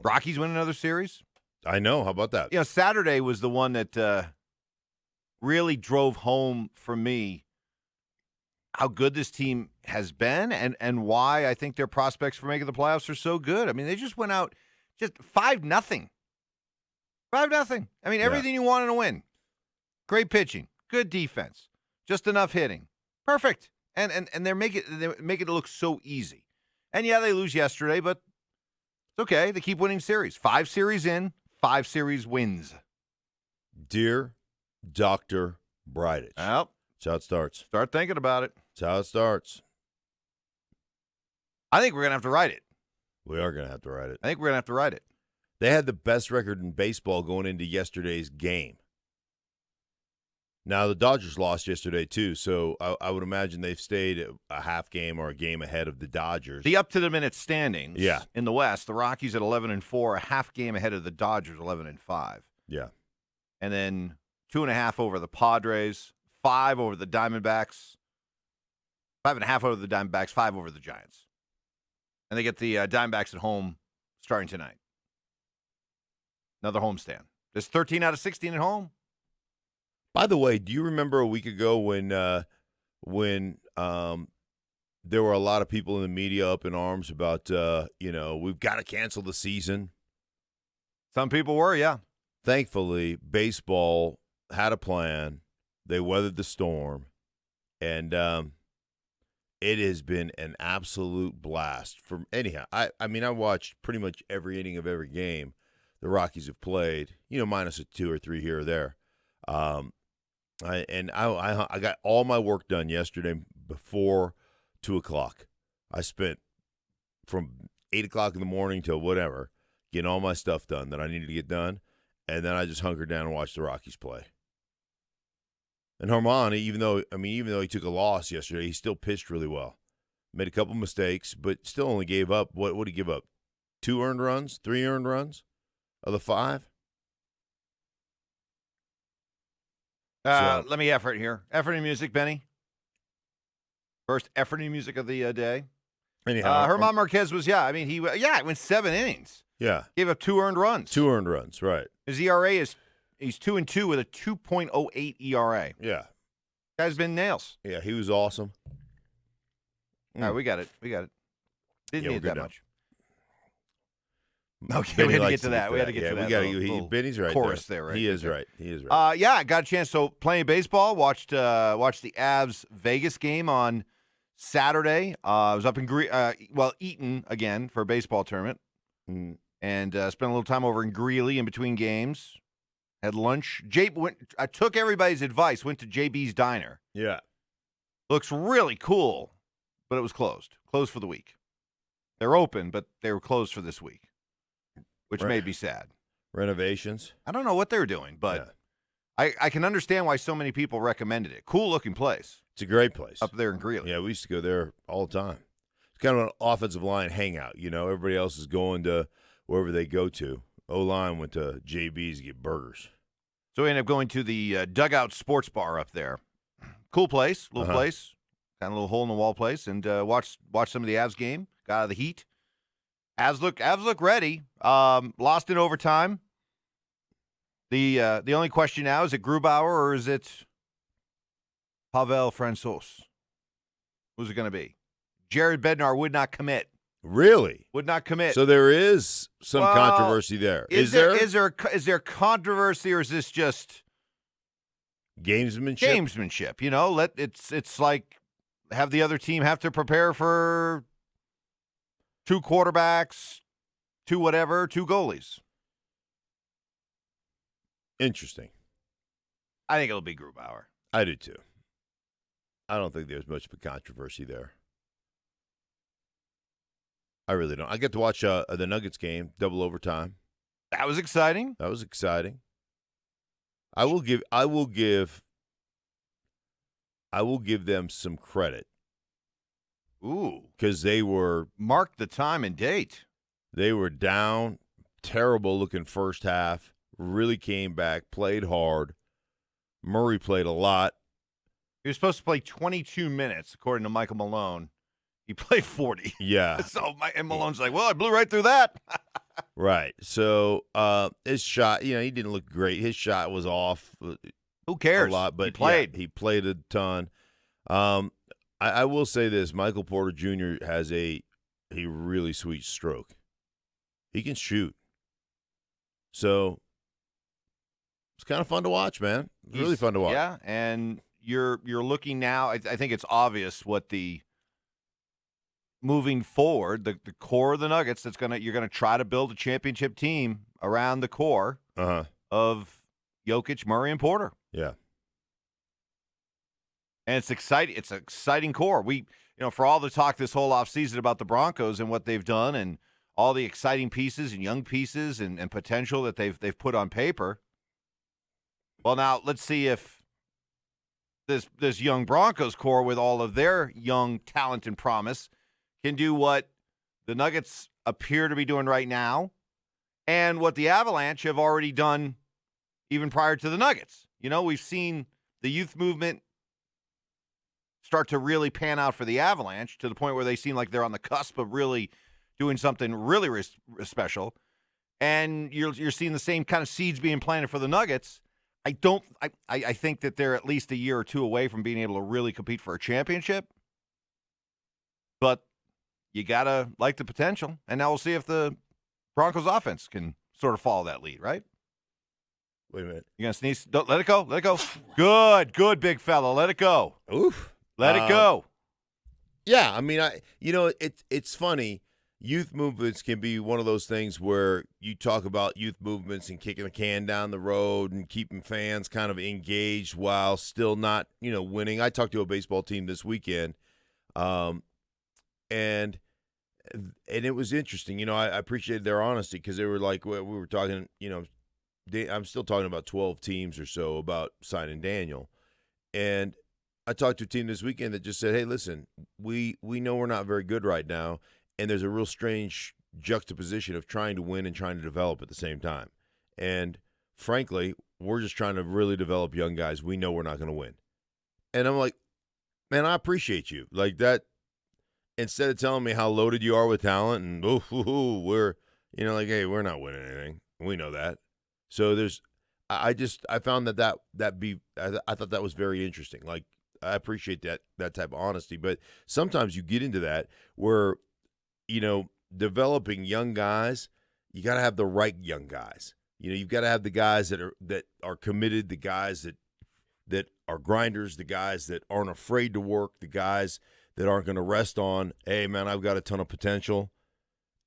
Rockies win another series. I know. How about that? Saturday was the one that really drove home for me how good this team has been and why I think their prospects for making the playoffs are so good. I mean, they just went out just 5-0. 5-0. I mean, everything you want in a win. Great pitching, good defense, just enough hitting. Perfect. And they're making it look so easy. And yeah, they lose yesterday, but it's okay. They keep winning series. 5 series in, 5 series wins. Dear Dr. Bridich. Well, that's how it starts. Start thinking about it. That's how it starts. I think we're going to have to write it. We are going to have to write it. I think we're going to have to write it. They had the best record in baseball going into yesterday's game. Now, the Dodgers lost yesterday, too, so I would imagine they've stayed a half game or a game ahead of the Dodgers. The up-to-the-minute standings Yeah. in the West, the Rockies at 11-4, a half game ahead of the Dodgers, 11-5. Yeah. And then 2.5 over the Padres, 5 over the Diamondbacks, 5.5 over the Diamondbacks, 5 over the Giants. And they get the Diamondbacks at home starting tonight. Another homestand. There's 13 out of 16 at home. By the way, do you remember a week ago when there were a lot of people in the media up in arms about, we've got to cancel the season? Some people were, yeah. Thankfully, baseball had a plan. They weathered the storm. And it has been an absolute blast. I watched pretty much every inning of every game the Rockies have played, minus a 2 or 3 here or there. I got all my work done yesterday before 2 o'clock. I spent from 8 o'clock in the morning till whatever, getting all my stuff done that I needed to get done, and then I just hunkered down and watched the Rockies play. And Harmon, even though he took a loss yesterday, he still pitched really well. Made a couple mistakes, but still only gave up, what did he give up? 2 earned runs? 3 earned runs of the 5? Let me effort here. Efforting music, Benny. First efforting music of the day. Anyhow, Herman Marquez was, he went 7 innings. Yeah. Gave up 2 earned runs. 2 earned runs, right. His ERA he's 2-2 with a 2.08 ERA. Yeah. Guy's been nails. Yeah, he was awesome. All right, we got it. Didn't need that much. Okay, Benny we had to get to that. We had to get to that. Benny's right chorus there. Right? He is right. I got a chance. So playing baseball, watched the Avs Vegas game on Saturday. I was up in Eaton again for a baseball tournament, and spent a little time over in Greeley in between games. Had lunch. I took everybody's advice. Went to JB's Diner. Yeah, looks really cool, but it was closed. Closed for the week. They're open, but they were closed for this week, which made me sad. Renovations? I don't know what they're doing, but I can understand why so many people recommended it. Cool-looking place. It's a great place. Up there in Greeley. Yeah, we used to go there all the time. It's kind of an offensive line hangout. Everybody else is going to wherever they go to. O-line went to JB's to get burgers. So we ended up going to the Dugout Sports Bar up there. Cool place, little place. Kind of a little hole-in-the-wall place. And watched some of the Avs game. Got out of the heat. Avs look ready. Lost in overtime. The only question now, is it Grubauer or is it Pavel Francouz? Who's it going to be? Jared Bednar would not commit. Really? Would not commit. So there is some controversy there. Is there controversy, or is this just gamesmanship? Gamesmanship. It's like have the other team have to prepare for 2 quarterbacks, 2 goalies. Interesting. I think it'll be Grubauer. I do too. I don't think there's much of a controversy there. I really don't. I get to watch the Nuggets game, double overtime. That was exciting. I will give them some credit. Ooh. Because they were... Mark the time and date. They were down, terrible-looking first half, really came back, played hard. Murray played a lot. He was supposed to play 22 minutes, according to Michael Malone. He played 40. Yeah. So Malone's like, well, I blew right through that. Right. So his shot, he didn't look great. His shot was off Who cares? a lot, but he played. he played a ton. I will say this: Michael Porter Jr. has a really sweet stroke. He can shoot. So it's kind of fun to watch, man. Really fun to watch. Yeah, and you're looking now. I think it's obvious what the moving forward, the core of the Nuggets. You're gonna try to build a championship team around the core of Jokic, Murray, and Porter. Yeah, and it's exciting. It's an exciting core. For all the talk this whole offseason about the Broncos and what they've done, and all the exciting pieces and young pieces and potential that they've put on paper. Well, now let's see if this young Broncos core, with all of their young talent and promise, can do what the Nuggets appear to be doing right now, and what the Avalanche have already done even prior to the Nuggets. We've seen the youth movement start to really pan out for the Avalanche to the point where they seem like they're on the cusp of really doing something really special. And you're seeing the same kind of seeds being planted for the Nuggets. I think that they're at least a year or two away from being able to really compete for a championship. But you got to like the potential. And now we'll see if the Broncos offense can sort of follow that lead, right? Wait a minute. You going to sneeze? Don't, let it go. Let it go. Good, big fella. Let it go. Oof. Let it go. Yeah, I mean, it's funny. Youth movements can be one of those things where you talk about youth movements and kicking the can down the road and keeping fans kind of engaged while still not, winning. I talked to a baseball team this weekend, and it was interesting. I appreciated their honesty because they were like, we were talking, I'm still talking about 12 teams or so about signing Daniel. And I talked to a team this weekend that just said, hey, listen, we know we're not very good right now, and there's a real strange juxtaposition of trying to win and trying to develop at the same time. And frankly, we're just trying to really develop young guys. We know we're not going to win. And I'm like, man, I appreciate you. Like that, instead of telling me how loaded you are with talent and, we're, hey, we're not winning anything. We know that. So I found I thought that was very interesting. Like, I appreciate that type of honesty. But sometimes you get into that where, developing young guys, you got to have the right young guys. You've got to have the guys that are committed, the guys that are grinders, the guys that aren't afraid to work, the guys that aren't going to rest on, hey, man, I've got a ton of potential.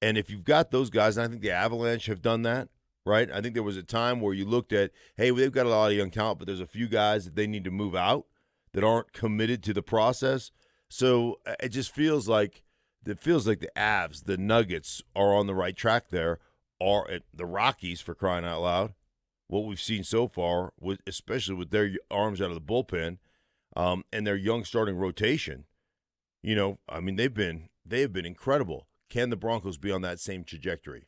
And if you've got those guys, and I think the Avalanche have done that, right? I think there was a time where you looked at, hey, they've got a lot of young talent, but there's a few guys that they need to move out that aren't committed to the process. So it just feels like the Avs, the Nuggets are on the right track there, or the Rockies, for crying out loud. What we've seen so far, especially with their arms out of the bullpen and their young starting rotation, they've been incredible. Can the Broncos be on that same trajectory?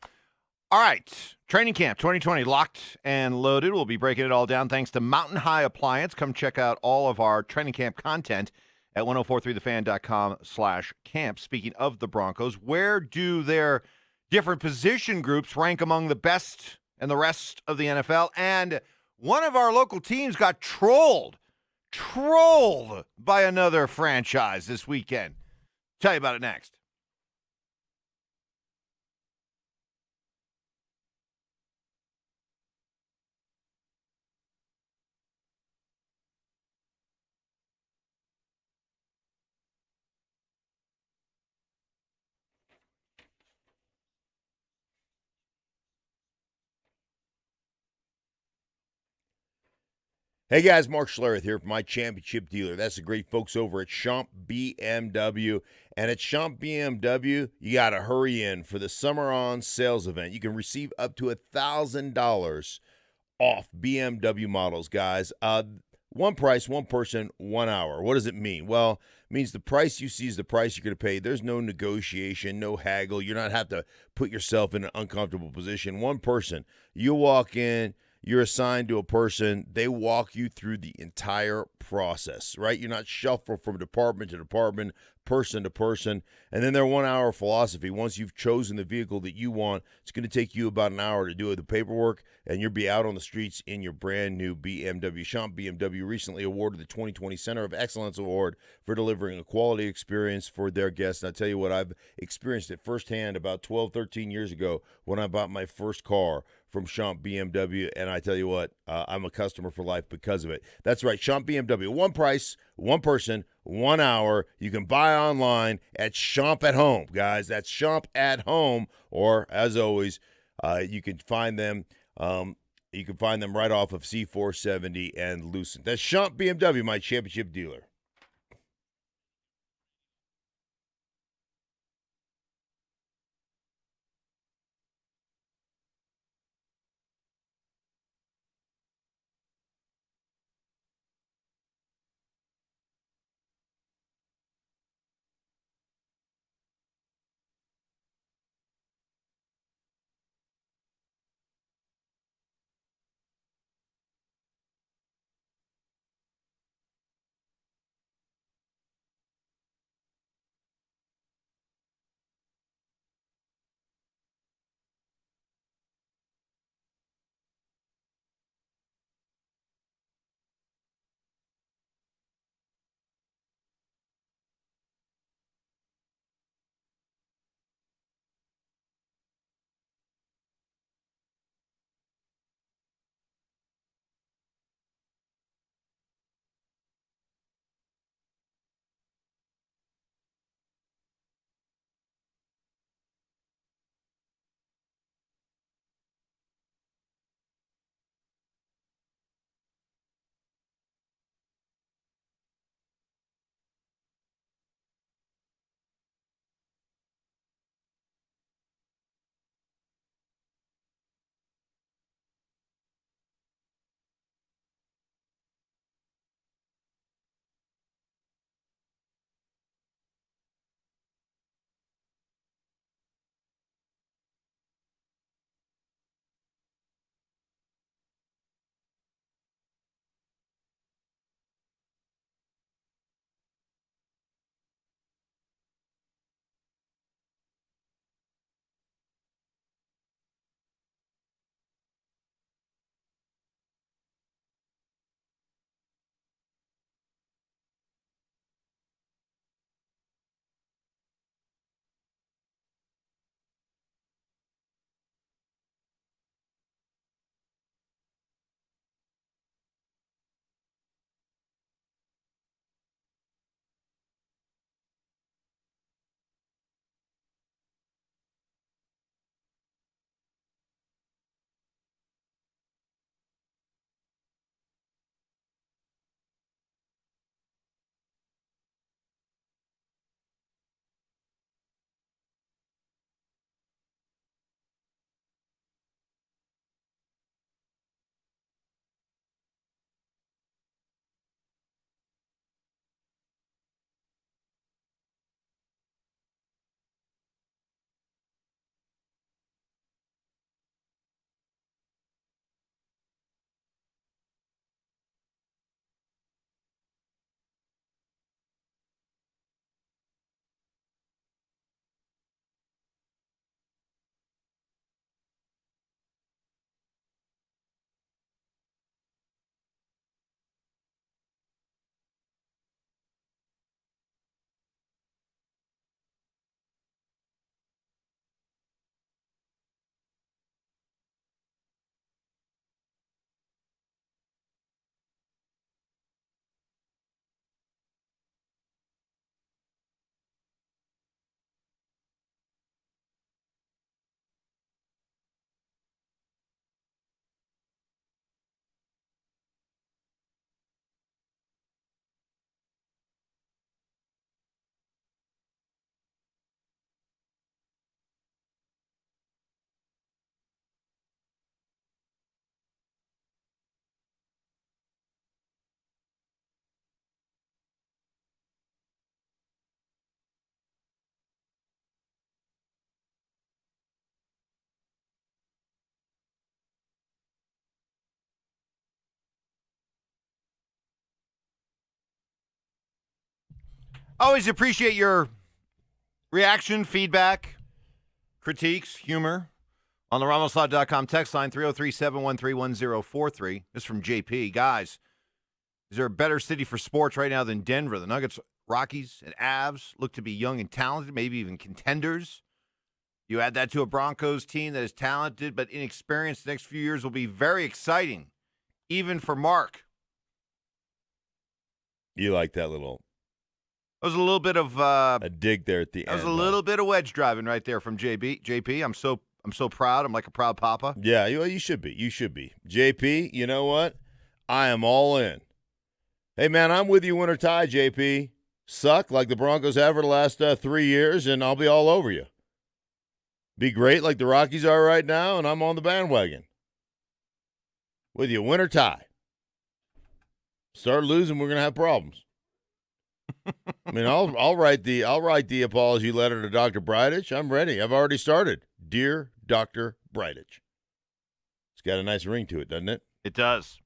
All right, training camp 2020 locked and loaded. We'll be breaking it all down thanks to Mountain High Appliance. Come check out all of our training camp content at 1043thefan.com/camp. Speaking of the Broncos, where do their different position groups rank among the best and the rest of the NFL? And one of our local teams got trolled by another franchise this weekend. Tell you about it next. Hey guys, Mark Schlereth here from my championship dealer. That's the great folks over at Champ BMW. And at Champ BMW, you got to hurry in for the Summer On sales event. You can receive up to $1,000 off BMW models, guys. One price, one person, 1 hour. What does it mean? Well, it means the price you see is the price you're going to pay. There's no negotiation, no haggle. You're not have to put yourself in an uncomfortable position. One person. You walk in. You're assigned to a person. They walk you through the entire process, right? You're not shuffled from department to department, person to person. And then their 1 hour philosophy. Once you've chosen the vehicle that you want, it's going to take you about an hour to do the paperwork, and you'll be out on the streets in your brand new BMW. Champ BMW recently awarded the 2020 Center of Excellence Award for delivering a quality experience for their guests. And I tell you what, I've experienced it firsthand about 12, 13 years ago when I bought my first car from Champ BMW, and I tell you what, I'm a customer for life because of it. That's right, Champ BMW. One price, one person, 1 hour. You can buy online at Champ at Home, guys. That's Champ at Home, or as always, you can find them. You can find them right off of C470 and Lucent. That's Champ BMW, my championship dealer. Always appreciate your reaction, feedback, critiques, humor on the RamosLaw.com text line 303-713-1043. This is from JP. Guys, is there a better city for sports right now than Denver? The Nuggets, Rockies, and Avs look to be young and talented, maybe even contenders. You add that to a Broncos team that is talented but inexperienced. The next few years will be very exciting, even for Mark. You like that little... That was a little bit of a dig there at the end. That was a little bit of wedge driving right there from JP. I'm so proud. I'm like a proud papa. Yeah, you should be. You should be. JP, you know what? I am all in. Hey, man, I'm with you winter tie, JP. Suck like the Broncos have for the last 3 years, and I'll be all over you. Be great like the Rockies are right now, and I'm on the bandwagon. With you, winter tie. Start losing, we're gonna have problems. I mean, I'll write the apology letter to Dr. Bridich. I'm ready. I've already started. Dear Dr. Bridich. It's got a nice ring to it, doesn't it? It does.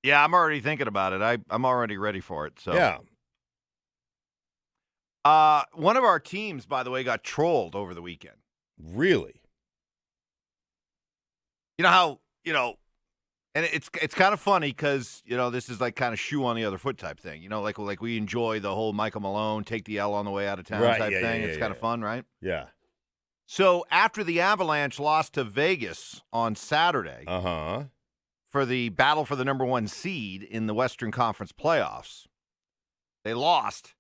Yeah, I'm already thinking about it. I'm already ready for it. So yeah. One of our teams, by the way, got trolled over the weekend. Really? You know how, and it's kind of funny because, this is like kind of shoe on the other foot type thing. Like we enjoy the whole Michael Malone, take the L on the way out of town type thing. It's kind of fun, right? Yeah. So after the Avalanche lost to Vegas on Saturday for the battle for the number 1 seed in the Western Conference playoffs, they lost.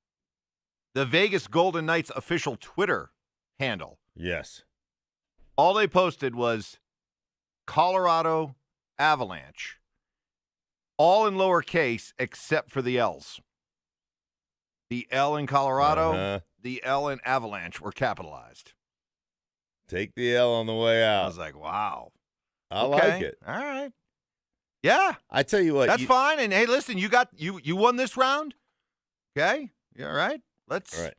The Vegas Golden Knights official Twitter handle. Yes. All they posted was Colorado Avalanche, all in lowercase except for the L's. The L in Colorado, the L in Avalanche were capitalized. Take the L on the way out. I was like, wow. I like it. All right. Yeah. I tell you what. That's fine. And hey, listen, you won this round. Okay? You all right? Let's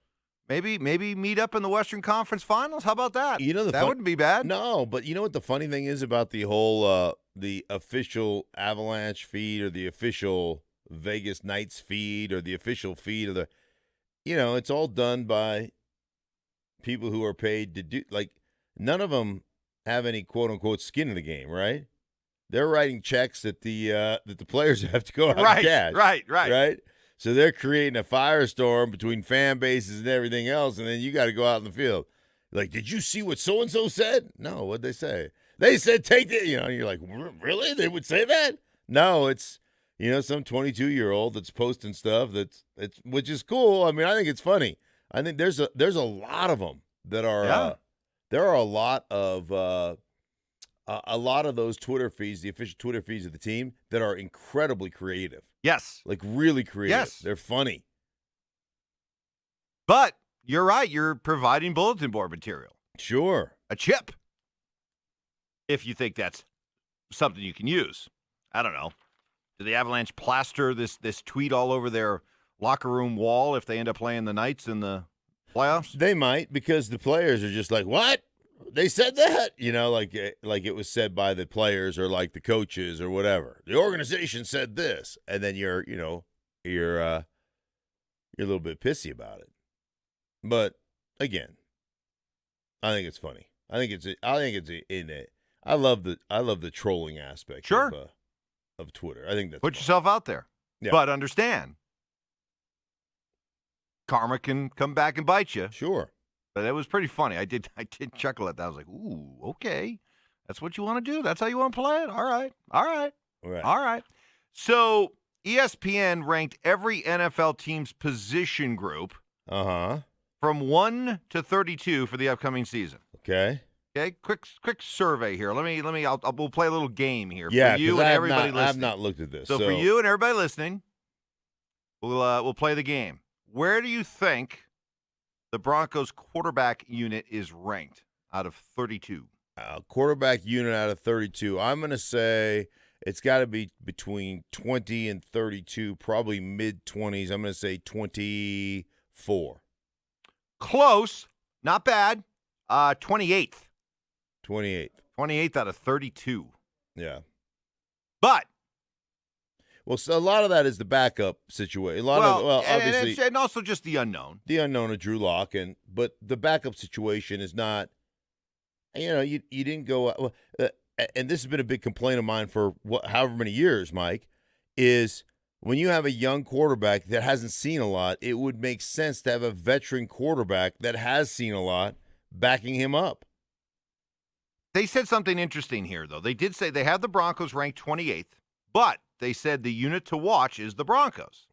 maybe meet up in the Western Conference Finals. How about that? That wouldn't be bad. No, but you know what the funny thing is about the whole the official Avalanche feed or the official Vegas Knights feed or the official feed of the, it's all done by people who are paid to do, like, none of them have any quote unquote skin in the game, right? They're writing checks that the players have to go out and cash. Right. So they're creating a firestorm between fan bases and everything else, and then you got to go out in the field. Like, did you see what so-and-so said? No, what'd they say? They said take it. And you're like, really? They would say that? No, it's, some 22-year-old that's posting stuff which is cool. I mean, I think it's funny. I think there's a lot of them that are there are a lot of those Twitter feeds, the official Twitter feeds of the team, that are incredibly creative. Yes. Like really creative. Yes. They're funny. But you're right. You're providing bulletin board material. Sure. A chip. If you think that's something you can use. I don't know. Do the Avalanche plaster this tweet all over their locker room wall if they end up playing the Knights in the playoffs? They might, because the players are just like, what? They said that? Like it was said by the players or like the coaches or whatever. The organization said this, and then you're a little bit pissy about it. But again, I think it's funny. I love the trolling aspect of Twitter. I think that's put fun. Yourself out there. Yeah. But understand, karma can come back and bite you. Sure. But it was pretty funny. I did chuckle at that. I was like, ooh, okay. That's what you want to do? That's how you want to play it? All right. So ESPN ranked every NFL team's position group from 1 to 32 for the upcoming season. Okay. Quick survey here. We'll play a little game here for Yeah, you and everybody listening. I have not looked at this. So for you and everybody listening, we'll play the game. Where do you think the Broncos quarterback unit is ranked out of 32? Quarterback unit out of 32. I'm going to say it's got to be between 20 and 32, probably mid-20s. I'm going to say 24. Close. Not bad. 28th. 28th. 28th out of 32. Yeah. But Well, so a lot of that is the backup situation. Obviously, and also just the unknown. The unknown of Drew Lock, but the backup situation is not. You didn't go. And this has been a big complaint of mine for however many years, Mike, is when you have a young quarterback that hasn't seen a lot, it would make sense to have a veteran quarterback that has seen a lot backing him up. They said something interesting here, though. They did say they have the Broncos ranked 28th, but they said the unit to watch is the Broncos.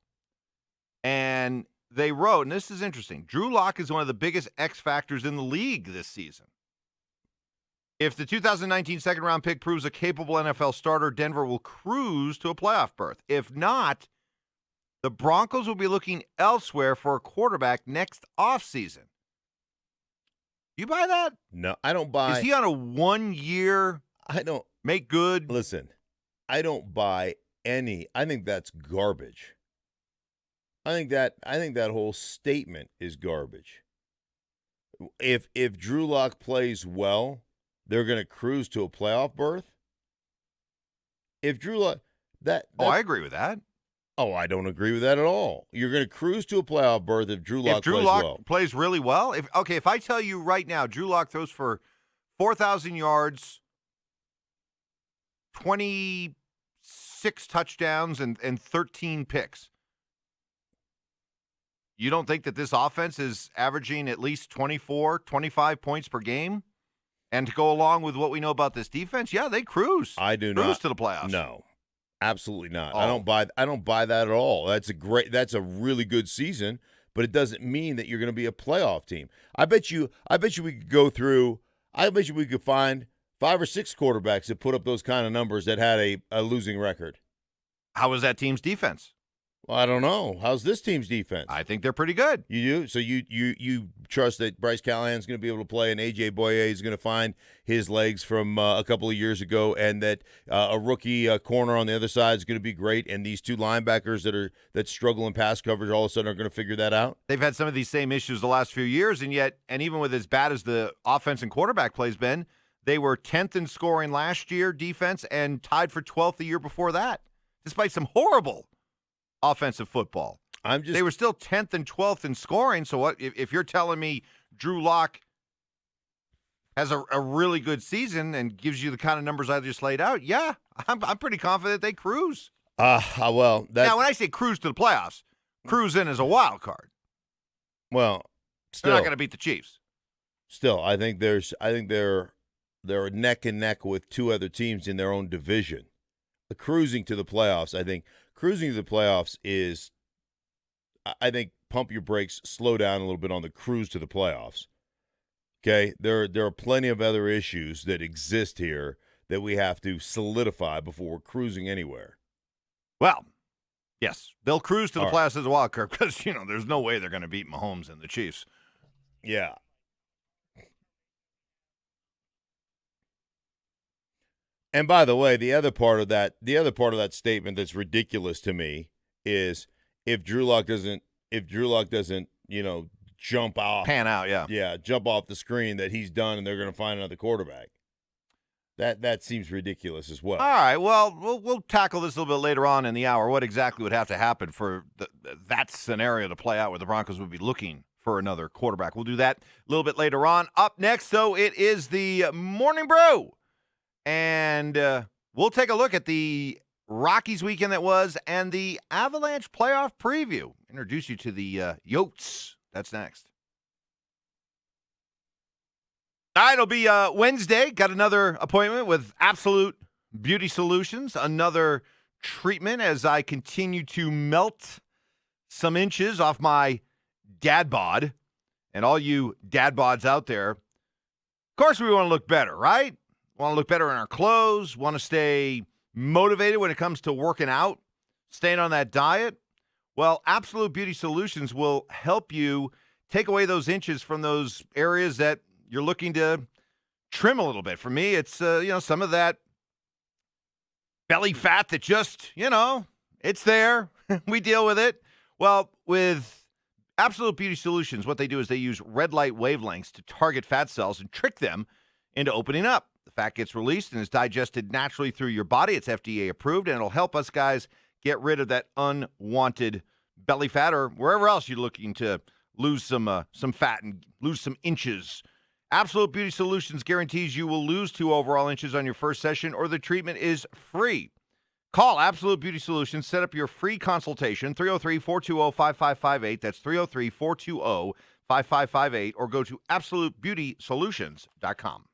And they wrote, and this is interesting, Drew Lock is one of the biggest X factors in the league this season. If the 2019 second-round pick proves a capable NFL starter, Denver will cruise to a playoff berth. If not, the Broncos will be looking elsewhere for a quarterback next offseason. You buy that? No, I don't buy. Is he on a 1-year make good? Listen, I don't buy any. I think that's garbage. I think that whole statement is garbage. If Drew Lock plays well, they're going to cruise to a playoff berth. If Drew Lock I agree with that. Oh, I don't agree with that at all. You're going to cruise to a playoff berth if Drew Lock plays well. Plays really well. If I tell you right now, Drew Lock throws for 4,000 yards, 26 touchdowns, and 13 picks. You don't think that this offense is averaging at least 24, 25 points per game? And to go along with what we know about this defense, yeah, they cruise. I do not cruise to the playoffs. No. Absolutely not. Oh. I don't buy that at all. That's a really good season, but it doesn't mean that you're going to be a playoff team. I bet you we could go through. I bet you we could find 5 or 6 quarterbacks that put up those kind of numbers that had a losing record. How was that team's defense? Well, I don't know. How's this team's defense? I think they're pretty good. You do? So you trust that Bryce Callahan's going to be able to play and A.J. Boye is going to find his legs from a couple of years ago, and that a rookie corner on the other side is going to be great, and these 2 linebackers that struggle in pass coverage all of a sudden are going to figure that out? They've had some of these same issues the last few years, and even with as bad as the offense and quarterback play's been, they were 10th in scoring last year, defense, and tied for 12th the year before that, despite some horrible offensive football. They were still 10th and 12th in scoring. So what if you're telling me Drew Lock has a really good season and gives you the kind of numbers I just laid out? Yeah, I'm pretty confident they cruise. Now when I say cruise to the playoffs, cruise in as a wild card. Well, still, they're not going to beat the Chiefs. Still, I think they're neck and neck with 2 other teams in their own division. Cruising to the playoffs, Cruising to the playoffs is, I think, pump your brakes, slow down a little bit on the cruise to the playoffs. Okay? There are plenty of other issues that exist here that we have to solidify before we're cruising anywhere. Well, yes, they'll cruise to the playoffs as a wild card because, there's no way they're going to beat Mahomes and the Chiefs. Yeah. And by the way, the other part of that statement that's ridiculous to me is if Drew Lock doesn't, jump off, pan out, jump off the screen, that he's done and they're going to find another quarterback. That seems ridiculous as well. All right, well, we'll tackle this a little bit later on in the hour. What exactly would have to happen for that scenario to play out where the Broncos would be looking for another quarterback? We'll do that a little bit later on. Up next, though, it is the Morning Brew. And we'll take a look at the Rockies weekend that was and the Avalanche playoff preview. Introduce you to the Yotes. That's next. All right, it'll be Wednesday. Got another appointment with Absolute Beauty Solutions. Another treatment as I continue to melt some inches off my dad bod. And all you dad bods out there, of course we want to look better, right? Want to look better in our clothes, want to stay motivated when it comes to working out, staying on that diet. Well, Absolute Beauty Solutions will help you take away those inches from those areas that you're looking to trim a little bit. For me, it's, some of that belly fat that just, it's there. We deal with it. Well, with Absolute Beauty Solutions, what they do is they use red light wavelengths to target fat cells and trick them into opening up. The fat gets released and is digested naturally through your body. It's FDA approved, and it'll help us guys Get rid of that unwanted belly fat or wherever else you're looking to lose some fat and lose some inches. Absolute Beauty Solutions guarantees you will lose 2 overall inches on your first session or the treatment is free. Call Absolute Beauty Solutions. Set up your free consultation, 303-420-5558. That's 303-420-5558. Or go to AbsoluteBeautySolutions.com.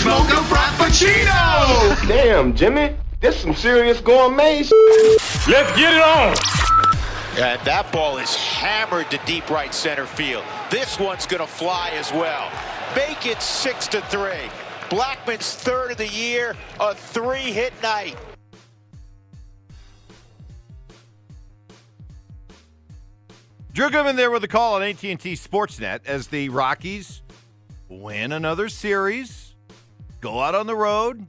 smoke a frappuccino! Damn, Jimmy, this some serious gourmet Let's get it on! And that ball is hammered to deep right center field. This one's going to fly as well. Make it 6-3. Blackman's third of the year, a 3-hit night. Drew Goodman there with the call on AT&T Sportsnet as the Rockies win another series, go out on the road,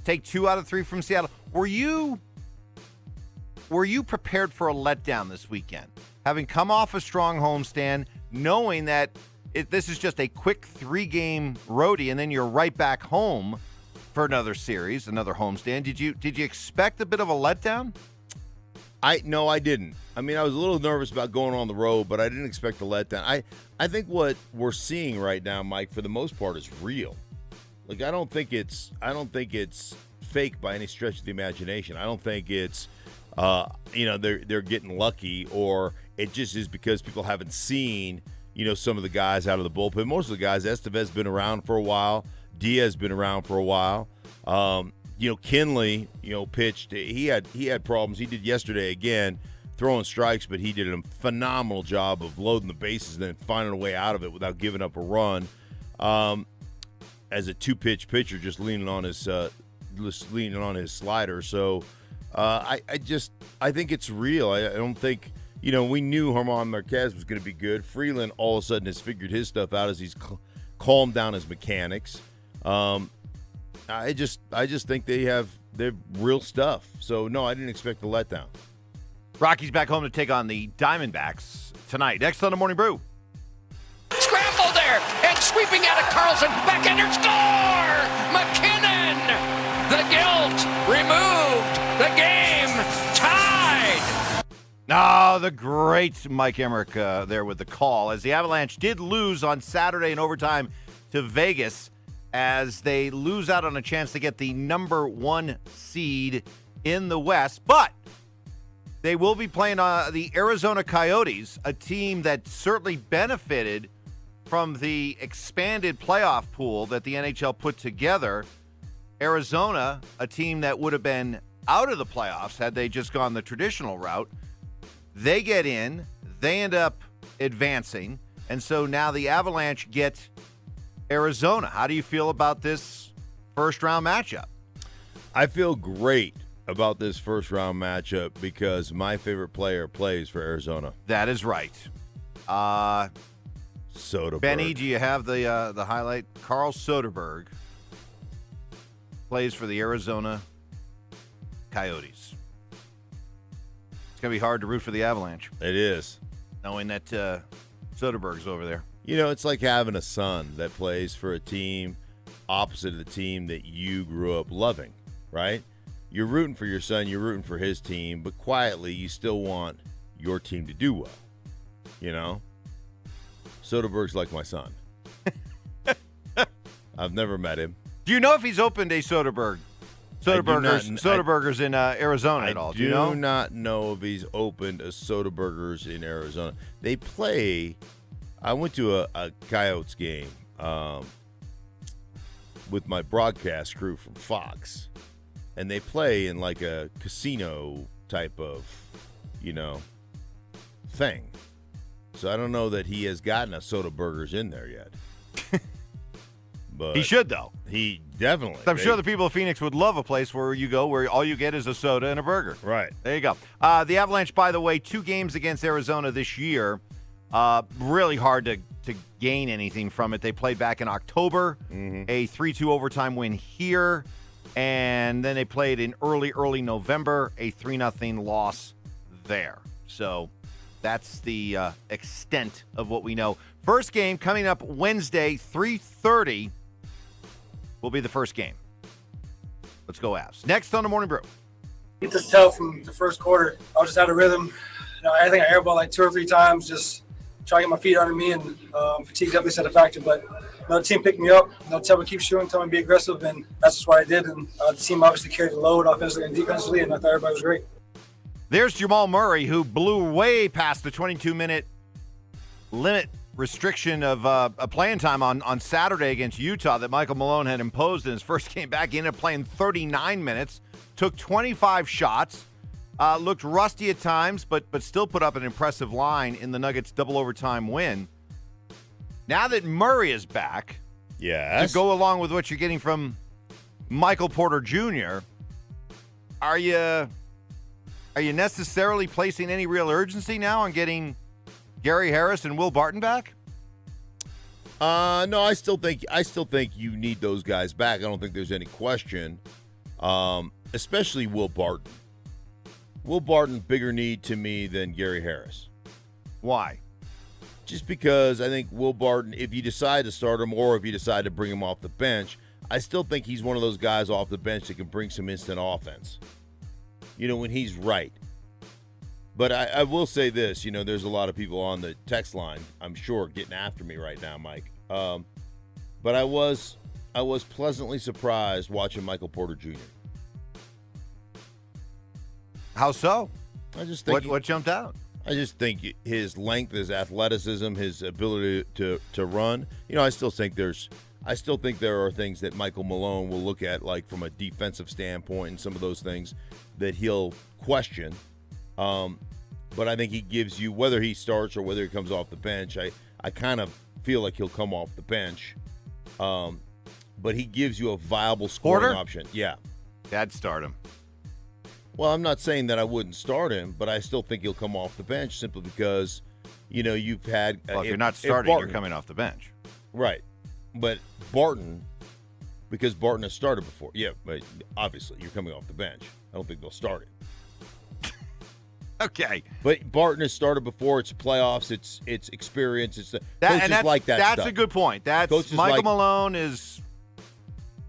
take 2 out of 3 from Seattle. Were you prepared for a letdown this weekend? Having come off a strong homestand, knowing that this is just a quick 3-game roadie and then you're right back home for another series, another homestand. Did you expect a bit of a letdown? No, I didn't. I mean, I was a little nervous about going on the road, but I didn't expect a letdown. I think what we're seeing right now, Mike, for the most part, is real. Like, I don't think it's fake by any stretch of the imagination. I don't think it's they're getting lucky, or it just is because people haven't seen some of the guys out of the bullpen. Most of the guys, Estevez's been around for a while, Diaz been around for a while. Kinley, pitched. He had problems. He did yesterday again, throwing strikes, but he did a phenomenal job of loading the bases and then finding a way out of it without giving up a run. As a 2-pitch pitcher, just leaning on his slider. So I think it's real. I don't think we knew Germán Marquez was going to be good. Freeland all of a sudden has figured his stuff out as he's calmed down his mechanics. I just think they're real stuff. So, no, I didn't expect a letdown. Rockies back home to take on the Diamondbacks tonight. Next on the Morning Brew. Scramble there, and sweeping out of Carlson. Backhander score! McKinnon! The guilt removed. The game tied. The great Mike Emmerich there with the call. As the Avalanche did lose on Saturday in overtime to Vegas, as they lose out on a chance to get the number 1 seed in the West. But they will be playing the Arizona Coyotes, a team that certainly benefited from the expanded playoff pool that the NHL put together. Arizona, a team that would have been out of the playoffs had they just gone the traditional route. They get in, they end up advancing, and so now the Avalanche get Arizona. How do you feel about this first-round matchup? I feel great about this first-round matchup because my favorite player plays for Arizona. That is right. Soderberg. Benny, do you have the highlight? Carl Soderberg plays for the Arizona Coyotes. It's going to be hard to root for the Avalanche. It is. Knowing that Soderberg's over there. It's like having a son that plays for a team opposite of the team that you grew up loving, right? You're rooting for your son, you're rooting for his team, but quietly you still want your team to do well, Soderberg's like my son. I've never met him. Do you know if he's opened a Soderbergers in Arizona at all? Do you know? I do not know if he's opened a Soderbergers in Arizona. They play... I went to a Coyotes game with my broadcast crew from Fox, and they play in like a casino type of, thing. So I don't know that he has gotten a Soderbergers in there yet. But he should, though. He definitely. I'm sure the people of Phoenix would love a place where you go where all you get is a soda and a burger. Right. There you go. The Avalanche, by the way, 2 games against Arizona this year. Really hard to gain anything from it. They played back in October, a 3-2 overtime win here, and then they played in early November, a 3-0 loss there. So that's the extent of what we know. First game coming up Wednesday, 3:30 will be the first game. Let's go Avs. Next on the Morning Brew. You could just tell from the first quarter, I was just out of rhythm. I think I airballed like 2 or 3 times, just trying to get my feet under me, and fatigue definitely set a factor. But the team picked me up. Tell me to keep shooting, tell me to be aggressive, and that's just what I did. And the team obviously carried the load offensively and defensively, and I thought everybody was great. There's Jamal Murray, who blew way past the 22-minute limit restriction of a playing time on Saturday against Utah that Michael Malone had imposed in his first game back. He ended up playing 39 minutes, took 25 shots, looked rusty at times, but still put up an impressive line in the Nuggets' double overtime win. Now that Murray is back, yes, to go along with what you're getting from Michael Porter Jr., are you necessarily placing any real urgency now on getting Gary Harris and Will Barton back? No, I still think you need those guys back. I don't think there's any question. Especially Will Barton. Will Barton, bigger need to me than Gary Harris. Why? Just because I think Will Barton, if you decide to start him or if you decide to bring him off the bench, I still think he's one of those guys off the bench that can bring some instant offense. When he's right. But I will say this, there's a lot of people on the text line, I'm sure, getting after me right now, Mike. But I was pleasantly surprised watching Michael Porter Jr. How so? I just think what jumped out? I just think his length, his athleticism, his ability to run. I still think there are things that Michael Malone will look at, like from a defensive standpoint and some of those things that he'll question. But I think he gives you, whether he starts or whether he comes off the bench, I kind of feel like he'll come off the bench. But he gives you a viable scoring option. Yeah. I'd start him. Well, I'm not saying that I wouldn't start him, but I still think he'll come off the bench simply because, you've had... Well, if you're not starting, you're coming off the bench. Right. But Barton, because Barton has started before. Yeah, but obviously you're coming off the bench. I don't think they'll start it. Okay. But Barton has started before. It's playoffs. It's experience. It's coaches like that That's stuff. a good point. Coaches Michael Malone is,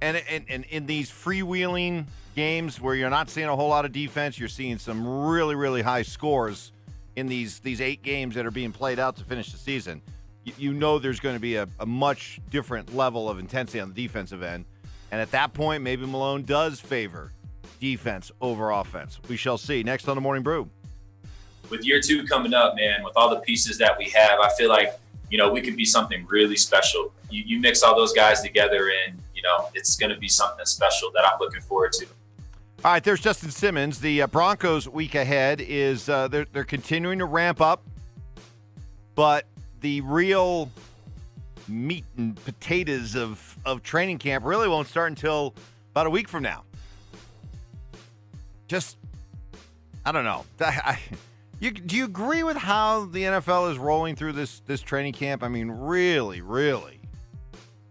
and in these freewheeling games where you're not seeing a whole lot of defense, you're seeing some really, really high scores in these 8 games that are being played out to finish the season. There's going to be a much different level of intensity on the defensive end. And at that point, maybe Malone does favor defense over offense. We shall see. Next on the Morning Brew. With year 2 coming up, man, with all the pieces that we have, I feel like, we could be something really special. You mix all those guys together and, it's going to be something special that I'm looking forward to. All right, there's Justin Simmons. The Broncos week ahead is they're continuing to ramp up, but the real meat and potatoes of training camp really won't start until about a week from now. Just, I don't know. Do you agree with how the NFL is rolling through this training camp? I mean, really, really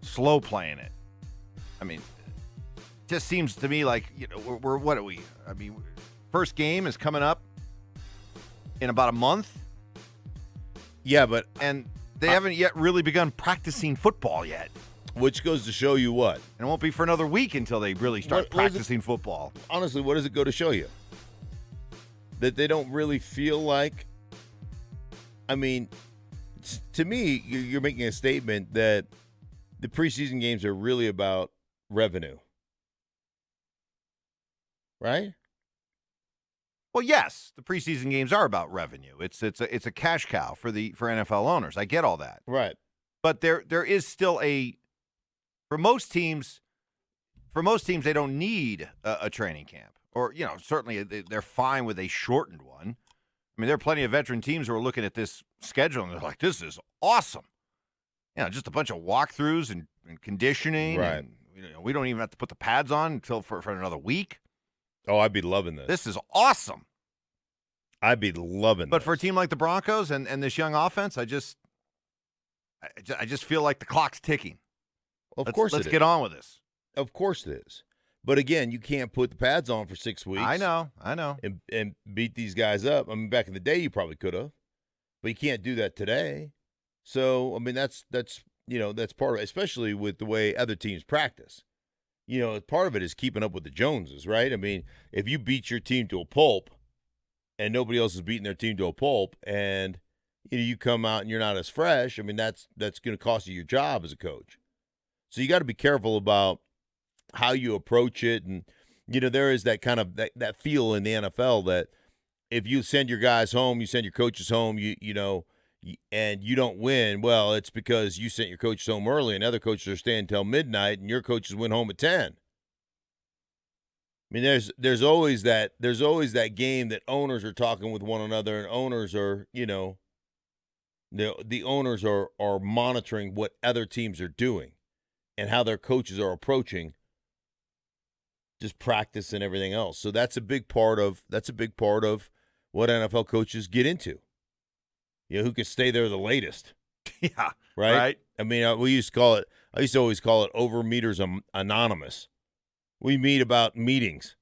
slow playing it. I mean, it just seems to me like, we're what are we? I mean, first game is coming up in about a month. Yeah, and they haven't yet really begun practicing football yet. Which goes to show you what? And it won't be for another week until they really start practicing football. Honestly, what does it go to show you? That they don't really feel like... I mean, to me, you're making a statement that the preseason games are really about revenue. Right? Well, yes, the preseason games are about revenue. It's a cash cow for NFL owners. I get all that. Right. But there is still for most teams they don't need a training camp. Or, certainly they're fine with a shortened one. I mean, there are plenty of veteran teams who are looking at this schedule and they're like, this is awesome. Just a bunch of walkthroughs and conditioning. Right. And, we don't even have to put the pads on until for another week. Oh, I'd be loving this. This is awesome. I'd be loving But this. for a team like the Broncos and this young offense, I just feel like the clock's ticking. Of course let's get on with this. Of course it is. But again, you can't put the pads on for 6 weeks. I know. And beat these guys up. I mean, back in the day, you probably could have. But you can't do that today. So, I mean, that's part of it, especially with the way other teams practice. Part of it is keeping up with the Joneses, right? I mean, if you beat your team to a pulp and nobody else is beating their team to a pulp and you come out and you're not as fresh, I mean, that's going to cost you your job as a coach. So you got to be careful about how you approach it. And, there is that kind of that feel in the NFL that if you send your guys home, you send your coaches home, you and you don't win, well, it's because you sent your coaches home early and other coaches are staying until midnight and your coaches went home at 10. I mean, there's always that game that owners are talking with one another, and owners are, the owners are monitoring what other teams are doing and how their coaches are approaching just practice and everything else. So that's a big part of what NFL coaches get into. Who can stay there the latest? Yeah. Right? I mean, I used to always call it over meters anonymous. We meet about meetings.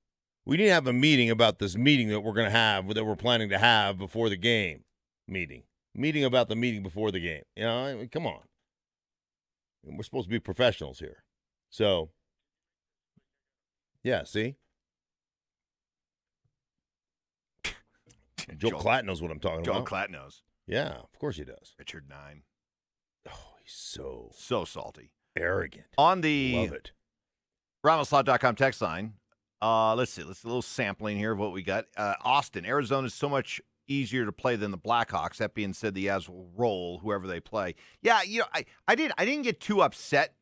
We didn't have a meeting about this meeting that we're going to have, that we're planning to have before the game. Meeting about the meeting before the game. I mean, come on. We're supposed to be professionals here. So, yeah, see? Joel Klatt knows what I'm talking about. Joel Klatt knows. Yeah, of course he does. Richard 9. Oh, he's so salty. Arrogant. On the Love it. RamosLaw.com text line, let's see. Let's do a little sampling here of what we got. Austin, Arizona is so much easier to play than the Blackhawks. That being said, the Avs will roll whoever they play. Yeah, I didn't get too upset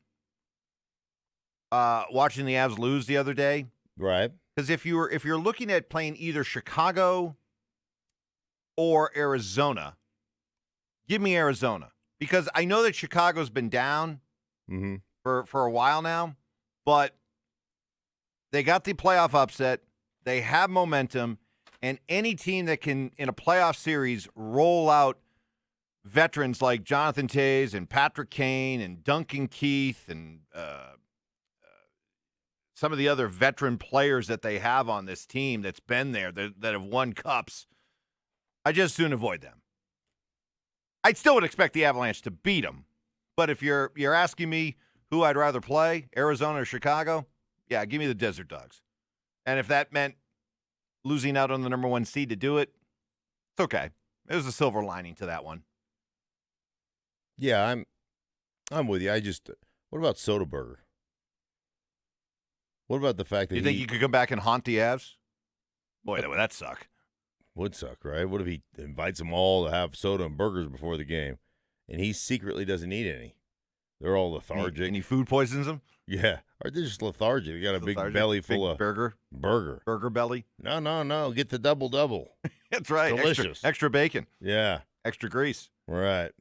watching the Avs lose the other day. Right. Because if you're looking at playing either Chicago or Arizona, give me Arizona. Because I know that Chicago's been down for a while now, but they got the playoff upset. They have momentum. And any team that can, in a playoff series, roll out veterans like Jonathan Toews and Patrick Kane and Duncan Keith and some of the other veteran players that they have on this team that's been there, that have won cups, I just soon avoid them. I still would expect the Avalanche to beat them. But if you're asking me who I'd rather play, Arizona or Chicago, yeah, give me the Desert Dogs. And if that meant losing out on the number 1 seed to do it, it's okay. There's a silver lining to that one. Yeah, I'm with you. What about Soderberger? What about the fact that you think he could come back and haunt the Avs? Boy, that'd suck. Would suck, right? What if he invites them all to have soda and burgers before the game, and he secretly doesn't eat any? They're all lethargic. And he food poisons them? Yeah. Or they're just lethargic. They got a big belly full of burger belly. No. Get the double. That's right. Delicious. Extra bacon. Yeah. Extra grease. Right.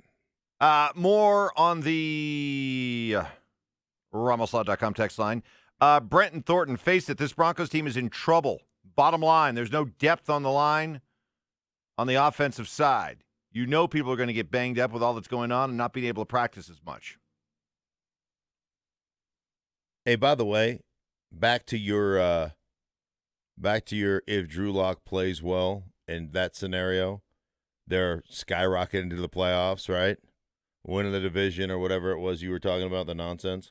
More on the RamosLaw.com text line. Brenton Thornton, face it, this Broncos team is in trouble. Bottom line, there's no depth on the line on the offensive side. You know people are going to get banged up with all that's going on and not being able to practice as much. Hey, by the way, back to your if Drew Lock plays well in that scenario, they're skyrocketing into the playoffs, right? Winning the division or whatever it was you were talking about, the nonsense.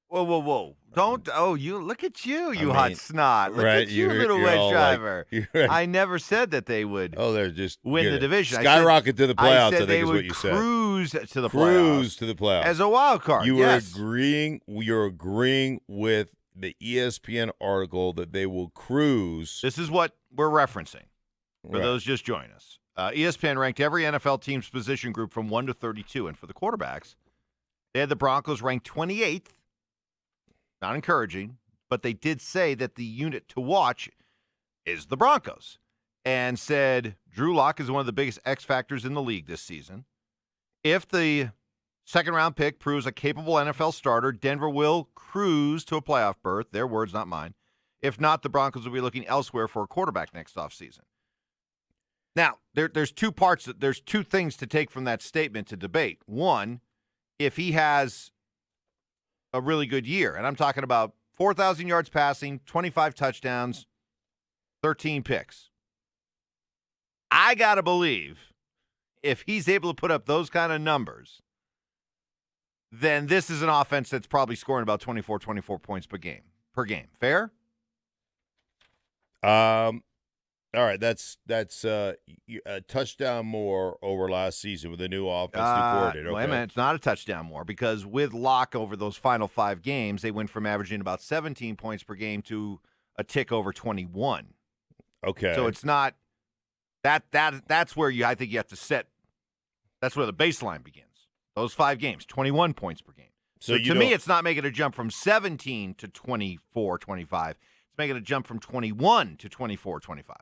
Whoa. Don't, you look at you, hot snot. Look right, at you, little wedge driver. Right. I never said that they would they're just win the division. Skyrocket to the playoffs, I think is what you said. Cruise to the playoffs. As a wild card, you're agreeing with the ESPN article that they will cruise. This is what we're referencing for those just joining us. ESPN ranked every NFL team's position group from 1 to 32, and for the quarterbacks, they had the Broncos ranked 28th. Not encouraging, but they did say that the unit to watch is the Broncos, and said Drew Lock is one of the biggest X factors in the league this season. If the second-round pick proves a capable NFL starter, Denver will cruise to a playoff berth. Their words, not mine. If not, the Broncos will be looking elsewhere for a quarterback next offseason. Now, there's two parts. There's two things to take from that statement to debate. One, if he has a really good year, and I'm talking about 4,000 yards passing, 25 touchdowns, 13 picks. I got to believe if he's able to put up those kind of numbers, then this is an offense that's probably scoring about 24 points per game. Fair? All right, that's a touchdown more over last season with the new offensive coordinator. Okay. Wait a minute, it's not a touchdown more because with Locke over those final 5 games, they went from averaging about 17 points per game to a tick over 21. Okay, so it's not that's where I think you have to set That's where the baseline begins. Those 5 games, 21 points per game. So to me, it's not making a jump from 17 to 24, 25. It's making a jump from 21 to 24, 25.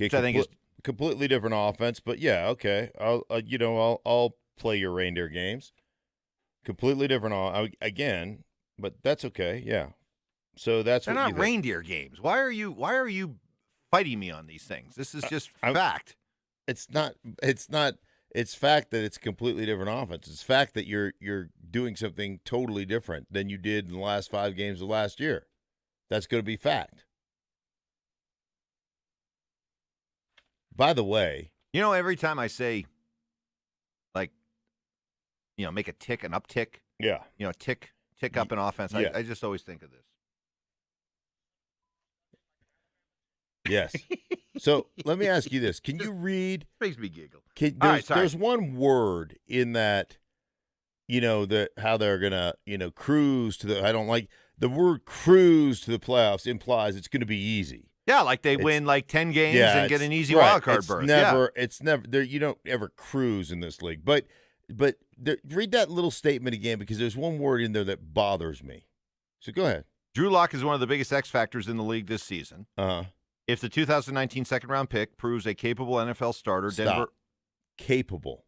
Okay, I think is completely different offense, but yeah, okay. I'll play your reindeer games. Completely different again, but that's okay. Yeah. So that's They're not reindeer games. Why are you fighting me on these things? This is just fact. It's not. It's fact that it's a completely different offense. It's fact that you're doing something totally different than you did in the last 5 games of last year. That's going to be fact. By the way, every time I say, make an uptick. Yeah. Tick up in offense. Yeah. I just always think of this. Yes. So let me ask you this: can you read? Makes me giggle. There's one word in that, how they're gonna, cruise to the. I don't like the word cruise to the playoffs. Implies it's going to be easy. Yeah, like they win 10 games and get an easy wild card berth. It's never. You don't ever cruise in this league. But read that little statement again, because there's one word in there that bothers me. So go ahead. Drew Lock is one of the biggest X factors in the league this season. If the 2019 second-round pick proves a capable NFL starter, Denver... Capable.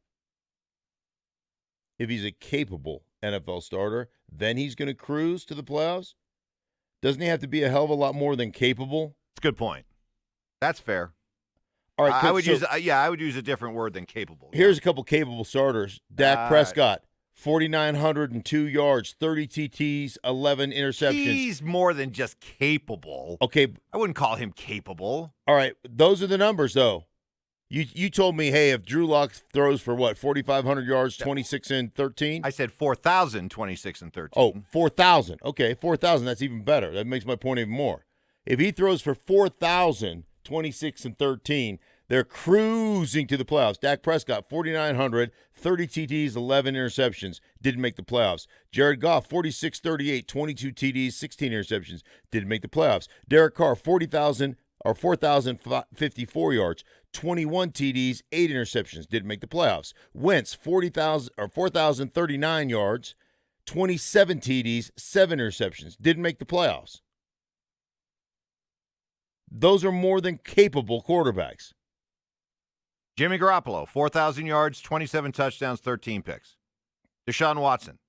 If he's a capable NFL starter, then he's going to cruise to the playoffs? Doesn't he have to be a hell of a lot more than capable? That's a good point. That's fair. All right, I would use a different word than capable. Here's a couple capable starters. Dak Prescott, 4,902 yards, 30 TTs, 11 interceptions. He's more than just capable. Okay. I wouldn't call him capable. All right. Those are the numbers, though. You told me, hey, if Drew Lock throws for 4,500 yards, 26 and 13? I said 4,000, 26 and 13. Oh, 4,000. Okay, 4,000. That's even better. That makes my point even more. If he throws for 4,000, 26 and 13, they're cruising to the playoffs. Dak Prescott, 4,900, 30 TDs, 11 interceptions. Didn't make the playoffs. Jared Goff, 46-38, 22 TDs, 16 interceptions. Didn't make the playoffs. Derek Carr, 4,054 yards, 21 TDs, 8 interceptions. Didn't make the playoffs. Wentz, 4,039 yards, 27 TDs, 7 interceptions. Didn't make the playoffs. Those are more than capable quarterbacks. Jimmy Garoppolo, 4,000 yards, 27 touchdowns, 13 picks. Deshaun Watson,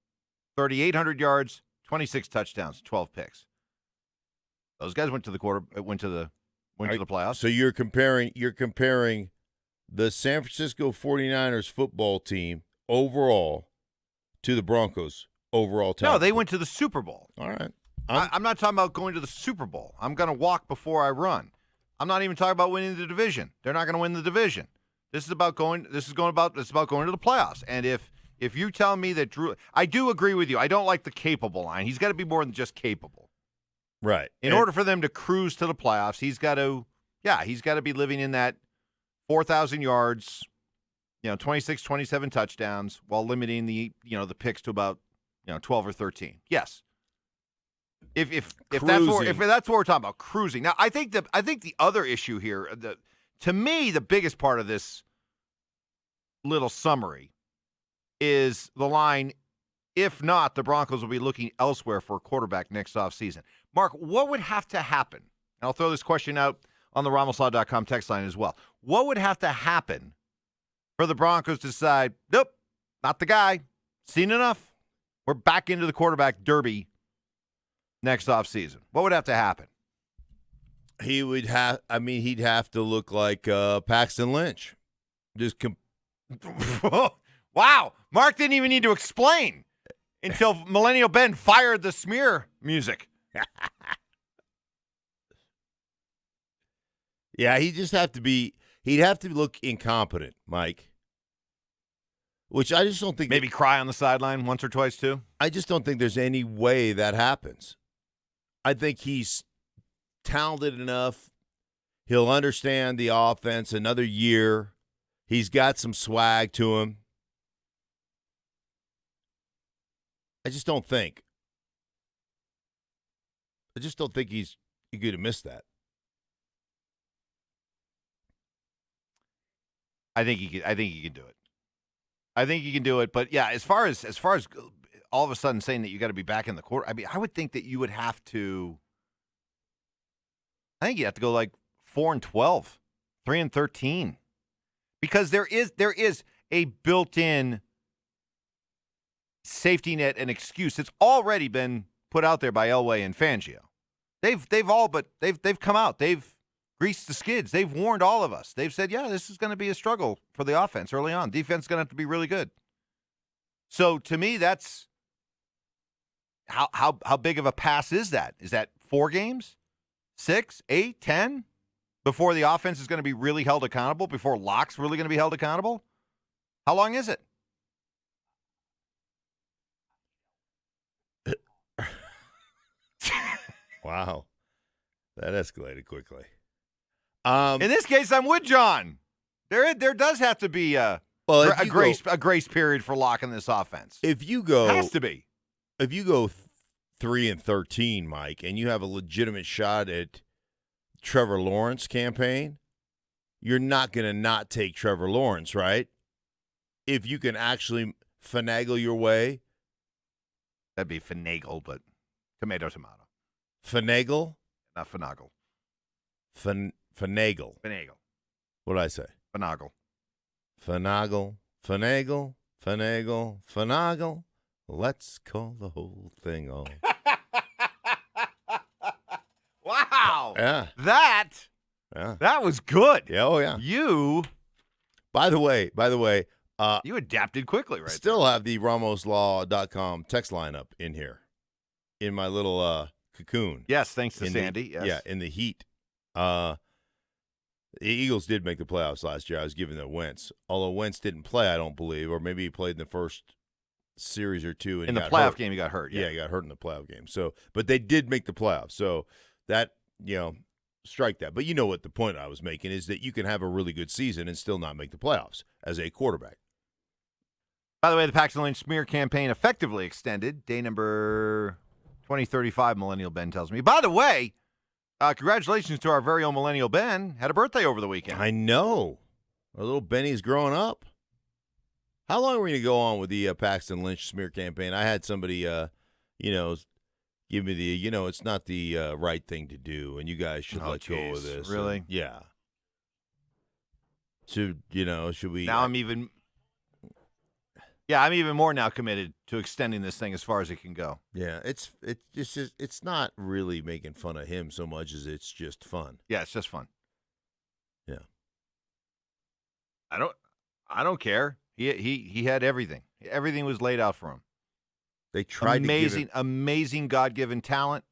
3,800 yards, 26 touchdowns, 12 picks. Those guys went to the playoffs. So you're comparing the San Francisco 49ers football team overall to the Broncos overall talent. No, they went to the Super Bowl. All right. I'm not talking about going to the Super Bowl. I'm going to walk before I run. I'm not even talking about winning the division. They're not going to win the division. It's about going to the playoffs. And if you tell me that Drew, I do agree with you. I don't like the capable line. He's got to be more than just capable. Right. In order for them to cruise to the playoffs, he's got to be living in that 4,000 yards, 26, 27 touchdowns while limiting the picks to about 12 or 13. Yes. If that's what we're talking about, cruising. Now, I think the other issue here, to me, the biggest part of this little summary is the line, if not, the Broncos will be looking elsewhere for a quarterback next offseason. Mark, what would have to happen? And I'll throw this question out on the RamosLaw.com text line as well. What would have to happen for the Broncos to decide, nope, not the guy, seen enough, we're back into the quarterback derby next offseason? What would have to happen? He'd have to look like Paxton Lynch. Wow. Mark didn't even need to explain until Millennial Ben fired the smear music. Yeah, he'd have to look incompetent, Mike. Which I just don't think. Maybe cry on the sideline once or twice, too? I just don't think there's any way that happens. I think he's talented enough. He'll understand the offense another year. He's got some swag to him. I just don't think he's going to miss that. I think he could do it. I think you can do it. But yeah, as far as all of a sudden saying that you got to be back in the quarter, I mean, I would think that you would have to. I think you have to go like 4-12, 3-13, because there is a built-in safety net and excuse that's already been put out there by Elway and Fangio. They've come out. They've greased the skids. They've warned all of us. They've said, yeah, this is going to be a struggle for the offense early on. Defense is going to have to be really good. So to me, that's how big of a pass is that? Is that 4 games? 6, 8, 10 before the offense is going to be really held accountable, before Locke's really going to be held accountable? How long is it? Wow. That escalated quickly. In this case, I'm with John. There does have to be a grace period for Locke in this offense. If you go, has to be. If you go 3-13, Mike, and you have a legitimate shot at Trevor Lawrence campaign, you're not going to not take Trevor Lawrence, right? If you can actually finagle your way. That'd be finagle, but tomato. Finagle? Not finagle. Finagle. What did I say? Finagle. Finagle. Let's call the whole thing off. Wow. Yeah. That was good. Yeah, oh yeah. You. By the way, you adapted quickly, right? Still have the RamosLaw.com text lineup in here, in my little cocoon. Yes, thanks to Sandy. Yes. Yeah, in the heat. The Eagles did make the playoffs last year. I was giving them Wentz. Although Wentz didn't play, I don't believe, or maybe he played in the first series or two. And in the playoff game, he got hurt. Yeah, he got hurt in the playoff game. So, but they did make the playoffs. So that, strike that. But you know what the point I was making is that you can have a really good season and still not make the playoffs as a quarterback. By the way, the Paxton Lynch smear campaign effectively extended. Day number 2035, Millennial Ben tells me. By the way, congratulations to our very own Millennial Ben. Had a birthday over the weekend. I know. Our little Benny's growing up. How long are we going to go on with the Paxton Lynch smear campaign? I had somebody, give me the, it's not the right thing to do, and you guys should let go of this. Really? And, yeah. Should we? Now I'm even more now committed to extending this thing as far as it can go. Yeah, it's not really making fun of him so much as it's just fun. Yeah, it's just fun. Yeah. I don't care. He had everything. Everything was laid out for him. They tried amazing God-given talent.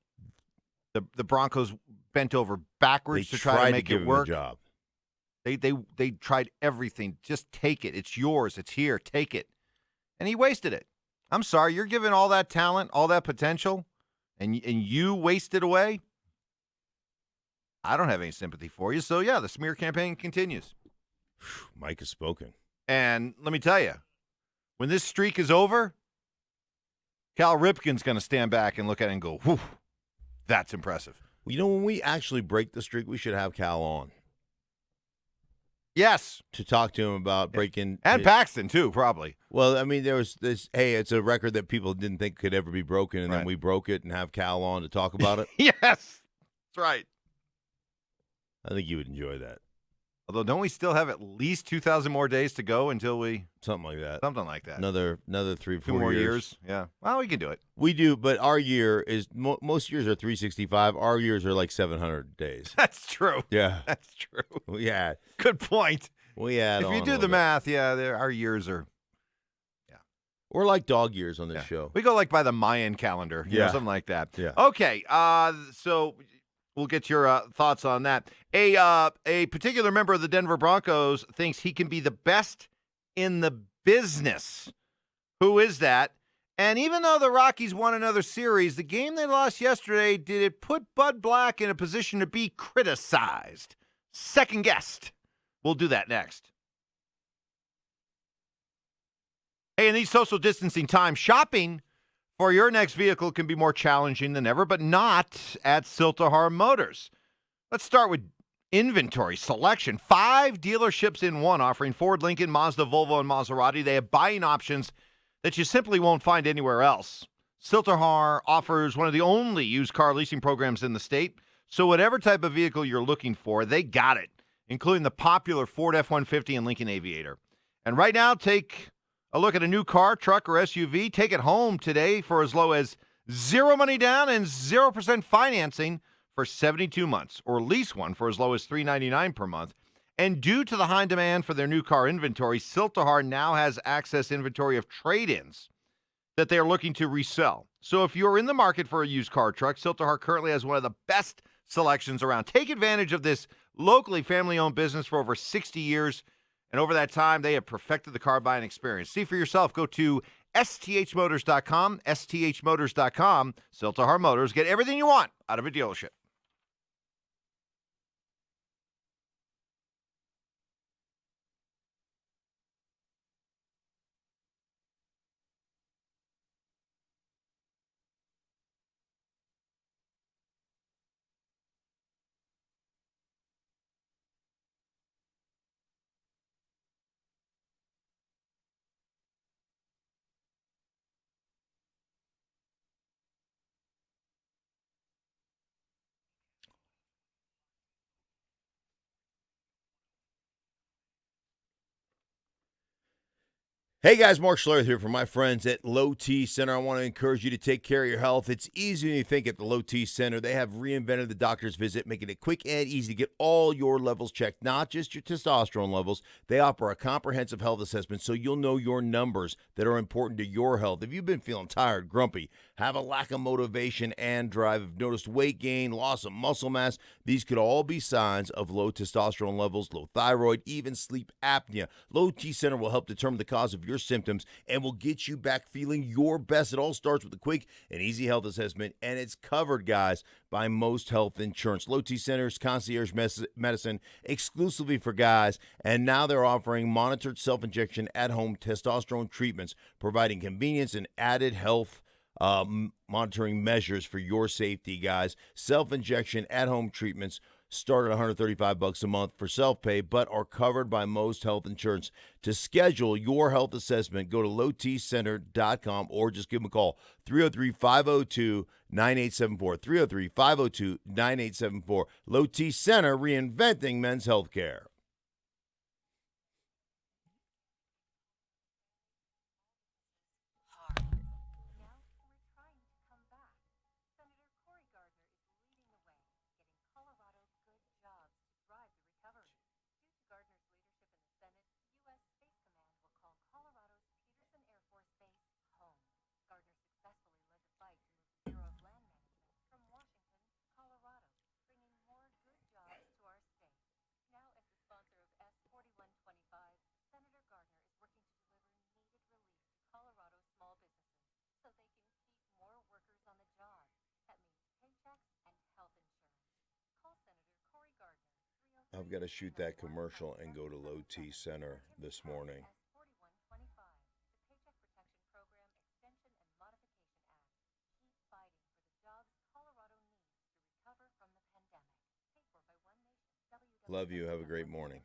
The Broncos bent over backwards to try to make it work. Job. They tried everything. Just take it. It's yours. It's here. Take it. And he wasted it. I'm sorry. You're giving all that talent, all that potential, and you waste it away? I don't have any sympathy for you. So, yeah, the smear campaign continues. Mike has spoken. And let me tell you, when this streak is over, Cal Ripken's going to stand back and look at it and go, whew, that's impressive. Well, when we actually break the streak, we should have Cal on. Yes. To talk to him about breaking. And Paxton, too, probably. Well, I mean, there was this, hey, it's a record that people didn't think could ever be broken, and then we broke it and have Cal on to talk about it. Yes. That's right. I think you would enjoy that. Although, don't we still have at least 2,000 more days to go until we... Something like that. Another 3-4 2 more years. Yeah. Well, we can do it. We do, but our year is... most years are 365. Our years are like 700 days. That's true. Yeah. That's true. Yeah. Good point. If you do the math, our years are... Yeah. We're like dog years on this show. We go like by the Mayan calendar. Something like that. Yeah. Okay. So... We'll get your thoughts on that. A particular member of the Denver Broncos thinks he can be the best in the business. Who is that? And even though the Rockies won another series, the game they lost yesterday, did it put Bud Black in a position to be criticized? Second guessed. We'll do that next. Hey, in these social distancing times, shopping for your next vehicle can be more challenging than ever, but not at Siltahar Motors. Let's start with inventory, selection, 5 dealerships in one offering Ford, Lincoln, Mazda, Volvo, and Maserati. They have buying options that you simply won't find anywhere else. Silterhar offers one of the only used car leasing programs in the state. So whatever type of vehicle you're looking for, they got it, including the popular Ford F-150 and Lincoln Aviator. And right now, take a look at a new car, truck, or SUV. Take it home today for as low as 0 money down and 0% financing for 72 months, or lease one for as low as $399 per month. And due to the high demand for their new car inventory, Silterhar now has access inventory of trade-ins that they are looking to resell. So if you're in the market for a used car truck, Silterhar currently has one of the best selections around. Take advantage of this locally family-owned business for over 60 years. And over that time, they have perfected the car buying experience. See for yourself. Go to sthmotors.com, sthmotors.com. Silterhar Motors. Get everything you want out of a dealership. Hey guys, Mark Schlereth here from my friends at Low T Center. I want to encourage you to take care of your health. It's easy when you think at the Low T Center. They have reinvented the doctor's visit, making it quick and easy to get all your levels checked, not just your testosterone levels. They offer a comprehensive health assessment so you'll know your numbers that are important to your health. If you've been feeling tired, grumpy, have a lack of motivation and drive, have noticed weight gain, loss of muscle mass, these could all be signs of low testosterone levels, low thyroid, even sleep apnea. Low T Center will help determine the cause of your symptoms and will get you back feeling your best. It all starts with a quick and easy health assessment, and it's covered, guys, by most health insurance. Low T Center's concierge medicine exclusively for guys, and now they're offering monitored self-injection at-home testosterone treatments, providing convenience and added health monitoring measures for your safety, guys. Self-injection at-home treatments start at $135 a month for self-pay, but are covered by most health insurance. To schedule your health assessment, go to lowtcenter.com or just give them a call, 303-502-9874, 303-502-9874. Low T Center, reinventing men's health care. I've got to shoot that commercial and go to Low T Center this morning. Love you. Have a great morning.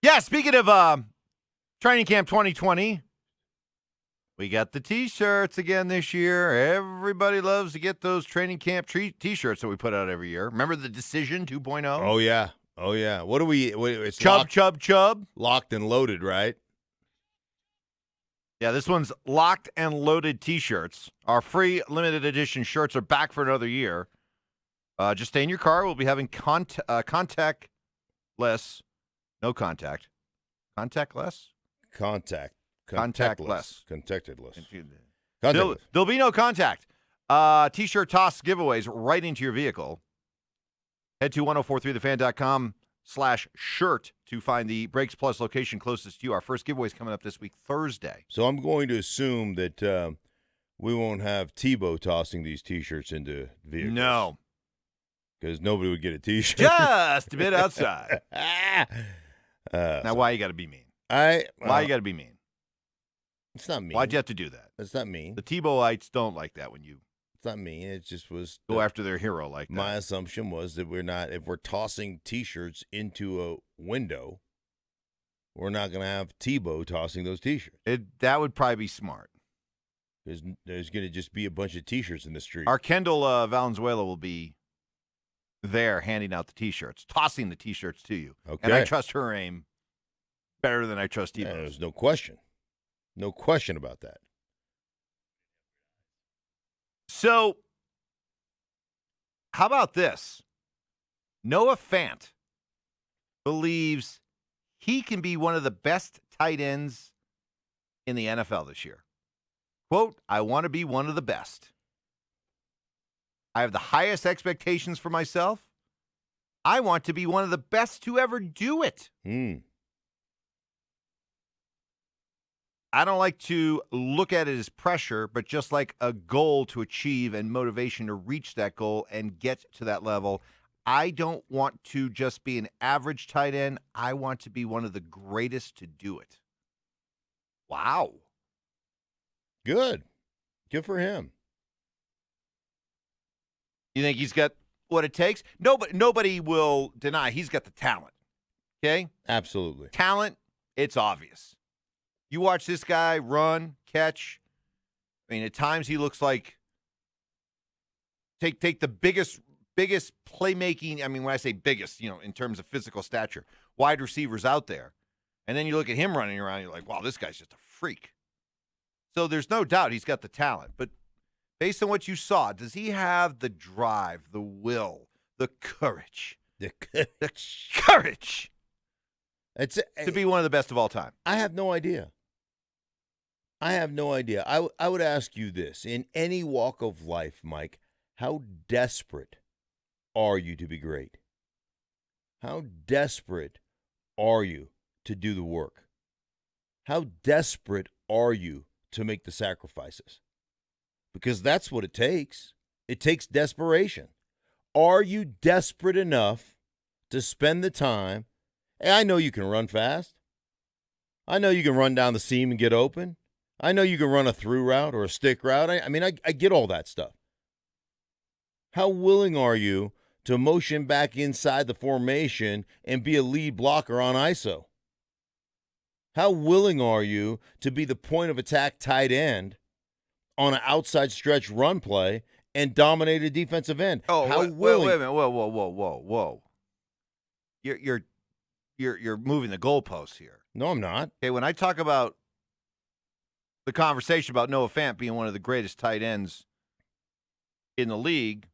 Yeah, speaking of training camp 2020, we got the T-shirts again this year. Everybody loves to get those training camp T-shirts that we put out every year. Remember the Decision 2.0? Oh, yeah. Oh, yeah. What do we – it's Chub. Locked and loaded, right? Yeah, this one's Locked and Loaded T-shirts. Our free limited edition shirts are back for another year. Just stay in your car. We'll be having contactless. No contact. Contactless? Contactless. Contactless. There'll be no contact. T-shirt toss giveaways right into your vehicle. Head to 1043thefan.com/shirt to find the Breaks Plus location closest to you. Our first giveaway is coming up this week, Thursday. So I'm going to assume that we won't have Tebow tossing these T-shirts into vehicles. No. Because nobody would get a T-shirt. Just a bit outside. Now, why you got to be mean? Why you got to be mean? It's not mean. Why'd you have to do that? It's not mean. The Tebowites don't like that when you It's not mean. It just was go after their hero like that. My assumption was that if we're tossing T-shirts into a window, we're not going to have Tebow tossing those T-shirts. That would probably be smart. There's going to just be a bunch of T-shirts in the street. Our Kendall Valenzuela will be there handing out the T-shirts, tossing the T-shirts to you. Okay. And I trust her aim better than I trust Tebow's. Yeah, there's no question. No question about that. So, how about this? Noah Fant believes he can be one of the best tight ends in the NFL this year. Quote, I want to be one of the best. I have the highest expectations for myself. I want to be one of the best to ever do it. I don't like to look at it as pressure, but just like a goal to achieve and motivation to reach that goal and get to that level. I don't want to just be an average tight end. I want to be one of the greatest to do it. Wow. Good for him. You think he's got what it takes? Nobody will deny he's got the talent. Okay? Absolutely. Talent, it's obvious. You watch this guy run, catch. I mean, at times he looks like take the biggest playmaking. I mean, when I say biggest, in terms of physical stature, wide receivers out there. And then you look at him running around, you're like, wow, this guy's just a freak. So there's no doubt he's got the talent. But based on what you saw, does he have the drive, the will, the courage? The courage to be one of the best of all time? I have no idea. I would ask you this. In any walk of life, Mike, how desperate are you to be great? How desperate are you to do the work? How desperate are you to make the sacrifices? Because that's what it takes. It takes desperation. Are you desperate enough to spend the time? Hey, I know you can run fast. I know you can run down the seam and get open. I know you can run a through route or a stick route. I get all that stuff. How willing are you to motion back inside the formation and be a lead blocker on ISO? How willing are you to be the point of attack tight end on an outside stretch run play and dominate a defensive end? Oh, how wait willing? a minute. Whoa. You're moving the goalposts here. No, I'm not. Okay, when I talk about the conversation about Noah Fant being one of the greatest tight ends in the league,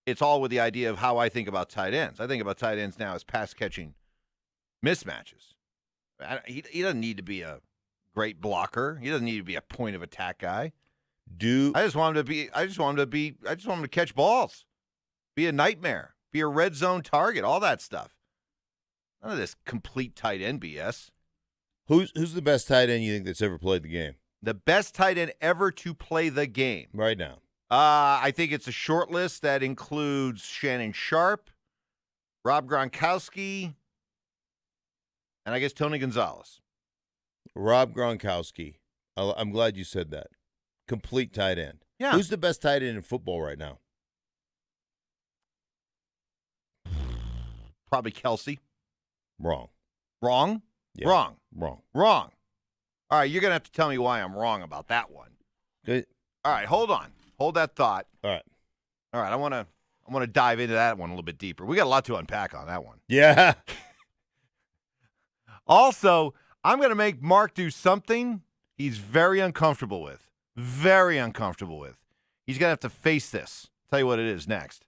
it's all with the idea of how I think about tight ends. I think about tight ends now as pass-catching mismatches. He doesn't need to be a great blocker. He doesn't need to be a point of attack guy. I just want him to catch balls, be a nightmare, be a red zone target, all that stuff. None of this complete tight end BS. Who's the best tight end you think that's ever played the game? The best tight end ever to play the game right now. I think it's a short list that includes Shannon Sharp, Rob Gronkowski, and I guess Tony Gonzalez. Rob Gronkowski. I'm glad you said that. Complete tight end. Yeah. Who's the best tight end in football right now? Probably Kelsey. Wrong. Wrong? Yeah. Wrong. Wrong. Wrong. All right, you're going to have to tell me why I'm wrong about that one. Good. All right, hold on. Hold that thought. All right. All right, I want to dive into that one a little bit deeper. We got a lot to unpack on that one. Yeah. Also, I'm going to make Mark do something he's very uncomfortable with. Very uncomfortable with. He's going to have to face this. Tell you what it is next.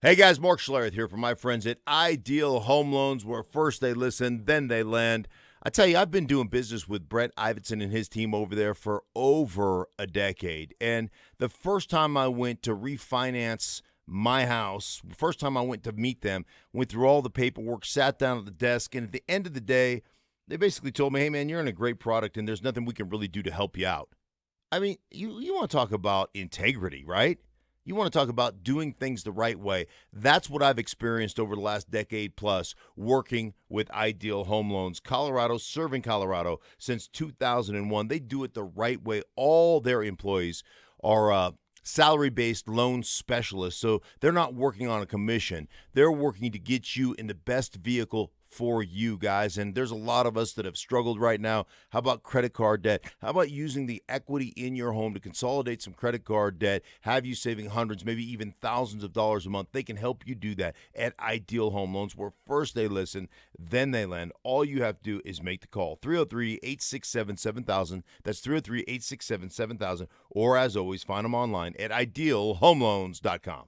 Hey guys, Mark Schlereth here from my friends at Ideal Home Loans, where first they listen, then they lend. I tell you, I've been doing business with Brett Iverson and his team over there for over a decade. And the first time I went to refinance my house, first time I went to meet them, went through all the paperwork, sat down at the desk, and at the end of the day, they basically told me, hey man, you're in a great product and there's nothing we can really do to help you out. I mean, you want to talk about integrity, right? You want to talk about doing things the right way. That's what I've experienced over the last decade plus working with Ideal Home Loans. Serving Colorado since 2001. They do it the right way. All their employees are salary-based loan specialists, so they're not working on a commission. They're working to get you in the best vehicle for you guys, and there's a lot of us that have struggled right now. How about credit card debt? How about using the equity in your home to consolidate some credit card debt, have you saving hundreds, maybe even thousands of dollars a month? They can help you do that at Ideal Home Loans, where first they listen, then they lend. All you have to do is make the call. 303-867-7000. That's 303-867-7000. Or as always, find them online at idealhomeloans.com.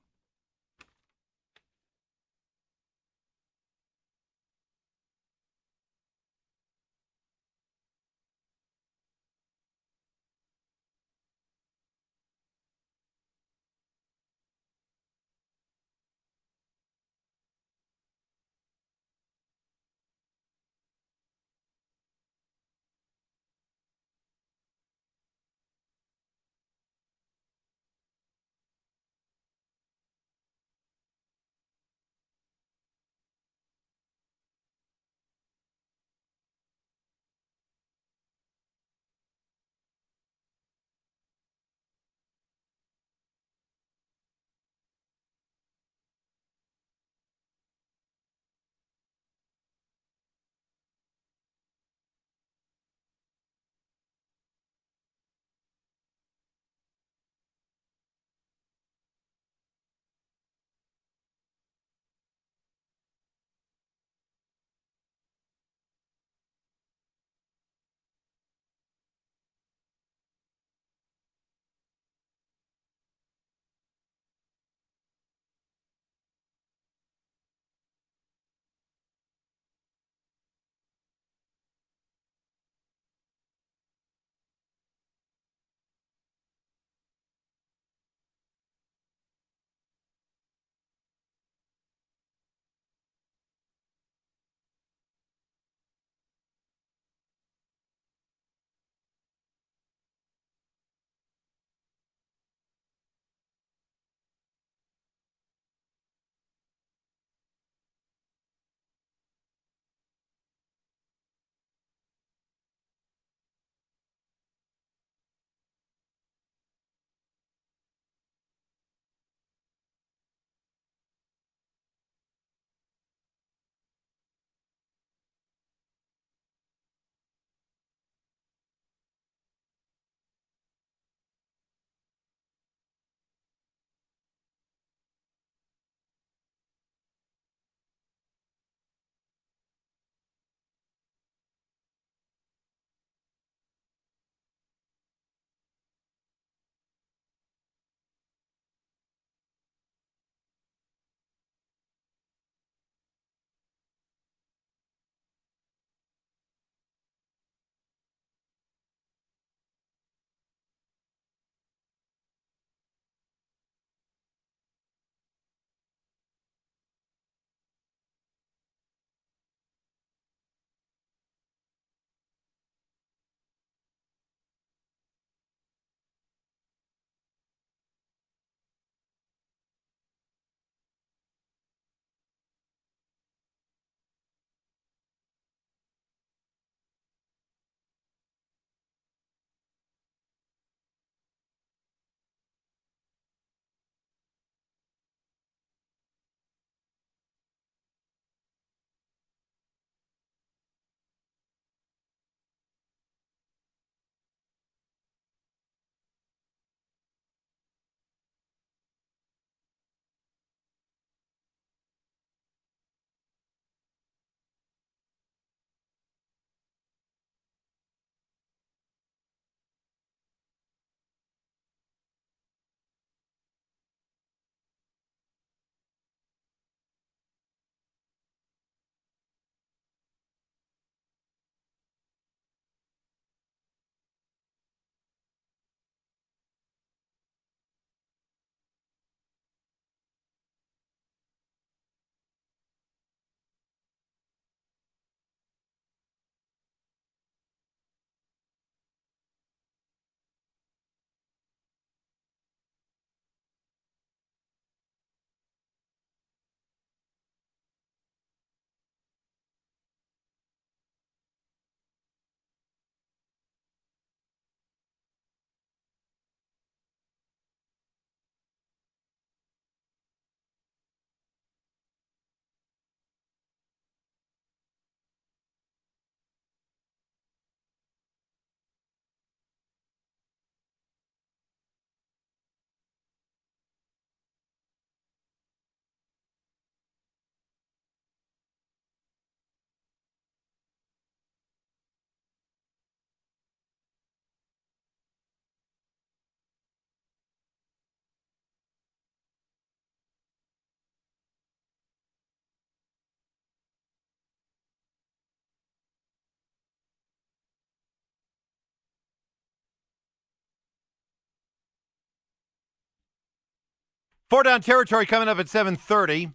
Four Down Territory coming up at 7:30.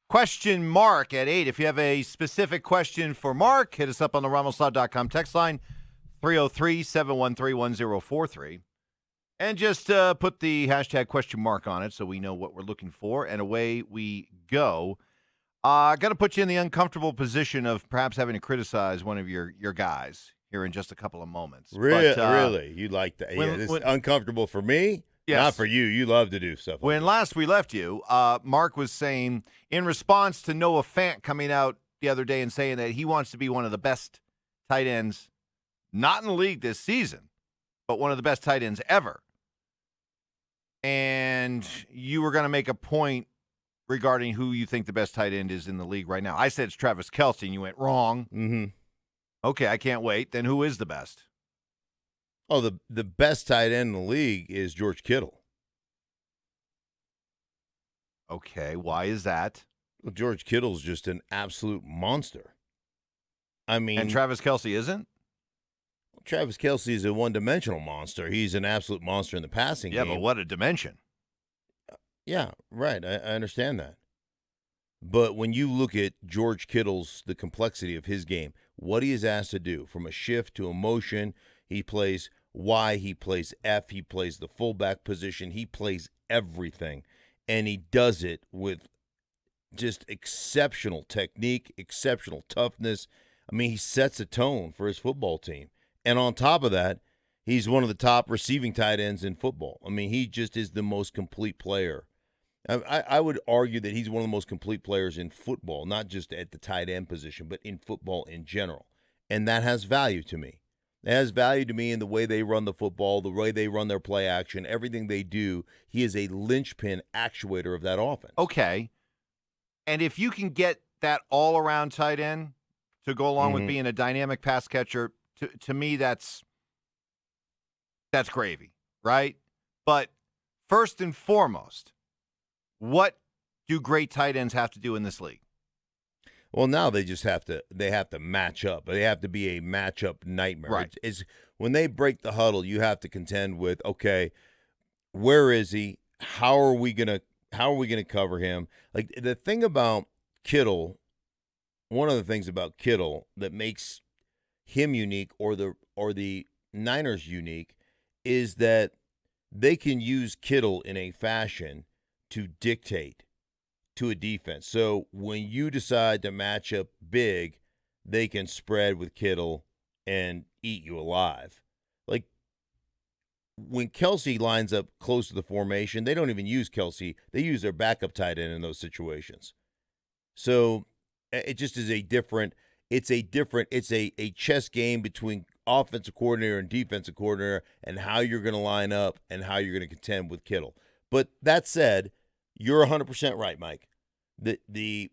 Question Mark at 8. If you have a specific question for Mark, hit us up on the RamosLaw.com text line, 303-713-1043. And just put the hashtag question mark on it so we know what we're looking for, and away we go. Got to put you in the uncomfortable position of perhaps having to criticize one of your guys here in just a couple of moments. Really? But, Really? You like that? Yeah, this is uncomfortable for me? Yes. Not for you. You love to do stuff like When last we left you, Mark was saying, in response to Noah Fant coming out the other day and saying that he wants to be one of the best tight ends, not in the league this season, but one of the best tight ends ever. And you were going to make a point regarding who you think the best tight end is in the league right now. I said it's Travis Kelce, and you went wrong. Mm-hmm. Okay, I can't wait. Then who is the best? Oh, the best tight end in the league is George Kittle. Okay, why is that? Well, George Kittle's just an absolute monster. I mean, And Travis Kelce isn't? Travis Kelce is a one-dimensional monster. He's an absolute monster in the passing game. Yeah, but what a dimension. Yeah, right. I understand that. But when you look at George Kittle's, the complexity of his game, what he is asked to do, from a shift to a motion, he plays Y, he plays F, he plays the fullback position, he plays everything. And he does it with just exceptional technique, exceptional toughness. I mean, he sets a tone for his football team. And on top of that, he's one of the top receiving tight ends in football. I mean, he just is the most complete player. I would argue that he's one of the most complete players in football, not just at the tight end position, but in football in general. And that has value to me. It has value to me in the way they run the football, the way they run their play action, everything they do. He is a linchpin actuator of that offense. Okay. And if you can get that all-around tight end to go along with being a dynamic pass catcher, to me, that's gravy, right? But first and foremost, what do great tight ends have to do in this league? Well, now they just have to match up. They have to be a matchup nightmare. Right. It's when they break the huddle, you have to contend with, okay, where is he? How are we gonna cover him? Like, the thing about Kittle, one of the things about Kittle that makes him unique, or the Niners unique, is that they can use Kittle in a fashion to dictate to a defense. So when you decide to match up big, they can spread with Kittle and eat you alive. Like, when Kelce lines up close to the formation, they don't even use Kelce. They use their backup tight end in those situations. So it just is a chess game between offensive coordinator and defensive coordinator, and how you're going to line up and how you're going to contend with Kittle. But that said, you're 100% right, Mike. The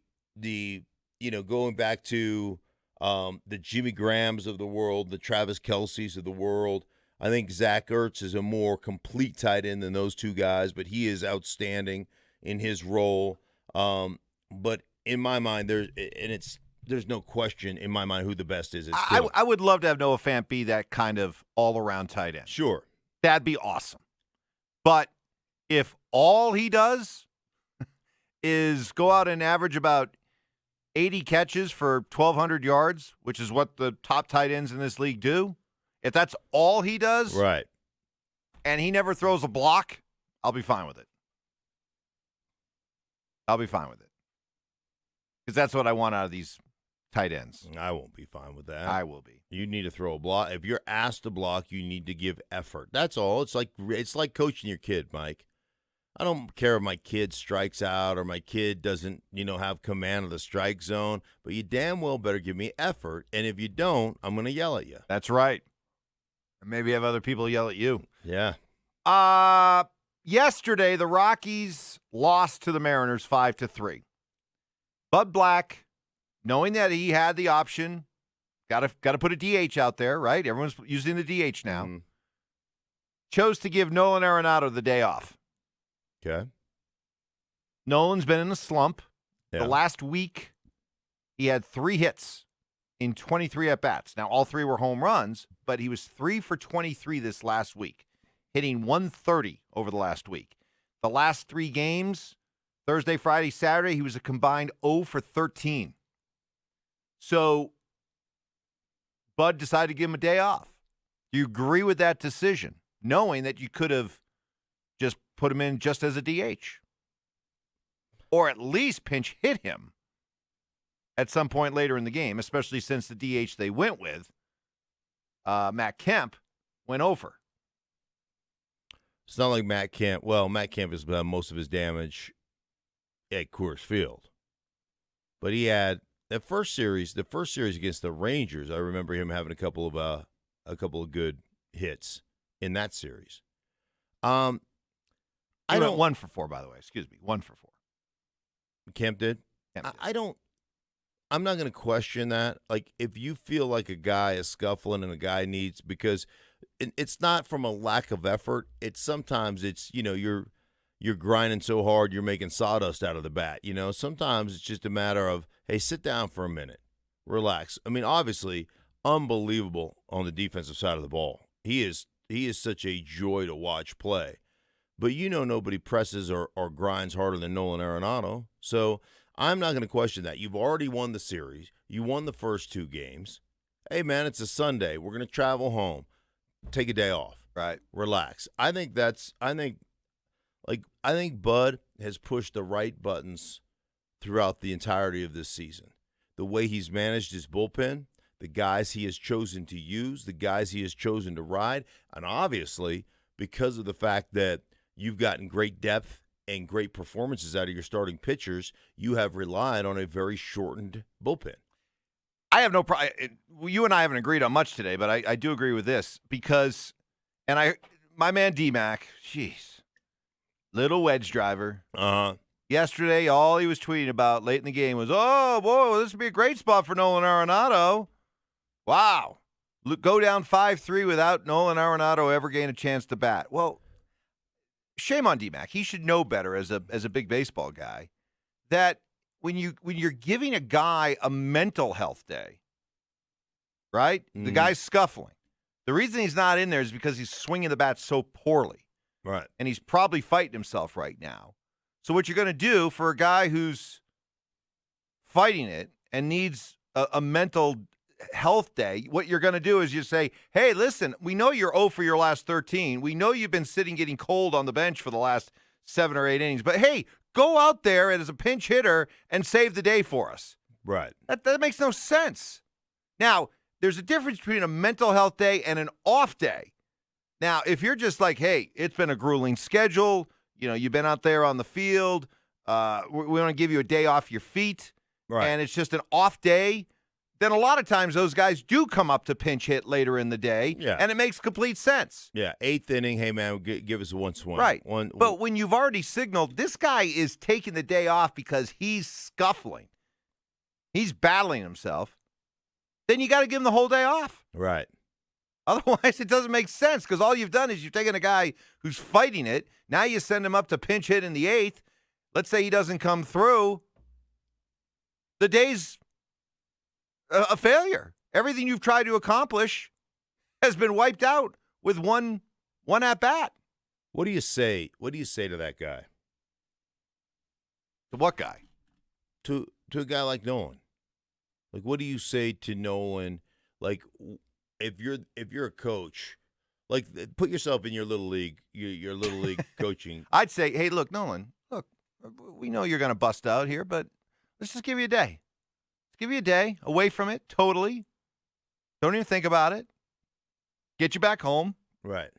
going back to the Jimmy Grahams of the world, the Travis Kelce's of the world, I think Zach Ertz is a more complete tight end than those two guys, but he is outstanding in his role. But in my mind, there's no question in my mind who the best is. I would love to have Noah Fant be that kind of all-around tight end. Sure. That'd be awesome. But if all he does is go out and average about 80 catches for 1,200 yards, which is what the top tight ends in this league do, if that's all he does, right, and he never throws a block, I'll be fine with it. I'll be fine with it. Because that's what I want out of these tight ends. I won't be fine with that. I will be. You need to throw a block. If you're asked to block, you need to give effort. That's all. It's like coaching your kid, Mike. I don't care if my kid strikes out or my kid doesn't, have command of the strike zone, but you damn well better give me effort. And if you don't, I'm going to yell at you. That's right. And maybe have other people yell at you. Yeah. Yesterday, the Rockies lost to the Mariners 5-3. Bud Black, knowing that he had the option, got to put a DH out there, right? Everyone's using the DH now. Chose to give Nolan Arenado the day off. Okay. Nolan's been in a slump. Yeah. The last week, he had 3 hits in 23 at-bats. Now, all 3 were home runs, but he was 3 for 23 this last week, hitting 130 over the last week. The last 3 games, Thursday, Friday, Saturday, he was a combined 0 for 13. So Bud decided to give him a day off. Do you agree with that decision, knowing that you could have just put him in just as a DH? Or at least pinch hit him at some point later in the game, especially since the DH they went with, Matt Kemp, went over. It's not like Matt Kemp. Well, Matt Kemp has done most of his damage at Coors Field. But he had the first series against the Rangers. I remember him having a couple of good hits in that series. I don't 1 for 4, by the way. Excuse me, 1 for 4. Kemp did. I'm not going to question that. Like, if you feel like a guy is scuffling and a guy needs, because it's not from a lack of effort. It's sometimes you're grinding so hard you're making sawdust out of the bat. Sometimes it's just a matter of, hey, sit down for a minute, relax. I mean, obviously, unbelievable on the defensive side of the ball. He is such a joy to watch play. But nobody presses or grinds harder than Nolan Arenado. So I'm not going to question that. You've already won the series. You won the first 2 games. Hey, man, it's a Sunday. We're going to travel home. Take a day off. Right. Relax. I think Bud has pushed the right buttons throughout the entirety of this season. The way he's managed his bullpen, the guys he has chosen to use, the guys he has chosen to ride, and obviously because of the fact that you've gotten great depth and great performances out of your starting pitchers, you have relied on a very shortened bullpen. I have no problem. You and I haven't agreed on much today, but I do agree with this because, my man DMac, jeez, little wedge driver. Yesterday, all he was tweeting about late in the game was, oh, boy, this would be a great spot for Nolan Arenado. Wow. Go down 5-3 without Nolan Arenado ever getting a chance to bat. Well, shame on DMac. He should know better as a big baseball guy that when you're giving a guy a mental health day, right? The guy's scuffling. The reason he's not in there is because he's swinging the bat so poorly. Right. And he's probably fighting himself right now. So what you're going to do for a guy who's fighting it and needs a mental health day, what you're going to do is you say, hey, listen, we know you're 0 for your last 13. We know you've been sitting getting cold on the bench for the last 7 or 8 innings. But, hey, go out there as a pinch hitter and save the day for us. Right. That makes no sense. Now, there's a difference between a mental health day and an off day. Now, if you're just like, hey, it's been a grueling schedule, you've been out there on the field, we want to give you a day off your feet, right, and it's just an off day, then a lot of times those guys do come up to pinch hit later in the day, and it makes complete sense. Yeah, 8th inning, hey, man, give us one swing. Right. But when you've already signaled this guy is taking the day off because he's scuffling, he's battling himself, then you got to give him the whole day off. Right. Otherwise, it doesn't make sense because all you've done is you've taken a guy who's fighting it. Now you send him up to pinch hit in the 8th. Let's say he doesn't come through. The day's a failure. Everything you've tried to accomplish has been wiped out with one at bat. What do you say? What do you say to that guy? To what guy? To a guy like Nolan. Like, what do you say to Nolan? Like, if you're a coach, like, put yourself in your little league, your little league coaching. I'd say, hey, look, Nolan, we know you're going to bust out here, but let's just give you a day. Let's give you a day away from it totally. Don't even think about it. Get you back home. Right.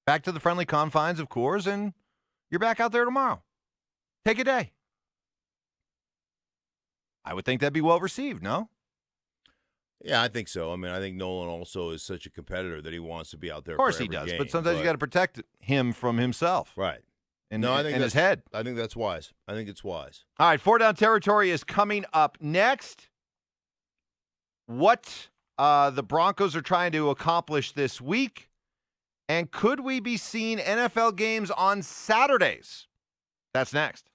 Back to the friendly confines of Coors, and you're back out there tomorrow. Take a day. I would think that'd be well received, no? Yeah, I think so. I mean, I think Nolan also is such a competitor that he wants to be out there. Of course for he every does, game, but sometimes you got to protect him from himself. Right. And I think his head. I think that's wise. I think it's wise. All right, 4 Down Territory is coming up next. What the Broncos are trying to accomplish this week, and could we be seeing NFL games on Saturdays? That's next.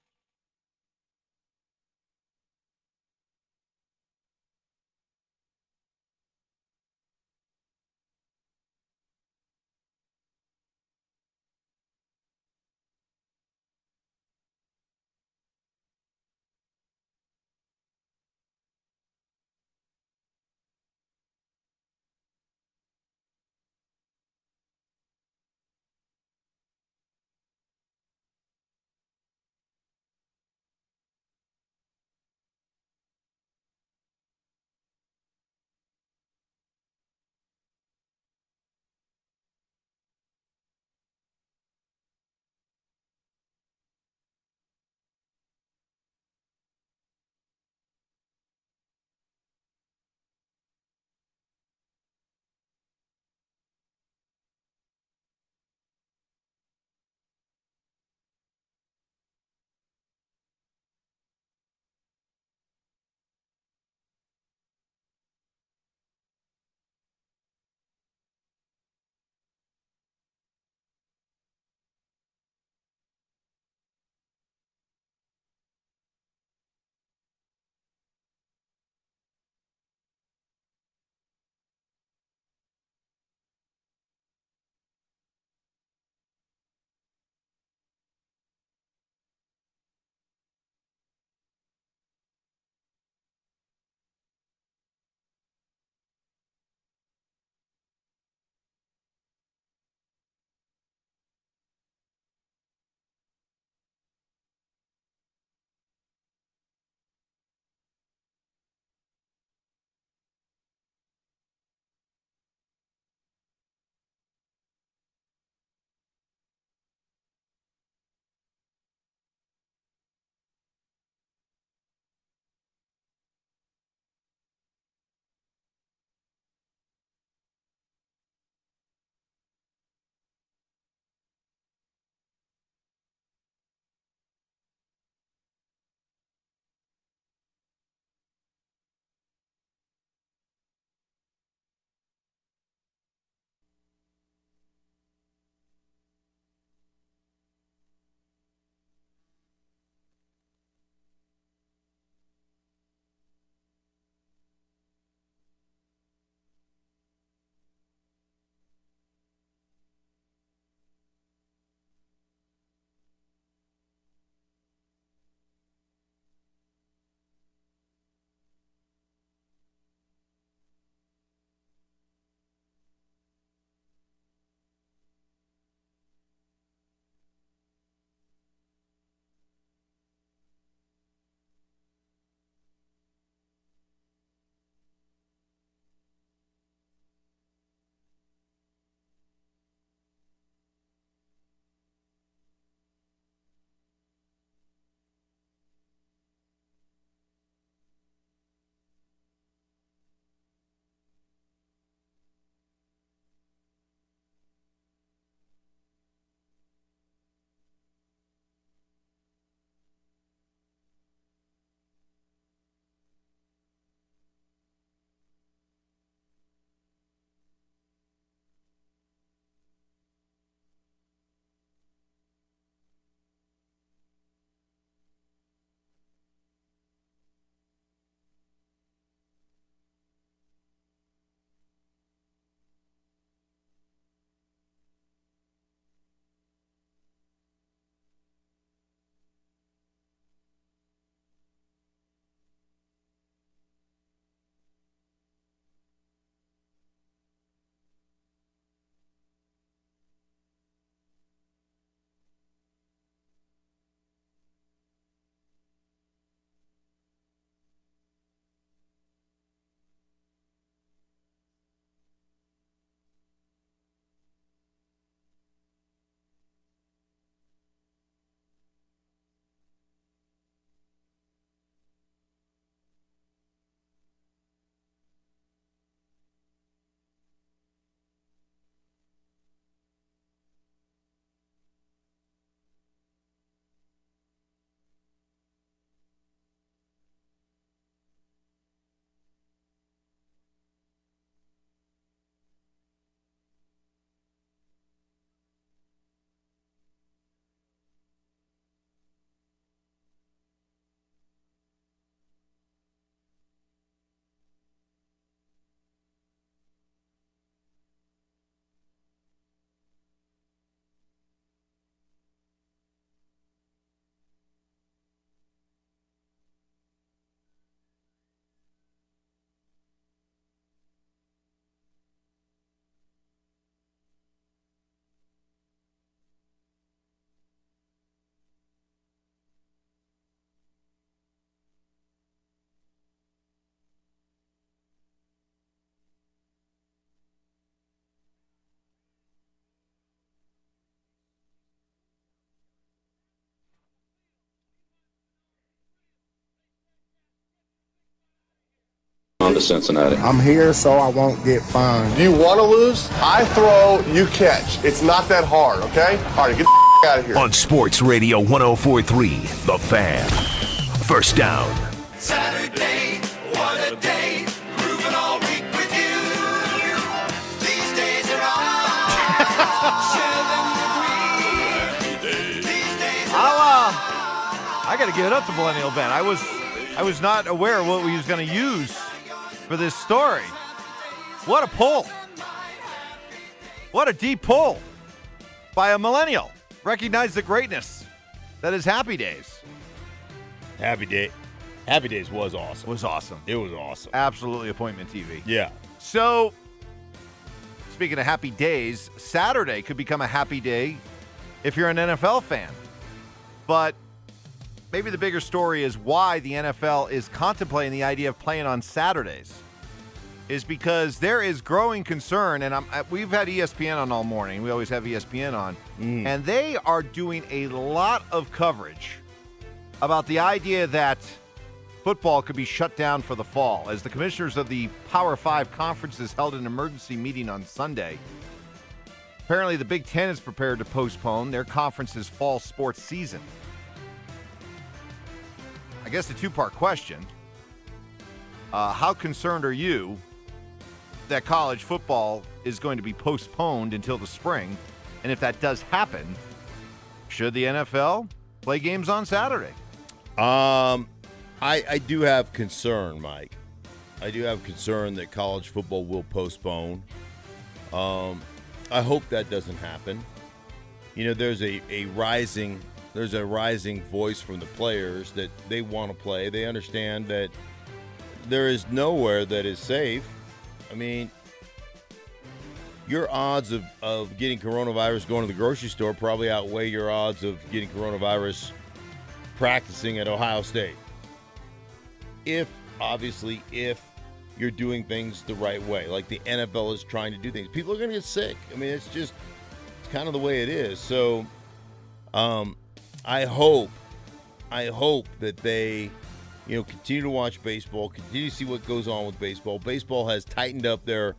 on to Cincinnati. I'm here so I won't get fined. Do you want to lose? I throw, you catch. It's not that hard, okay? All right, get the out of here. On Sports Radio 104.3, The Fan. First down. Saturday, what a day, grooving all week with you. These days are all, share them with me. These days are all. I got to give it up to Millennial Ben. I was not aware of what we was going to use for this story. What a pull. What a deep pull by a millennial. Recognize the greatness that is Happy Days. Happy Days was awesome. Was awesome. It was awesome. Absolutely appointment TV. Yeah. So, speaking of happy days, Saturday could become a happy day if you're an NFL fan. But maybe the bigger story is why the NFL is contemplating the idea of playing on Saturdays. Is because there is growing concern, and we've had ESPN on all morning. We always have ESPN on. And they are doing a lot of coverage about the idea that football could be shut down for the fall. As the commissioners of the Power 5 conferences held an emergency meeting on Sunday. Apparently the Big Ten is prepared to postpone their conference's fall sports season. I guess a two-part question. How concerned are you that college football is going to be postponed until the spring? And if that does happen, should the NFL play games on Saturday? I do have concern, Mike. I do have concern that college football will postpone. I hope that doesn't happen. You know, there's a rising voice from the players that they want to play. They understand that there is nowhere that is safe. I mean, your odds of getting coronavirus going to the grocery store probably outweigh your odds of getting coronavirus practicing at Ohio State. If you're doing things the right way, like the NFL is trying to do things. People are going to get sick. I mean, it's kind of the way it is. So I hope that they continue to watch baseball, continue to see what goes on with baseball. Baseball has tightened up their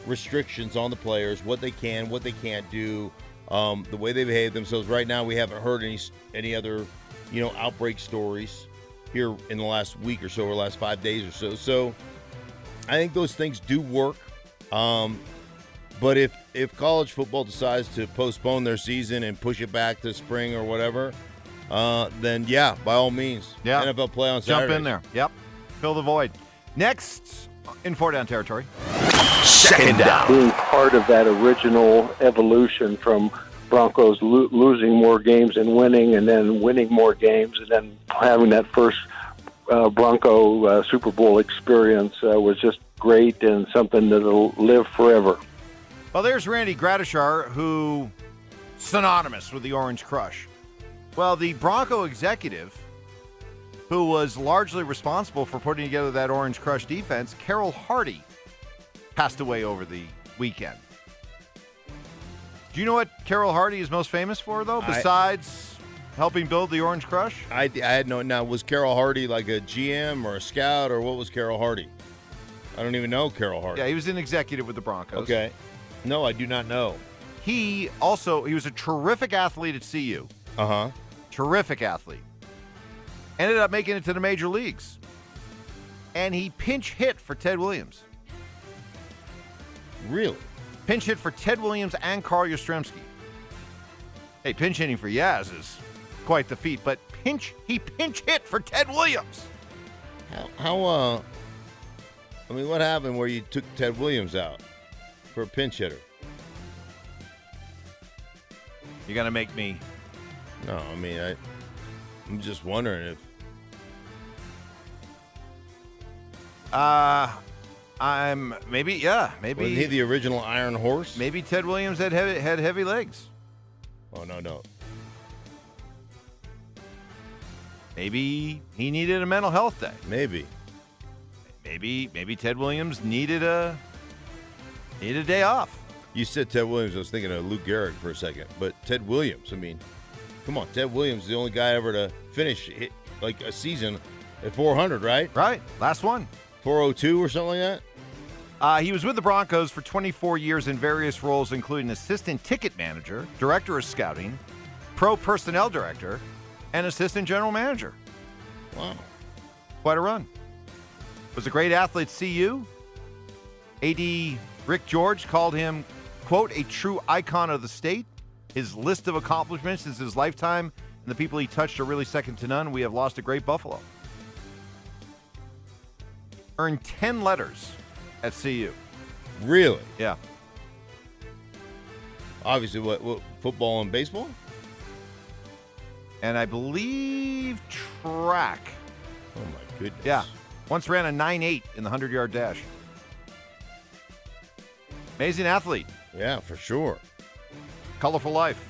restrictions on the players, what they can, what they can't do, the way they behave themselves. Right now, we haven't heard any other, outbreak stories here in the last week or so, or last 5 days or so. So I think those things do work. But if college football decides to postpone their season and push it back to spring or whatever, then yeah, by all means, NFL play on Saturday. Jump in there. Yep. Fill the void. Next, in 4-down territory. Second down. Being part of that original evolution from Broncos losing more games and then winning more games, and then having that first Bronco Super Bowl experience was just great and something that'll live forever. Well, there's Randy Gradishar, who synonymous with the Orange Crush. Well, the Bronco executive, who was largely responsible for putting together that Orange Crush defense, Carroll Hardy, passed away over the weekend. Do you know what Carroll Hardy is most famous for, though, besides helping build the Orange Crush? I had no. Now, was Carroll Hardy like a GM or a scout, or what was Carroll Hardy? I don't even know Carroll Hardy. Yeah, he was an executive with the Broncos. Okay. No, I do not know. He was a terrific athlete at CU. Uh-huh. Terrific athlete. Ended up making it to the major leagues. And he pinch hit for Ted Williams. Really? Pinch hit for Ted Williams and Carl Yastrzemski. Hey, pinch hitting for Yaz is quite the feat, but he pinch hit for Ted Williams. What happened where you took Ted Williams out for a pinch hitter? You're going to make me... No, I'm just wondering if... Maybe. Wasn't he the original Iron Horse? Maybe Ted Williams had heavy legs. Oh, no. Maybe he needed a mental health day. Maybe Ted Williams needed a day off. You said Ted Williams. I was thinking of Lou Gehrig for a second. But Ted Williams, come on. Ted Williams is the only guy ever to finish a season at 400, right? Right. Last one. 402 or something like that? He was with the Broncos for 24 years in various roles, including assistant ticket manager, director of scouting, pro personnel director, and assistant general manager. Wow. Quite a run. Was a great athlete at CU. AD Rick George called him, quote, a true icon of the state. His list of accomplishments is his lifetime, and the people he touched are really second to none. We have lost a great Buffalo. Earned 10 letters at CU. Really? Yeah. Obviously, what football and baseball? And I believe track. Oh, my goodness. Yeah. Once ran a 9.8 in the 100-yard dash. Amazing athlete. Yeah, for sure. Colorful life.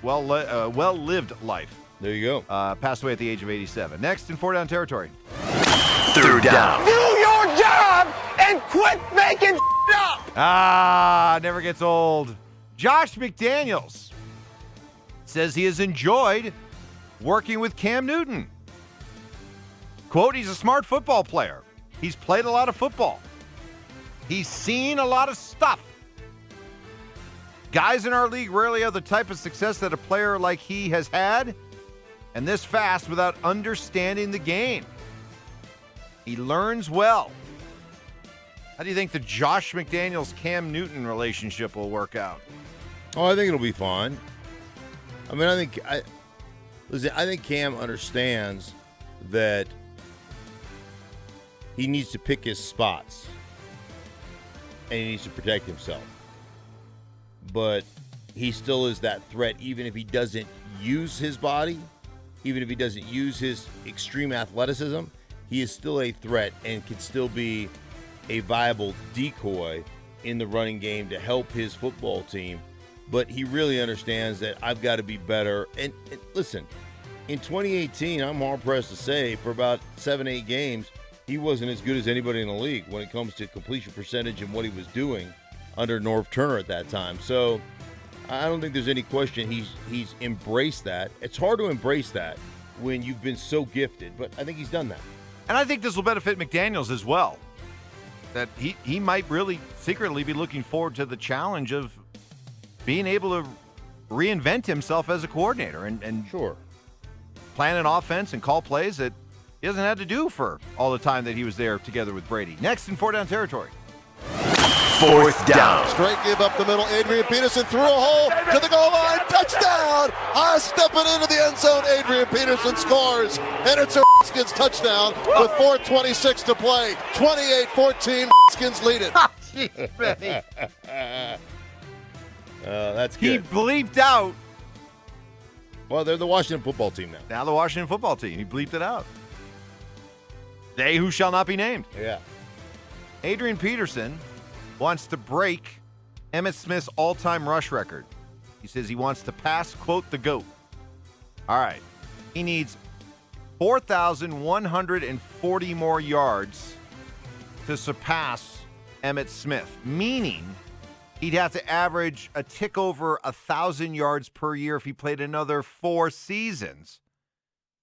Well-lived life. There you go. Passed away at the age of 87. Next in 4-down territory. Third down. Do your job and quit making up. Never gets old. Josh McDaniels says he has enjoyed working with Cam Newton. Quote, he's a smart football player. He's played a lot of football. He's seen a lot of stuff. Guys in our league rarely have the type of success that a player like he has had, and this fast without understanding the game. He learns well. How do you think the Josh McDaniels-Cam Newton relationship will work out? Oh, I think it'll be fine. I mean, I think Cam understands that he needs to pick his spots and he needs to protect himself. But he still is that threat, even if he doesn't use his body, even if he doesn't use his extreme athleticism, he is still a threat and can still be a viable decoy in the running game to help his football team. But he really understands that I've got to be better. And listen, in 2018, I'm hard-pressed to say, for about 7-8 games, he wasn't as good as anybody in the league when it comes to completion percentage and what he was doing under Norv Turner at that time. So I don't think there's any question he's embraced that. It's hard to embrace that when you've been so gifted, but I think he's done that. And I think this will benefit McDaniels as well. That he might really secretly be looking forward to the challenge of being able to reinvent himself as a coordinator and sure, plan an offense and call plays that he hasn't had to do for all the time that he was there together with Brady. Next in 4-down territory. Fourth down. Straight give up the middle. Adrian Peterson through a hole to the goal line. Touchdown! Stepping into the end zone. Adrian Peterson scores. And it's a Redskins touchdown with 4:26 to play. 28-14. Redskins lead it. Jeez, Benny. That's He good. bleeped out. Well, they're the Washington football team now. Now the Washington football team. He bleeped it out. They who shall not be named. Yeah. Adrian Peterson wants to break Emmitt Smith's all-time rush record. He says he wants to pass, quote, the GOAT. All right. He needs 4,140 more yards to surpass Emmitt Smith, meaning he'd have to average a tick over 1,000 yards per year if he played another 4 seasons.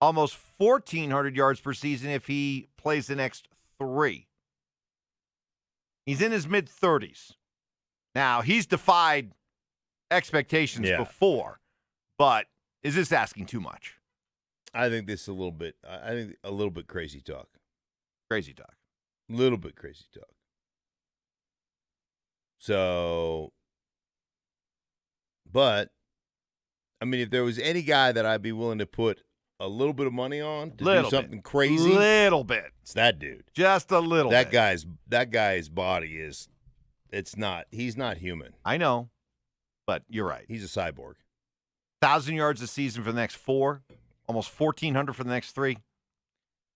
Almost 1,400 yards per season if he plays the next 3. He's in his mid-30s. Now, he's defied expectations before, but is this asking too much? I think this is a little bit crazy talk. Crazy talk. A little bit crazy talk. So, but, I mean, if there was any guy that I'd be willing to put a little bit of money on to do something crazy. Little bit. It's that dude. Just a little that bit. That guy's body is, he's not human. I know, but you're right. He's a cyborg. 1,000 yards a season for the next 4, almost 1,400 for the next 3.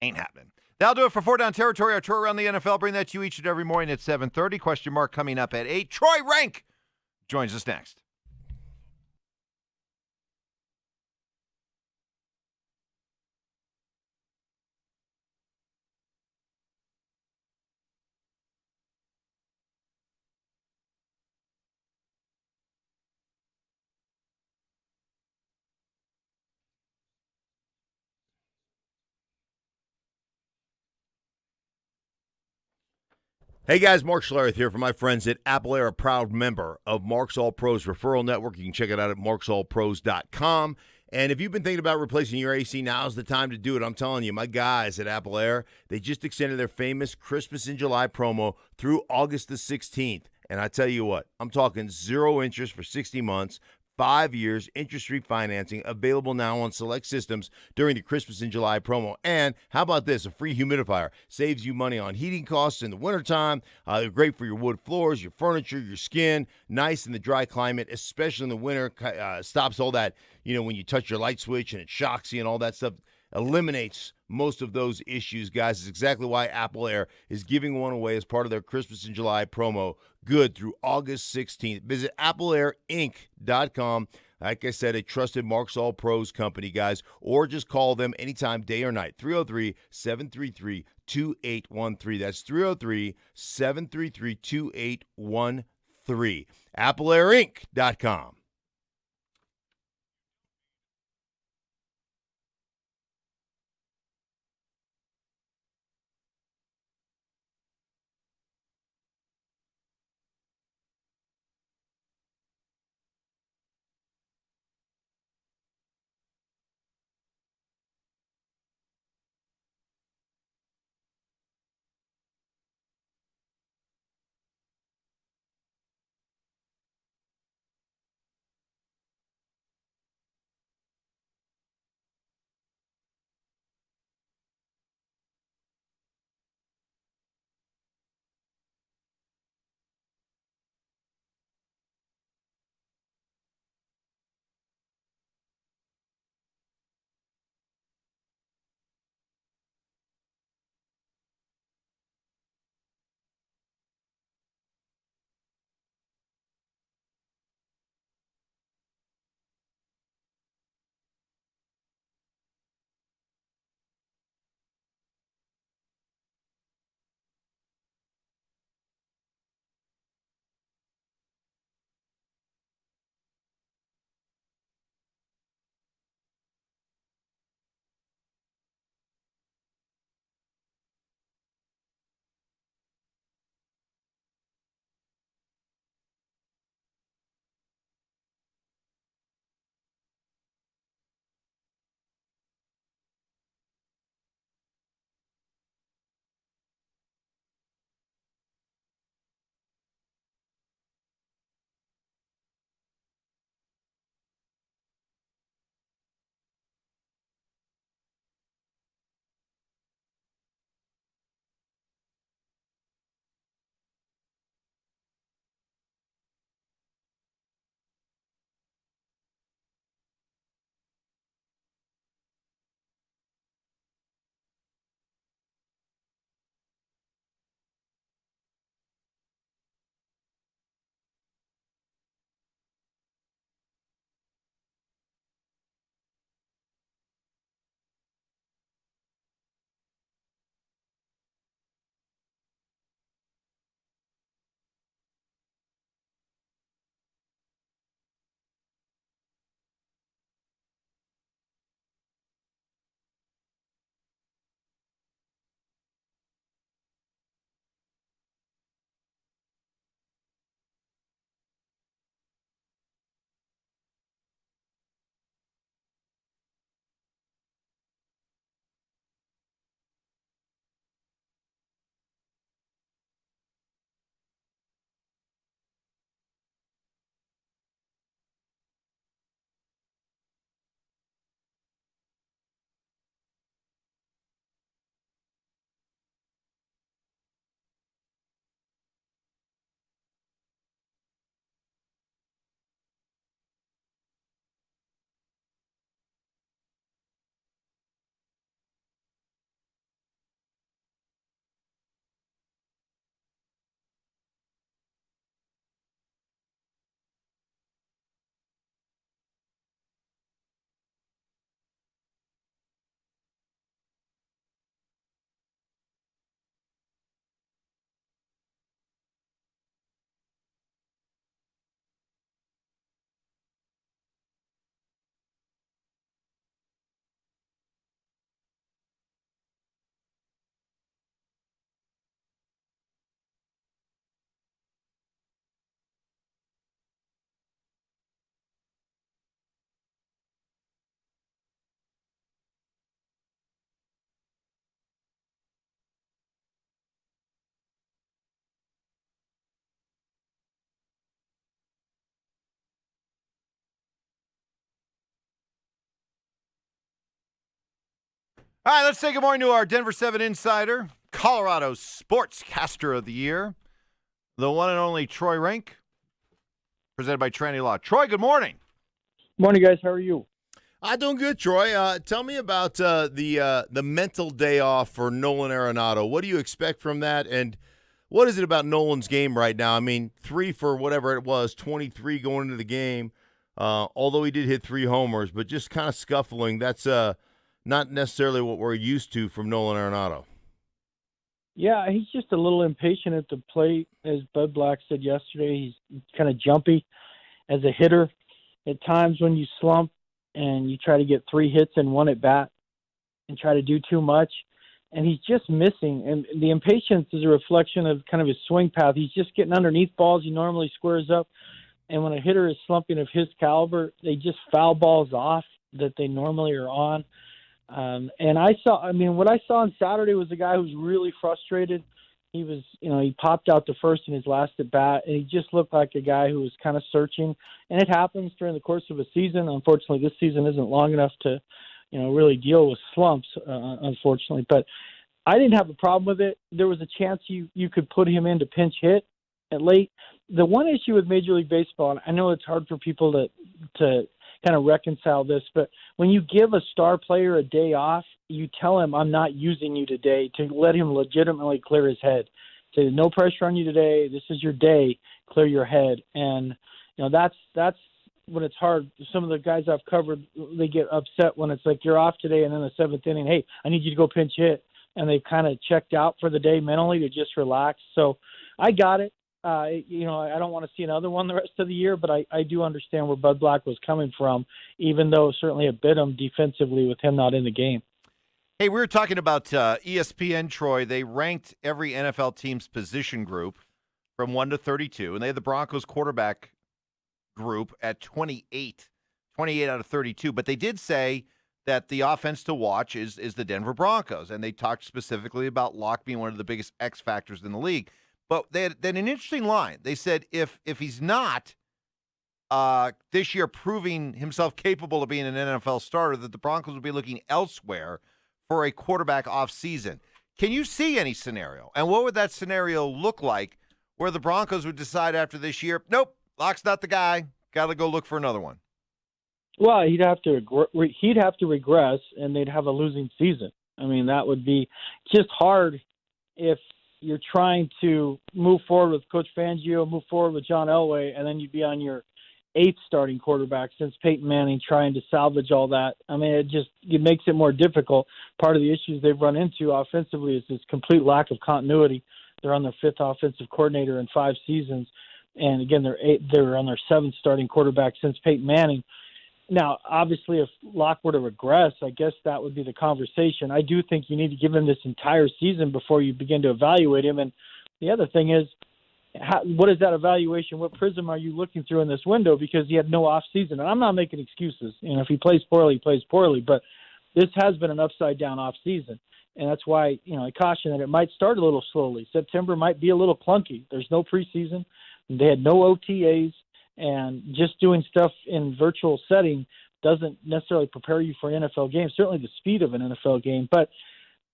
Ain't happening. That'll do it for 4-down territory. Our tour around the NFL. Bring that to you each and every morning at 7:30. Question mark coming up at 8. Troy Rank joins us next. Hey guys, Mark Schlereth here for my friends at Apple Air, a proud member of Mark's All Pros Referral Network. You can check it out at marksallpros.com. And if you've been thinking about replacing your AC, now's the time to do it. I'm telling you, my guys at Apple Air, they just extended their famous Christmas in July promo through August the 16th. And I tell you what, I'm talking 0 interest for 60 months, 5 years, interest-free financing available now on select systems during the Christmas in July promo. And how about this? A free humidifier. Saves you money on heating costs in the wintertime. They're great for your wood floors, your furniture, your skin. Nice in the dry climate, especially in the winter. Stops all that, when you touch your light switch and it shocks you and all that stuff. Eliminates most of those issues, guys. It's exactly why Apple Air is giving one away as part of their Christmas in July promo, good through August 16th. Visit AppleAirInc.com. Like I said, a trusted Mark's All Pros company, guys, or just call them anytime, day or night, 303-733-2813. That's 303-733-2813. AppleAirInc.com. All right, let's say good morning to our Denver 7 insider, Colorado Sportscaster of the Year, the one and only Troy Rink, presented by Tranny Law. Troy, good morning. Morning, guys. How are you? I'm doing good, Troy. Tell me about the mental day off for Nolan Arenado. What do you expect from that, and what is it about Nolan's game right now? I mean, 3 for whatever it was, 23 going into the game, although he did hit 3 homers, but just kind of scuffling. That's not necessarily what we're used to from Nolan Arenado. Yeah, he's just a little impatient at the plate. As Bud Black said yesterday, he's kind of jumpy as a hitter. At times when you slump and you try to get 3 hits in 1 at bat and try to do too much, and he's just missing. And the impatience is a reflection of kind of his swing path. He's just getting underneath balls he normally squares up. And when a hitter is slumping of his caliber, they just foul balls off that they normally are on. And what I saw on Saturday was a guy who was really frustrated. He was, he popped out the first in his last at bat, and he just looked like a guy who was kind of searching. And it happens during the course of a season. Unfortunately, this season isn't long enough to, really deal with slumps, unfortunately. But I didn't have a problem with it. There was a chance you could put him in to pinch hit at late. The one issue with Major League Baseball, and I know it's hard for people to kind of reconcile this, but when you give a star player a day off, you tell him, I'm not using you today, to let him legitimately clear his head. Say, no pressure on you today. This is your day. Clear your head. And, that's when it's hard. Some of the guys I've covered, they get upset when it's like, you're off today, and then the 7th inning, hey, I need you to go pinch hit. And they kind of checked out for the day mentally to just relax. So I got it. I don't want to see another one the rest of the year, but I do understand where Bud Black was coming from, even though certainly it bit him defensively with him not in the game. Hey, we were talking about ESPN, Troy. They ranked every NFL team's position group from 1 to 32, and they had the Broncos quarterback group at 28 out of 32. But they did say that the offense to watch is the Denver Broncos, and they talked specifically about Locke being one of the biggest X factors in the league. But they had an interesting line. They said if he's not this year proving himself capable of being an NFL starter, that the Broncos will be looking elsewhere for a quarterback off season. Can you see any scenario? And what would that scenario look like where the Broncos would decide after this year, nope, Locke's not the guy, got to go look for another one? Well, he'd have to regress, and they'd have a losing season. I mean, that would be just hard if you're trying to move forward with Coach Fangio, move forward with John Elway, and then you'd be on your 8th starting quarterback since Peyton Manning, trying to salvage all that. I mean, it makes it more difficult. Part of the issues they've run into offensively is this complete lack of continuity. They're on their 5th offensive coordinator in 5 seasons, and again, they're on their 7th starting quarterback since Peyton Manning. Now, obviously, if Locke were to regress, I guess that would be the conversation. I do think you need to give him this entire season before you begin to evaluate him. And the other thing is, what is that evaluation? What prism are you looking through in this window? Because he had no off season. And I'm not making excuses. If he plays poorly, he plays poorly. But this has been an upside-down off season. And that's why, I caution that it might start a little slowly. September might be a little clunky. There's no preseason. They had no OTAs. And just doing stuff in virtual setting doesn't necessarily prepare you for an NFL game, certainly the speed of an NFL game. But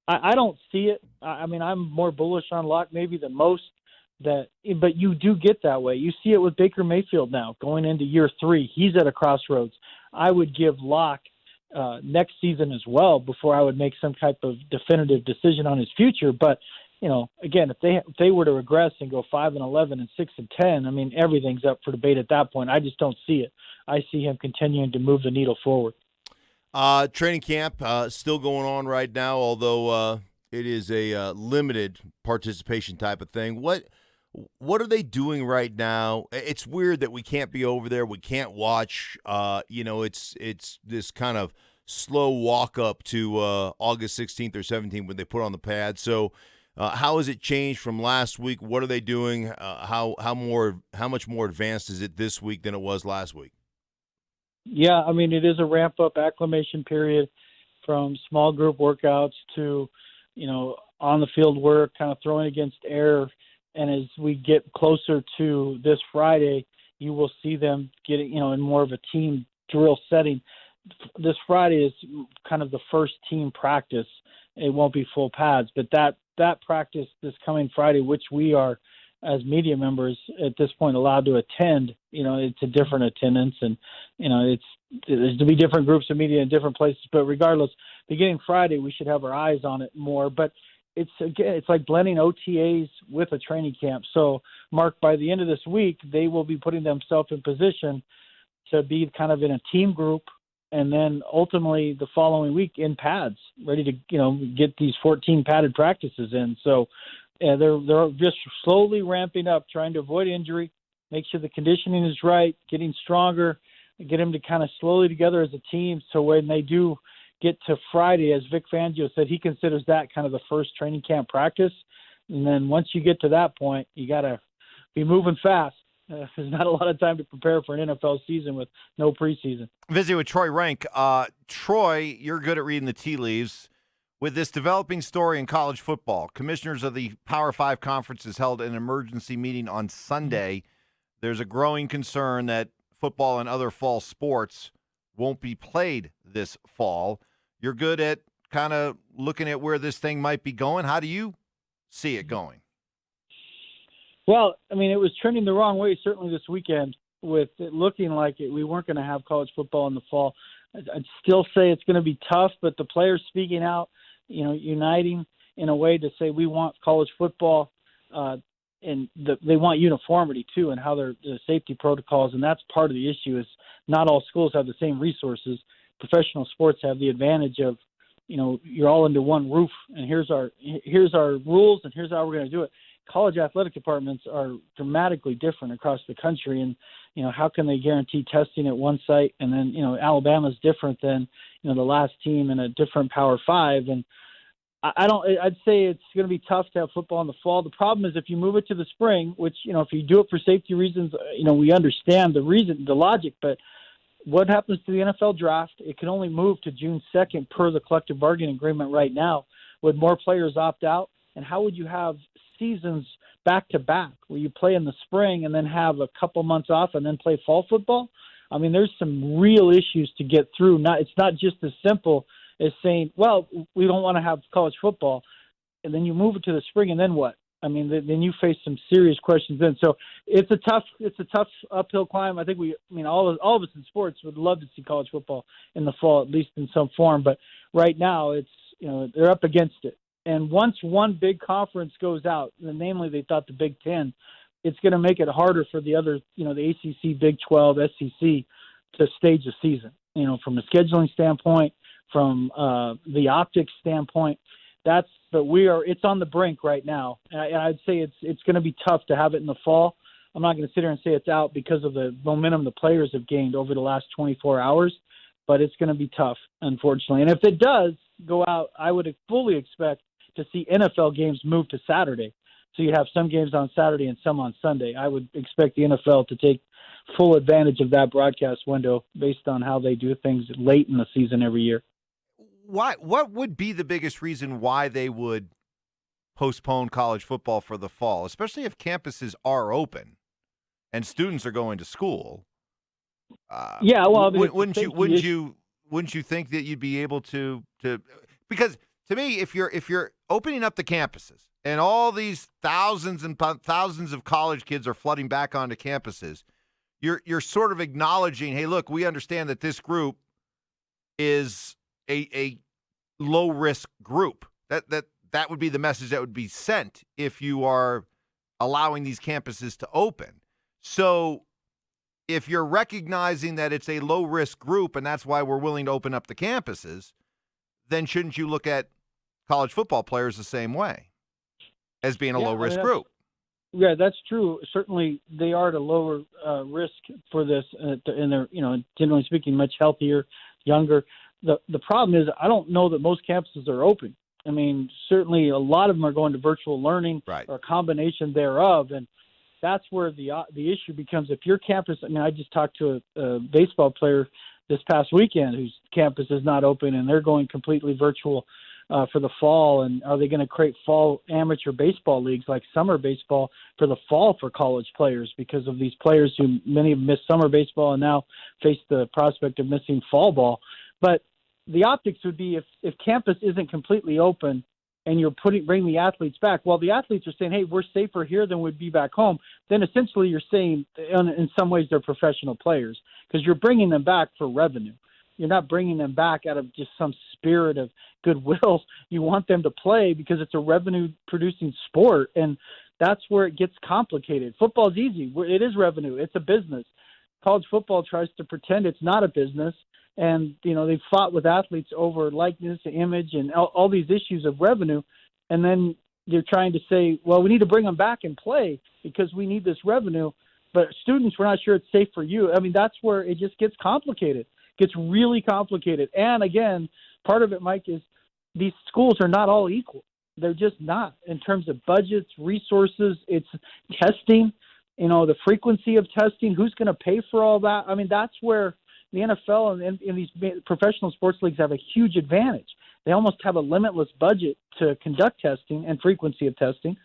I don't see it. I mean, I'm more bullish on Locke maybe than most. But you do get that way. You see it with Baker Mayfield now going into year 3. He's at a crossroads. I would give Locke next season as well before I would make some type of definitive decision on his future. But again, if they were to regress and go 5-11 and 6-10, I mean, everything's up for debate at that point. I just don't see it. I see him continuing to move the needle forward. Training camp still going on right now, although it is a limited participation type of thing. What are they doing right now? It's weird that we can't be over there. We can't watch. It's this kind of slow walk up to August 16th or 17th when they put on the pad. So. How has it changed from last week? What are they doing? How much more advanced is it this week than it was last week? Yeah, I mean, it is a ramp-up acclimation period from small group workouts to, on-the-field work, kind of throwing against air. And as we get closer to this Friday, you will see them getting, in more of a team drill setting. this Friday is kind of the first team practice. It won't be full pads, but that practice this coming Friday, which we are as media members at this point allowed to attend, it's a different attendance, and there's to be different groups of media in different places. But regardless, beginning Friday, we should have our eyes on it more. But it's like blending OTAs with a training camp. So, Mark, by the end of this week, they will be putting themselves in position to be kind of in a team group, and then ultimately the following week in pads, ready to get these 14 padded practices in. So they're just slowly ramping up, trying to avoid injury, make sure the conditioning is right, getting stronger, get them to kind of slowly together as a team. So when they do get to Friday, as Vic Fangio said, he considers that kind of the first training camp practice. And then once you get to that point, you got to be moving fast. There's not a lot of time to prepare for an NFL season with no preseason. Visiting with Troy Rank. Troy, you're good at reading the tea leaves. With this developing story in college football, commissioners of the Power 5 conferences held an emergency meeting on Sunday. There's a growing concern that football and other fall sports won't be played this fall. You're good at kind of looking at where this thing might be going. How do you see it going? Well, I mean, it was trending the wrong way, certainly this weekend, with it looking like we weren't going to have college football in the fall. I'd still say it's going to be tough, but the players speaking out, uniting in a way to say we want college football, and they want uniformity too, and how their safety protocols, and that's part of the issue. Is not all schools have the same resources. Professional sports have the advantage of, you're all under one roof, and here's our rules, and here's how we're going to do it. College athletic departments are dramatically different across the country, and how can they guarantee testing at one site, and then Alabama's different than the last team in a different Power 5, and I'd say it's going to be tough to have football in the fall. The problem is if you move it to the spring, which if you do it for safety reasons, we understand the logic, but what happens to the NFL draft? It can only move to June 2nd per the collective bargaining agreement right now. Would more players opt out? And how would you have seasons back to back where you play in the spring and then have a couple months off and then play fall football? I mean, there's some real issues to get through. It's not just as simple as saying, well, we don't want to have college football, and then you move it to the spring, and then what? I mean, then you face some serious questions then. So it's a tough uphill climb. I think all of us in sports would love to see college football in the fall, at least in some form. But right now, it's they're up against it. And once one big conference goes out, and namely they thought the Big Ten, it's going to make it harder for the other, the ACC, Big 12, SEC to stage a season. From a scheduling standpoint, from the optics standpoint, it's on the brink right now. And I'd say it's going to be tough to have it in the fall. I'm not going to sit here and say it's out because of the momentum the players have gained over the last 24 hours, but it's going to be tough, unfortunately. And if it does go out, I would fully expect to see NFL games move to Saturday. So you have some games on Saturday and some on Sunday. I would expect the NFL to take full advantage of that broadcast window based on how they do things late in the season every year. What would be the biggest reason why they would postpone college football for the fall, especially if campuses are open and students are going to school? Wouldn't you think that you'd be able to because to me, if you're opening up the campuses and all these thousands and thousands of college kids are flooding back onto campuses, you're sort of acknowledging, hey, look, we understand that this group is a low risk group. That would be the message that would be sent if you are allowing these campuses to open. So if you're recognizing that it's a low risk group and that's why we're willing to open up the campuses, then shouldn't you look at college football players the same way as being a low risk group? Yeah, that's true. Certainly they are at a lower risk for this, and they're, generally speaking, much healthier, younger. The problem is I don't know that most campuses are open. I mean, certainly a lot of them are going to virtual learning or a combination thereof, and that's where the issue becomes. If your campus, I just talked to a baseball player this past weekend whose campus is not open, and they're going completely virtual. for the fall, and are they going to create fall amateur baseball leagues like summer baseball for the fall for college players because of these players who many have missed summer baseball and now face the prospect of missing fall ball. But the optics would be if campus isn't completely open and you're bringing the athletes back, well, the athletes are saying, hey, we're safer here than we'd be back home, then essentially you're saying in some ways they're professional players because you're bringing them back for revenue. You're not bringing them back out of just some spirit of goodwill. You want them to play because it's a revenue-producing sport, and that's where it gets complicated. Football's easy. It is revenue. It's a business. College football tries to pretend it's not a business, and they've fought with athletes over likeness, image, and all these issues of revenue, and then they're trying to say, well, we need to bring them back and play because we need this revenue, but students, we're not sure it's safe for you. I mean, that's where it just gets complicated. Gets really complicated. And again, part of it, Mike, is these schools are not all equal. They're just not in terms of budgets, resources. It's testing, the frequency of testing, who's going to pay for all that. I mean, that's where the NFL and these professional sports leagues have a huge advantage. They almost have a limitless budget to conduct testing and frequency of testing.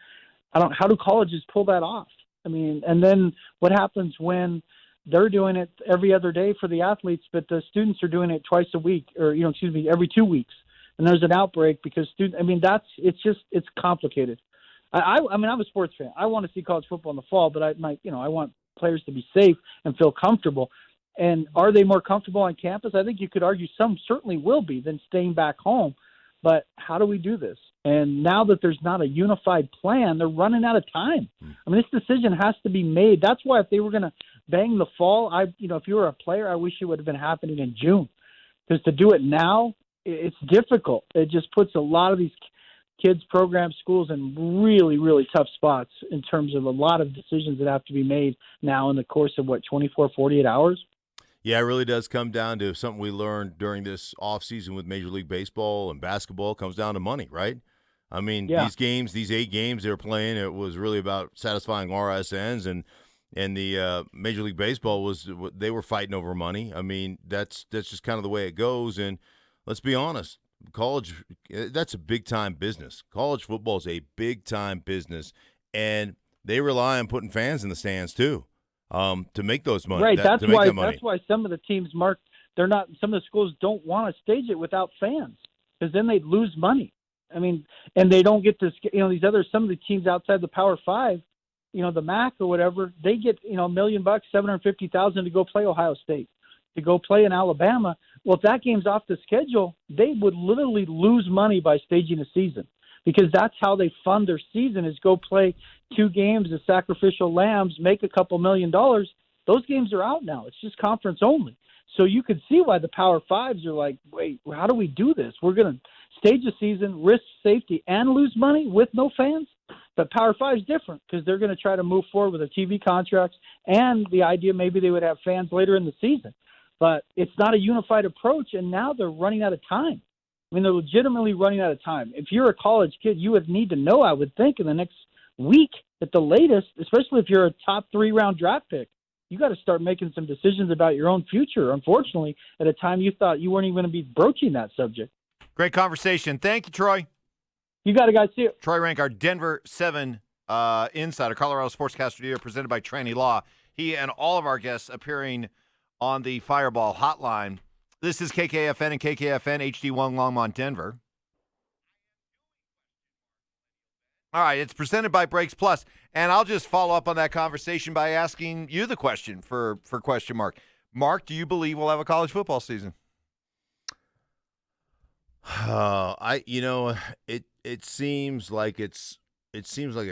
How do colleges pull that off? I mean, and then what happens when they're doing it every other day for the athletes, but the students are doing it twice a week or, every 2 weeks. And there's an outbreak because it's complicated. I'm a sports fan. I want to see college football in the fall, but I want players to be safe and feel comfortable. And are they more comfortable on campus? I think you could argue some certainly will be than staying back home. But how do we do this? And now that there's not a unified plan, they're running out of time. I mean, this decision has to be made. That's why if they were going to bang the fall, if you were a player, I wish it would have been happening in June. Because to do it now, it's difficult. It just puts a lot of these kids, programs, schools in really, really tough spots in terms of a lot of decisions that have to be made now in the course of, 24, 48 hours? Yeah, it really does come down to something we learned during this offseason with Major League Baseball and basketball. It comes down to money, right? I mean, these 8 games they were playing, it was really about satisfying RSNs, and the Major League Baseball they were fighting over money. I mean, that's just kind of the way it goes. And let's be honest, college, that's a big-time business. College football is a big-time business, and they rely on putting fans in the stands too. To make those money, right? That's why some of the teams, Mark, some of the schools don't want to stage it without fans because then they'd lose money. I mean, and they don't get this. Some of the teams outside the Power Five, the MAC or whatever, they get $1 million, $750,000 to go play Ohio State, to go play in Alabama. Well, if that game's off the schedule, they would literally lose money by staging a season. Because that's how they fund their season is go play 2 games as sacrificial lambs, make a couple $1 million. Those games are out now. It's just conference only. So you could see why the Power Fives are like, wait, how do we do this? We're going to stage a season, risk safety, and lose money with no fans? But Power Five's different because they're going to try to move forward with their TV contracts and the idea maybe they would have fans later in the season. But it's not a unified approach, and now they're running out of time. I mean, they're legitimately running out of time. If you're a college kid, you would need to know, I would think, in the next week at the latest, especially if you're a top 3-round draft pick. You got to start making some decisions about your own future, unfortunately, at a time you thought you weren't even going to be broaching that subject. Great conversation. Thank you, Troy. You got it, guys. See you. Troy Rank, our Denver 7 insider, Colorado Sportscaster of the Year, presented by Tranny Law. He and all of our guests appearing on the Fireball Hotline. This is KKFN and KKFN HD1 Longmont, Denver. All right, it's presented by Brakes Plus, and I'll just follow up on that conversation by asking you the question for question mark. Mark, do you believe we'll have a college football season? It seems like it's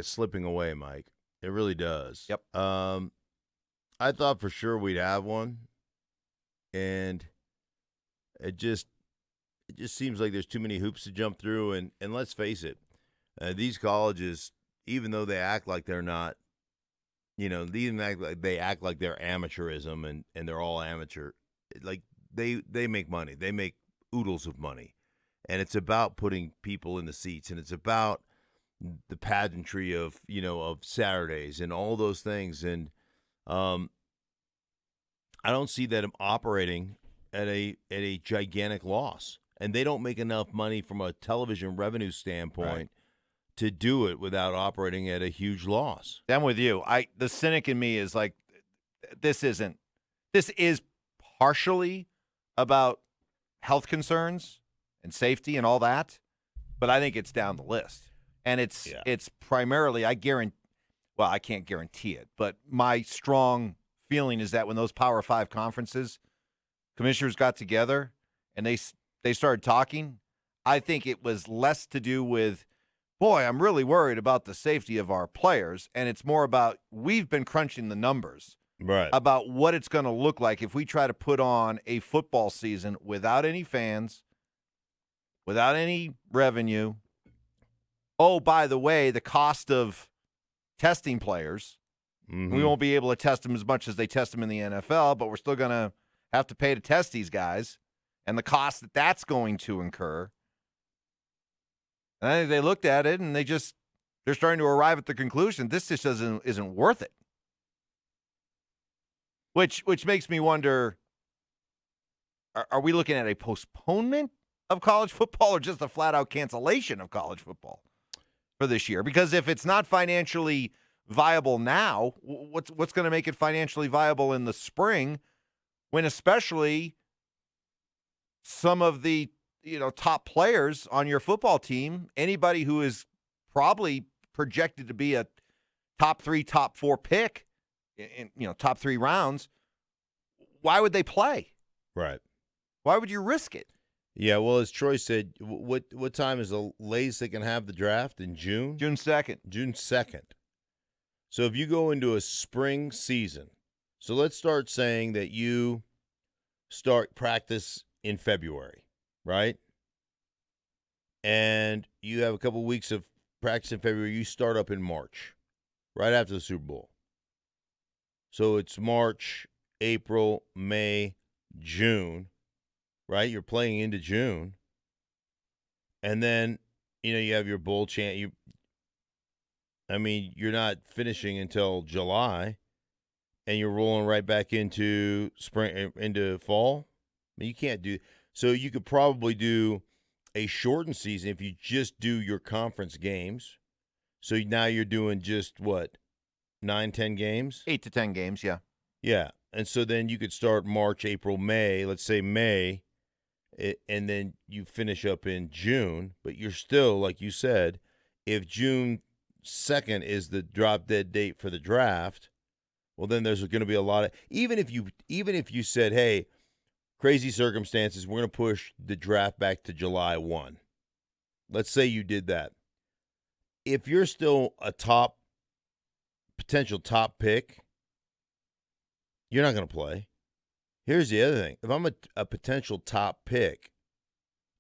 slipping away, Mike. It really does. Yep. I thought for sure we'd have one, and it just seems like there's too many hoops to jump through, and let's face it, these colleges, even though they act like they're not, they act like they're amateurism and they're all amateur. Like they make money, they make oodles of money, and it's about putting people in the seats, and it's about the pageantry of Saturdays and all those things, and I don't see that operating at a gigantic loss. and they don't make enough money from a television revenue standpoint to do it without operating at a huge loss. I'm with you. The cynic in me is like, this is partially about health concerns and safety and all that, but I think it's down the list. And it's primarily, I can't guarantee it, but my strong feeling is that when those Power 5 conferences, commissioners got together and they started talking, I think it was less to do with, boy, I'm really worried about the safety of our players, and it's more about we've been crunching the numbers about what it's going to look like if we try to put on a football season without any fans, without any revenue. Oh, by the way, the cost of testing players, we won't be able to test them as much as they test them in the NFL, but we're still going to have to pay to test these guys and the cost that that's going to incur. And I think they looked at it and they're starting to arrive at the conclusion this just isn't worth it. Which makes me wonder, are we looking at a postponement of college football or just a flat-out cancellation of college football for this year? Because if it's not financially viable now, what's going to make it financially viable in the spring when especially some of the top players on your football team, anybody who is probably projected to be a top 3, top 4 pick in top 3 rounds, why would they play? Right. Why would you risk it? Yeah, well, as Troy said, what time is the latest they can have the draft? In June? June 2nd. June 2nd. So if you go into a spring season, so let's start saying that you start practice in February, right? And you have a couple weeks of practice in February. You start up in March, right after the Super Bowl. So it's March, April, May, June, right? You're playing into June. And then, you have your bowl chant. You're not finishing until July, and you're rolling right back into spring, into fall. You can't do – so you could probably do a shortened season if you just do your conference games. So now you're doing just, 9, 10 games? 8 to 10 games, yeah. Yeah, and so then you could start March, April, May, let's say May, and then you finish up in June. But you're still, like you said, if June 2nd is the drop-dead date for the draft, well, then there's going to be a lot of – even if you said, hey – crazy circumstances, we're going to push the draft back to July 1. Let's say you did that. If you're still a potential top pick, you're not going to play. Here's the other thing. If I'm a potential top pick,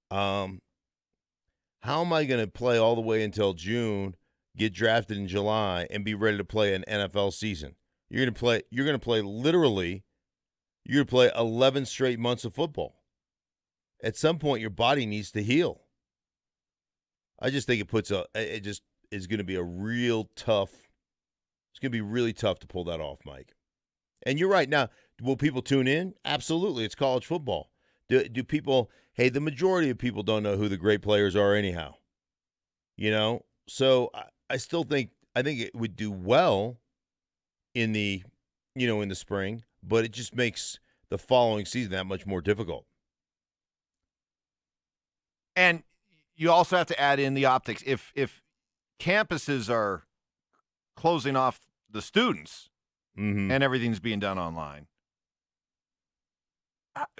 how am I going to play all the way until June, get drafted in July, and be ready to play an NFL season? You're going to play literally – you're going to play 11 straight months of football. At some point, your body needs to heal. I just think it just is going to be it's going to be really tough to pull that off, Mike. And you're right. Now, will people tune in? Absolutely. It's college football. Do people, the majority of people don't know who the great players are anyhow. So I still think it would do well in the spring. But it just makes the following season that much more difficult. And you also have to add in the optics. If campuses are closing off the students and everything's being done online,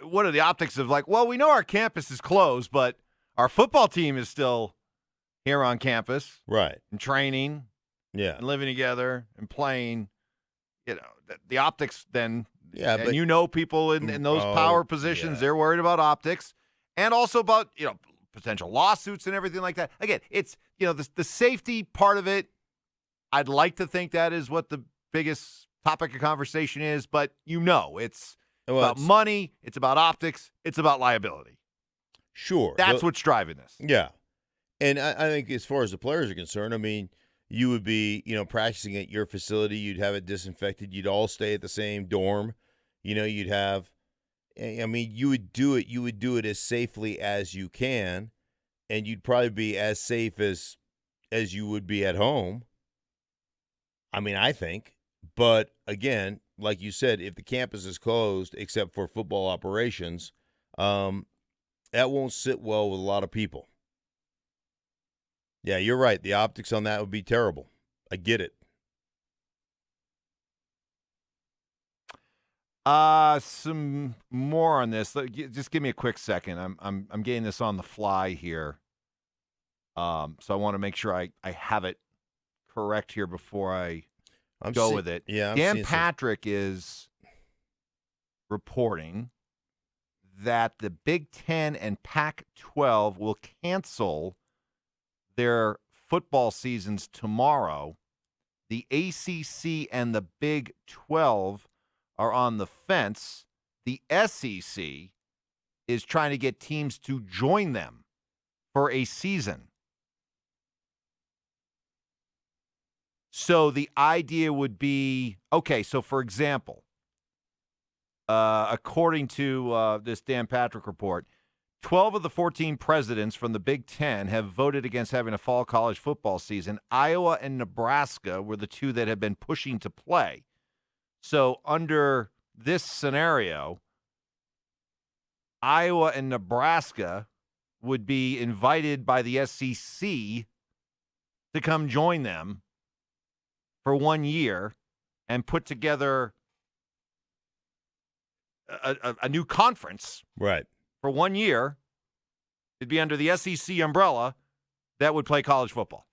what are the optics of we know our campus is closed, but our football team is still here on campus. Right. And training. Yeah. And living together and playing. The optics then, but people in those power positions, they're worried about optics and also about, potential lawsuits and everything like that. Again, it's, the safety part of it. I'd like to think that is what the biggest topic of conversation is, but it's about money, it's about optics, it's about liability. Sure. That's what's driving this. Yeah. And I think as far as the players are concerned, you would be, practicing at your facility. You'd have it disinfected. You'd all stay at the same dorm. You'd have, I mean, you would do it. You would do it as safely as you can, and you'd probably be as safe as you would be at home. I mean, I think. But again, like you said, if the campus is closed except for football operations, that won't sit well with a lot of people. Yeah, you're right. The optics on that would be terrible. I get it. Some more on this. Just give me a quick second. I'm getting this on the fly here. So I want to make sure I have it correct here before I go with it. Yeah, Dan Patrick is reporting that the Big Ten and Pac-12 will cancel their football seasons tomorrow. The ACC and the Big 12 are on the fence. The SEC is trying to get teams to join them for a season. So the idea would be, okay, so for example, according to this Dan Patrick report, 12 of the 14 presidents from the Big Ten have voted against having a fall college football season. Iowa and Nebraska were the two that have been pushing to play. So under this scenario, Iowa and Nebraska would be invited by the SEC to come join them for 1 year and put together a new conference. Right. For 1 year. It'd be under the SEC umbrella that would play college football.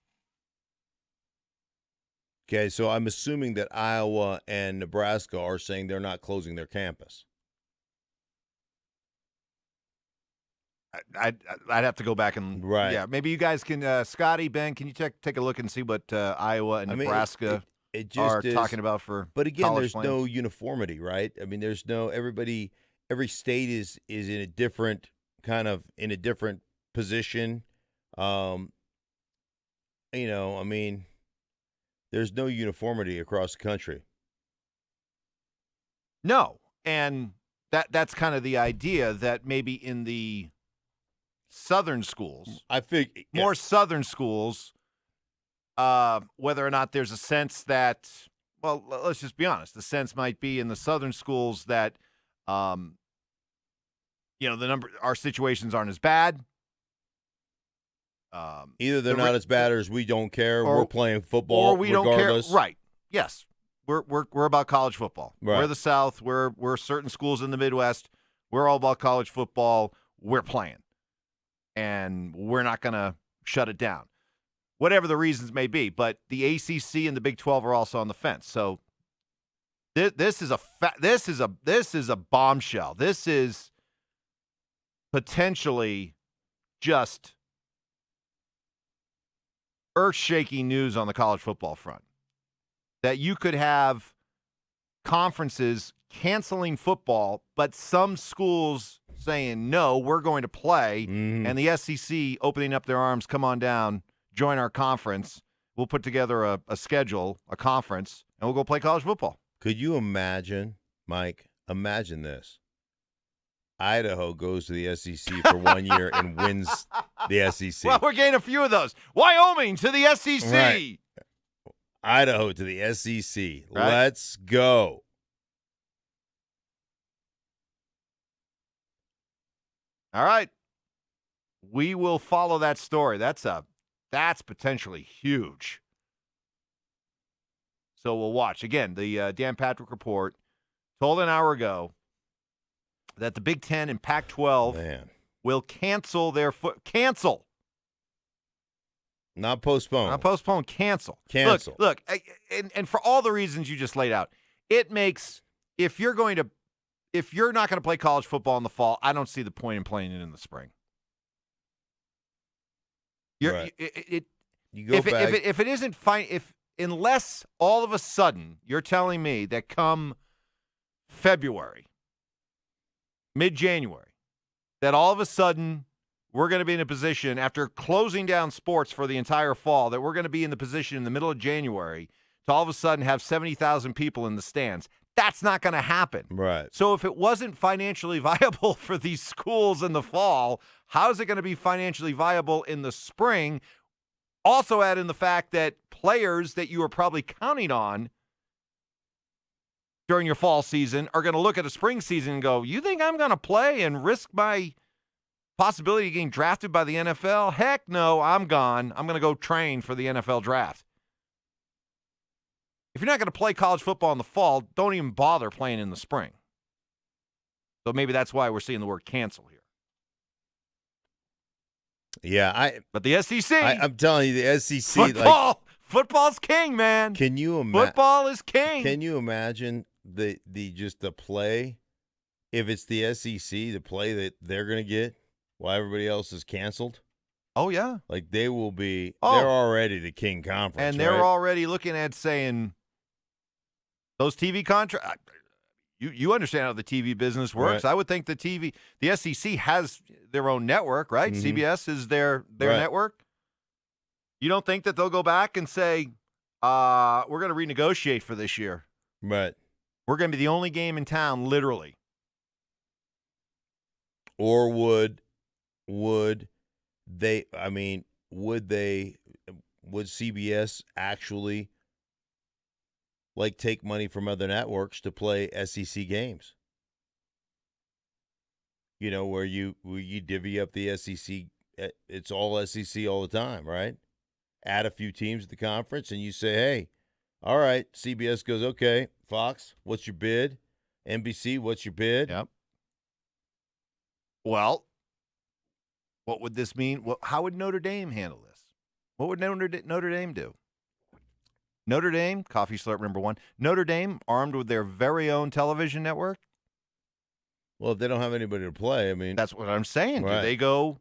Okay, so I'm assuming that Iowa and Nebraska are saying they're not closing their campus. I'd have to go back and yeah, maybe you guys can Scotty, Ben, can you take a look and see what Iowa and Nebraska it just are is, talking about for But again, college there's plans? no uniformity, right? I mean, there's no every state is in a different position. I mean, there's no uniformity across the country. No, and that's kind of the idea that maybe in the southern schools, more southern schools, whether or not there's a sense that, well, let's just be honest, the sense might be in the southern schools that, our situations aren't as bad. Either they're not as bad as we don't care. Or, we're playing football, or we regardless. don't care. Right? Yes, we're about college football. Right. We're the South. We're certain schools in the Midwest. We're all about college football. We're playing, and we're not going to shut it down, whatever the reasons may be. But the ACC and the Big 12 are also on the fence. So this is a bombshell. This is potentially just earth-shaking news on the college football front, that you could have conferences canceling football, but some schools saying, no, we're going to play, and the SEC opening up their arms, come on down, join our conference. We'll put together a schedule, a conference, and we'll go play college football. Could you imagine, Mike, imagine this. Idaho goes to the SEC for 1 year and wins the SEC. Well, we're getting a few of those. Wyoming to the SEC. Right. Idaho to the SEC. Right. Let's go. All right. We will follow that story. That's potentially huge. So we'll watch. Again, the Dan Patrick report told an hour ago that the Big Ten and Pac-12 will cancel their cancel. Not postpone. Not postpone, cancel. Cancel. Look, and for all the reasons you just laid out, it makes, if you're not going to play college football in the fall, I don't see the point in playing it in the spring. Right. If it isn't fine, unless all of a sudden you're telling me that come February, mid-January, that all of a sudden we're going to be in a position, after closing down sports for the entire fall, that we're going to be in the position in the middle of January to all of a sudden have 70,000 people in the stands. That's not going to happen. Right. So if it wasn't financially viable for these schools in the fall, how is it going to be financially viable in the spring? Also add in the fact that players that you are probably counting on during your fall season are going to look at a spring season and go, you think I'm going to play and risk my possibility of getting drafted by the NFL? Heck no, I'm gone. I'm going to go train for the NFL draft. If you're not going to play college football in the fall, don't even bother playing in the spring. So maybe that's why we're seeing the word cancel here. Yeah, but the SEC. I'm telling you, the SEC. Football's king, man. Can you imagine? Football is king. Can you imagine the play? If it's the SEC, the play that they're going to get while everybody else is canceled. Oh yeah, like they will be. They're already the king conference, and they're already looking at saying those TV contracts. You understand how the TV business works. Right. I would think the SEC has their own network, right? Mm-hmm. CBS is their right. network. You don't think that they'll go back and say, we're going to renegotiate for this year. Right. We're going to be the only game in town, literally. Or would they, would CBS actually take money from other networks to play SEC games? You know, where you divvy up the SEC, it's all SEC all the time, right? Add a few teams to the conference, and you say, hey, all right, CBS goes, okay, Fox, what's your bid? NBC, what's your bid? Yep. Well, what would this mean? How would Notre Dame handle this? What would Notre Dame do? Notre Dame, coffee slurp number one. Notre Dame, armed with their very own television network. Well, if they don't have anybody to play, that's what I'm saying. Right. Do they go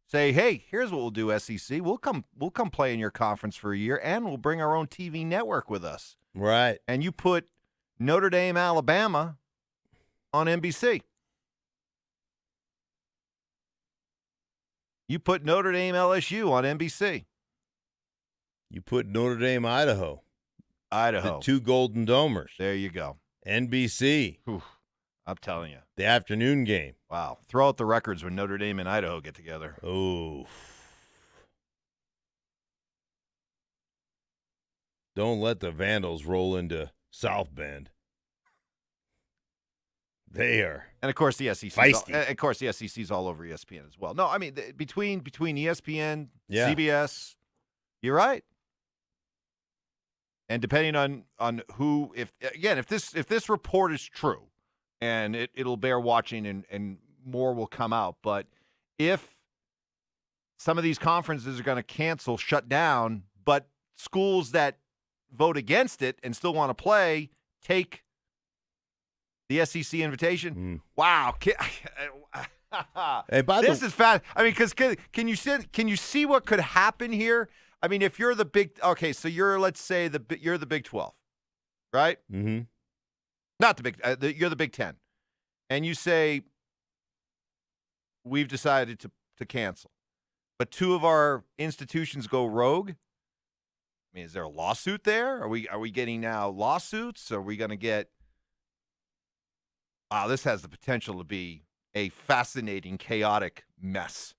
say, "Hey, here's what we'll do, SEC. We'll come play in your conference for a year, and we'll bring our own TV network with us." Right. And you put Notre Dame, Alabama on NBC. You put Notre Dame, LSU on NBC. You put Notre Dame, Idaho. The two Golden Domers. There you go. NBC. Whew. I'm telling you. The afternoon game. Wow. Throw out the records when Notre Dame and Idaho get together. Oh. Don't let the Vandals roll into South Bend. They are. And of course the SEC. Feisty. Of course the SEC's all over ESPN as well. No, I mean between ESPN, yeah. CBS, you're right. And depending on who, if this report is true, and it'll bear watching and more will come out. But if some of these conferences are going to cancel, shut down, but schools that vote against it and still want to play take the SEC invitation. Wow. Hey, this is fast. I mean, because can you see what could happen here? I mean, if you're the big, okay, so you're, let's say you're the Big 12, right? Mm-hmm. Not the Big, you're the Big 10, and you say we've decided to cancel, but two of our institutions go rogue. I mean, is there a lawsuit there? Are we getting now lawsuits? Are we going to get? Wow, this has the potential to be a fascinating, chaotic mess.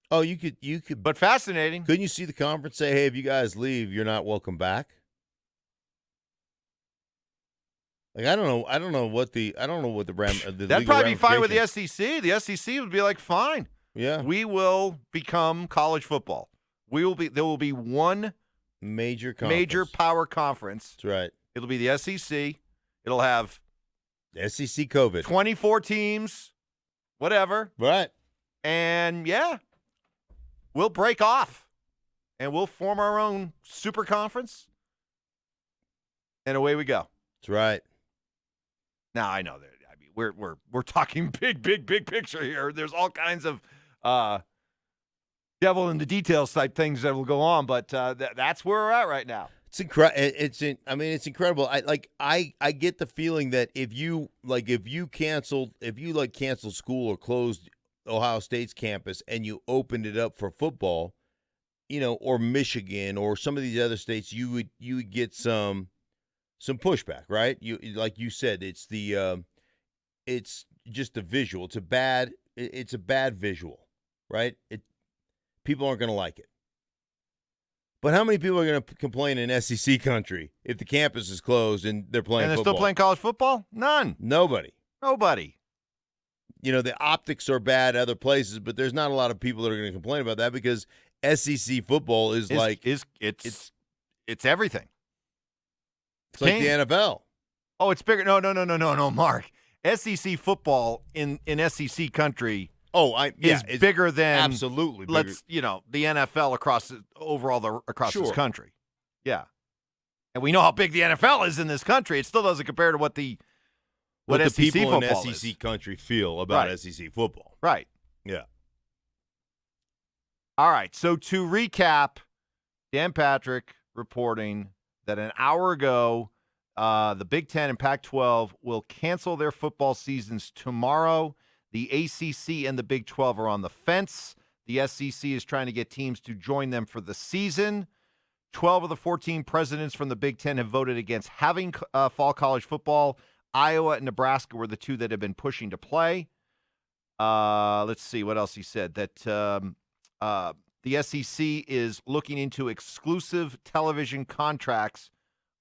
Oh, you could, but fascinating. Couldn't you see the conference say, "Hey, if you guys leave, you're not welcome back"? Like I don't know what the that'd probably be fine with the SEC. The SEC would be like, fine, yeah, we will become college football. There will be one major power conference. That's right. It'll be the SEC. It'll have SEC COVID 24 teams, whatever. Right. And yeah, we'll break off, and we'll form our own super conference, and away we go. That's right. Now I know that. I mean, we're talking big picture here. There's all kinds of devil in the details type things that will go on, but that's where we're at right now. It's incredible. It's incredible. I get the feeling that if you canceled school or closed Ohio State's campus and you opened it up for football, or Michigan or some of these other states, you would get some some pushback, right? Like you said, it's just the visual. It's a bad visual, right? People aren't going to like it. But how many people are going to complain in SEC country if the campus is closed and they're playing And they're football? still playing college football? None. Nobody. Nobody. The optics are bad other places, but there's not a lot of people that are going to complain about that because SEC football is it's everything. It's like the NFL. Oh, it's bigger. No, Mark. SEC football in SEC country is bigger than absolutely bigger. The NFL across Sure. this country. Yeah. And we know how big the NFL is in this country. It still doesn't compare to what the SEC people football in SEC is. country feel about Right. SEC football. Right. Yeah. All right. So to recap, Dan Patrick reporting that an hour ago, the Big Ten and Pac-12 will cancel their football seasons tomorrow. The ACC and the Big 12 are on the fence. The SEC is trying to get teams to join them for the season. 12 of the 14 presidents from the Big Ten have voted against having fall college football. Iowa and Nebraska were the two that have been pushing to play. Let's see what else he said. That the SEC is looking into exclusive television contracts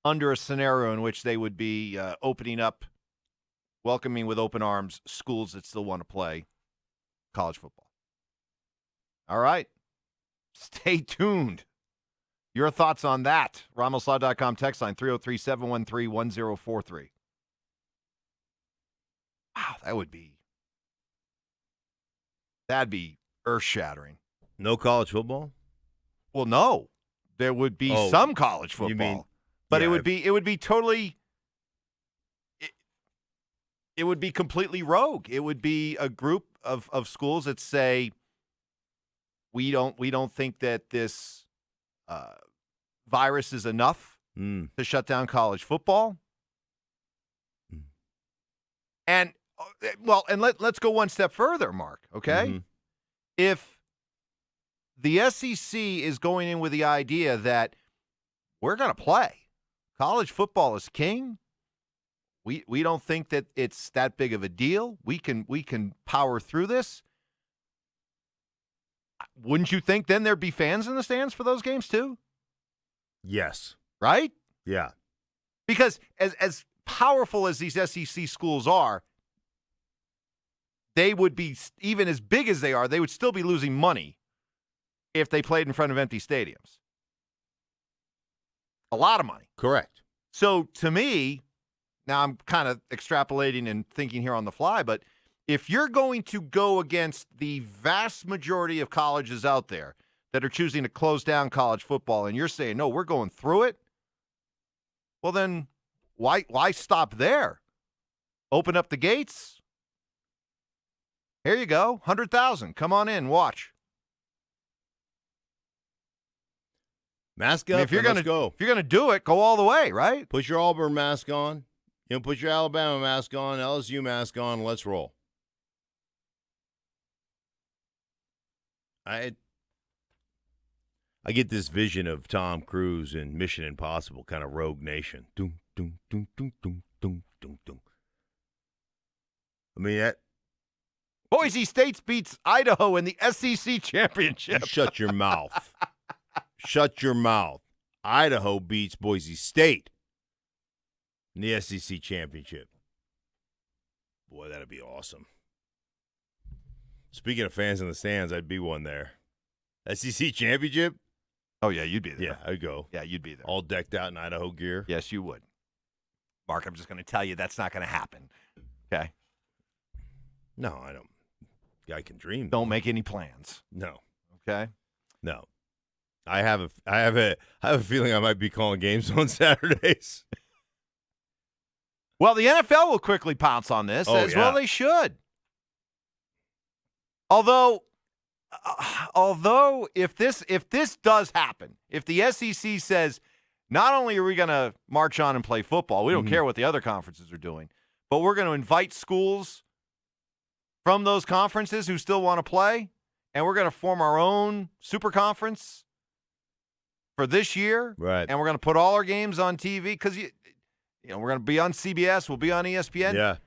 under a scenario in which they would be opening up, welcoming with open arms schools that still want to play college football. All right. Stay tuned. Your thoughts on that. RamosLaw.com text line 303-713-1043. Wow, that'd be earth-shattering. No college football? Well, no. There would be some college football. You mean, but it would be totally it would be completely rogue. It would be a group of schools that say we don't think that this virus is enough to shut down college football. And let's go one step further, Mark, okay? Mm-hmm. If the SEC is going in with the idea that we're going to play, college football is king, we don't think that it's that big of a deal, we can power through this, wouldn't you think then there'd be fans in the stands for those games too? Yes. Right? Yeah. Because as powerful as these SEC schools are, they would be, even as big as they are, they would still be losing money if they played in front of empty stadiums. A lot of money. Correct. So to me, now I'm kind of extrapolating and thinking here on the fly, but if you're going to go against the vast majority of colleges out there that are choosing to close down college football and you're saying, no, we're going through it, well then why stop there? Open up the gates. Here you go, 100,000. Come on in, watch. Mask up. If you're gonna go, if you're gonna do it, go all the way, right? Put your Auburn mask on. Put your Alabama mask on, LSU mask on. Let's roll. I get this vision of Tom Cruise in Mission Impossible, kind of Rogue Nation. Doom, doom, doom, doom, doom, doom, doom, doom. I mean, that. Boise State beats Idaho in the SEC championship. Shut your mouth. Shut your mouth. Idaho beats Boise State in the SEC championship. Boy, that'd be awesome. Speaking of fans in the stands, I'd be one there. SEC championship? Oh, yeah, you'd be there. Yeah, I'd go. Yeah, you'd be there. All decked out in Idaho gear. Yes, you would. Mark, I'm just going to tell you that's not going to happen. Okay? No, I don't. Guy can dream. Don't make any plans. No. Okay? No. I have a feeling I might be calling games on Saturdays. Well, the NFL will quickly pounce on this, well they should. Although if this does happen, if the SEC says not only are we going to march on and play football, we don't care what the other conferences are doing, but we're going to invite schools from those conferences who still want to play, and we're going to form our own super conference for this year, right? And we're going to put all our games on TV because we're going to be on CBS. We'll be on ESPN. Yeah.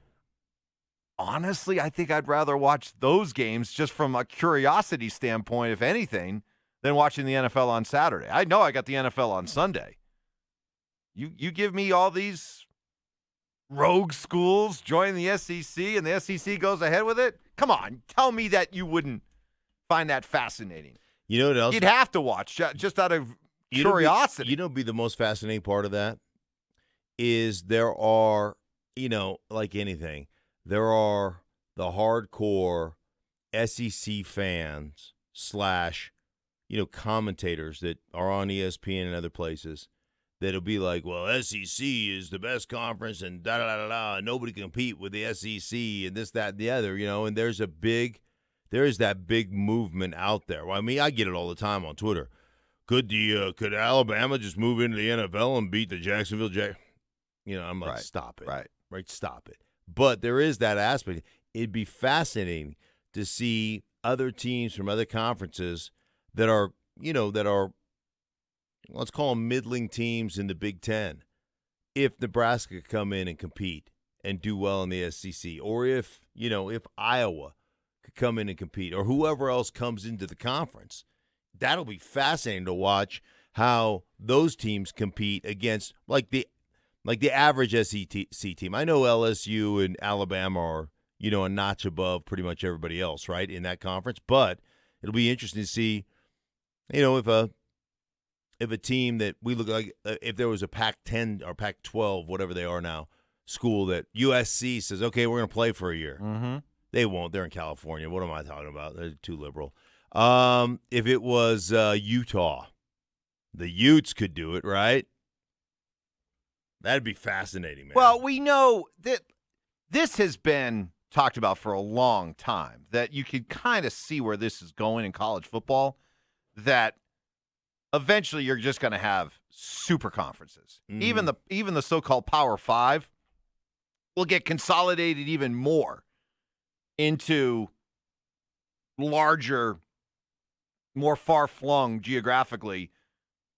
Honestly, I think I'd rather watch those games just from a curiosity standpoint, if anything, than watching the NFL on Saturday. I know I got the NFL on Sunday. You give me all these rogue schools join the SEC and the SEC goes ahead with it? Come on, tell me that you wouldn't find that fascinating. You know what else? You'd have to watch just out of curiosity. You know, be the most fascinating part of that is there are, like anything, there are the hardcore SEC fans / commentators that are on ESPN and other places that'll be like, well, SEC is the best conference and da-da-da-da, nobody can compete with the SEC and this, that, and the other, and there is that big movement out there. Well, I mean, I get it all the time on Twitter. Could Alabama just move into the NFL and beat the Jacksonville Jaguars? I'm like, stop it. Right, stop it. But there is that aspect. It'd be fascinating to see other teams from other conferences that are, let's call them middling teams in the Big Ten. If Nebraska could come in and compete and do well in the SEC, or if Iowa could come in and compete, or whoever else comes into the conference, that'll be fascinating to watch how those teams compete against like the average SEC team. I know LSU and Alabama are, a notch above pretty much everybody else, right, in that conference. But it'll be interesting to see, if a team that we look like, if there was a Pac-10 or Pac-12, whatever they are now, school that USC says, okay, we're going to play for a year. Mm-hmm. They won't. They're in California. What am I talking about? They're too liberal. If it was Utah, the Utes could do it, right? That'd be fascinating, man. Well, we know that this has been talked about for a long time, that you can kind of see where this is going in college football, that eventually you're just going to have super conferences. Mm. Even the so-called Power Five will get consolidated even more into larger, more far-flung geographically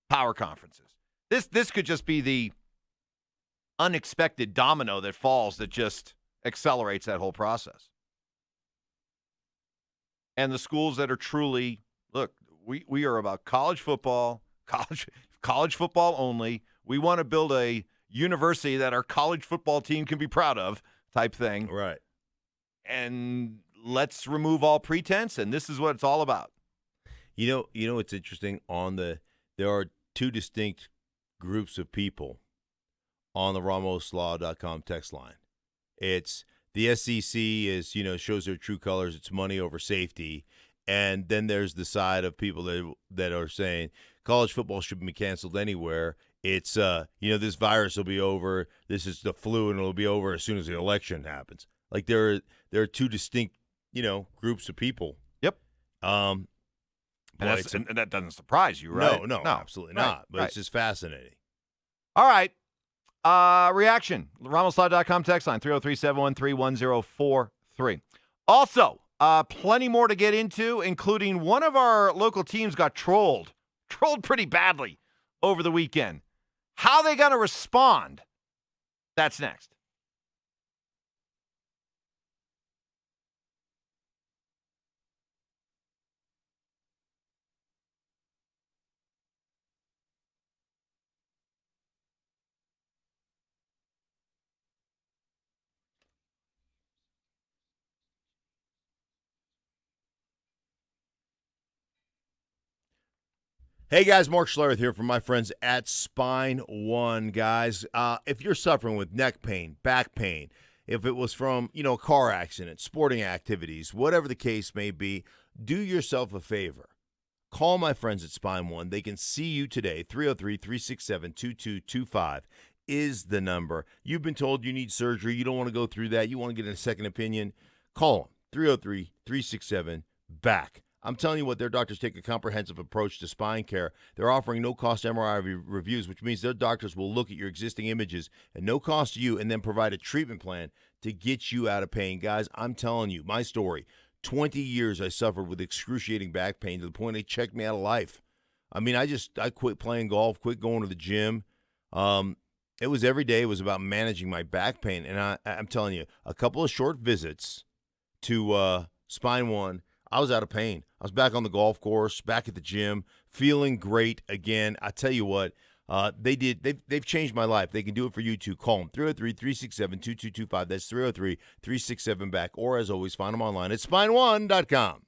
power conferences. This could just be the unexpected domino that falls that just accelerates that whole process. And the schools that are truly, look, we are about college football, college football only. We want to build a university that our college football team can be proud of type thing. Right. And let's remove all pretense, and this is what it's all about. You know what's interesting? There are two distinct groups of people on the RamosLaw.com text line. It's the SEC is, shows their true colors. It's money over safety. And then there's the side of people that are saying college football shouldn't be canceled anywhere. It's, this virus will be over. This is the flu, and it'll be over as soon as the election happens. Like there are two distinct, groups of people. Yep. And that doesn't surprise you, right? No, absolutely not. But it's just fascinating. All right. Reaction. RamosLaw.com text line 303-713-1043. Also, plenty more to get into, including one of our local teams got trolled pretty badly over the weekend. How they going to respond? That's next. Hey, guys, Mark Schlereth here from my friends at Spine One, guys. If you're suffering with neck pain, back pain, if it was from, a car accident, sporting activities, whatever the case may be, do yourself a favor. Call my friends at Spine One. They can see you today. 303-367-2225 is the number. You've been told you need surgery. You don't want to go through that. You want to get a second opinion. Call them. 303-367-BACK. I'm telling you what, their doctors take a comprehensive approach to spine care. They're offering no-cost MRI reviews, which means their doctors will look at your existing images at no cost to you and then provide a treatment plan to get you out of pain. Guys, I'm telling you, my story, 20 years I suffered with excruciating back pain to the point they checked me out of life. I mean, I quit playing golf, quit going to the gym. It was every day. It was about managing my back pain. And I'm telling you, a couple of short visits to Spine One, I was out of pain. I was back on the golf course, back at the gym, feeling great again. I tell you what, they've changed my life. They can do it for you too. Call them 303-367-2225. That's 303-367-BACK. Or as always, find them online at spine1.com.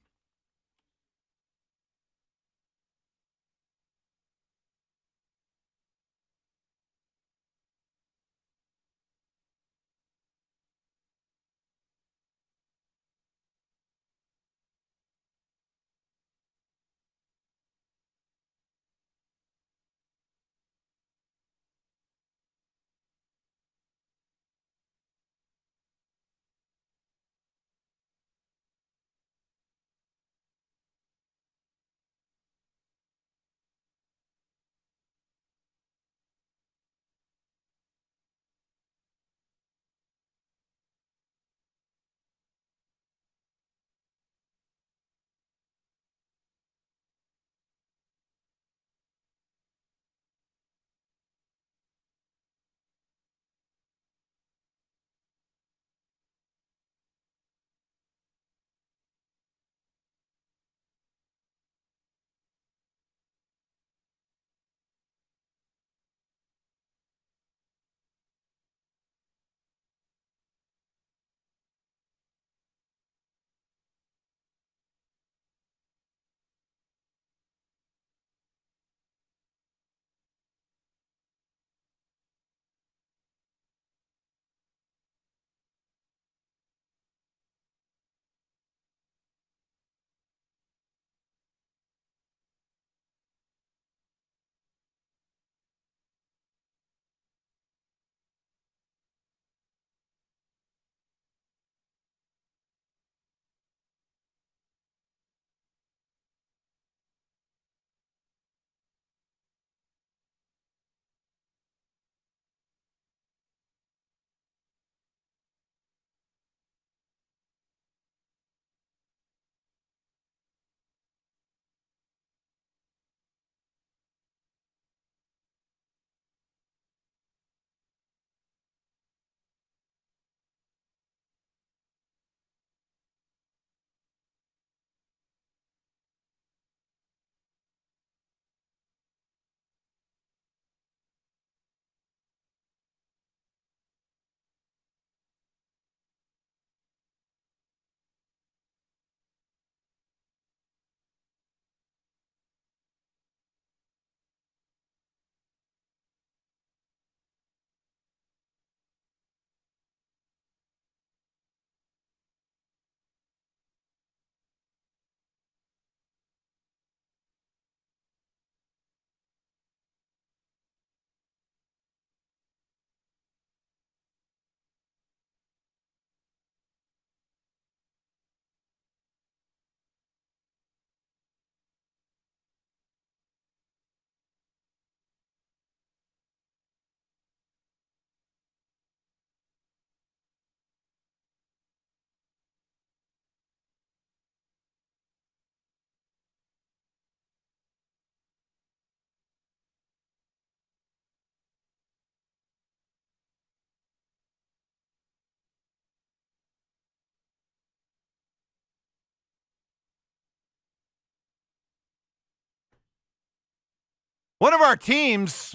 One of our teams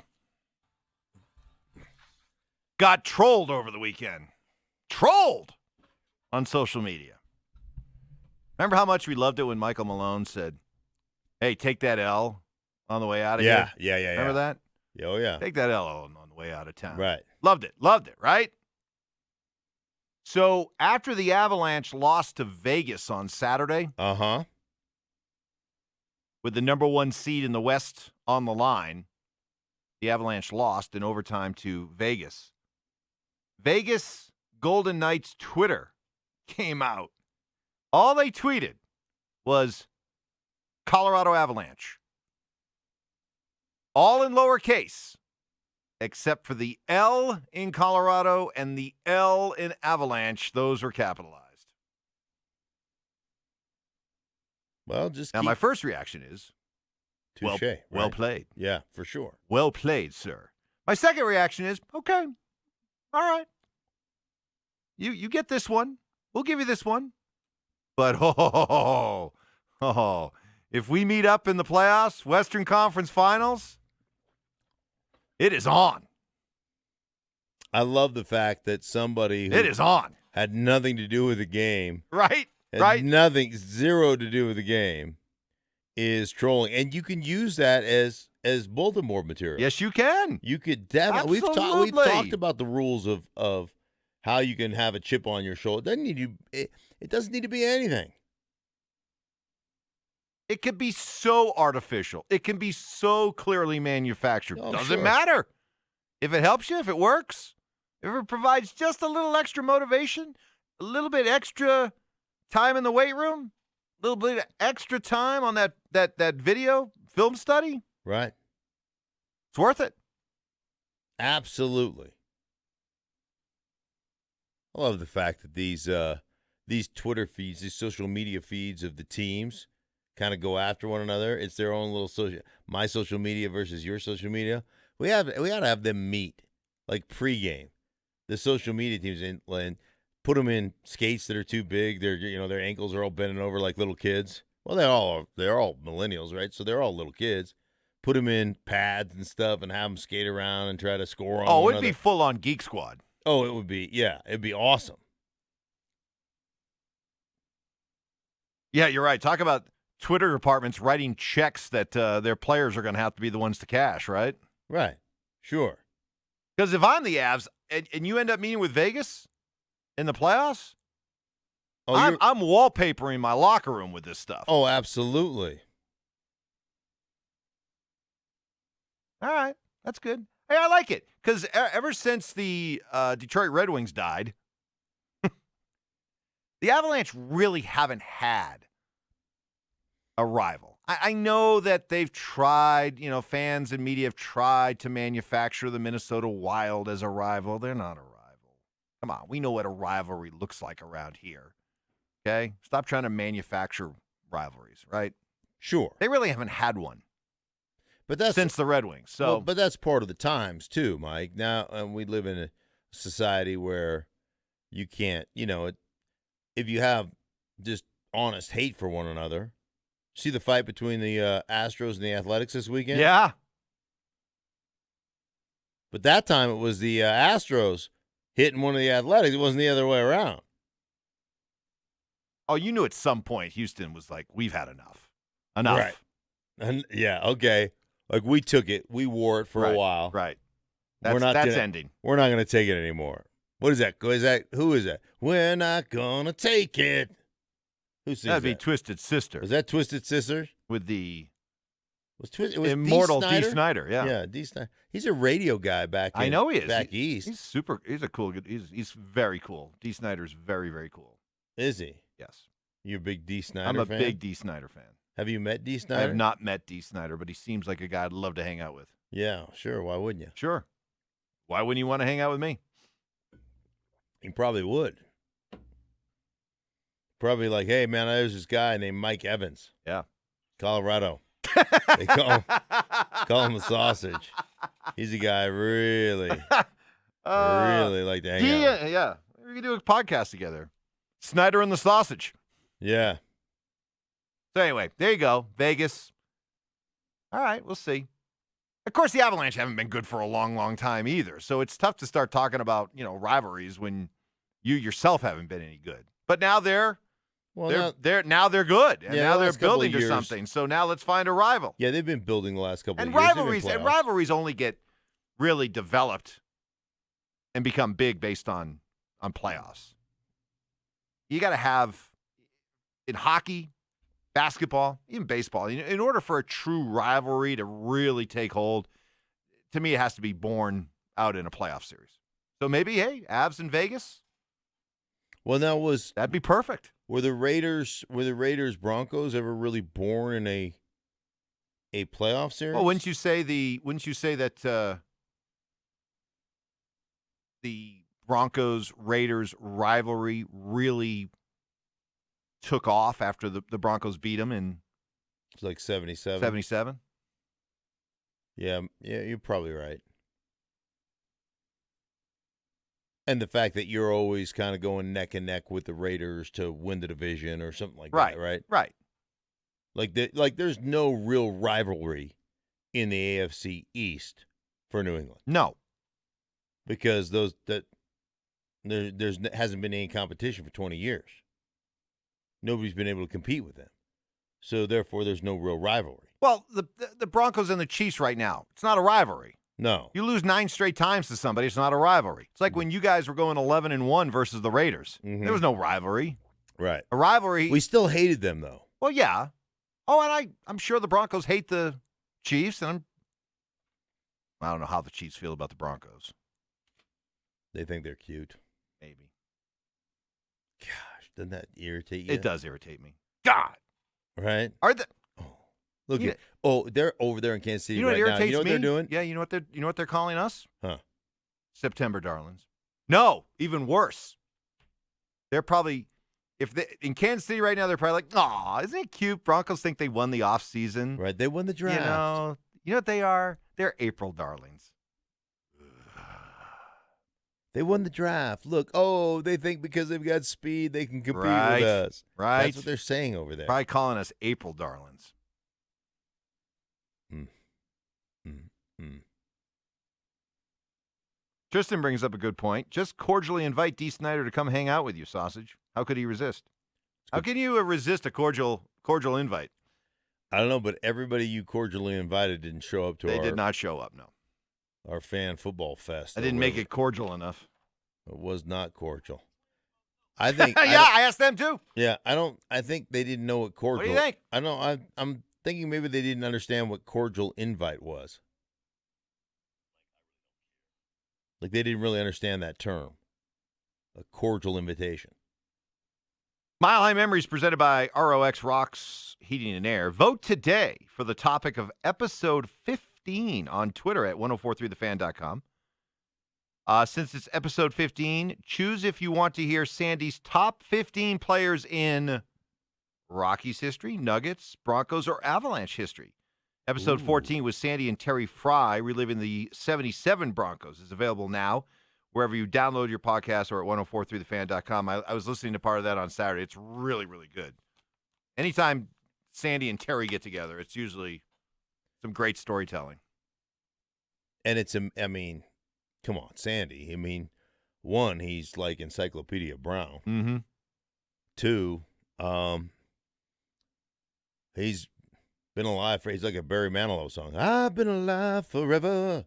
got trolled over the weekend. Trolled on social media. Remember how much we loved it when Michael Malone said, hey, take that L on the way out of here? Yeah. Remember that? Oh, yeah. Take that L on the way out of town. Right. Loved it, right? So after the Avalanche lost to Vegas on Saturday, with the number one seed in the West on the line, the Avalanche lost in overtime to Vegas. Vegas Golden Knights Twitter came out. All they tweeted was Colorado Avalanche. All in lowercase, except for the L in Colorado and the L in Avalanche. Those were capitalized. Well, just now, my first reaction is, touche. well played. Yeah, for sure. Well played, sir. My second reaction is, okay, all right. You get this one. We'll give you this one. But, if we meet up in the playoffs, Western Conference Finals, it is on. I love the fact that somebody who It is on. had nothing to do with the game. Right? Had Right? nothing, zero to do with the game, is trolling. And you can use that as bulletin board material. Yes, you can. You could definitely. We've talked about the rules of how you can have a chip on your shoulder. It doesn't need to be anything. It could be so artificial. It can be so clearly manufactured. Oh, Doesn't sure. matter. If it helps you, if it works, if it provides just a little extra motivation, a little bit extra time in the weight room, a little bit of extra time on that video film study, Right. it's worth it. Absolutely. I love the fact that these Twitter feeds, these social media feeds of the teams kind of go after one another. It's their own little my social media versus your social media. We ought to have them meet like pregame. The social media teams and put them in skates that are too big. Their ankles are all bending over like little kids. Well, they're all millennials, right? So they're all little kids. Put them in pads and stuff and have them skate around and try to score on. Oh, it'd be full on Geek Squad. Oh, it would be. Yeah, it'd be awesome. Yeah, you're right. Talk about Twitter departments writing checks that their players are going to have to be the ones to cash, right? Right. Sure. Because if I'm the Avs and you end up meeting with Vegas in the playoffs, I'm wallpapering my locker room with this stuff. Oh, absolutely. All right. That's good. Hey, I like it. Because ever since the Detroit Red Wings died, the Avalanche really haven't had a rival. I know that they've tried, fans and media have tried to manufacture the Minnesota Wild as a rival. They're not a rival. Come on. We know what a rivalry looks like around here. Okay? Stop trying to manufacture rivalries, right? Sure. They really haven't had one. But that's since the Red Wings. So, but that's part of the times too, Mike. Now we live in a society where you can't, if you have just honest hate for one another. See the fight between the Astros and the Athletics this weekend? Yeah. But that time it was the Astros hitting one of the Athletics. It wasn't the other way around. Oh, you knew at some point Houston was like, we've had enough. Enough. Right. And, yeah, okay. Like, we took it. We wore it for a while. Right. That's ending. We're not going to take it anymore. What is that? Who is that? We're not going to take it. Who sings That'd be that? Twisted Sister. Was that Twisted Sister? With the it was immortal Dee D. Snyder. Yeah. Yeah, Dee Snyder. He's a radio guy back I know he is. Back east. He's super. He's a cool. He's very cool. Dee Snyder's very, very cool. Is he? Yes. You're a big Dee Snyder I'm a fan? big Dee Snyder fan. Have you met Dee Snyder? I have not met Dee Snyder, but he seems like a guy I'd love to hang out with. Yeah, sure. Why wouldn't you? Sure. Why wouldn't you want to hang out with me? He probably would. Probably like, hey, man, there's this guy named Mike Evans. Yeah. Colorado. They call him the sausage. He's a guy I really like to hang out with. Yeah. We could do a podcast together. Snyder and the Sausage. Yeah. So anyway, there you go. Vegas. All right, we'll see. Of course, the Avalanche haven't been good for a long, long time either. So it's tough to start talking about, rivalries when you yourself haven't been any good. But now they're good. And now they're building to something. So now let's find a rival. Yeah, they've been building the last couple of years. And rivalries only get really developed and become big based on playoffs. You got to have, in hockey, basketball, even baseball, in order for a true rivalry to really take hold, to me, it has to be born out in a playoff series. So maybe, hey, Avs in Vegas. Well, that'd be perfect. Were the Raiders Broncos ever really born in a playoff series? Well, wouldn't you say that the Broncos Raiders rivalry really took off after the Broncos beat them in it's like 77. 77? Yeah, you're probably right. And the fact that you're always kind of going neck and neck with the Raiders to win the division or something like that, right? Right. Like there's no real rivalry in the AFC East for New England. No. Because there's hasn't been any competition for 20 years. Nobody's been able to compete with them. So therefore there's no real rivalry. Well, the Broncos and the Chiefs right now, it's not a rivalry. No. You lose 9 straight times to somebody, it's not a rivalry. It's like when you guys were going 11-1 versus the Raiders. Mm-hmm. There was no rivalry. Right. A rivalry. We still hated them, though. Well, yeah. Oh, and I'm sure the Broncos hate the Chiefs, and I don't know how the Chiefs feel about the Broncos. They think they're cute. Maybe. Gosh, doesn't that irritate you? It does irritate me. God. Right? Are the Look at they're over there in Kansas City you know right what now. irritates You know what me? they're doing? Yeah, you know what they're calling us? Huh. September darlings. No, even worse. They're probably in Kansas City right now, they're probably like, "Aw, isn't it cute? Broncos think they won the offseason." Right, they won the draft. You know what they are? They're April darlings. They won the draft. Look, they think because they've got speed, they can compete with us. Right. That's what they're saying over there. Probably calling us April darlings. Tristan brings up a good point. Just cordially invite D. Snyder to come hang out with you, Sausage. How could he resist? How can you resist a cordial invite? I don't know, but everybody you cordially invited didn't show up to They did not show up, no. Our fan football fest. I didn't make it cordial enough. It was not cordial. I think I asked them too. Yeah, I think they didn't know what cordial. What do you think? I don't I'm thinking maybe they didn't understand what cordial invite was. Like they didn't really understand that term. A cordial invitation. Mile High Memories presented by ROX Rocks Heating and Air. Vote today for the topic of episode 15 on Twitter at 1043thefan.com. Since it's episode 15, choose if you want to hear Sandy's top 15 players in Rockies history, Nuggets, Broncos, or Avalanche history. Episode 14 was Sandy and Terry Fry reliving the 77 Broncos. It's available now wherever you download your podcast or at 1043thefan.com. I was listening to part of that on Saturday. It's really, really good. Anytime Sandy and Terry get together, it's usually some great storytelling. And it's, I mean, come on, Sandy. I mean, one, he's like Encyclopedia Brown. Mm-hmm. Two, he's been alive he's like a Barry Manilow song. I've been alive forever,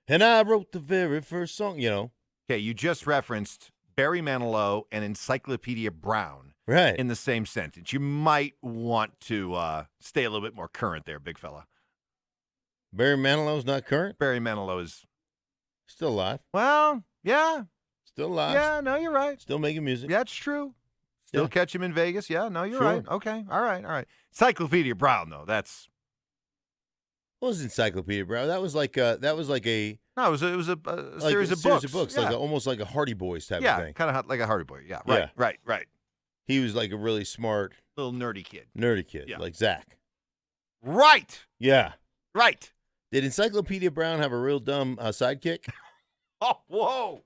and I wrote the very first song, you know. Okay, you just referenced Barry Manilow and Encyclopedia Brown right in the same sentence. You might want to stay a little bit more current there, big fella. Barry Manilow's not current? Barry Manilow is still alive. Well, yeah. Still alive. Yeah, no, you're right. Still making music. That's true. Still catch him in Vegas. Yeah, no, you're Sure. right. Okay, all right. Encyclopedia Brown, though, that's... What was Encyclopedia Brown? That was like a No, it was a like series of books. Yeah. Almost like a Hardy Boys type of thing. Yeah, kind of like a Hardy Boy. Yeah, right. He was like a really smart, little nerdy kid, yeah. Like Zach. Right. Yeah. Right. Did Encyclopedia Brown have a real dumb sidekick? Oh, whoa.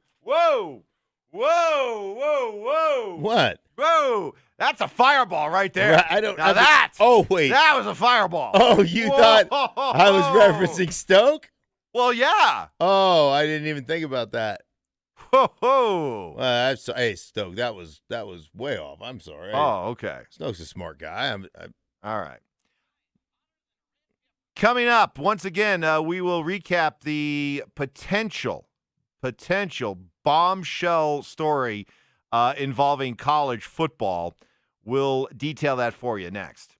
What? Whoa. That's a fireball right there. Right, I don't. Now that. Oh wait. That was a fireball. Oh, you thought I was referencing Stoke? Well, yeah. Oh, I didn't even think about that. Ho. Hey, Stoke, that was way off. I'm sorry. Oh, okay. Stoke's a smart guy. All right. Coming up, once again, we will recap the potential bombshell story involving college football. We'll detail that for you next.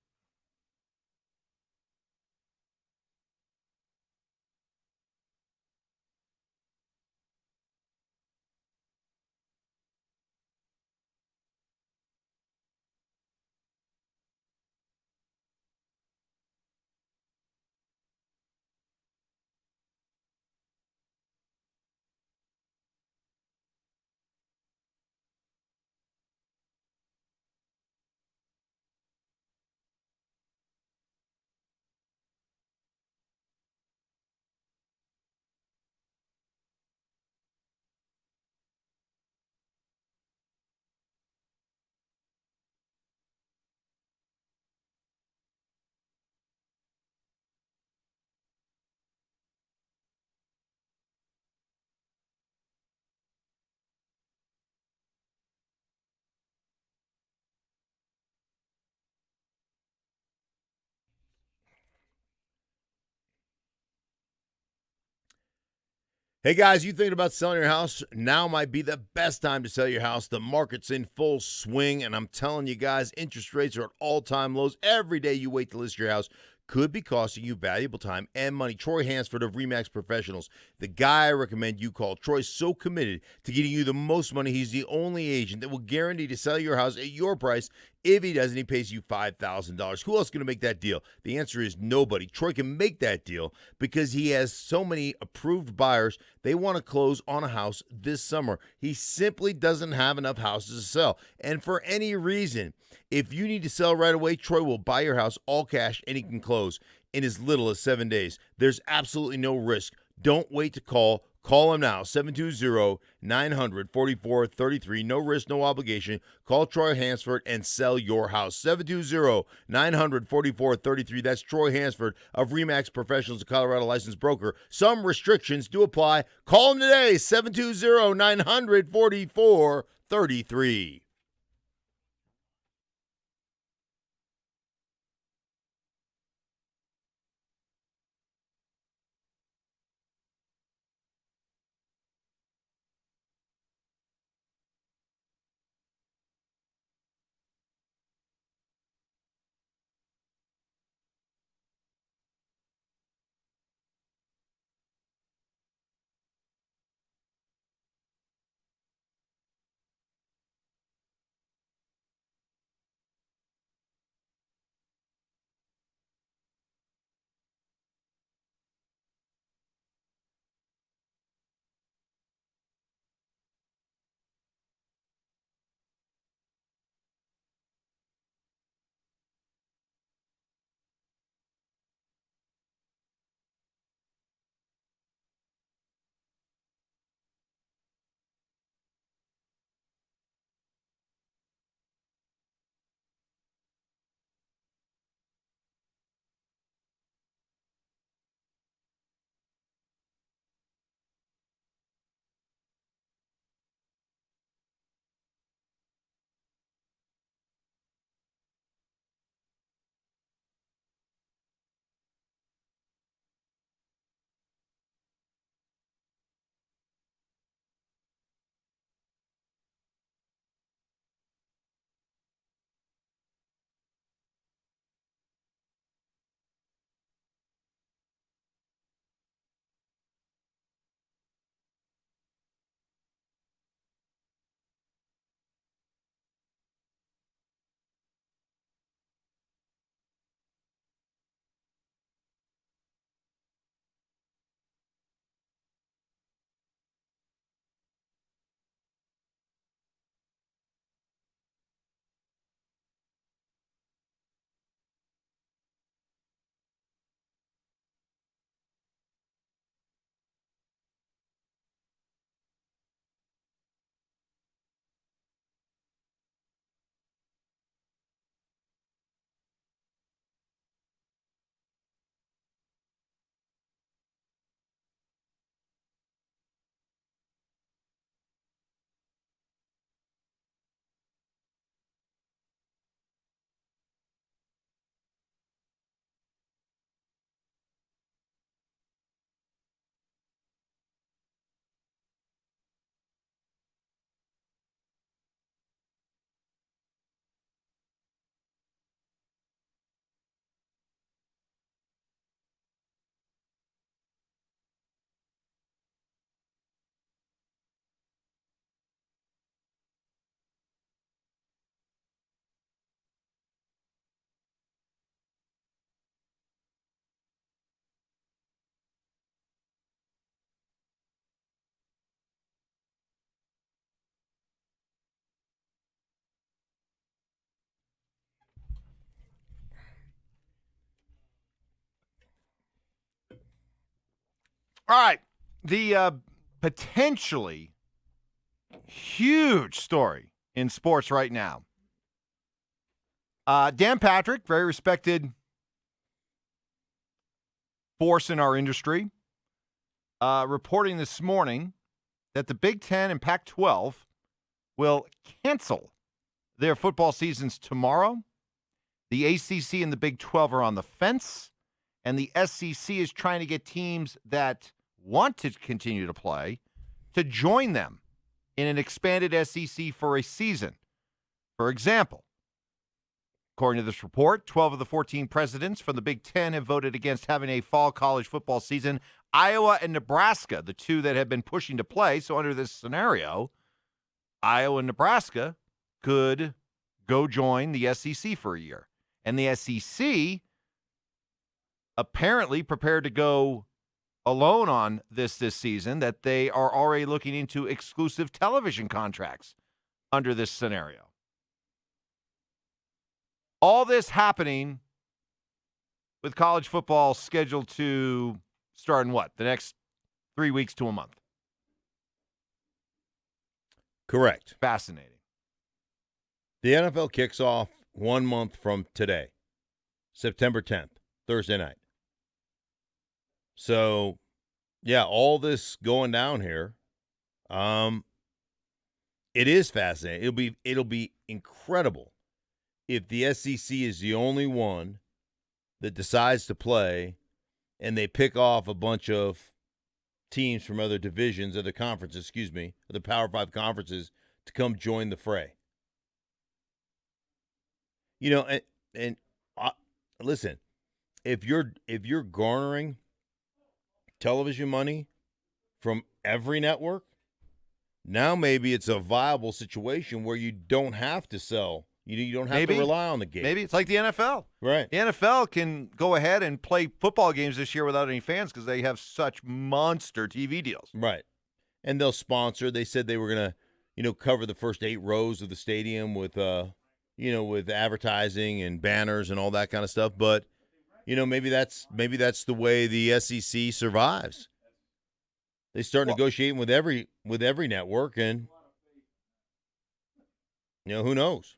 Hey, guys, you thinking about selling your house? Now might be the best time to sell your house. The market's in full swing, and I'm telling you guys, interest rates are at all-time lows. Every day you wait to list your house could be costing you valuable time and money. Troy Hansford of RE/MAX Professionals, the guy I recommend you call. Troy's so committed to getting you the most money. He's the only agent that will guarantee to sell your house at your price. If he doesn't, he pays you $5,000. Who else is going to make that deal? The answer is nobody. Troy can make that deal because he has so many approved buyers. They want to close on a house this summer. He simply doesn't have enough houses to sell. And for any reason, if you need to sell right away, Troy will buy your house all cash and he can close in as little as 7 days. There's absolutely no risk. Don't wait to call. Call him now, 720-900-4433. No risk, no obligation. Call Troy Hansford and sell your house. 720-900-4433. That's Troy Hansford of RE/MAX Professionals, a Colorado licensed broker. Some restrictions do apply. Call him today, 720-900-4433. All right. The potentially huge story in sports right now. Dan Patrick, very respected force in our industry, reporting this morning that the Big Ten and Pac-12 will cancel their football seasons tomorrow. The ACC and the Big 12 are on the fence, and the SEC is trying to get teams that want to continue to play to join them in an expanded SEC for a season. For example, according to this report, 12 of the 14 presidents from the Big Ten have voted against having a fall college football season. Iowa and Nebraska, the two that have been pushing to play. So under this scenario, Iowa and Nebraska could go join the SEC for a year. And the SEC apparently prepared to go alone on this season, that they are already looking into exclusive television contracts under this scenario. All this happening with college football scheduled to start in what? The next 3 weeks to a month. Correct. Fascinating. The NFL kicks off 1 month from today, September 10th, Thursday night. So, yeah, all this going down here, it is fascinating. It'll be incredible if the SEC is the only one that decides to play and they pick off a bunch of teams from other divisions, other conferences, other Power 5 conferences to come join the fray. You know, and listen, if you're garnering television money from every network, now maybe it's a viable situation where you don't have to sell. You don't have to rely on the game. Maybe it's like the NFL. Right. The NFL can go ahead and play football games this year without any fans because they have such monster TV deals. Right. And they'll sponsor. They said they were going to, cover the first 8 rows of the stadium with, with advertising and banners and all that kind of stuff. But, maybe that's the way the SEC survives. They start negotiating with every network, and who knows?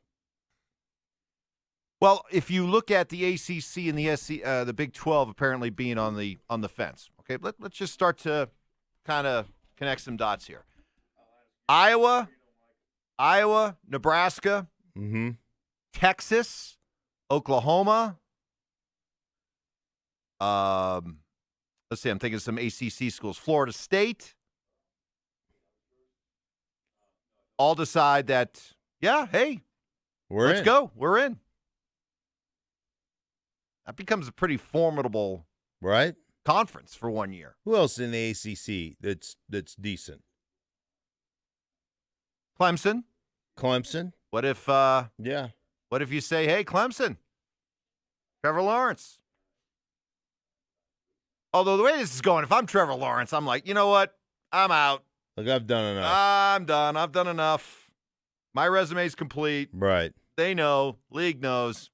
Well, if you look at the ACC and the Big 12 apparently being on the fence, okay, let's just start to kind of connect some dots here. Iowa, Nebraska, Texas, Oklahoma. Let's see, I'm thinking of some ACC schools. Florida State. All decide that, yeah, hey, let's go. We're in. That becomes a pretty formidable conference for 1 year. Who else in the ACC that's decent? Clemson. What if What if you say, hey, Clemson, Trevor Lawrence? Although the way this is going, if I'm Trevor Lawrence, I'm like, you know what? I'm out. Look, I've done enough. I'm done. I've done enough. My resume's complete. Right. They know. League knows.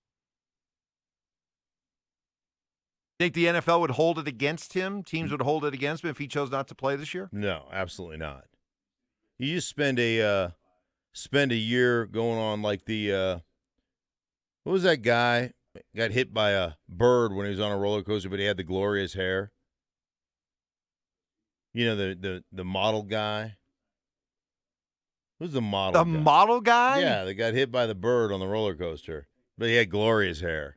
Think the NFL would hold it against him? Teams would hold it against him if he chose not to play this year? No, absolutely not. You just spend a year going on like the what was that guy? Got hit by a bird when he was on a roller coaster, but he had the glorious hair. The model guy. Who's the model? The model guy? Yeah, they got hit by the bird on the roller coaster, but he had glorious hair.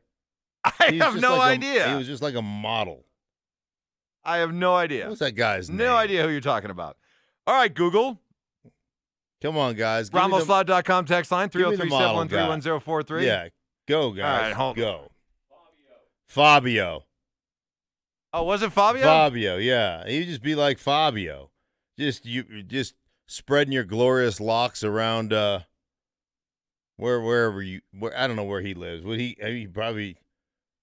I have no idea. He was just like a model. I have no idea. What's that guy's name? No idea who you're talking about. All right, Google. Come on, guys. RamosLaw.com text line 303-713-1043. Yeah, go, guys. All right, hold go. Fabio. Oh, was it Fabio? Fabio, yeah. He'd just be like Fabio. Just spreading your glorious locks around wherever I don't know where he lives. Would he probably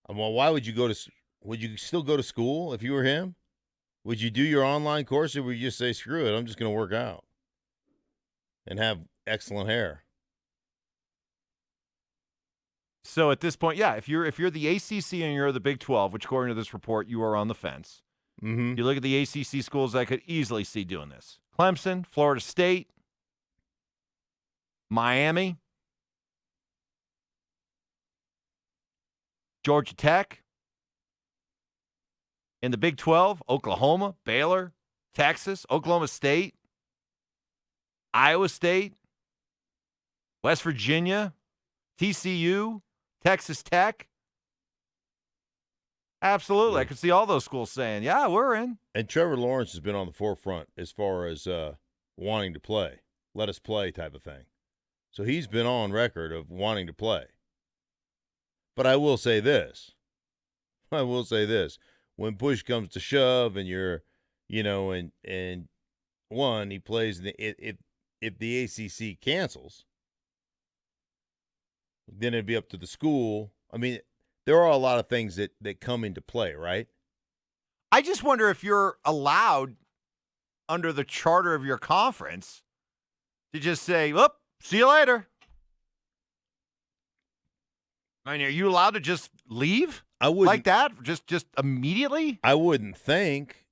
well, why would you would you still go to school if you were him? Would you do your online course, or would you just say, screw it, I'm just going to work out and have excellent hair? So at this point, yeah, if you're the ACC and you're the Big 12, which according to this report, you are on the fence. Mm-hmm. You look at the ACC schools I could easily see doing this. Clemson, Florida State, Miami, Georgia Tech. In the Big 12, Oklahoma, Baylor, Texas, Oklahoma State, Iowa State, West Virginia, TCU, Texas Tech. Absolutely. I could see all those schools saying, yeah, we're in. And Trevor Lawrence has been on the forefront as far as wanting to play, let us play type of thing. So he's been on record of wanting to play. But I will say this. When push comes to shove and you're, and one, he plays, if the ACC cancels, then it'd be up to the school. I mean, there are a lot of things that come into play, right? I just wonder if you're allowed under the charter of your conference to just say, "Whoop, see you later." I mean, are you allowed to just leave like that, just immediately? I wouldn't think,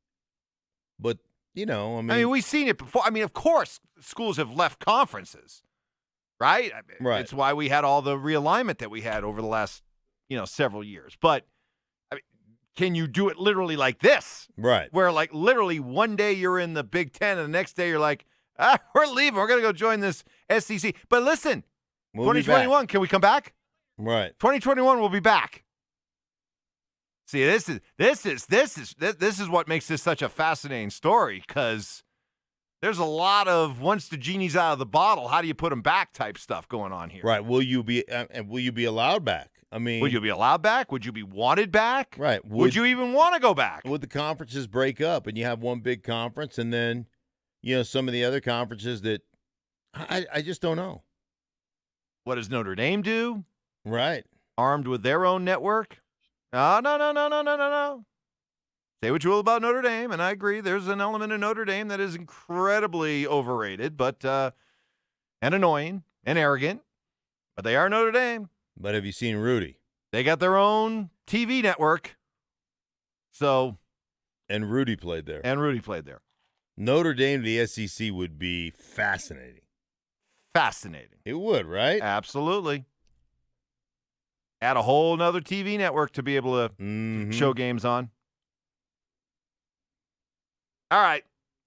but I mean, we've seen it before. I mean, of course, schools have left conferences, right? Right. It's why we had all the realignment that we had over the last, several years. But can you do it literally like this? Right. Where, like, literally one day you're in the Big Ten and the next day you're like, we're leaving. We're going to go join this SEC. But listen, we'll 2021, can we come back? Right. 2021, we'll be back. See, this is what makes this such a fascinating story, because there's a lot of once the genie's out of the bottle, how do you put them back type stuff going on here. Right. Will you be allowed back? I mean, would you be allowed back? Would you be wanted back? Right. Would you even want to go back? Would the conferences break up and you have one big conference and then, some of the other conferences that I just don't know. What does Notre Dame do? Right. Armed with their own network? Oh, no. Say what you will about Notre Dame, and I agree. There's an element of Notre Dame that is incredibly overrated, but and annoying and arrogant. But they are Notre Dame. But have you seen Rudy? They got their own TV network. So. And Rudy played there. Notre Dame to the SEC would be fascinating. It would, right? Absolutely. Add a whole nother TV network to be able to show games on. All right.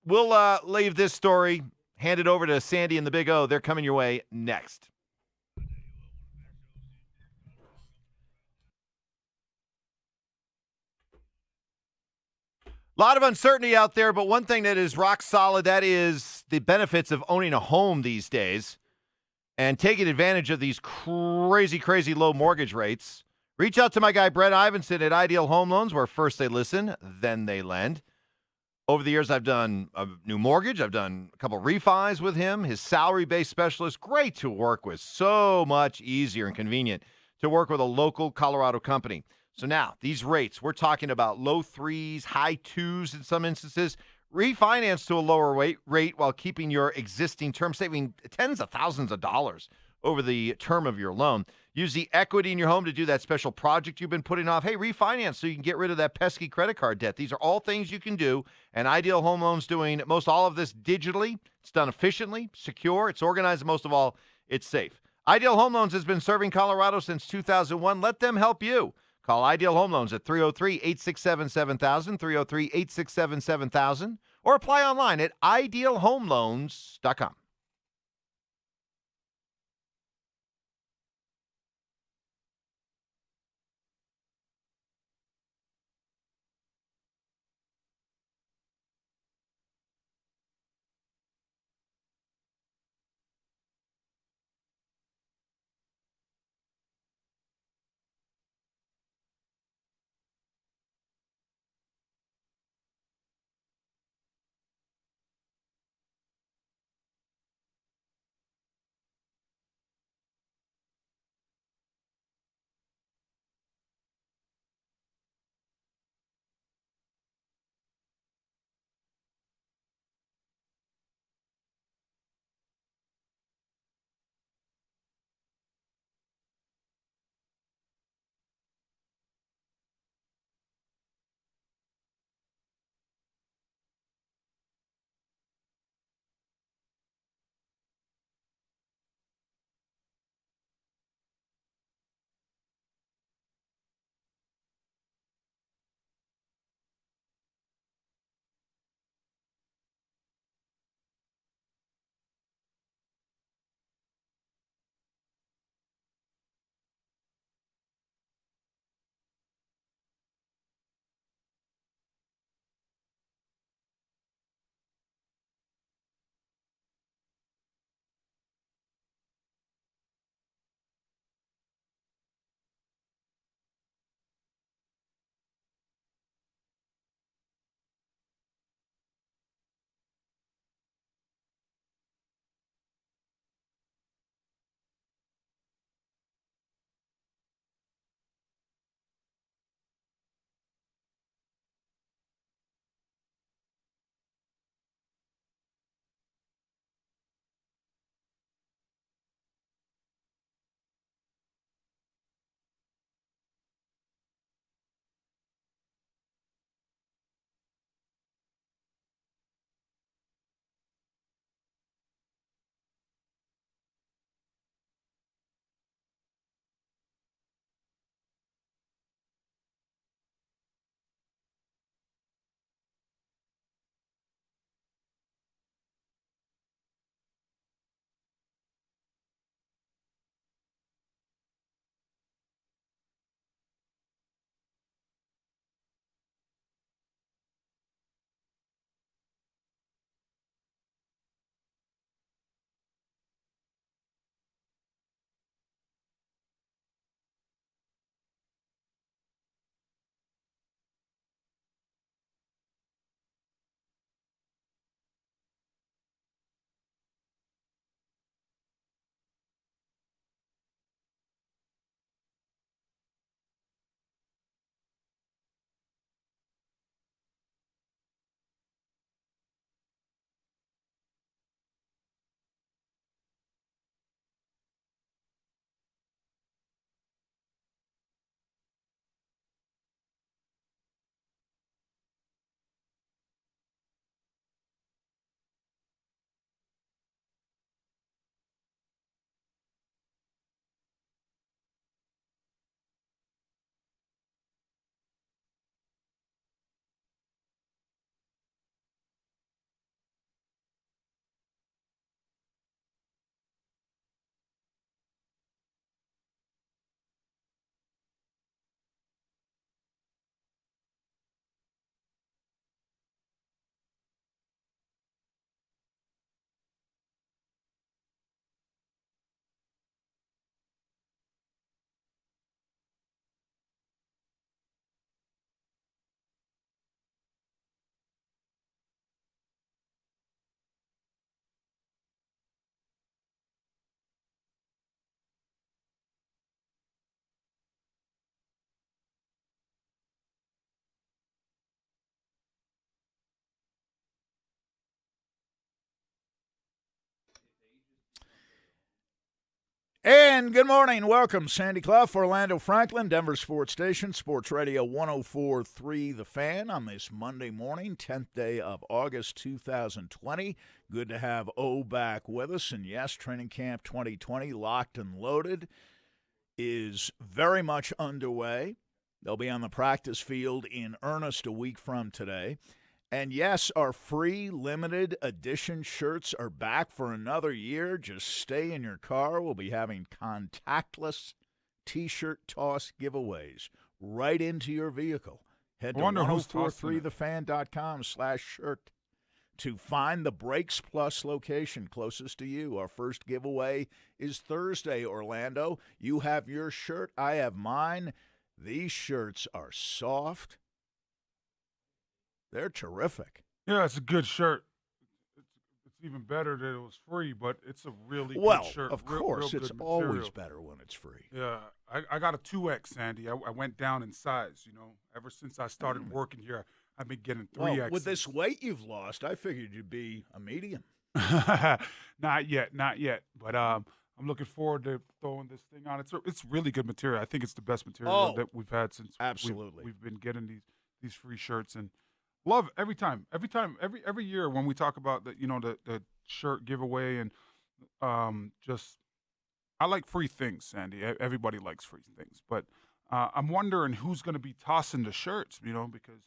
We'll leave this story, hand it over to Sandy and the Big O. They're coming your way next. A lot of uncertainty out there, but one thing that is rock solid, that is the benefits of owning a home these days and taking advantage of these crazy, crazy low mortgage rates. Reach out to my guy, Brett Ivinson at Ideal Home Loans, where first they listen, then they lend. Over the years, I've done a new mortgage. I've done a couple refis with him. His salary-based specialist, great to work with. So much easier and convenient to work with a local Colorado company. So now, these rates, we're talking about low 3s, high 2s in some instances. Refinance to a lower rate while keeping your existing term, saving tens of thousands of dollars over the term of your loan. Use the equity in your home to do that special project you've been putting off. Hey, refinance so you can get rid of that pesky credit card debt. These are all things you can do, and Ideal Home Loans doing most all of this digitally. It's done efficiently, secure, it's organized, and most of all, it's safe. Ideal Home Loans has been serving Colorado since 2001. Let them help you. Call Ideal Home Loans at 303-867-7000, 303-867-7000, or apply online at idealhomeloans.com. And good morning. Welcome, Sandy Clough, Orlando Franklin, Denver Sports Station, Sports Radio 104.3 The Fan on this Monday morning, 10th day of August 2020. Good to have O back with us. And yes, training camp 2020, locked and loaded, is very much underway. They'll be on the practice field in earnest a week from today. And yes, our free limited edition shirts are back for another year. Just stay in your car. We'll be having contactless T-shirt toss giveaways right into your vehicle. Head to 1043thefan.com/shirt to find the Breaks Plus location closest to you. Our first giveaway is Thursday, Orlando. You have your shirt. I have mine. These shirts are soft. They're terrific. Yeah, it's a good shirt. It's even better that it was free, but it's a really good shirt. Well, of course, real it's good always material. better when it's free. Yeah, I got a 2X, Sandy. I went down in size, Ever since I started working here, I've been getting 3X. Well, with this weight you've lost, I figured you'd be a medium. Not yet. But I'm looking forward to throwing this thing on. It's really good material. I think it's the best material that we've had since we've been getting these free shirts, and love every year when we talk about the shirt giveaway, and I like free things, Sandy. Everybody likes free things, but I'm wondering who's going to be tossing the shirts, because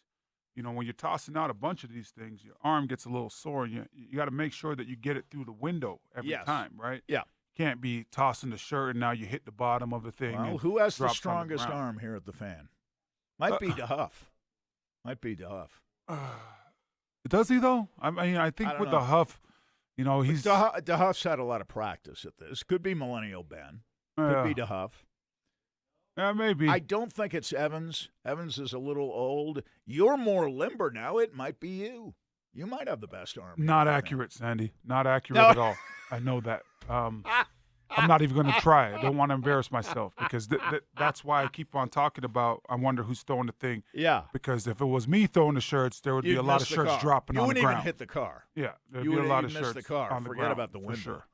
when you're tossing out a bunch of these things, your arm gets a little sore. And you got to make sure that you get it through the window every time, right? Yeah. Can't be tossing the shirt and now you hit the bottom of the thing. Well, and who has the drops on strongest ground. arm here at the Fan? Might be DeHuff. Does he though? I mean, I think with the Huff, he's DeHuff's had a lot of practice at this. Could be Millennial Ben. Could be DeHuff. Yeah, maybe. I don't think it's Evans. Evans is a little old. You're more limber now. It might be you. You might have the best arm. Not accurate, Sandy. Not accurate at all. I know that. I'm not even going to try. I don't want to embarrass myself because that's why I keep on talking about. I wonder who's throwing the thing. Yeah. Because if it was me throwing the shirts, there would be a lot of shirts dropping on the ground. You wouldn't even hit the car. Yeah, there'd You be a wouldn't lot of even miss shirts the car. on the Forget ground, about the window. for sure.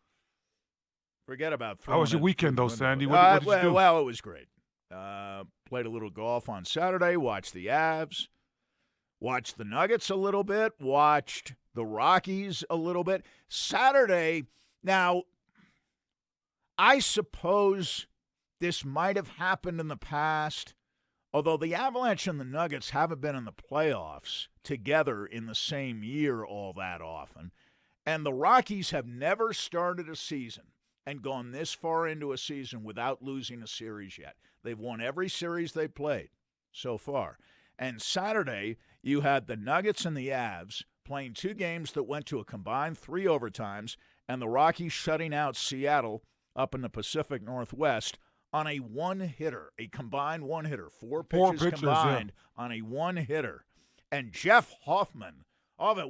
Forget about. How was your weekend, though, Sandy? What did you do? Well, it was great. Played a little golf on Saturday. Watched the Avs. Watched the Nuggets a little bit. Watched the Rockies a little bit. Saturday. Now, I suppose this might have happened in the past, although the Avalanche and the Nuggets haven't been in the playoffs together in the same year all that often. And the Rockies have never started a season and gone this far into a season without losing a series yet. They've won every series they played so far. And Saturday, you had the Nuggets and the Avs playing two games that went to a combined 3 overtimes, and the Rockies shutting out Seattle up in the Pacific Northwest on a one-hitter, a combined one-hitter. Four pitches combined on a one-hitter. And Jeff Hoffman,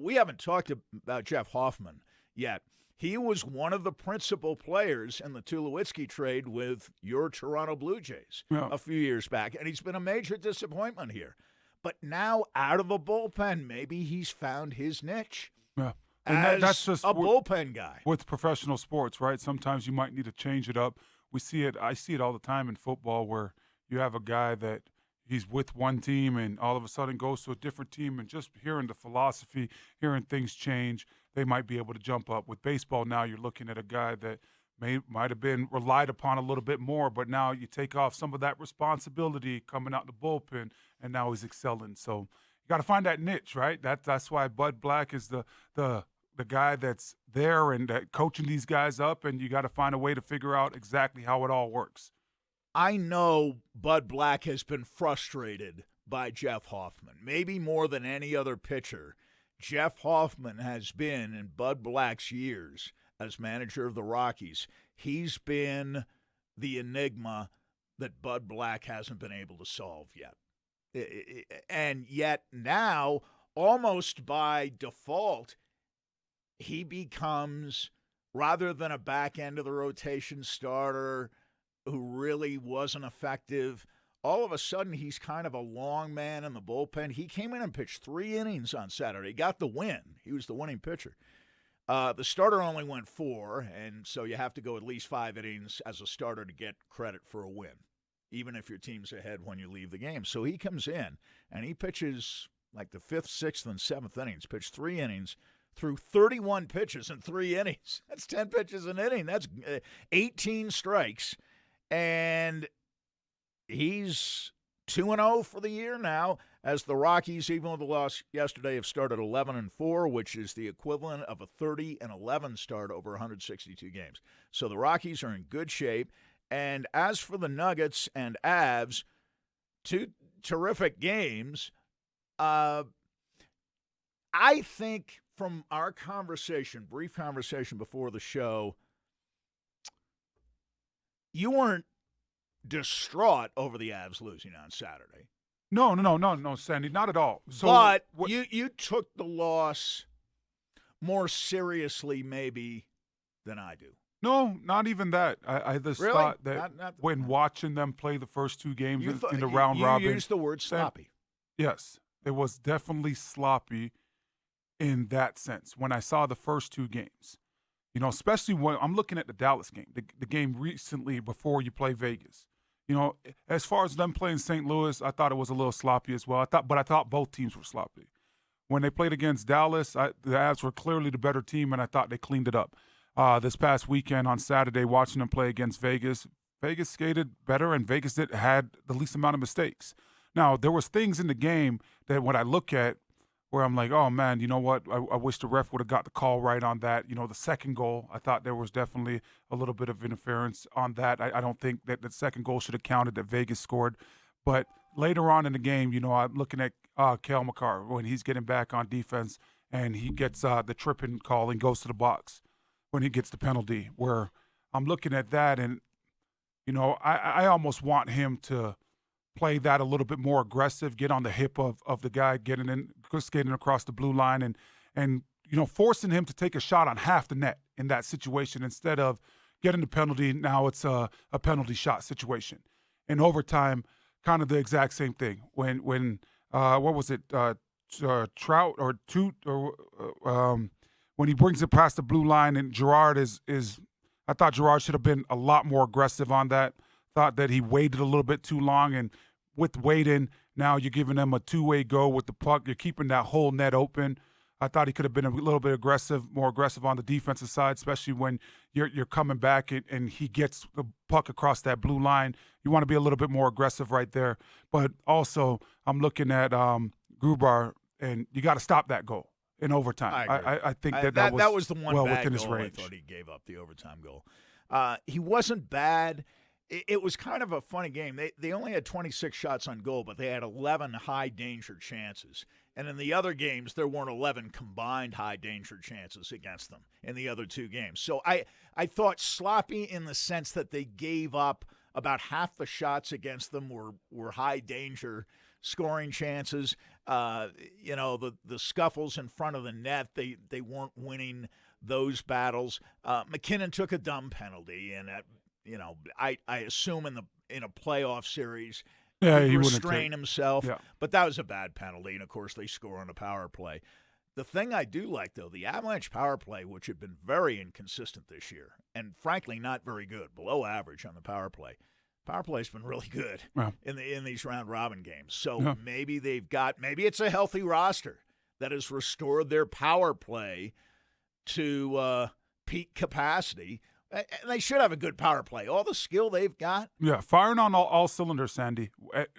we haven't talked about Jeff Hoffman yet. He was one of the principal players in the Tulowitzki trade with your Toronto Blue Jays a few years back, and he's been a major disappointment here. But now out of the bullpen, maybe he's found his niche. Yeah. And that's just a bullpen guy. With professional sports, right? Sometimes you might need to change it up. We see it. I see it all the time in football where you have a guy that he's with one team and all of a sudden goes to a different team, and just hearing the philosophy, hearing things change, they might be able to jump up. With baseball now, you're looking at a guy that might have been relied upon a little bit more, but now you take off some of that responsibility coming out the bullpen, and now he's excelling. So you got to find that niche, right? That's why Bud Black is the guy that's there and coaching these guys up, and you got to find a way to figure out exactly how it all works. I know Bud Black has been frustrated by Jeff Hoffman, maybe more than any other pitcher. Jeff Hoffman has been, in Bud Black's years as manager of the Rockies, he's been the enigma that Bud Black hasn't been able to solve yet. And yet now, almost by default, he becomes, rather than a back end of the rotation starter who really wasn't effective, all of a sudden he's kind of a long man in the bullpen. He came in and pitched 3 innings on Saturday. Got the win. He was the winning pitcher. The starter only went 4, and so you have to go at least 5 innings as a starter to get credit for a win, even if your team's ahead when you leave the game. So he comes in, and he pitches like the 5th, 6th, and 7th innings, pitched 3 innings, threw 31 pitches in 3 innings. That's 10 pitches an inning. That's 18 strikes, and he's 2-0 for the year now, as the Rockies, even with the loss yesterday, have started 11-4, which is the equivalent of a 30-11 start over 162 games. So the Rockies are in good shape. And as for the Nuggets and Avs, 2 terrific games. I think from our conversation, brief conversation before the show, you weren't distraught over the Avs losing on Saturday. No, Sandy, not at all. So, but you took the loss more seriously maybe than I do. No, not even that. I just Really? thought that Not when watching them play the first 2 games in the you round robin. You used the word sloppy. Yes, it was definitely sloppy in that sense. When I saw the first 2 games, especially when I'm looking at the Dallas game, the game recently before you play Vegas. As far as them playing St. Louis, I thought it was a little sloppy as well. I thought both teams were sloppy. When they played against Dallas, the Avs were clearly the better team, and I thought they cleaned it up. This past weekend on Saturday, watching them play against Vegas, Vegas skated better, and Vegas had the least amount of mistakes. Now, there was things in the game that when I look at where I'm like, oh, man, you know what? I wish the ref would have got the call right on that. The second goal, I thought there was definitely a little bit of interference on that. I don't think that the second goal should have counted that Vegas scored. But later on in the game, I'm looking at Cale Makar when he's getting back on defense and he gets the tripping call and goes to the box when he gets the penalty, where I'm looking at that and, I almost want him to play that a little bit more aggressive, get on the hip of the guy skating across the blue line and forcing him to take a shot on half the net in that situation instead of getting the penalty. Now it's a penalty shot situation. In overtime, kind of the exact same thing. When what was it, Trout or Toot or when he brings it past the blue line and Gerard is I thought Gerard should have been a lot more aggressive on that. Thought that he waited a little bit too long, and with waiting, now you're giving them a 2-way go with the puck. You're keeping that whole net open. I thought he could have been a little bit more aggressive on the defensive side, especially when you're coming back and he gets the puck across that blue line. You want to be a little bit more aggressive right there. But also, I'm looking at Grubauer, and you got to stop that goal in overtime. I think that was the one well bad within his goal range. I thought he gave up, the overtime goal. He wasn't bad. It was kind of a funny game. They only had 26 shots on goal, but they had 11 high-danger chances. And in the other games, there weren't 11 combined high-danger chances against them in the other 2 games. So I thought sloppy in the sense that they gave up about half the shots against them were high-danger scoring chances. The scuffles in front of the net, they weren't winning those battles. McKinnon took a dumb penalty, and I assume in a playoff series, he restrain himself. Yeah. But that was a bad penalty, and of course they score on a power play. The thing I do like, though, the Avalanche power play, which had been very inconsistent this year, and frankly not very good, below average on the power play. Power play's been really good in these round robin games. So maybe it's a healthy roster that has restored their power play to peak capacity. And they should have a good power play. All the skill they've got. Yeah, firing on all cylinders, Sandy,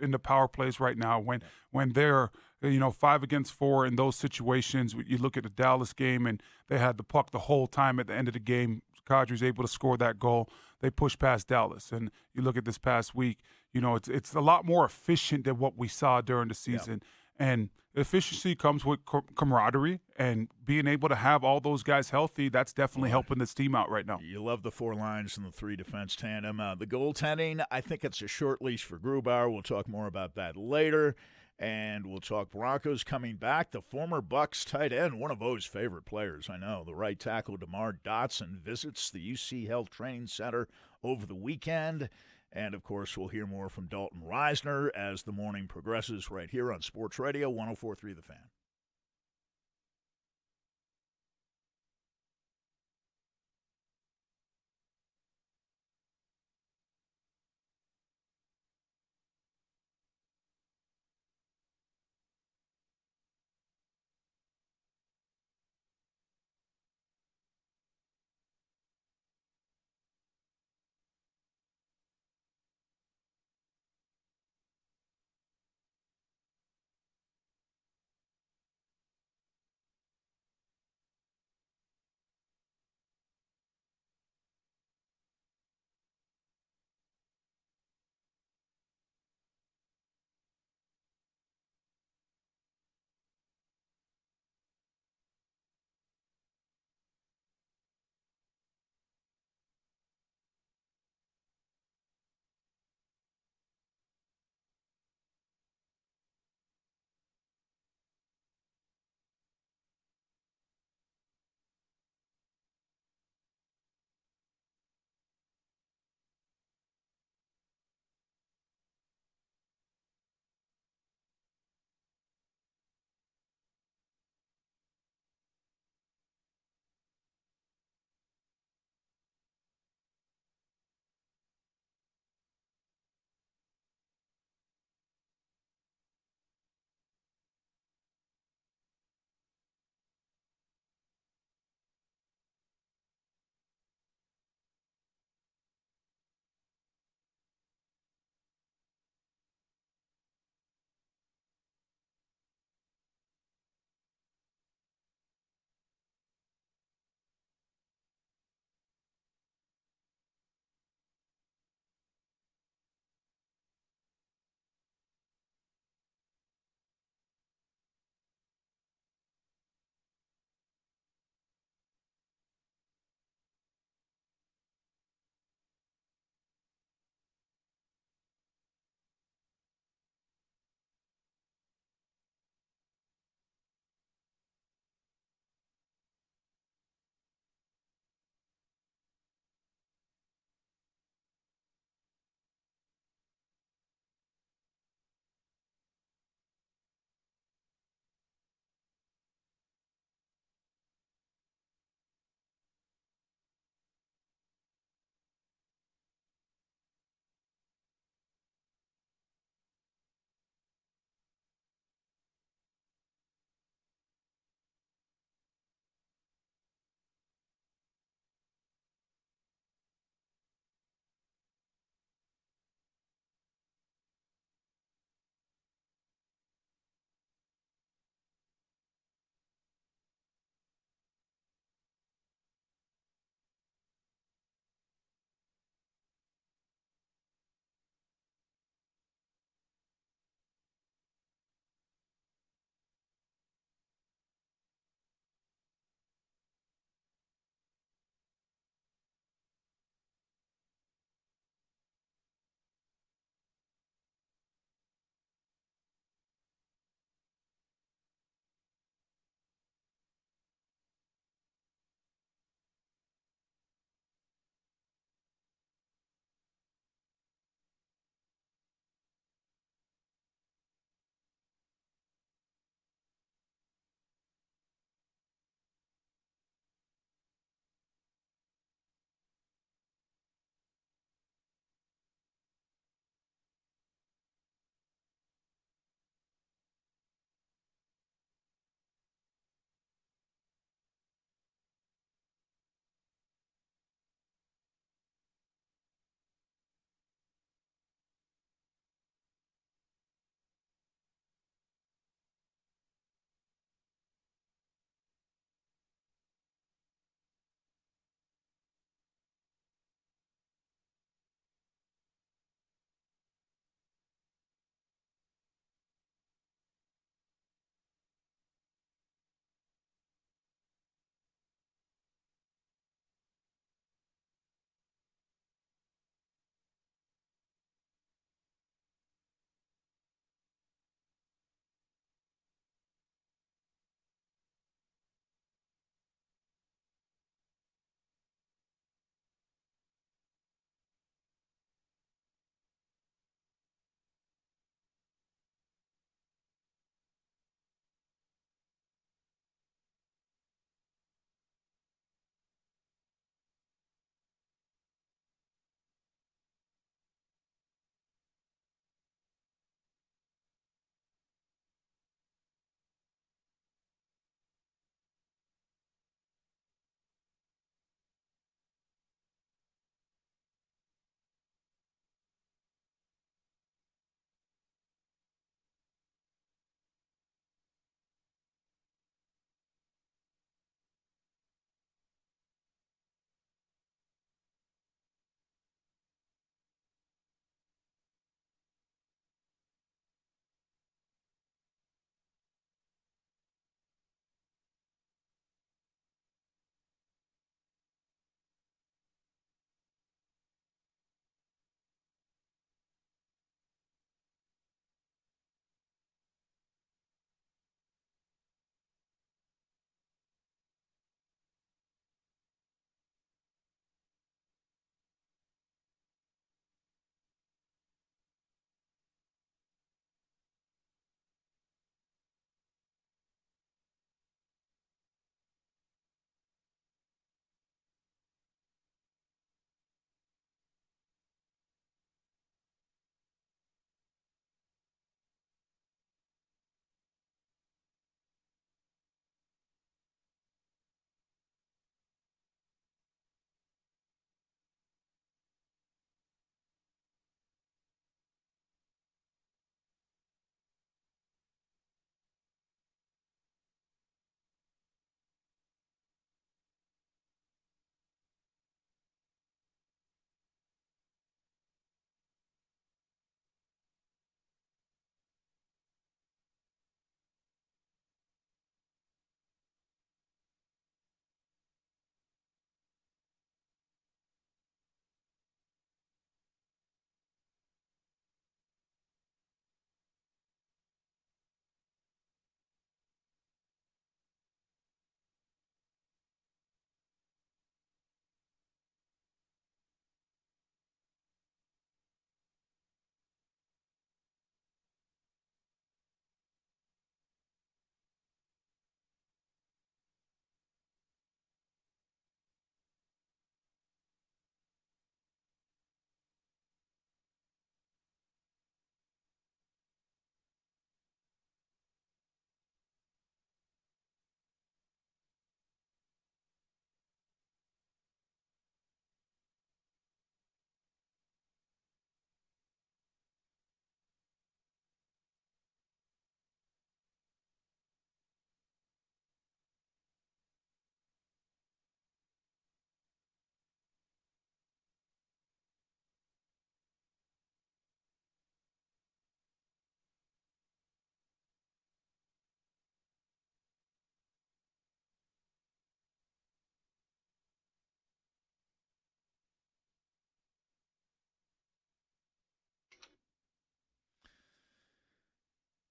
in the power plays right now. When they're 5 against 4 in those situations, you look at the Dallas game and they had the puck the whole time at the end of the game. Kadri's able to score that goal. They push past Dallas. And you look at this past week, it's a lot more efficient than what we saw during the season. Yeah. And efficiency comes with camaraderie, and being able to have all those guys healthy, that's definitely helping this team out right now. You love the 4 lines and the 3 defense tandem. The goaltending, I think it's a short leash for Grubauer. We'll talk more about that later. And we'll talk Broncos coming back. The former Bucs tight end, one of O's favorite players, I know. The right tackle, DeMar Dotson, visits the UC Health Training Center over the weekend. And, of course, we'll hear more from Dalton Reisner as the morning progresses right here on Sports Radio 104.3 The Fan.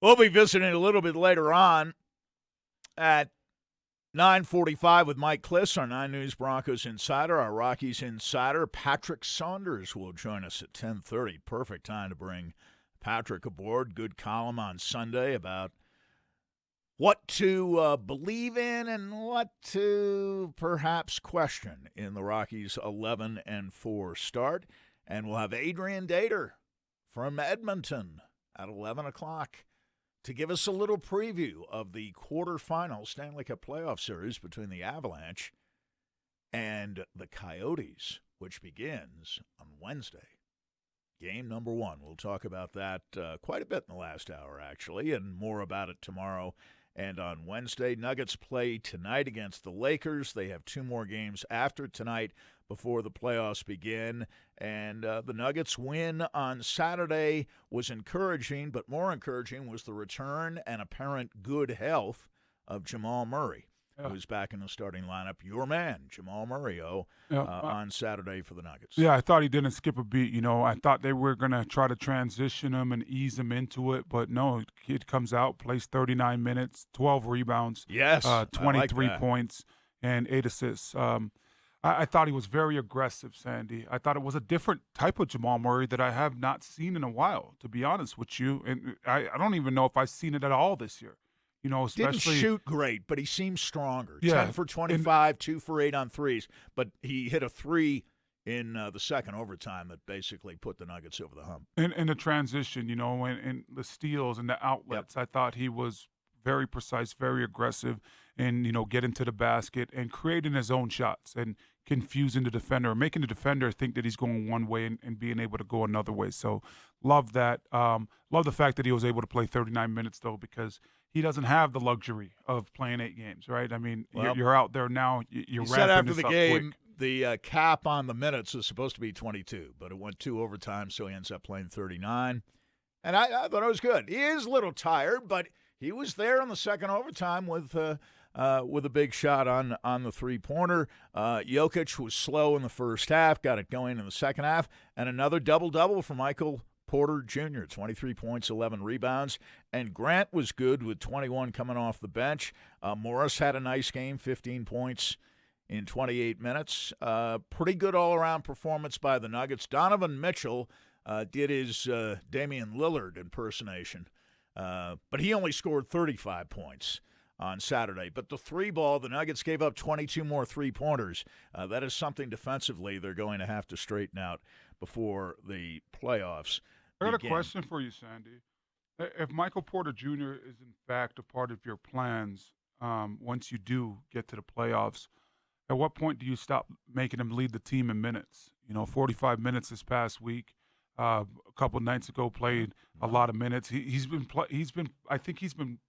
We'll be visiting a little bit later on at 9:45 with Mike Kliss, our 9 News Broncos insider, our Rockies insider. Patrick Saunders will join us at 10:30. Perfect time to bring Patrick aboard. Good column on Sunday about what to believe in and what to perhaps question in the Rockies' 11-4 start. And we'll have Adrian Dater from Edmonton at 11 o'clock to give us a little preview of the quarterfinal Stanley Cup playoff series between the Avalanche and the Coyotes, which begins on Wednesday. Game number 1. We'll talk about that quite a bit in the last hour, actually, and more about it tomorrow and on Wednesday. Nuggets play tonight against the Lakers. They have 2 more games after tonight before the playoffs begin. And the Nuggets win on Saturday was encouraging, but more encouraging was the return and apparent good health of Jamal Murray, who's back in the starting lineup. Your man, Jamal Murray, on Saturday for the Nuggets. Yeah, I thought he didn't skip a beat. You know, I thought they were going to try to transition him and ease him into it, but no, kid comes out, plays 39 minutes, 12 rebounds, yes, 23 like points, and 8 assists. I thought he was very aggressive, Sandy. I thought it was a different type of Jamal Murray that I have not seen in a while, to be honest with you. And I don't even know if I've seen it at all this year. You know, especially didn't shoot great, but he seems stronger. Yeah, 10 for 25, 2 for 8 on threes. But he hit a 3 in the second overtime that basically put the Nuggets over the hump. And the transition, you know, and the steals and the outlets, I thought he was very precise, very aggressive, and, you know, getting to the basket and creating his own shots and confusing the defender, making the defender think that he's going one way and being able to go another way. So love that. Love the fact that he was able to play 39 minutes, though, because he doesn't have the luxury of playing 8 games, right? I mean, you're out there now. You're he said after this the up game, quick. the cap on the minutes is supposed to be 22, but it went 2 overtime, so he ends up playing 39. And I thought it was good. He is a little tired, but he was there in the second overtime with a big shot on the three-pointer. Jokic was slow in the first half, got it going in the second half, and another double-double for Michael Porter Jr., 23 points, 11 rebounds. And Grant was good with 21 coming off the bench. Morris had a nice game, 15 points in 28 minutes. Pretty good all-around performance by the Nuggets. Donovan Mitchell did his Damian Lillard impersonation, but he only scored 35 points on Saturday. But the 3-ball, the Nuggets gave up 22 more 3-pointers. That is something defensively they're going to have to straighten out before the playoffs I got begin. a question for you, Sandy. If Michael Porter Jr. is in fact a part of your plans once you do get to the playoffs, at what point do you stop making him lead the team in minutes? You know, 45 minutes this past week. A couple nights ago, played a lot of minutes. He's been I think he's been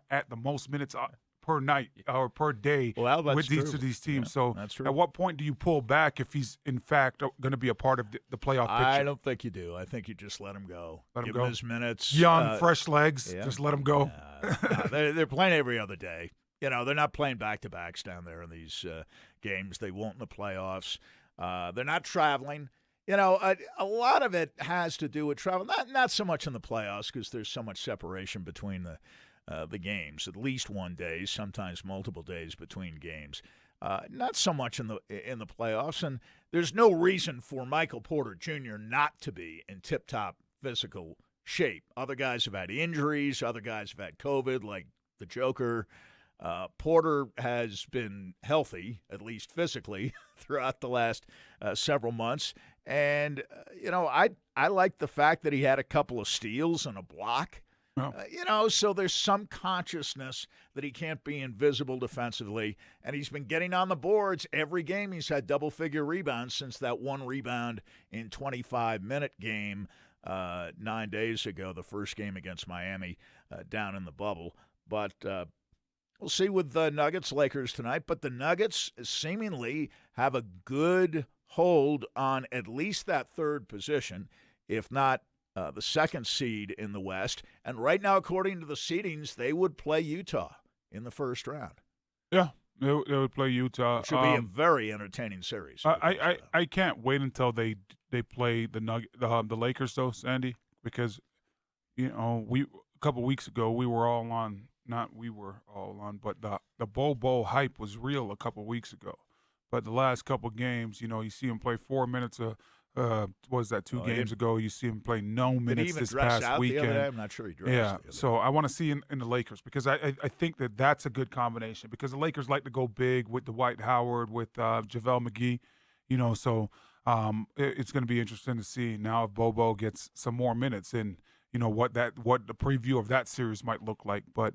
at the most minutes per night or per day with each of these teams. Yeah, so that's true. At what point do you pull back if he's in fact going to be a part of the playoff picture? I don't think you do. I think you just let him go. Give him his minutes. Young, fresh legs. Yeah. Just let him go. No, they're playing every other day. You know, they're not playing back-to-backs down there in these games. They won't in the playoffs. They're not traveling. You know, a lot of it has to do with travel. Not so much in the playoffs because there's so much separation between the games. At least one day, sometimes multiple days between games. Not so much in the playoffs. And there's no reason for Michael Porter Jr. not to be in tip-top physical shape. Other guys have had injuries. Other guys have had COVID, like the Joker. Porter has been healthy, at least physically, throughout the last several months. And, you know, I like the fact that he had a couple of steals and a block. Oh. You know, so there's some consciousness that he can't be invisible defensively. And he's been getting on the boards every game. He's had double-figure rebounds since that 1 rebound in 25-minute game 9 days ago, the first game against Miami down in the bubble. But we'll see with the Nuggets, Lakers tonight. But the Nuggets seemingly have a good hold on at least that third position, if not the second seed in the West. And right now, according to the seedings, they would play Utah in the first round. Yeah, they would play Utah. It should be a very entertaining series. I can't wait until they play the Lakers, though, Sandy, because, you know, a couple weeks ago, we were all on. Not we were all on, but the Bobo hype was real a couple weeks ago. But the last couple games, you see him play 4 minutes. What was that, two games ago? You see him play no minutes this past weekend. The other day? I'm not sure he dressed. Yeah, so I want to see in the Lakers because I think that's a good combination because the Lakers like to go big with Dwight Howard, with JaVale McGee, so it's going to be interesting to see now if Bobo gets some more minutes and what the preview of that series might look like. But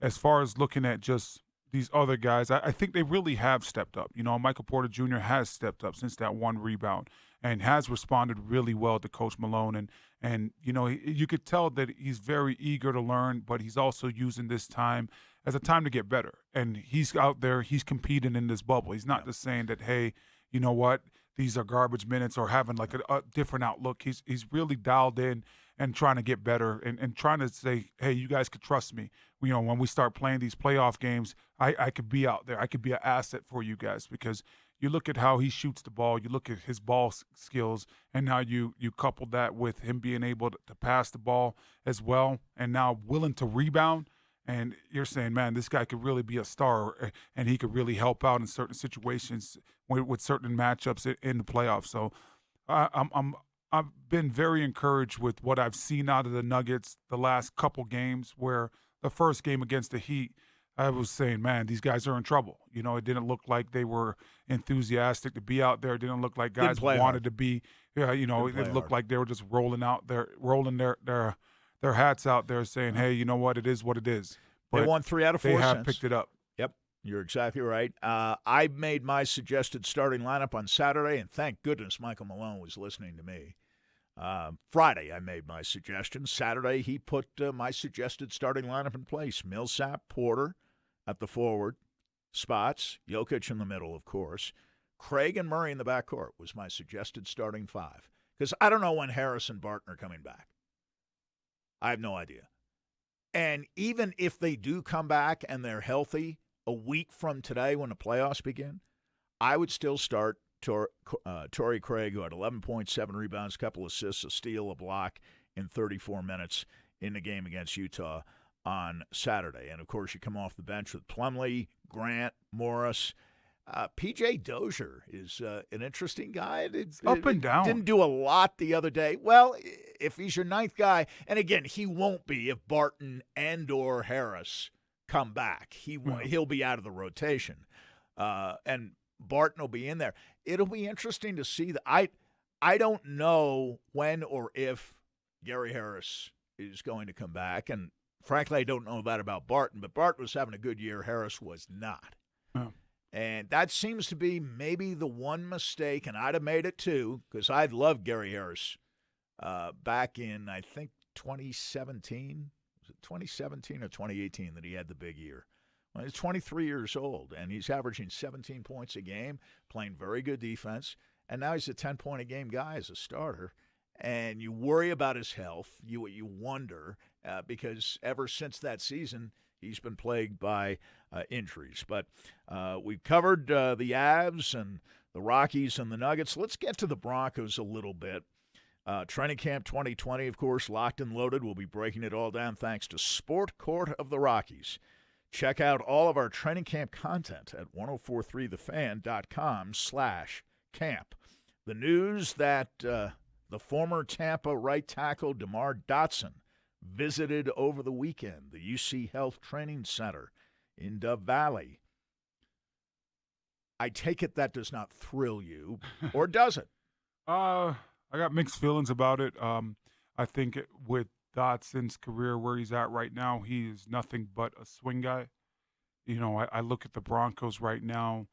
as far as looking at just these other guys, I think they really have stepped up. Michael Porter Jr. has stepped up since that one rebound and has responded really well to Coach Malone. And you could tell that he's very eager to learn, but he's also using this time as a time to get better. And he's out there, he's competing in this bubble. He's not just saying that, hey, you know what, these are garbage minutes or having like a different outlook. He's really dialed in and trying to get better and trying to say, hey, you guys could trust me. When we start playing these playoff games, I could be out there. I could be an asset for you guys because you look at how he shoots the ball, you look at his ball skills, and now you couple that with him being able to pass the ball as well and now willing to rebound. And you're saying, man, this guy could really be a star and he could really help out in certain situations with certain matchups in the playoffs. So I've been very encouraged with what I've seen out of the Nuggets the last couple games where the first game against the Heat, I was saying, man, these guys are in trouble. It didn't look like they were enthusiastic to be out there. It didn't look like guys wanted to be. It looked like they were just rolling their hats out there saying, hey, you know what, it is what it is. But they won 3 out of 4 They have since. picked it up. Yep, you're exactly right. I made my suggested starting lineup on Saturday, and thank goodness Michael Malone was listening to me. Friday, I made my suggestion. Saturday, he put my suggested starting lineup in place. Millsap, Porter at the forward spots, Jokic in the middle, of course. Craig and Murray in the backcourt was my suggested starting 5. Because I don't know when Harris and Barton are coming back. I have no idea. And even if they do come back and they're healthy a week from today when the playoffs begin, I would still start Torrey Craig, who had 11.7 rebounds, a couple assists, a steal, a block in 34 minutes in the game against Utah on Saturday. And, of course, you come off the bench with Plumlee, Grant, Morris. P.J. Dozier is an interesting guy. Up and down. Didn't do a lot the other day. Well, if he's your 9th guy, and again, he won't be if Barton and or Harris come back. He'll be out of the rotation. And Barton will be in there. It'll be interesting to see. I don't know when or if Gary Harris is going to come back. And, frankly, I don't know that about Barton. But Barton was having a good year. Harris was not. Oh. And that seems to be maybe the one mistake, and I'd have made it too, because I'd love Gary Harris back in, I think, 2017. Was it 2017 or 2018 that he had the big year? Well, he's 23 years old, and he's averaging 17 points a game, playing very good defense, and now he's a 10-point-a-game guy as a starter. And you worry about his health. You wonder, because ever since that season, he's been plagued by injuries. But we've covered the Avs and the Rockies and the Nuggets. Let's get to the Broncos a little bit. Training Camp 2020, of course, locked and loaded. We'll be breaking it all down thanks to Sport Court of the Rockies. Check out all of our training camp content at 1043thefan.com/camp. The news that the former Tampa right tackle DeMar Dotson visited over the weekend the UC Health Training Center in Dove Valley. I take it that does not thrill you, or does it? I got mixed feelings about it. I think with Dotson's career where he's at right now, he is nothing but a swing guy. I look at the Broncos right now,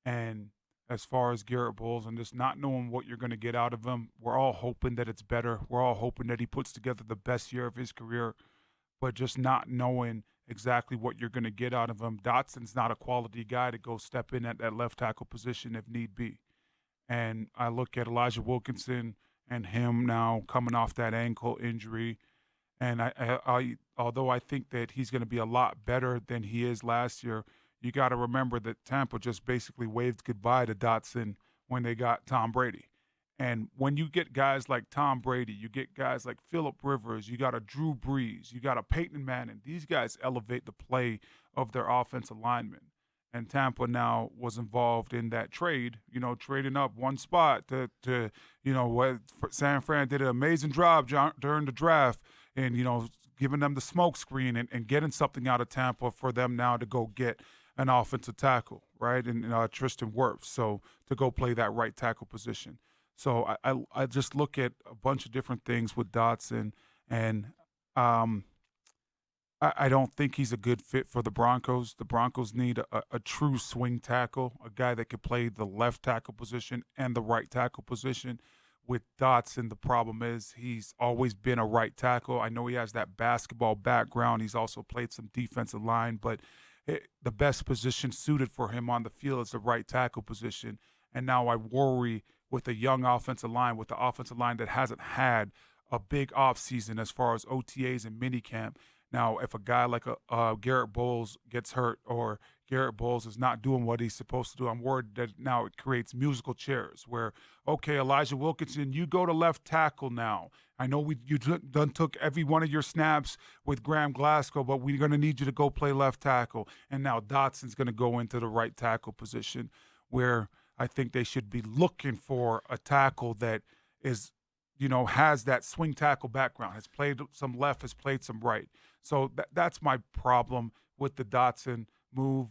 and as far as Garrett Bowles and just not knowing what you're going to get out of him, we're all hoping that it's better. We're all hoping that he puts together the best year of his career, but just not knowing exactly what you're going to get out of him. Dotson's not a quality guy to go step in at that left tackle position if need be. And I look at Elijah Wilkinson and him now coming off that ankle injury. And I although I think that he's going to be a lot better than he is last year, you got to remember that Tampa just basically waved goodbye to Dotson when they got Tom Brady. And when you get guys like Tom Brady, you get guys like Phillip Rivers, you got a Drew Brees, you got a Peyton Manning. These guys elevate the play of their offensive linemen. And Tampa now was involved in that trade, trading up one spot to what San Fran did an amazing job during the draft and, giving them the smoke screen and getting something out of Tampa for them now to go get an offensive tackle, right? And Tristan Wirfs, so to go play that right tackle position. So I just look at a bunch of different things with Dotson, and I don't think he's a good fit for the Broncos. The Broncos need a true swing tackle, a guy that could play the left tackle position and the right tackle position. With Dotson, the problem is he's always been a right tackle. I know he has that basketball background. He's also played some defensive line, but the best position suited for him on the field is the right tackle position. And now I worry with a young offensive line, with the offensive line that hasn't had a big offseason as far as OTAs and minicamp. Now, if a guy like a Garrett Bowles gets hurt or Garrett Bowles is not doing what he's supposed to do, I'm worried that now it creates musical chairs where, okay, Elijah Wilkinson, you go to left tackle now. I know you done took every one of your snaps with Graham Glasgow, but we're going to need you to go play left tackle. And now Dotson's going to go into the right tackle position where I think they should be looking for a tackle that is, has that swing tackle background, has played some left, has played some right. So that's my problem with the Dotson move.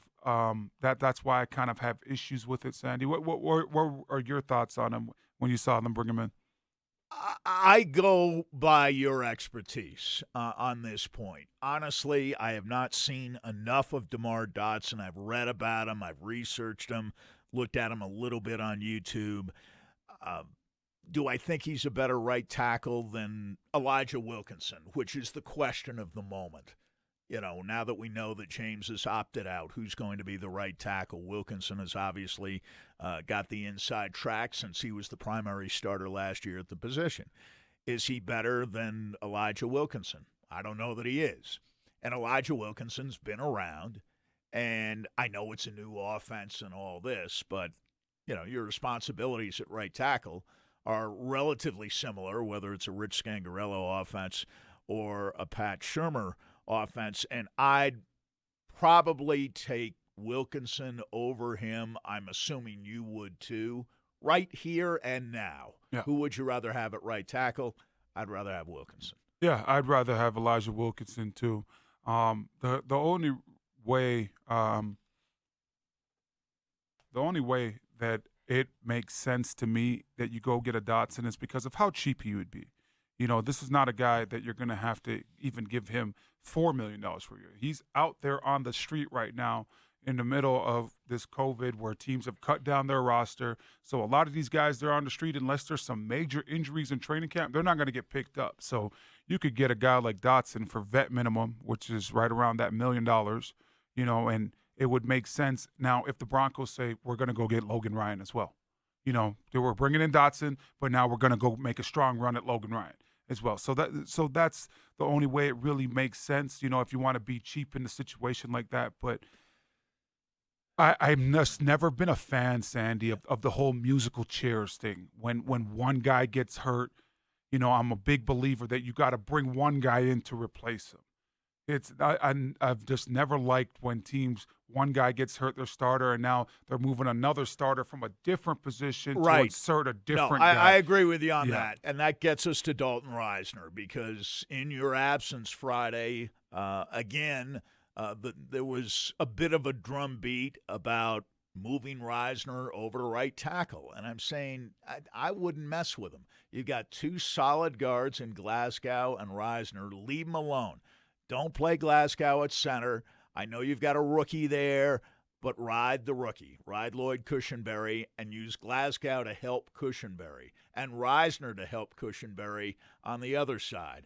That's why I kind of have issues with it, Sandy. What are your thoughts on him when you saw them bring him in? I go by your expertise on this point. Honestly, I have not seen enough of DeMar Dotson. I've read about him. I've researched him, looked at him a little bit on YouTube. Do I think he's a better right tackle than Elijah Wilkinson, which is the question of the moment? Now that we know that James has opted out, who's going to be the right tackle? Wilkinson has obviously got the inside track since he was the primary starter last year at the position. Is he better than Elijah Wilkinson? I don't know that he is. And Elijah Wilkinson's been around, and I know it's a new offense and all this, but, your responsibilities at right tackle are relatively similar, whether it's a Rich Scangarello offense or a Pat Shurmur offense, and I'd probably take Wilkinson over him. I'm assuming you would too, right here and now. Yeah. Who would you rather have at right tackle? I'd rather have Wilkinson. Yeah, I'd rather have Elijah Wilkinson too. The only way that it makes sense to me that you go get a Dotson is because of how cheap he would be. This is not a guy that you're going to have to even give him $4 million for a year. He's out there on the street right now in the middle of this COVID where teams have cut down their roster. So a lot of these guys, they're on the street unless there's some major injuries in training camp, they're not going to get picked up. So you could get a guy like Dotson for vet minimum, which is right around that $1 million, and it would make sense. Now, if the Broncos say, we're going to go get Logan Ryan as well. They were bringing in Dotson, but now we're going to go make a strong run at Logan Ryan as well. So that's the only way it really makes sense, if you want to be cheap in a situation like that. But I've just never been a fan, Sandy, of the whole musical chairs thing. When one guy gets hurt, I'm a big believer that you got to bring one guy in to replace him. I've just never liked when teams, one guy gets hurt, their starter, and now they're moving another starter from a different position to insert a different guy. I agree with you on that. And that gets us to Dalton Reisner because in your absence Friday, again, there was a bit of a drumbeat about moving Reisner over to right tackle. And I'm saying I wouldn't mess with him. You've got two solid guards in Glasgow and Reisner. Leave them alone. Don't play Glasgow at center. I know you've got a rookie there, but ride the rookie. Ride Lloyd Cushenberry and use Glasgow to help Cushenberry and Reisner to help Cushenberry on the other side.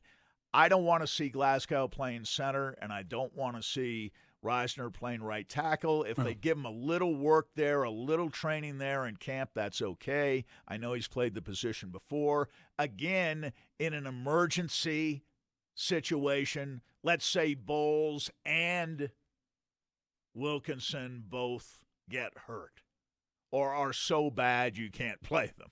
I don't want to see Glasgow playing center, and I don't want to see Reisner playing right tackle. If they give him a little work there, a little training there in camp, that's okay. I know he's played the position before. Again, in an emergency situation, let's say Bowles and Wilkinson both get hurt or are so bad you can't play them.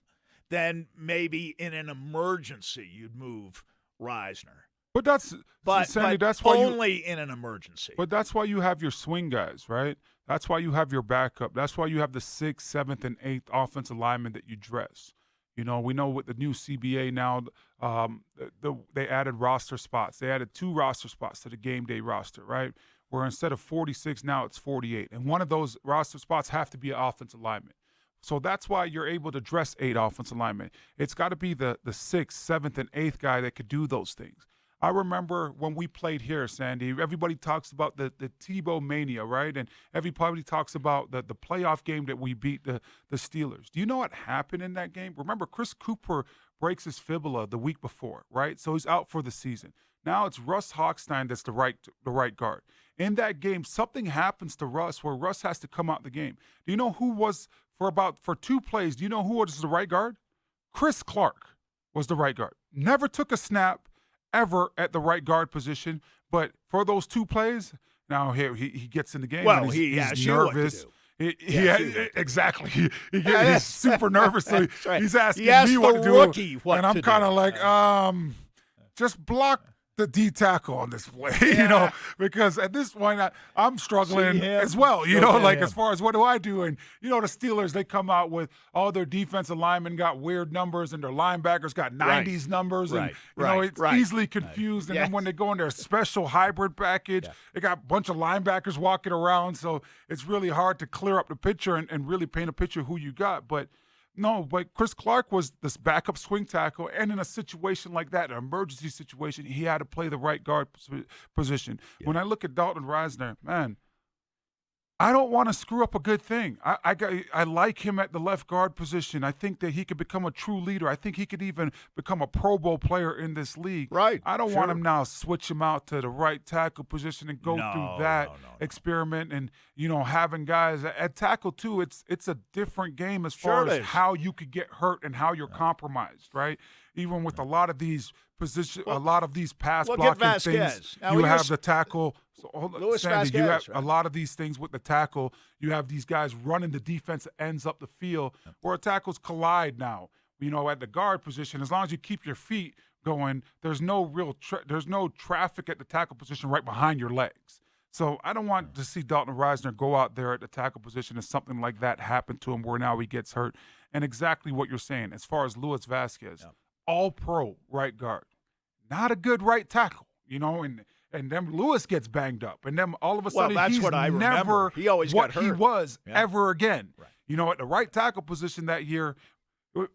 then maybe in an emergency you'd move Reisner. But Sandy, that's why only in an emergency. But that's why you have your swing guys, right? That's why you have your backup. That's why you have the 6th, 7th, and 8th offensive linemen that you dress. We know with the new CBA now, they added roster spots. They added 2 roster spots to the game day roster, right? Where instead of 46, now it's 48. And one of those roster spots have to be an offensive lineman. So that's why you're able to dress 8 offensive linemen. It's got to be the 6th, 7th, and 8th guy that could do those things. I remember when we played here, Sandy, everybody talks about the Tebow mania, right? And everybody talks about the playoff game that we beat the Steelers. Do you know what happened in that game? Remember, Chris Cooper breaks his fibula the week before, right? So he's out for the season. Now it's Russ Hochstein that's the right guard. In that game, something happens to Russ where Russ has to come out the game. Do you know who was, for 2 plays, do you know who was the right guard? Chris Clark was the right guard. Never took a snap ever at the right guard position, but for those 2 plays, now he gets in the game. Well, and he's nervous. Exactly. He's super nervous, so right. he's asking He me what to do. And I'm kind of like, just block the D tackle on this play, because at this point I'm struggling as well, as far as what do I do? And, the Steelers, they come out with all their defensive linemen got weird numbers and their linebackers got 90s numbers. And, it's easily confused. And then when they go in their special hybrid package, they got a bunch of linebackers walking around. So it's really hard to clear up the picture and really paint a picture of who you got. But Chris Clark was this backup swing tackle, and in a situation like that, an emergency situation, he had to play the right guard position. Yeah. When I look at Dalton Reisner, man, I don't want to screw up a good thing. I like him at the left guard position. I think that he could become a true leader. I think he could even become a Pro Bowl player in this league. Right. I don't want him now switch him out to the right tackle position and go through that experiment and, having guys at tackle too. It's a different game as far as how you could get hurt and how you're compromised, right? Even with a lot of these a lot of these pass blocking things, you have the tackle. So, Sandy, you have a lot of these things with the tackle. You have these guys running the defense that ends up the field where tackles collide now. At the guard position, as long as you keep your feet going, there's no real there's no traffic at the tackle position right behind your legs. So I don't want to see Dalton Reisner go out there at the tackle position and something like that happen to him where now he gets hurt. And exactly what you're saying, as far as Luis Vasquez, all-pro right guard, not a good right tackle, and then Lewis gets banged up, and then all of a sudden that's he's what I never remember. He always what got hurt. he was ever again. Right. At the right tackle position that year,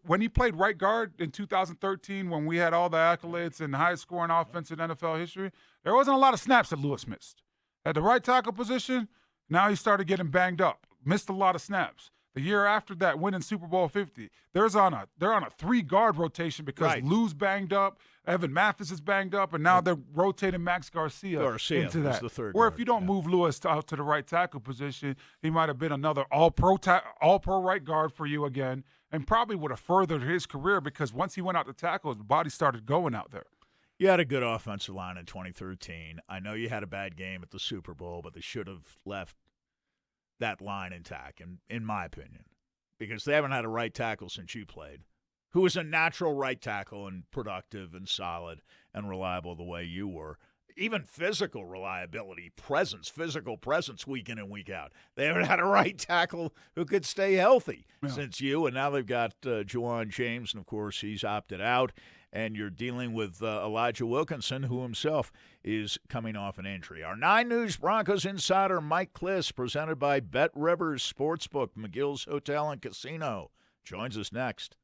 when he played right guard in 2013, when we had all the accolades and highest scoring offense in NFL history, there wasn't a lot of snaps that Lewis missed. At the right tackle position, now he started getting banged up, missed a lot of snaps. The year after that, winning Super Bowl 50, they're on a 3-guard rotation because Lou's banged up, Evan Mathis is banged up, and now they're rotating Max Garcia into that. The third Where guard, if you don't move Lewis out to the right tackle position, he might have been another all-pro right guard for you again, and probably would have furthered his career because once he went out to tackle, his body started going out there. You had a good offensive line in 2013. I know you had a bad game at the Super Bowl, but they should have left that line intact, in my opinion, because they haven't had a right tackle since you played, who was a natural right tackle and productive and solid and reliable the way you were. Even physical reliability, physical presence week in and week out. They haven't had a right tackle who could stay healthy since you, and now they've got Juwan James, and, of course, he's opted out. And you're dealing with Elijah Wilkinson, who himself is coming off an injury. Our 9 News Broncos insider, Mike Kliss, presented by Bet Rivers Sportsbook, McGill's Hotel and Casino, joins us next.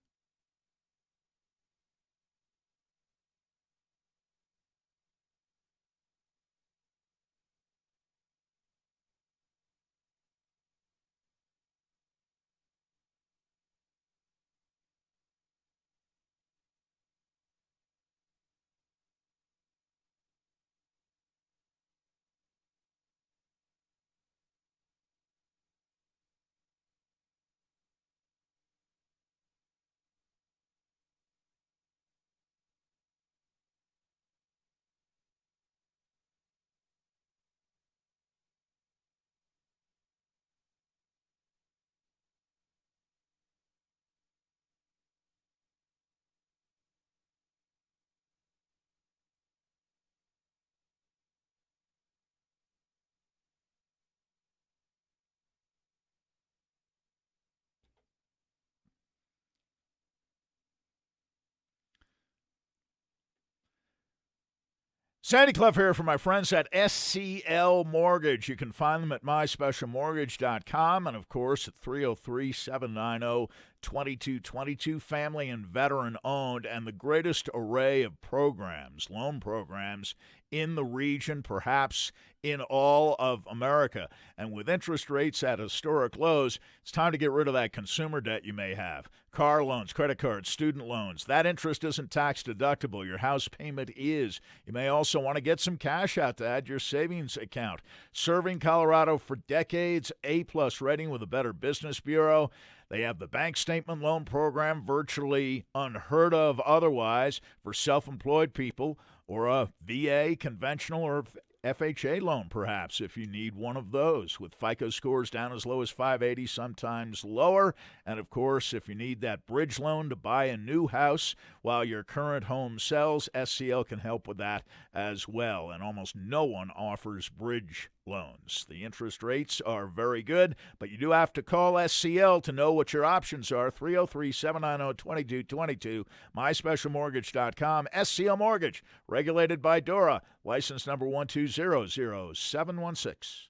Sandy Clough here for my friends at SCL Mortgage. You can find them at myspecialmortgage.com and, of course, at 303-790-2222. Family and veteran-owned, and the greatest array of programs, loan programs, in the region, perhaps in all of America. And with interest rates at historic lows, it's time to get rid of that consumer debt you may have. Car loans, credit cards, student loans. That interest isn't tax deductible. Your house payment is. You may also want to get some cash out to add to your savings account. Serving Colorado for decades, A-plus rating with a Better Business Bureau. They have the bank statement loan program, virtually unheard of otherwise, for self-employed people, or a VA, conventional, or FHA loan, perhaps, if you need one of those, with FICO scores down as low as 580, sometimes lower. And, of course, if you need that bridge loan to buy a new house while your current home sells, SCL can help with that as well. And almost no one offers bridge loans. The interest rates are very good, but you do have to call SCL to know what your options are. 303-790-2222, myspecialmortgage.com. SCL Mortgage, regulated by DORA, license number 1200716.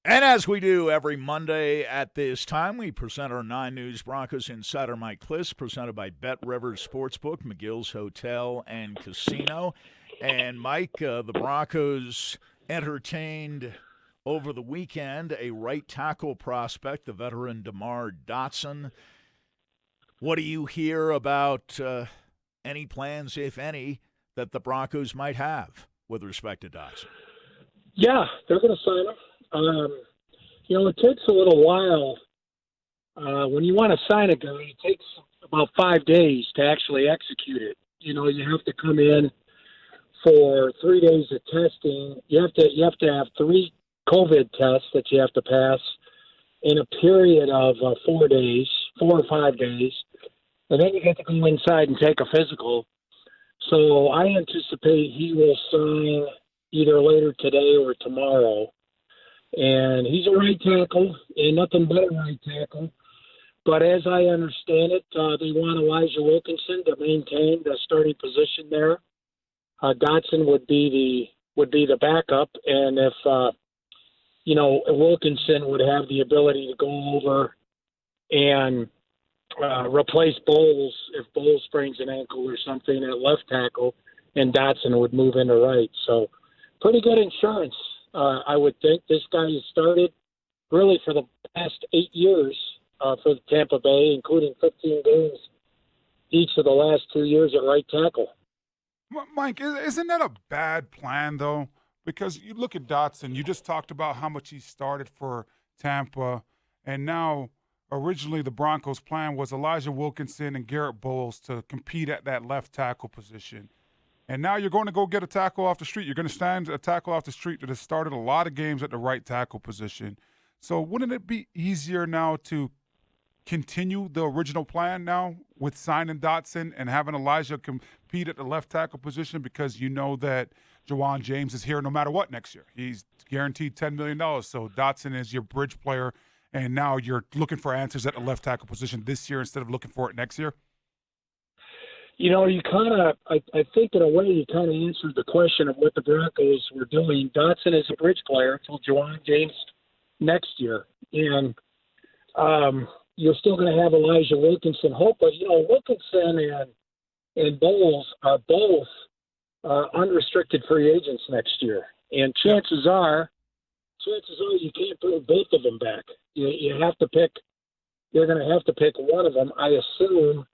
And as we do every Monday at this time, we present our 9 News Broncos Insider Mike Kliss, presented by Bet Rivers Sportsbook, McGill's Hotel and Casino. And Mike, the Broncos entertained over the weekend a right tackle prospect, the veteran DeMar Dotson. What do you hear about any plans, if any, that the Broncos might have with respect to Dotson? Yeah, they're going to sign him. It takes a little while. When you want to sign a guy, it takes about 5 days to actually execute it. You have to come in for 3 days of testing. You have to have 3 COVID tests that you have to pass in a period of 4 or 5 days, and then you get to go inside and take a physical. So I anticipate he will sign either later today or tomorrow. And he's a right tackle, and nothing but a right tackle. But as I understand it, they want Elijah Wilkinson to maintain the starting position there. Dotson would be the backup, and if Wilkinson would have the ability to go over and replace Bowles if Bowles sprains an ankle or something at left tackle, and Dotson would move into right. So pretty good insurance. I would think this guy has started really for the past 8 years for Tampa Bay, including 15 games each of the last 2 years at right tackle. Mike, isn't that a bad plan, though? Because you look at Dotson, you just talked about how much he started for Tampa, and now originally the Broncos' plan was Elijah Wilkinson and Garrett Bowles to compete at that left tackle position. And now you're going to go get a tackle off the street. You're going to stand a tackle off the street that has started a lot of games at the right tackle position. So wouldn't it be easier now to continue the original plan now with signing Dotson and having Elijah compete at the left tackle position, because you know that Jawan James is here no matter what next year? He's guaranteed $10 million. So Dotson is your bridge player, and now you're looking for answers at the left tackle position this year instead of looking for it next year? You kind of, I think in a way you kind of answered the question of what the Broncos were doing. Dotson is a bridge player until Jawan James next year. And you're still going to have Elijah Wilkinson hope, but, Wilkinson and Bowles are both unrestricted free agents next year. And chances are you can't put both of them back. You have to pick, you're going to have to pick one of them, I assume.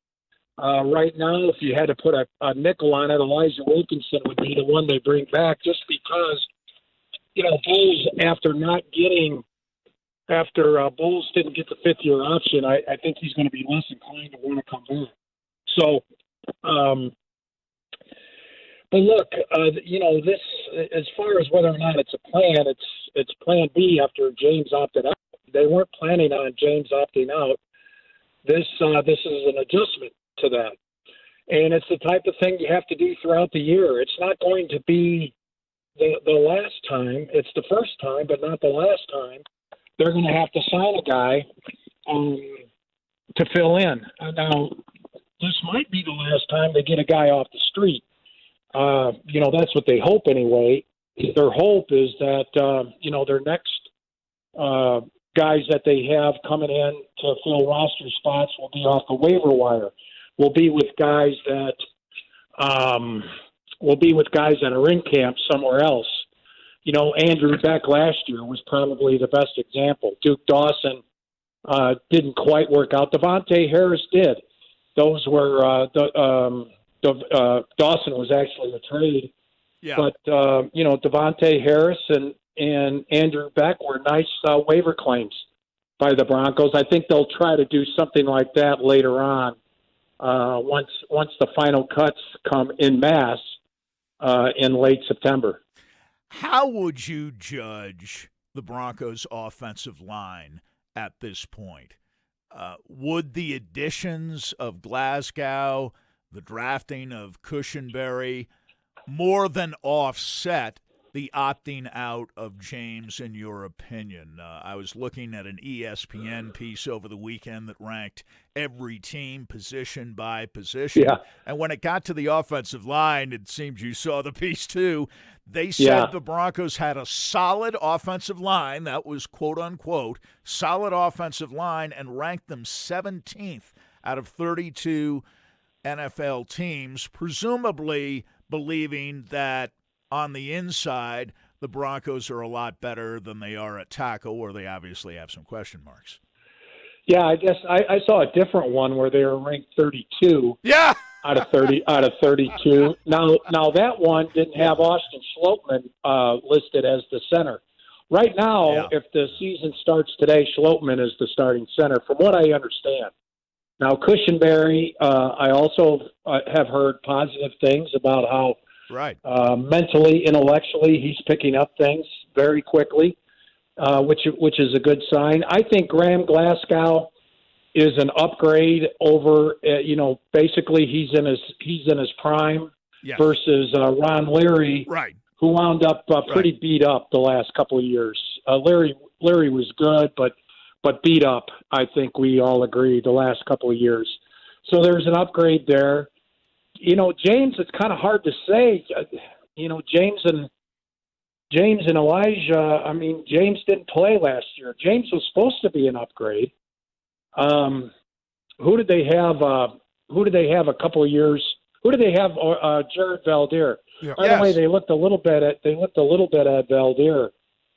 Right now, if you had to put a nickel on it, Elijah Wilkinson would be the one they bring back, just because, Bowles, after Bowles didn't get the 5th-year option, I think he's going to be less inclined to want to come back. So, but look, this, as far as whether or not it's a plan, it's plan B after James opted out. They weren't planning on James opting out. This is an adjustment to that. And it's the type of thing you have to do throughout the year. It's not going to be the last time. It's the first time, but not the last time. They're going to have to sign a guy to fill in. Now, this might be the last time they get a guy off the street. That's what they hope anyway. Their hope is that, their next guys that they have coming in to fill roster spots will be off the waiver wire. Will be with guys that are in camp somewhere else. Andrew Beck last year was probably the best example. Duke Dawson didn't quite work out. Devontae Harris did. Those were Dawson was actually a trade. Yeah. But Devontae Harris and Andrew Beck were nice waiver claims by the Broncos. I think they'll try to do something like that later on. Once the final cuts come in mass in late September. How would you judge the Broncos' offensive line at this point? Would the additions of Glasgow, the drafting of Cushenberry, more than offset the opting out of James, in your opinion? I was looking at an ESPN piece over the weekend that ranked every team position by position. Yeah. And when it got to the offensive line, it seems you saw the piece too. They said the Broncos had a solid offensive line. That was quote unquote solid offensive line, and ranked them 17th out of 32 NFL teams, presumably believing that on the inside, the Broncos are a lot better than they are at tackle, where they obviously have some question marks. Yeah, I guess I saw a different one where they were ranked 32. Yeah. Out of 32. Now that one didn't have Austin Schlottman listed as the center. Right now, if the season starts today, Schlottman is the starting center, from what I understand. Now, Cushenberry, I also have heard positive things about how mentally, intellectually, he's picking up things very quickly, which is a good sign. I think Graham Glasgow is an upgrade over, basically he's in his prime versus Ron Leary, who wound up pretty beat up the last couple of years. Leary was good, but beat up. I think we all agree the last couple of years. So there's an upgrade there. James, it's kind of hard to say. James and Elijah. I mean, James didn't play last year. James was supposed to be an upgrade. Who did they have a couple of years? Who did they have? Jared Valdir. Yeah. By the way, they looked a little bit at Valdir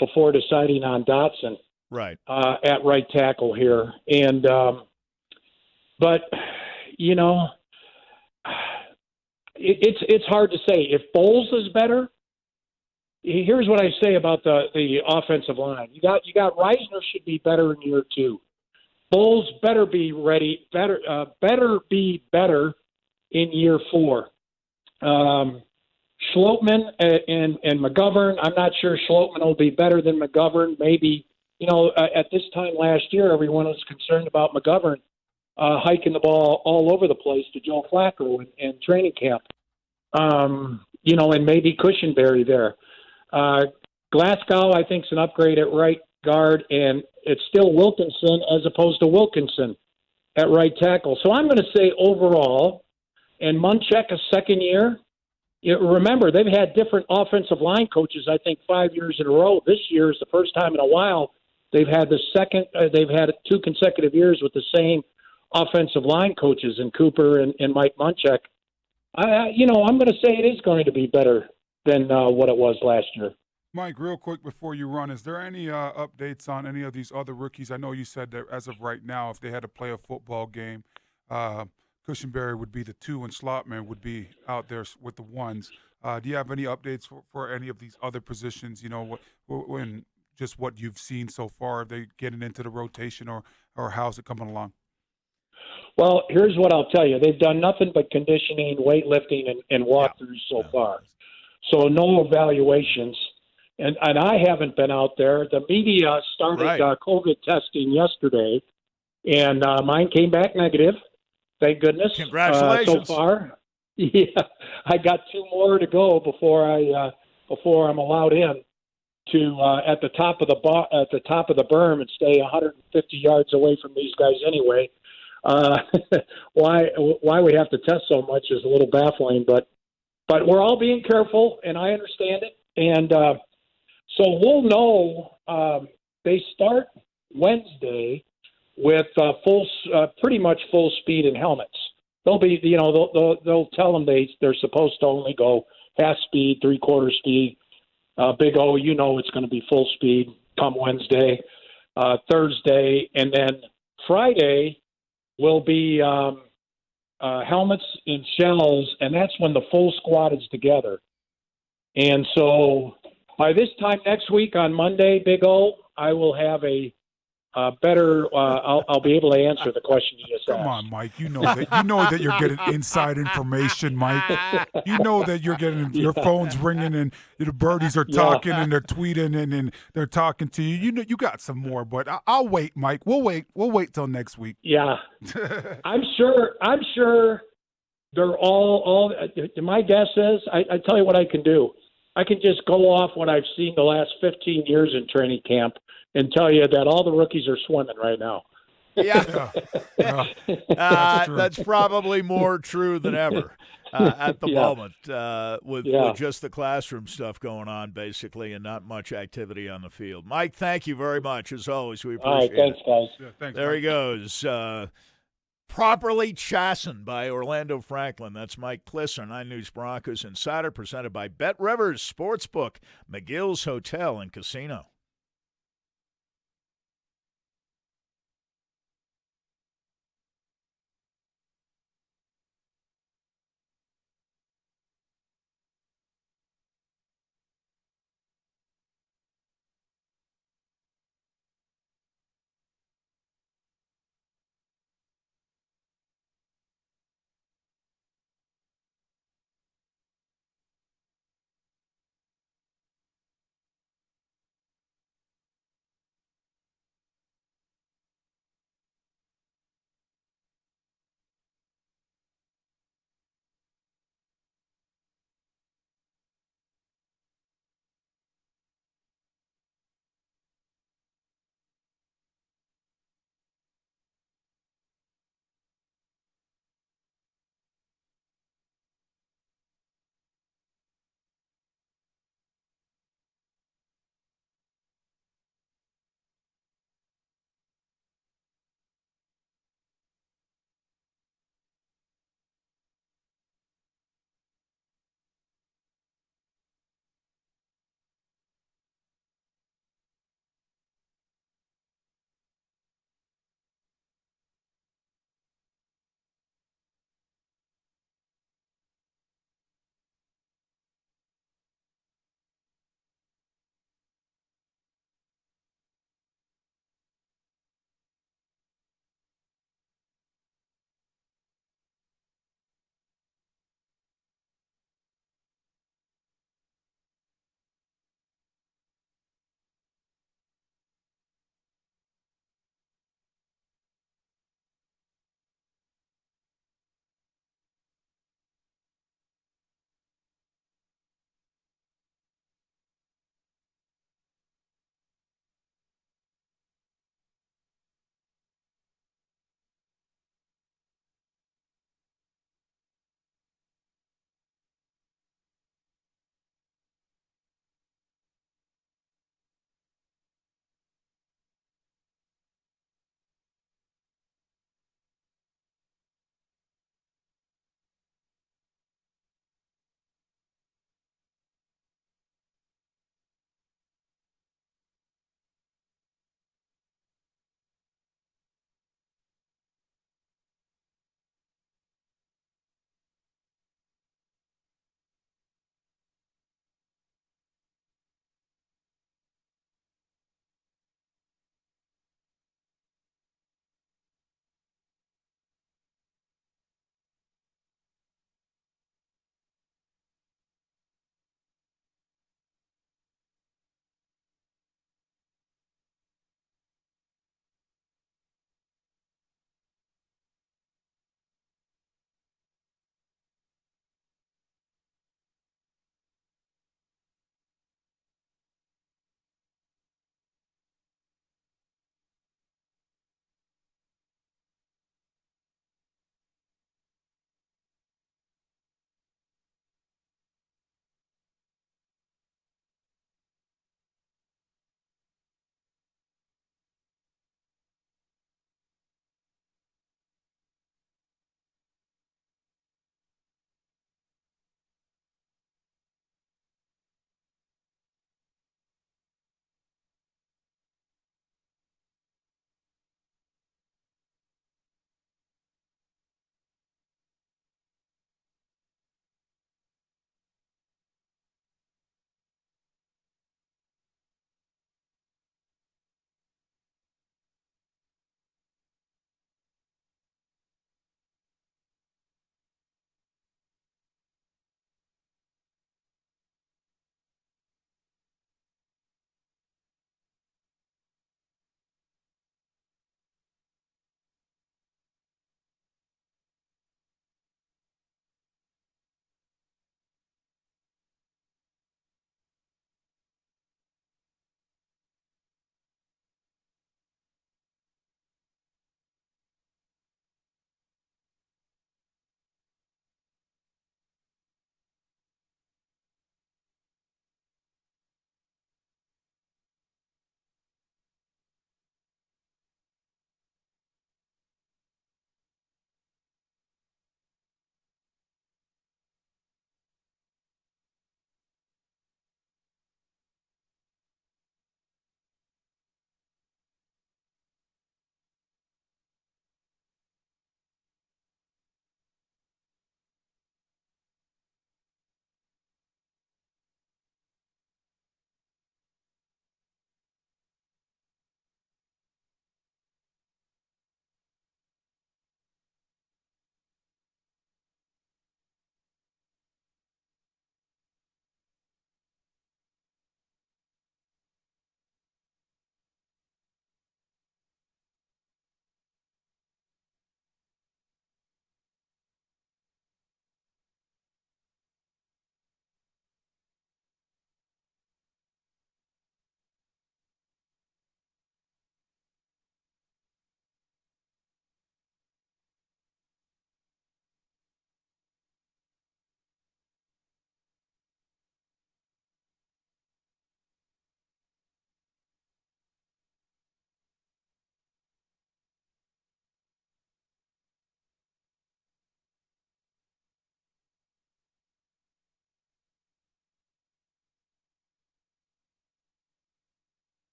before deciding on Dotson. Right. At right tackle here. And, but, it's hard to say. If Bowles is better, here's what I say about the offensive line. You got Reisner should be better in year 2. Bowles better be ready, better be better in year 4. Schlottman and McGovern, I'm not sure Schlottman will be better than McGovern. Maybe, at this time last year, everyone was concerned about McGovern hiking the ball all over the place to Joe Flacco in training camp. And maybe Cushenberry there. Glasgow, I think, is an upgrade at right guard, and it's still Wilkinson as opposed to Wilkinson at right tackle. So I'm going to say overall, and Munchak a second year. Remember, they've had different offensive line coaches, I think, 5 years in a row. This year is the first time in a while they've had they've had 2 consecutive years with the same offensive line coaches in Cooper and Mike Munchak. I'm going to say it is going to be better than what it was last year. Mike, real quick before you run, is there any updates on any of these other rookies? I know you said that as of right now, if they had to play a football game, Cushenberry would be the 2 and Schlottman would be out there with the 1s. Do you have any updates for any of these other positions? When just what you've seen so far, are they getting into the rotation or how's it coming along? Well, here's what I'll tell you. They've done nothing but conditioning, weightlifting, and walkthroughs so far. So no evaluations. And I haven't been out there. The media started COVID testing yesterday, and mine came back negative. Thank goodness. Congratulations. So far. Yeah, I got 2 more to go before I'm allowed in to at the top of the berm and stay 150 yards away from these guys anyway. Why we have to test so much is a little baffling, but we're all being careful, and I understand it. And so we'll know. They start Wednesday with pretty much full speed in helmets. They'll be, they'll tell them they're supposed to only go half speed, 3/4 speed. Big O, it's going to be full speed come Wednesday, Thursday, and then Friday will be helmets and shells, and that's when the full squad is together. And so by this time next week on Monday, Big O, I will have a better. I'll be able to answer the question you just asked. Come on, Mike. You know that you're getting inside information, Mike. You know that you're getting your phone's ringing and the birdies are talking and they're tweeting and they're talking to you. You know you got some more, but I'll wait, Mike. We'll wait till next week. Yeah, I'm sure they're all. My guess is I tell you what I can do. I can just go off what I've seen the last 15 years in training camp and tell you that all the rookies are swimming right now. Yeah. That's probably more true than ever at the moment with just the classroom stuff going on, basically, and not much activity on the field. Mike, thank you very much. As always, we appreciate it. All right, thanks, guys. Yeah, thanks, There Mike. he goes. Properly chastened by Orlando Franklin. That's Mike Klisser, 9 News Broncos Insider, presented by Bet Rivers Sportsbook, McGill's Hotel and Casino.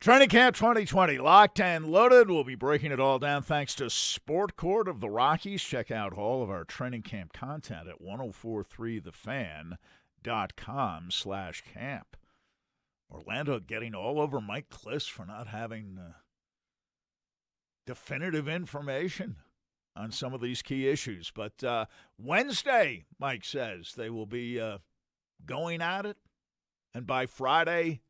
Training Camp 2020, locked and loaded. We'll be breaking it all down thanks to Sport Court of the Rockies. Check out all of our training camp content at 1043thefan.com/camp. Orlando getting all over Mike Kliss for not having definitive information on some of these key issues. But Wednesday, Mike says, they will be going at it. And by Friday,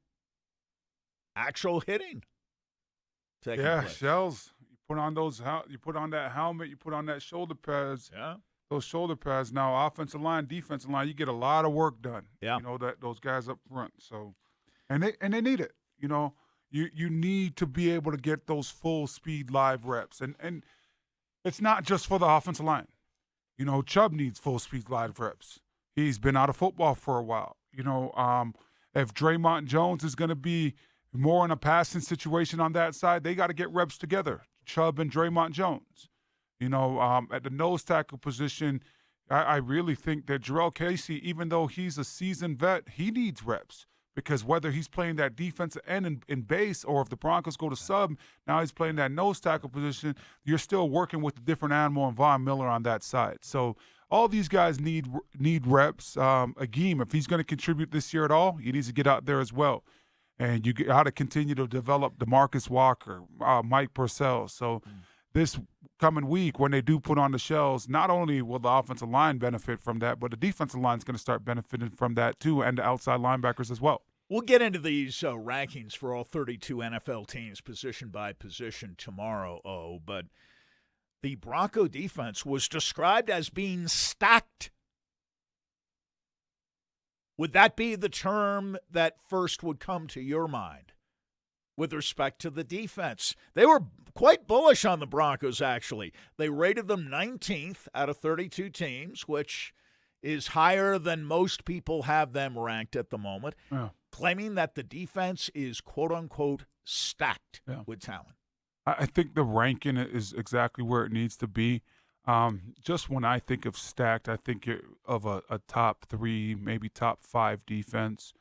actual hitting. Yeah, shells. You put on those. You put on that helmet. You put on that shoulder pads. Yeah. Those shoulder pads. Now, offensive line, defensive line, you get a lot of work done. Yeah. You know that those guys up front. So, and they need it. You know, you need to be able to get those full speed live reps, and it's not just for the offensive line. You know, Chubb needs full speed live reps. He's been out of football for a while. You know, if Draymond Jones is going to be more in a passing situation on that side, they got to get reps together, Chubb and Draymond Jones. You know, at the nose tackle position, I really think that Jarrell Casey, even though he's a seasoned vet, he needs reps because whether he's playing that defensive end in base or if the Broncos go to sub, now he's playing that nose tackle position, you're still working with a different animal and Von Miller on that side. So all these guys need reps. Agim, if he's going to contribute this year at all, he needs to get out there as well. And you got to continue to develop DeMarcus Walker, Mike Purcell. So this coming week, when they do put on the shells, not only will the offensive line benefit from that, but the defensive line is going to start benefiting from that too, and the outside linebackers as well. We'll get into these rankings for all 32 NFL teams position by position tomorrow, but the Bronco defense was described as being stacked. Would that be the term that first would come to your mind with respect to the defense? They were quite bullish on the Broncos, actually. They rated them 19th out of 32 teams, which is higher than most people have them ranked at the moment, claiming that the defense is, quote-unquote, stacked with talent. I think the ranking is exactly where it needs to be. Just when I think of stacked, I think of a top 3, maybe top 5 defense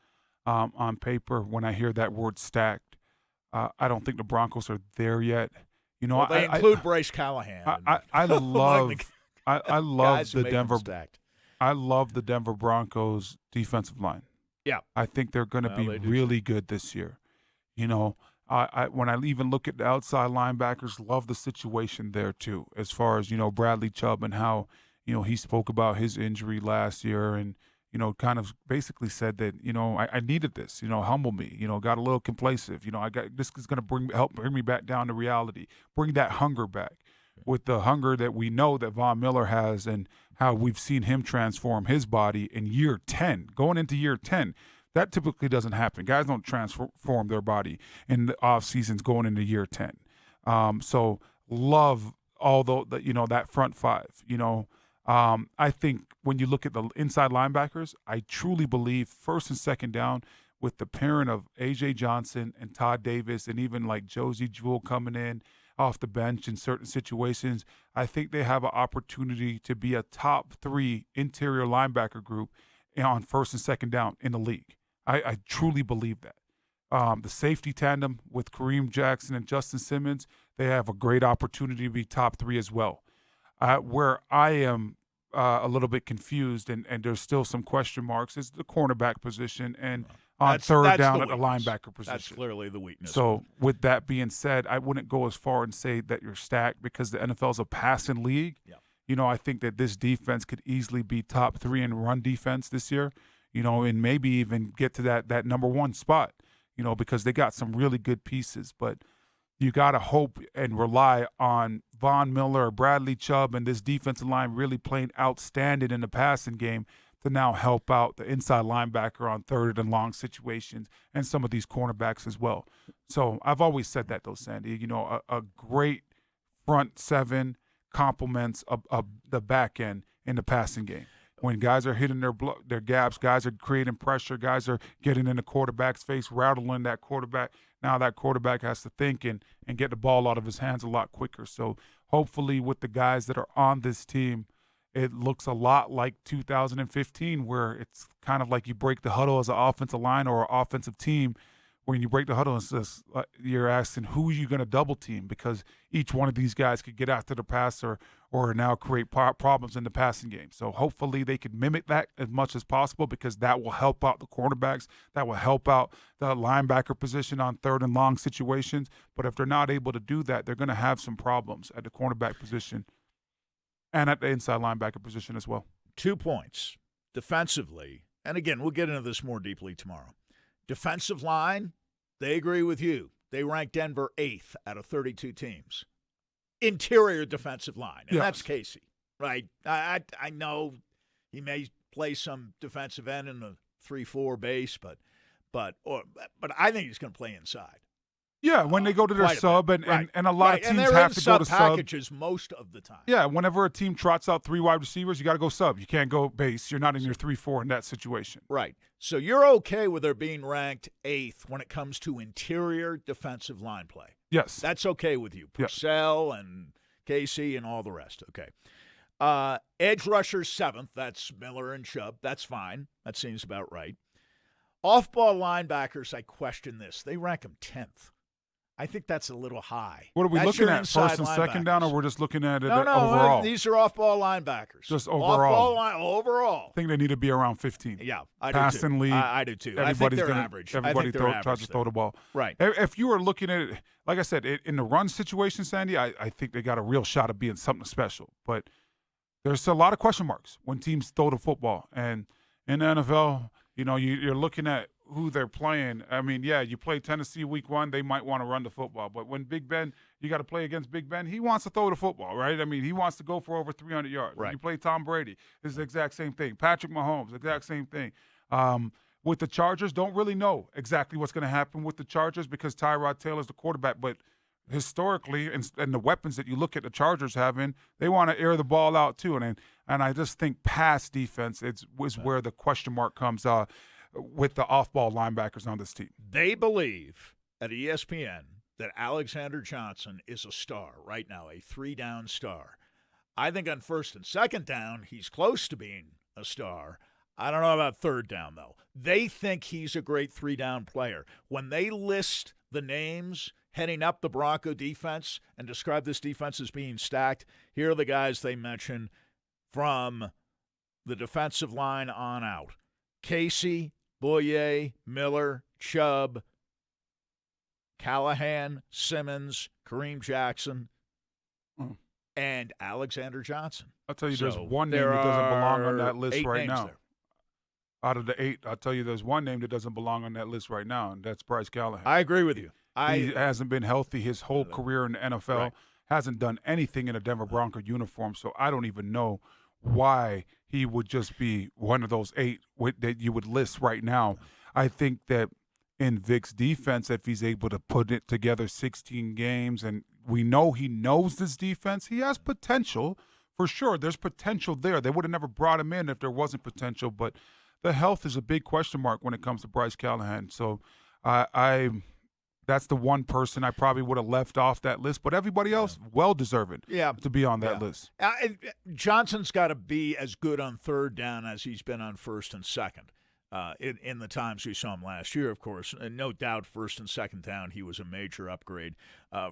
on paper. When I hear that word stacked, I don't think the Broncos are there yet. You know, well, they include Bryce Callahan. I love the Denver. I love the Denver Broncos defensive line. Yeah, I think they're going to be really good this year. You know, when I even look at the outside linebackers, love the situation there too. As far as, you know, Bradley Chubb and how, you know, he spoke about his injury last year and, you know, kind of basically said that, you know, I needed this, you know, humble me, you know, got a little complacent, you know, this is going to help bring me back down to reality, bring that hunger back with the hunger that we know that Von Miller has and how we've seen him transform his body in year 10, going into year 10. That typically doesn't happen. Guys don't transform their body in the off seasons going into year 10. So love that front 5, you know. I think when you look at the inside linebackers, I truly believe first and second down with the pairing of A.J. Johnson and Todd Davis and even like Josie Jewell coming in off the bench in certain situations, I think they have an opportunity to be a top 3 interior linebacker group on first and second down in the league. I truly believe that. The safety tandem with Kareem Jackson and Justin Simmons, they have a great opportunity to be top 3 as well. Where I am a little bit confused and there's still some question marks is the cornerback position and on third down at the linebacker position. That's clearly the weakness. So with that being said, I wouldn't go as far and say that you're stacked because the NFL is a passing league. Yeah. You know, I think that this defense could easily be top 3 in run defense this year, you know, and maybe even get to that number 1 spot, you know, because they got some really good pieces. But you got to hope and rely on Von Miller, Bradley Chubb, and this defensive line really playing outstanding in the passing game to now help out the inside linebacker on third and long situations and some of these cornerbacks as well. So I've always said that, though, Sandy, you know, a great front 7 complements the back end in the passing game. When guys are hitting their gaps, guys are creating pressure, guys are getting in the quarterback's face, rattling that quarterback. Now that quarterback has to think and get the ball out of his hands a lot quicker. So hopefully with the guys that are on this team, it looks a lot like 2015 where it's kind of like you break the huddle as an offensive line or an offensive team when you break the huddle, it's just, you're asking who are you going to double team, because each one of these guys could get after the passer or now create problems in the passing game. So hopefully they can mimic that as much as possible, because that will help out the cornerbacks. That will help out the linebacker position on third and long situations. But if they're not able to do that, they're going to have some problems at the cornerback position and at the inside linebacker position as well. 2 points defensively. And again, we'll get into this more deeply tomorrow. Defensive line, they agree with you. They rank Denver 8th out of 32 teams. Interior defensive line, and that's Casey, right? I know he may play some defensive end in the 3-4 base, but I think he's going to play inside. Yeah, when they go to their sub, and a lot of teams and have to go to sub packages most of the time. Yeah, whenever a team trots out 3 wide receivers, you got to go sub. You can't go base. You're not in your 3-4 in that situation. Right. So you're okay with their being ranked 8th when it comes to interior defensive line play? Yes. That's okay with you. Purcell and Casey and all the rest. Okay. Edge rushers 7th. That's Miller and Chubb. That's fine. That seems about right. Off-ball linebackers, I question this. They rank them 10th. I think that's a little high. What are we looking at, first and second down, or we're just looking at it overall? These are off-ball linebackers. Just overall. Overall. I think they need to be around 15. Yeah, I Pass do too. and lead. I do too. I think they're average. Everybody tries to throw the ball. Right. If you were looking at it, like I said, in the run situation, Sandy, I think they got a real shot of being something special. But there's a lot of question marks when teams throw the football. And in the NFL, you're looking at who they're playing. I mean, yeah, you play Tennessee week 1, they might want to run the football. But when Big Ben, you got to play against Big Ben, he wants to throw the football, right? I mean, he wants to go for over 300 yards. Right. When you play Tom Brady, it's the exact same thing. Patrick Mahomes, exact same thing. With the Chargers, don't really know exactly what's going to happen with the Chargers because Tyrod Taylor's the quarterback. But historically, and the weapons that you look at the Chargers having, they want to air the ball out too. And I just think pass defense is where the question mark comes with the off-ball linebackers on this team. They believe at ESPN that Alexander Johnson is a star right now, a 3-down star. I think on first and second down, he's close to being a star. I don't know about third down, though. They think he's a great 3-down player. When they list the names heading up the Bronco defense and describe this defense as being stacked, here are the guys they mention from the defensive line on out. Casey, Boyer, Miller, Chubb, Callahan, Simmons, Kareem Jackson, and Alexander Johnson. I'll tell you, there's one name that doesn't belong on that list right now. There. Out of the 8, I'll tell you there's one name that doesn't belong on that list right now, and that's Bryce Callahan. I agree with you. He hasn't been healthy his whole career in the NFL, Right. hasn't done anything in a Denver Bronco uniform, so I don't even know why he would just be one of those 8 that you would list right now. I think that in Vic's defense, if he's able to put it together 16 games, and we know he knows this defense, he has potential for sure. There's potential there. They would have never brought him in if there wasn't potential, but the health is a big question mark when it comes to Bryce Callahan. So that's the one person I probably would have left off that list, but everybody else well-deserving to be on that list. Johnson's got to be as good on third down as he's been on first and second. In the times we saw him last year, of course. And no doubt first and second down, he was a major upgrade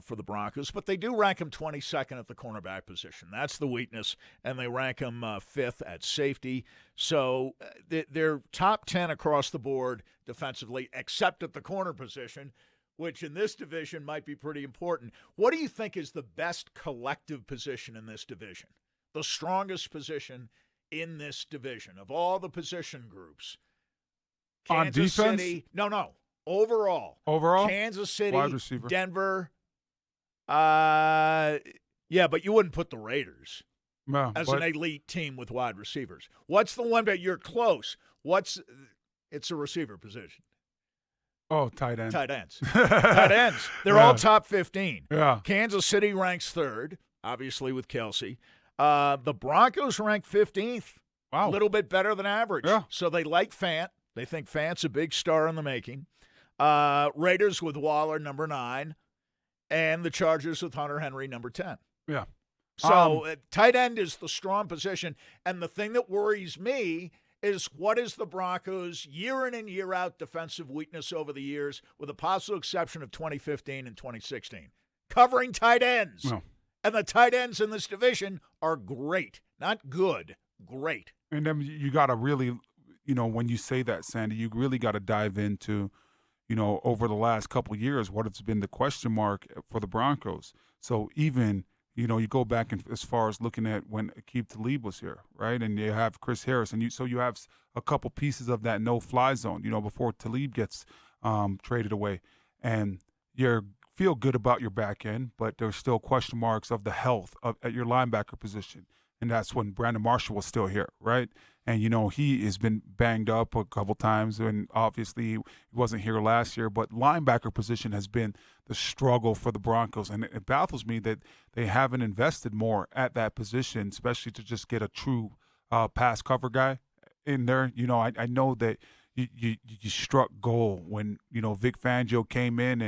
for the Broncos. But they do rank him 22nd at the cornerback position. That's the weakness. And they rank him 5th at safety. So they're top 10 across the board defensively, except at the corner position, which in this division might be pretty important. What do you think is the best collective position in this division? The strongest position in this division of all the position groups? Kansas on defense? City, no. Overall, Kansas City, wide receiver. Denver. Yeah, but you wouldn't put the Raiders as an elite team with wide receivers. What's the one that you're close? It's a receiver position. Oh, tight end. Tight ends. Tight ends. They're all top 15. Yeah. Kansas City ranks 3rd, obviously with Kelsey. The Broncos rank 15th. Wow. A little bit better than average. Yeah. So they like Fant. They think Fant's a big star in the making. Raiders with Waller, number 9. And the Chargers with Hunter Henry, number 10. Yeah. So tight end is the strong position. And the thing that worries me is what is the Broncos' year in and year out defensive weakness over the years, with a possible exception of 2015 and 2016? Covering tight ends. No. And the tight ends in this division are great. Not good, great. And then you got to really, when you say that, Sandy, you really got to dive into, over the last couple of years, what has been the question mark for the Broncos. So even, you go back as far as looking at when Aqib Talib was here, right? And you have Chris Harris. And you have a couple pieces of that no-fly zone, before Talib gets traded away. And you feel good about your back end, but there's still question marks of the health at your linebacker position. And that's when Brandon Marshall was still here, right? And, he has been banged up a couple times, and obviously he wasn't here last year. But linebacker position has been the struggle for the Broncos. And it baffles me that they haven't invested more at that position, especially to just get a true pass cover guy in there. I know that you struck gold when, Vic Fangio came in,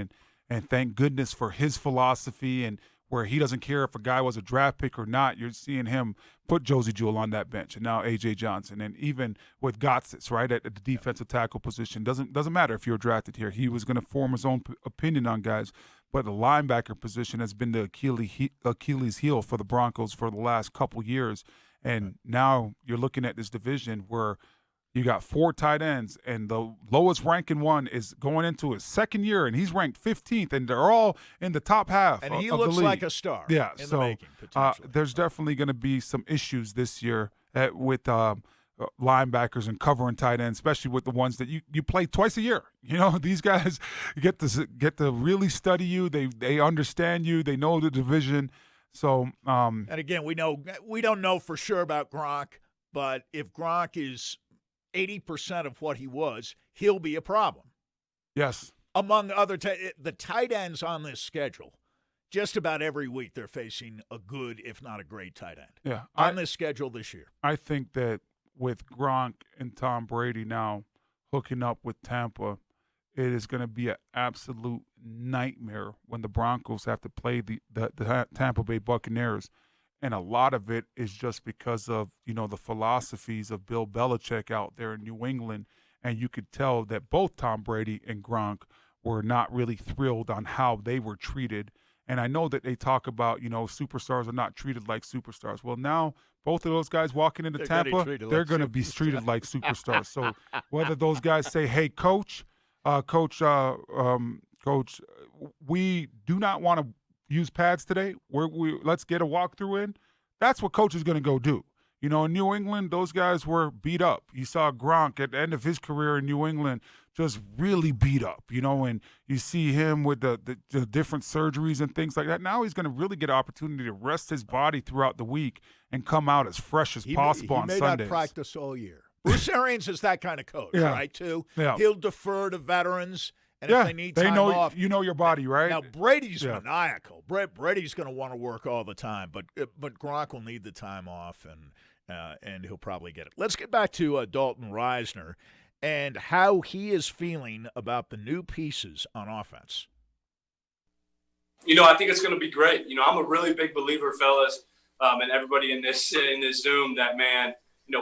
and thank goodness for his philosophy and where he doesn't care if a guy was a draft pick or not. You're seeing him put Josie Jewell on that bench, and now A.J. Johnson. And even with Gotsis, right, at the defensive tackle position, doesn't matter if you're drafted here. He was going to form his own opinion on guys. But the linebacker position has been the Achilles heel for the Broncos for the last couple years. And now you're looking at this division where you got 4 tight ends, and the lowest ranking one is going into his second year, and he's ranked 15th, and they're all in the top half. And he of looks the league. like a star. Yeah, in so the making, potentially. There's definitely going to be some issues this year with linebackers and covering tight ends, especially with the ones that you play twice a year. These guys get to really study you. They understand you. They know the division. So and again, we don't know for sure about Gronk, but if Gronk is 80% of what he was, he'll be a problem. Yes. Among other the tight ends on this schedule, just about every week they're facing a good, if not a great, tight end. Yeah. On this schedule this year. I think that with Gronk and Tom Brady now hooking up with Tampa, it is going to be an absolute nightmare when the Broncos have to play the Tampa Bay Buccaneers. And a lot of it is just because of, the philosophies of Bill Belichick out there in New England. And you could tell that both Tom Brady and Gronk were not really thrilled on how they were treated. And I know that they talk about, superstars are not treated like superstars. Well, now both of those guys walking into Tampa, they're going to be treated like superstars. So whether those guys say, hey, coach, we do not want to use pads today. Let's get a walkthrough in. That's what coach is going to go do. In New England, those guys were beat up. You saw Gronk at the end of his career in New England just really beat up, and you see him with the different surgeries and things like that. Now he's going to really get an opportunity to rest his body throughout the week and come out as fresh as possible on Sundays. He may not practice all year. Bruce Arians is that kind of coach, right, too? Yeah. He'll defer to veterans. And if they need time off, you know your body, right? Now Brady's maniacal. Brady's going to want to work all the time, but Gronk will need the time off, and he'll probably get it. Let's get back to Dalton Reisner and how he is feeling about the new pieces on offense. I think it's going to be great. I'm a really big believer, fellas, and everybody in this Zoom, that man.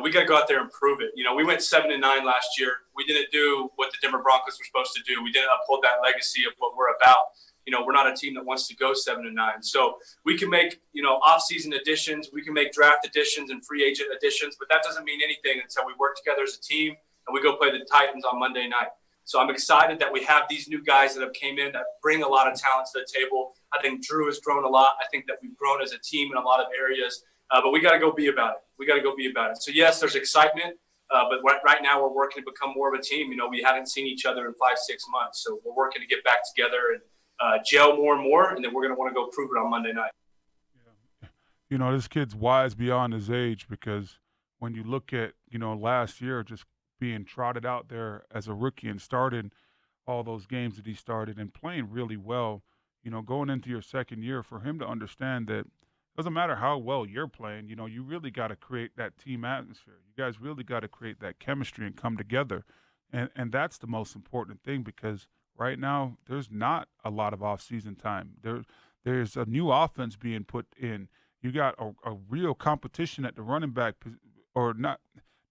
We got to go out there and prove it. We went 7-9 last year. We didn't do what the Denver Broncos were supposed to do. We didn't uphold that legacy of what we're about. We're not a team that wants to go 7-9. So we can make, off-season additions. We can make draft additions and free agent additions, but that doesn't mean anything until we work together as a team and we go play the Titans on Monday night. So I'm excited that we have these new guys that have came in that bring a lot of talent to the table. I think Drew has grown a lot. I think that we've grown as a team in a lot of areas. But we got to go be about it. So, yes, there's excitement, but right now we're working to become more of a team. We haven't seen each other in 5-6 months. So we're working to get back together and gel more and more, and then we're going to want to go prove it on Monday night. Yeah. This kid's wise beyond his age, because when you look at, last year just being trotted out there as a rookie and starting all those games that he started and playing really well, going into your second year, for him to understand that doesn't matter how well you're playing, you really got to create that team atmosphere. You guys really got to create that chemistry and come together. And that's the most important thing, because right now there's not a lot of off-season time. There's a new offense being put in. You got a real competition at the running back, or not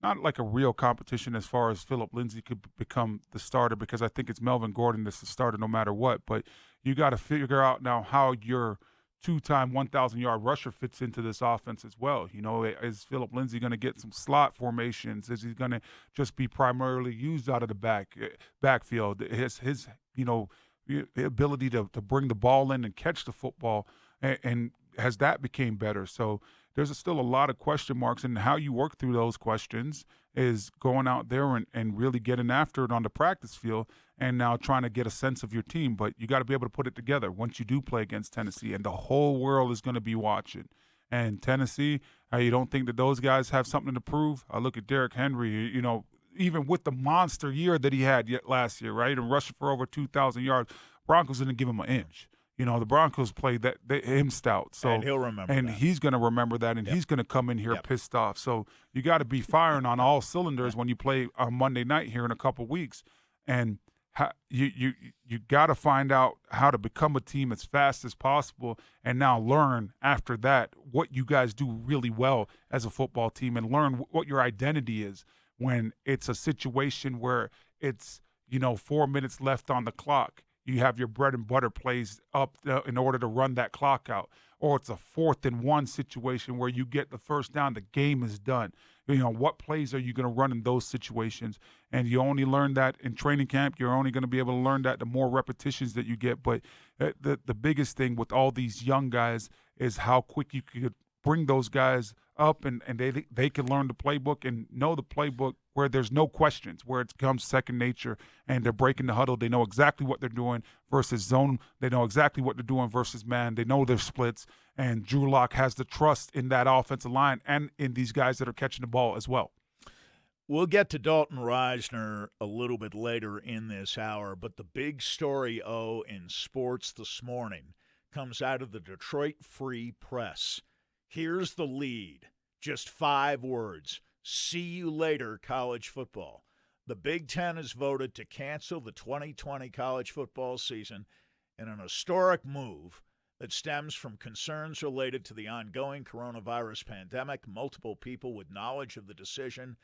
not like a real competition as far as Philip Lindsay could become the starter, because I think it's Melvin Gordon that's the starter no matter what. But you got to figure out now how your two-time 1,000-yard rusher fits into this offense as well. You know, is Philip Lindsay going to get some slot formations? Is he going to just be primarily used out of the backfield? His ability to bring the ball in and catch the football, and has that became better? So there's still a lot of question marks, and how you work through those questions is going out there and really getting after it on the practice field, and now trying to get a sense of your team. But you got to be able to put it together once you do play against Tennessee, and the whole world is going to be watching. And Tennessee, you don't think that those guys have something to prove? I look at Derrick Henry, even with the monster year that he had last year, right, and rushing for over 2,000 yards, Broncos didn't give him an inch. The Broncos played him stout. So, and he'll remember and that. he's going to remember that, and he's going to come in here pissed off. So you got to be firing on all cylinders when you play on Monday night here in a couple weeks. And you got to find out how to become a team as fast as possible, and now learn after that what you guys do really well as a football team, and learn what your identity is when it's a situation where it's 4 minutes left on the clock. You have your bread and butter plays up in order to run that clock out. Or it's a 4th and 1 situation where you get the first down, the game is done. What plays are you going to run in those situations? And you only learn that in training camp. You're only going to be able to learn that the more repetitions that you get. But the biggest thing with all these young guys is how quick you could bring those guys up, and they can learn the playbook and know the playbook where there's no questions, where it becomes second nature, and they're breaking the huddle. They know exactly what they're doing versus zone. They know exactly what they're doing versus man. They know their splits, and Drew Lock has the trust in that offensive line and in these guys that are catching the ball as well. We'll get to Dalton Reisner a little bit later in this hour, but the big story, in sports this morning comes out of the Detroit Free Press. Here's the lead. Just 5 words. See you later, college football. The Big Ten has voted to cancel the 2020 college football season in an historic move that stems from concerns related to the ongoing coronavirus pandemic. Multiple people with knowledge of the decision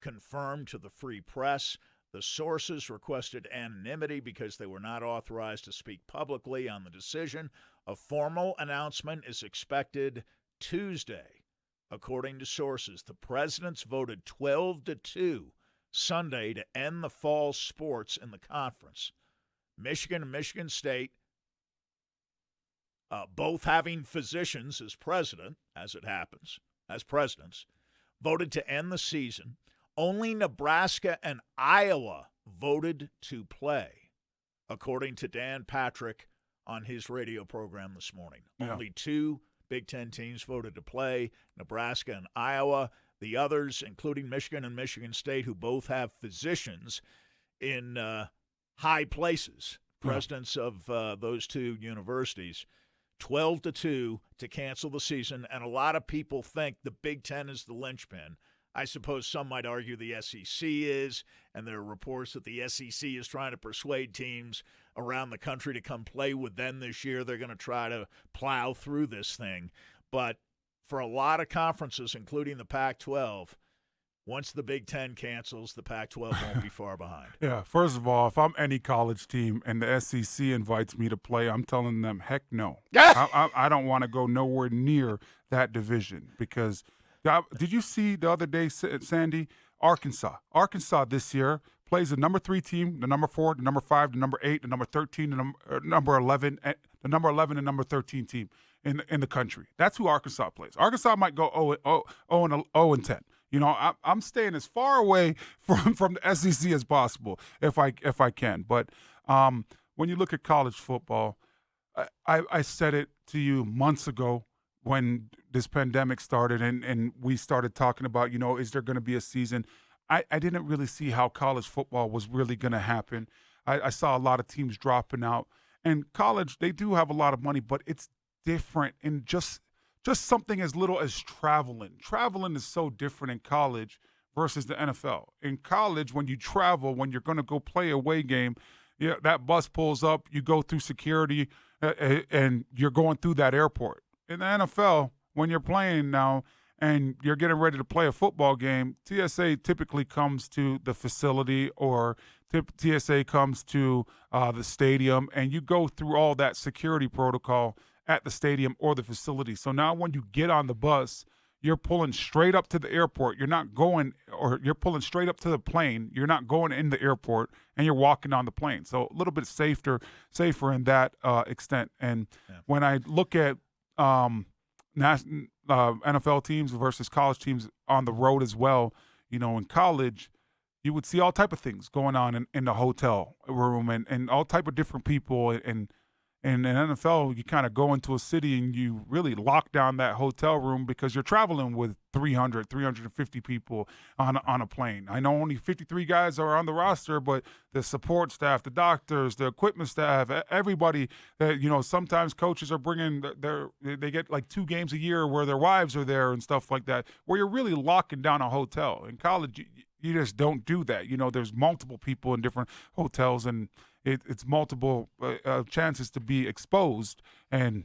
confirmed to the Free Press. The sources requested anonymity because they were not authorized to speak publicly on the decision. A formal announcement is expected Tuesday. According to sources, the presidents voted 12-2 Sunday to end the fall sports in the conference. Michigan and Michigan State, both having physicians as president, as it happens, as presidents, voted to end the season. Only Nebraska and Iowa voted to play, according to Dan Patrick on his radio program this morning. Yeah. Only 2 Big Ten teams voted to play, Nebraska and Iowa. The others, including Michigan and Michigan State, who both have physicians in high places, presidents of those 2 universities, 12-2 to cancel the season. And a lot of people think the Big Ten is the linchpin. I suppose some might argue the SEC is, and there are reports that the SEC is trying to persuade teams around the country to come play with them this year. They're going to try to plow through this thing. But for a lot of conferences, including the Pac-12, once the Big Ten cancels, the Pac-12 won't be far behind. Yeah, first of all, if I'm any college team and the SEC invites me to play, I'm telling them, heck no. I don't want to go nowhere near that division because did you see the other day, Sandy, Arkansas this year plays the number 3 team, the number 4, the number 5, the number 8, the number 13, the number 11, the number 11 and number 13 team in the country. That's who Arkansas plays. Arkansas might go 0-10. I'm staying as far away from the SEC as possible if I can. But when you look at college football, I said it to you months ago when this pandemic started and we started talking about, is there going to be a season? I didn't really see how college football was really going to happen. I saw a lot of teams dropping out. And college, they do have a lot of money, but it's different in just something as little as traveling. Traveling is so different in college versus the NFL. In college, when you travel, when you're going to go play a away game, that bus pulls up, you go through security, and you're going through that airport. In the NFL, when you're playing now and you're getting ready to play a football game, TSA typically comes to the facility or TSA comes to the stadium, and you go through all that security protocol at the stadium or the facility. So now when you get on the bus, you're pulling straight up to the airport. You're not going, or you're pulling straight up to the plane. You're not going in the airport, and you're walking on the plane. So a little bit safer in that extent. And when I look at NFL teams versus college teams on the road as well, in college, you would see all type of things going on in the hotel room and all type of different people. And in NFL, you kind of go into a city and you really lock down that hotel room because you're traveling with 350 people on a plane. I know only 53 guys are on the roster, but the support staff, the doctors, the equipment staff, everybody that, sometimes coaches are bringing they get like 2 games a year where their wives are there and stuff like that, where you're really locking down a hotel. In college, you just don't do that. There's multiple people in different hotels, and it's multiple chances to be exposed. And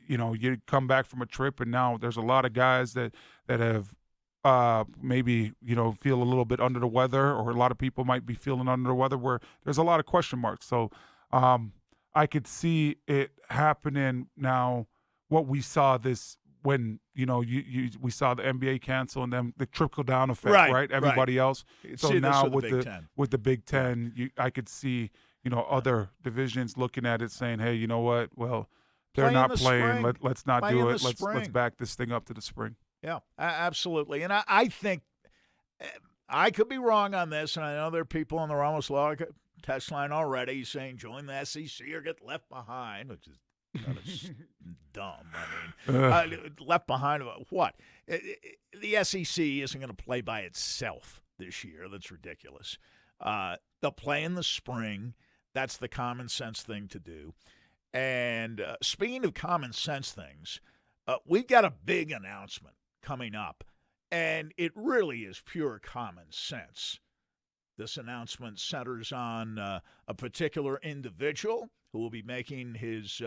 you come back from a trip, and now there's a lot of guys that have maybe feel a little bit under the weather, or a lot of people might be feeling under the weather, where there's a lot of question marks. So I could see it happening now. What we saw this when we saw the NBA cancel, and then the trickle down effect, right? Everybody else. So now with the Big Ten, I could see other divisions looking at it saying, hey, you know what? Well, they're not playing. Let's not do it. Let's back this thing up to the spring. Yeah, absolutely. And I think I could be wrong on this, and I know there are people on the Ramos Law text line already saying join the SEC or get left behind, which is kind of dumb. I mean, left behind what? The SEC isn't going to play by itself this year. That's ridiculous. They'll play in the spring. That's the common sense thing to do. And speaking of common sense things, we've got a big announcement coming up, and it really is pure common sense. This announcement centers on a particular individual who will be making his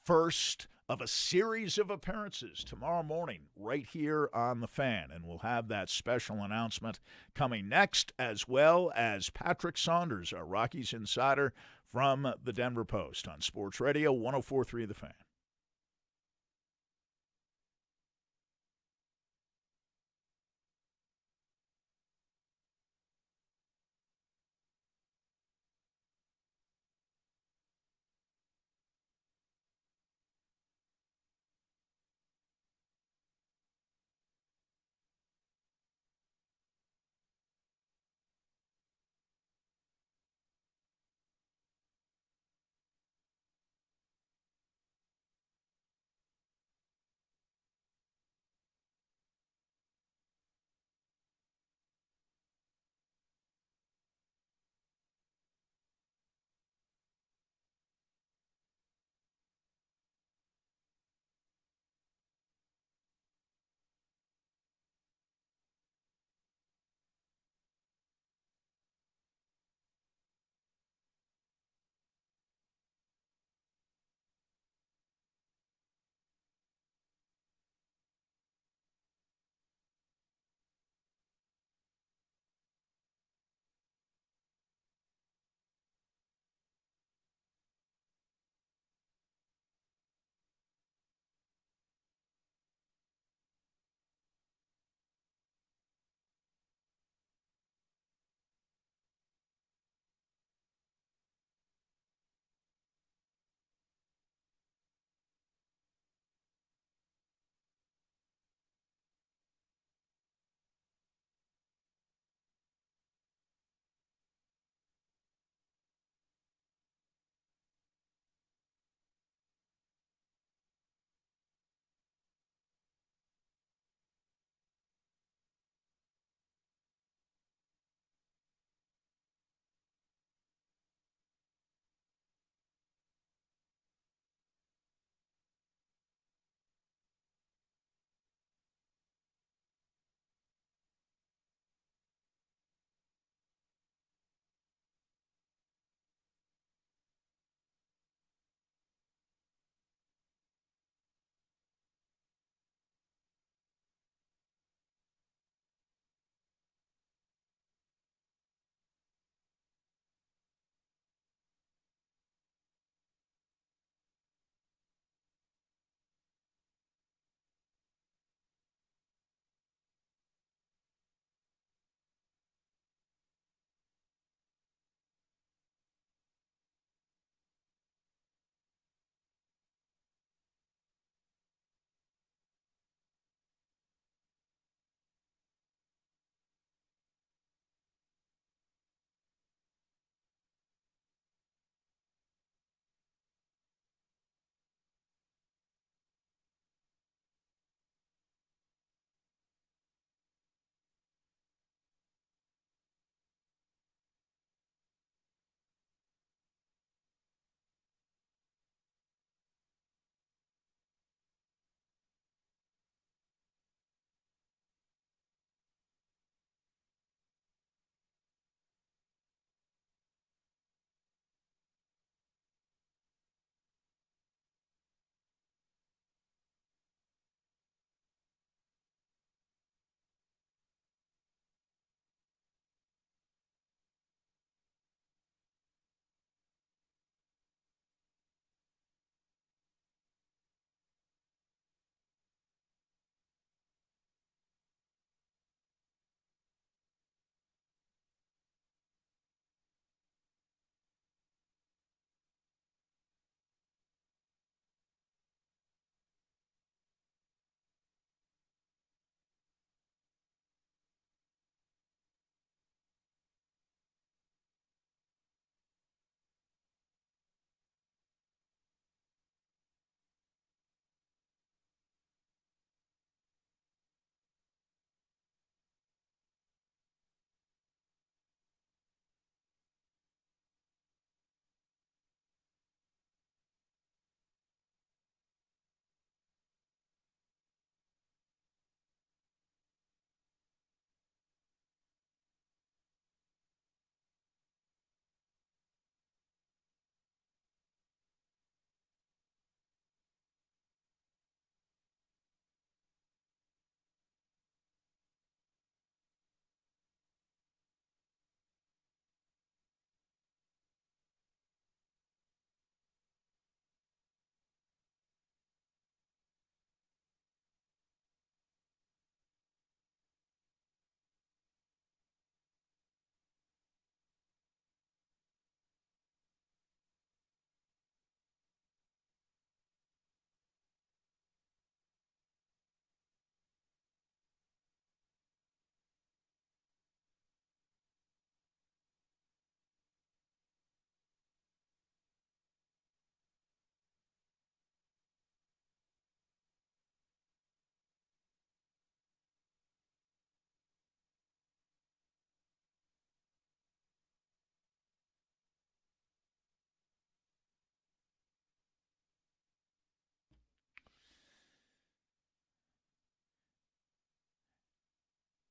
first of a series of appearances tomorrow morning right here on The Fan. And we'll have that special announcement coming next, as well as Patrick Saunders, our Rockies insider from the Denver Post on Sports Radio 104.3 The Fan.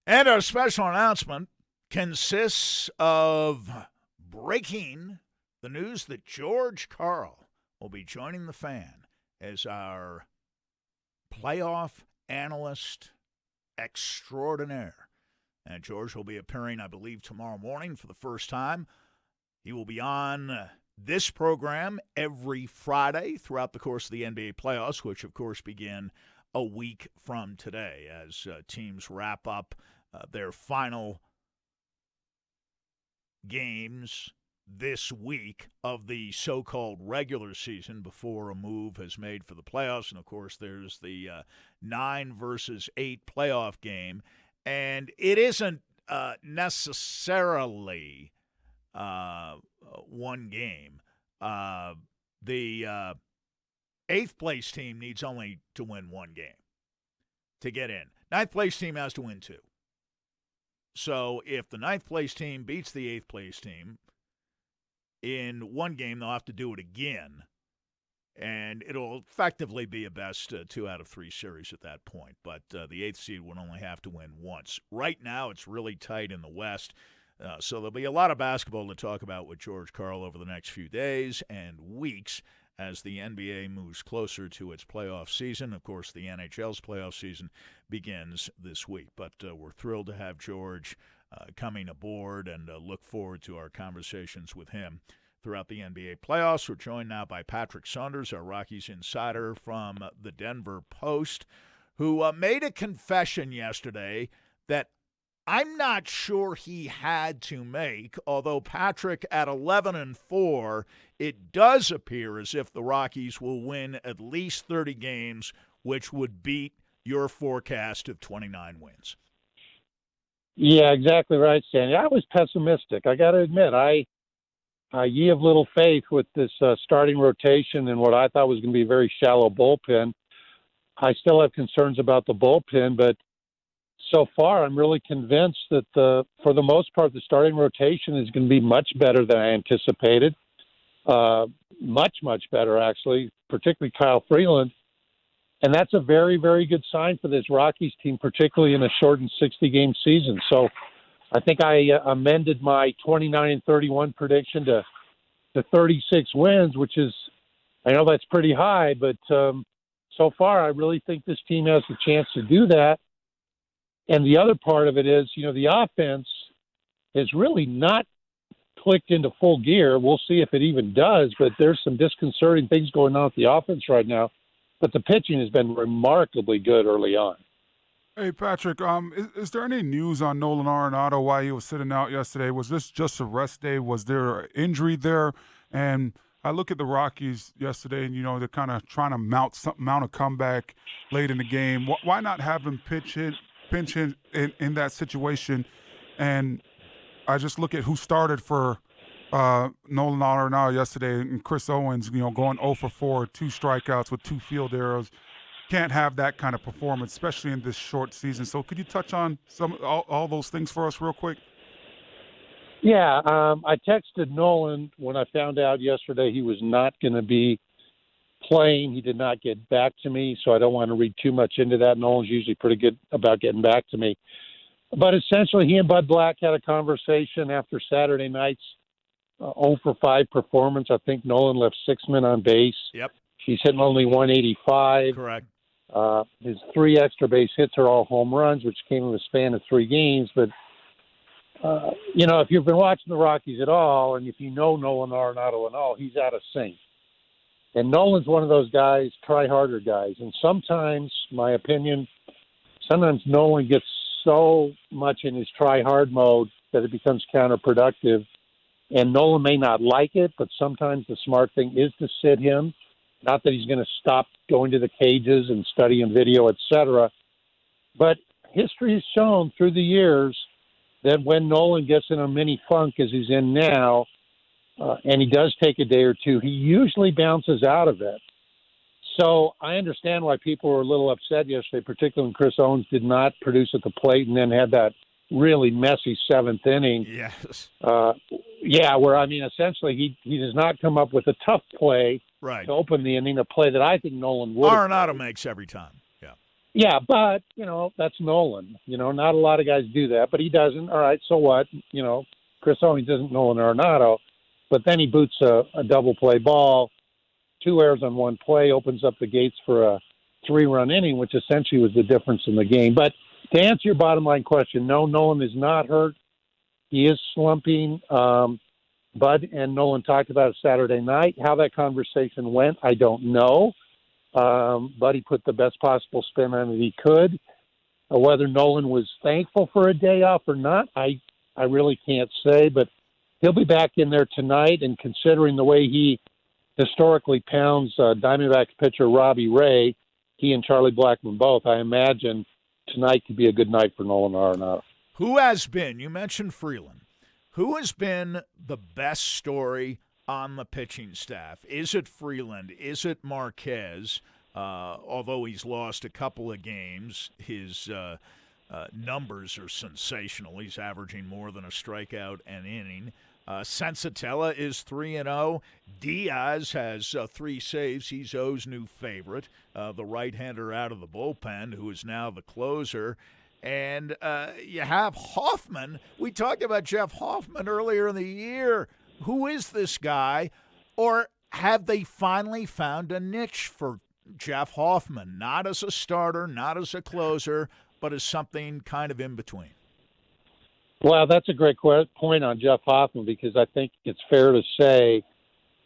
And our special announcement consists of breaking the news that George Karl will be joining the Fan as our playoff analyst extraordinaire. And George will be appearing, I believe, tomorrow morning for the first time. He will be on this program every Friday throughout the course of the NBA playoffs, which, of course, begin a week from today as teams wrap up their final games this week of the so-called regular season before a move is made for the playoffs. And, of course, there's the 9 versus 8 playoff game. And it isn't necessarily one game. The 8th place team needs only to win one game to get in. 9th place team has to win 2. So if the 9th place team beats the 8th place team in one game, they'll have to do it again. And it'll effectively be a best 2 out of 3 series at that point. But the 8th seed would only have to win once. Right now, it's really tight in the West. So there'll be a lot of basketball to talk about with George Karl over the next few days and weeks as the NBA moves closer to its playoff season. Of course, the NHL's playoff season begins this week. But we're thrilled to have George coming aboard and look forward to our conversations with him throughout the NBA playoffs. We're joined now by Patrick Saunders, our Rockies insider from the Denver Post, who made a confession yesterday that I'm not sure he had to make, although Patrick at 11-4, it does appear as if the Rockies will win at least 30 games, which would beat your forecast of 29 wins. Yeah, exactly right, Sandy. I was pessimistic. I got to admit, ye have little faith with this starting rotation and what I thought was going to be a very shallow bullpen. I still have concerns about the bullpen, but so far I'm really convinced that for the most part, the starting rotation is going to be much better than I anticipated. Much, much better, actually, particularly Kyle Freeland. And that's a very, very good sign for this Rockies team, particularly in a shortened 60-game season. So I think I amended my 29-31 prediction to 36 wins, which is, I know that's pretty high, but so far I really think this team has the chance to do that. And the other part of it is, the offense has really not clicked into full gear. We'll see if it even does, but there's some disconcerting things going on with the offense right now. But the pitching has been remarkably good early on. Hey, Patrick, is there any news on Nolan Arenado, why he was sitting out yesterday? Was this just a rest day? Was there an injury there? And I look at the Rockies yesterday, and, they're kind of trying to mount a comeback late in the game. Why not have him pinch in that situation? And I just look at who started for Nolan Arenado yesterday, and Chris Owens, going 0 for 4, 2 strikeouts with 2 field errors. Can't have that kind of performance, especially in this short season. So could you touch on all those things for us real quick? Yeah, I texted Nolan when I found out yesterday he was not going to be playing. He did not get back to me, so I don't want to read too much into that. Nolan's usually pretty good about getting back to me. But essentially, he and Bud Black had a conversation after Saturday night's 0 for 5 performance. I think Nolan left 6 men on base. Yep. He's hitting only 185. Correct. His 3 extra base hits are all home runs, which came in the span of 3 games. But, if you've been watching the Rockies at all, and if you know Nolan Arenado and all, he's out of sync. And Nolan's one of those guys, try-harder guys. And sometimes, my opinion, Nolan gets so much in his try-hard mode that it becomes counterproductive. And Nolan may not like it, but sometimes the smart thing is to sit him. Not that he's going to stop going to the cages and studying video, etc. But history has shown through the years that when Nolan gets in a mini funk, as he's in now, and he does take a day or two, he usually bounces out of it. So I understand why people were a little upset yesterday, particularly when Chris Owens did not produce at the plate and then had that really messy 7th inning. Yes. Essentially he does not come up with a tough play right to open the inning, a play that I think Nolan would. Arenado makes every time. Yeah. Yeah, but, that's Nolan. Not a lot of guys do that, but he doesn't. All right, so what? Chris Owings isn't Nolan Arenado, but then he boots a double play ball, 2 errors on one play, opens up the gates for a 3-run inning, which essentially was the difference in the game. But to answer your bottom line question, no, Nolan is not hurt. He is slumping. Bud and Nolan talked about it Saturday night. How that conversation went, I don't know. Buddy put the best possible spin on it he could. Whether Nolan was thankful for a day off or not, I really can't say. But he'll be back in there tonight, and considering the way he historically pounds Diamondbacks pitcher Robbie Ray, he and Charlie Blackmon both, I imagine tonight could be a good night for Nolan Arenado. Who has been, you mentioned Freeland, who has been the best story on the pitching staff? Is it Freeland? Is it Marquez? Although he's lost a couple of games, his numbers are sensational. He's averaging more than a strikeout an inning. Sensatella is 3-0. Diaz has 3 saves. He's O's new favorite, the right-hander out of the bullpen, who is now the closer. And you have Hoffman. We talked about Jeff Hoffman earlier in the year. Who is this guy? Or have they finally found a niche for Jeff Hoffman? Not as a starter, not as a closer, but as something kind of in between. Well, that's a great point on Jeff Hoffman, because I think it's fair to say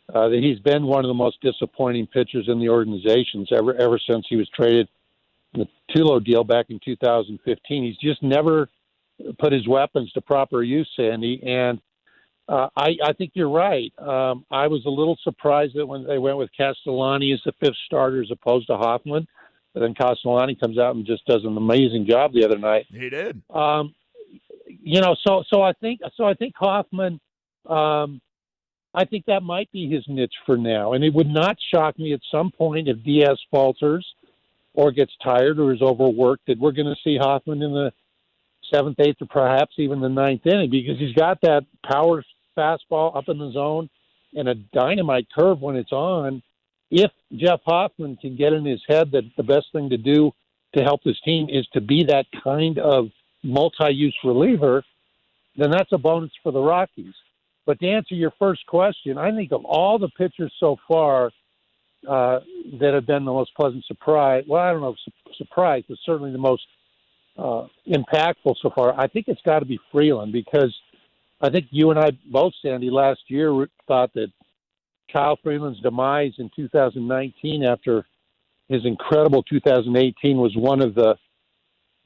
that he's been one of the most disappointing pitchers in the organizations ever since he was traded in the Tulo deal back in 2015. He's just never put his weapons to proper use, Sandy. And I think you're right. I was a little surprised that when they went with Castellani as the 5th starter as opposed to Hoffman, but then Castellani comes out and just does an amazing job the other night. He did. So I think Hoffman. I think that might be his niche for now, and it would not shock me at some point if Diaz falters or gets tired or is overworked that we're going to see Hoffman in the 7th, 8th, or perhaps even the 9th inning, because he's got that power fastball up in the zone and a dynamite curve when it's on. If Jeff Hoffman can get in his head that the best thing to do to help this team is to be that kind of multi-use reliever, then that's a bonus for the Rockies. But to answer your first question, I think of all the pitchers so far that have been the most pleasant surprise, well, I don't know if surprise, but certainly the most impactful so far, I think it's got to be Freeland, because I think you and I both, Sandy, last year thought that Kyle Freeland's demise in 2019 after his incredible 2018 was one of the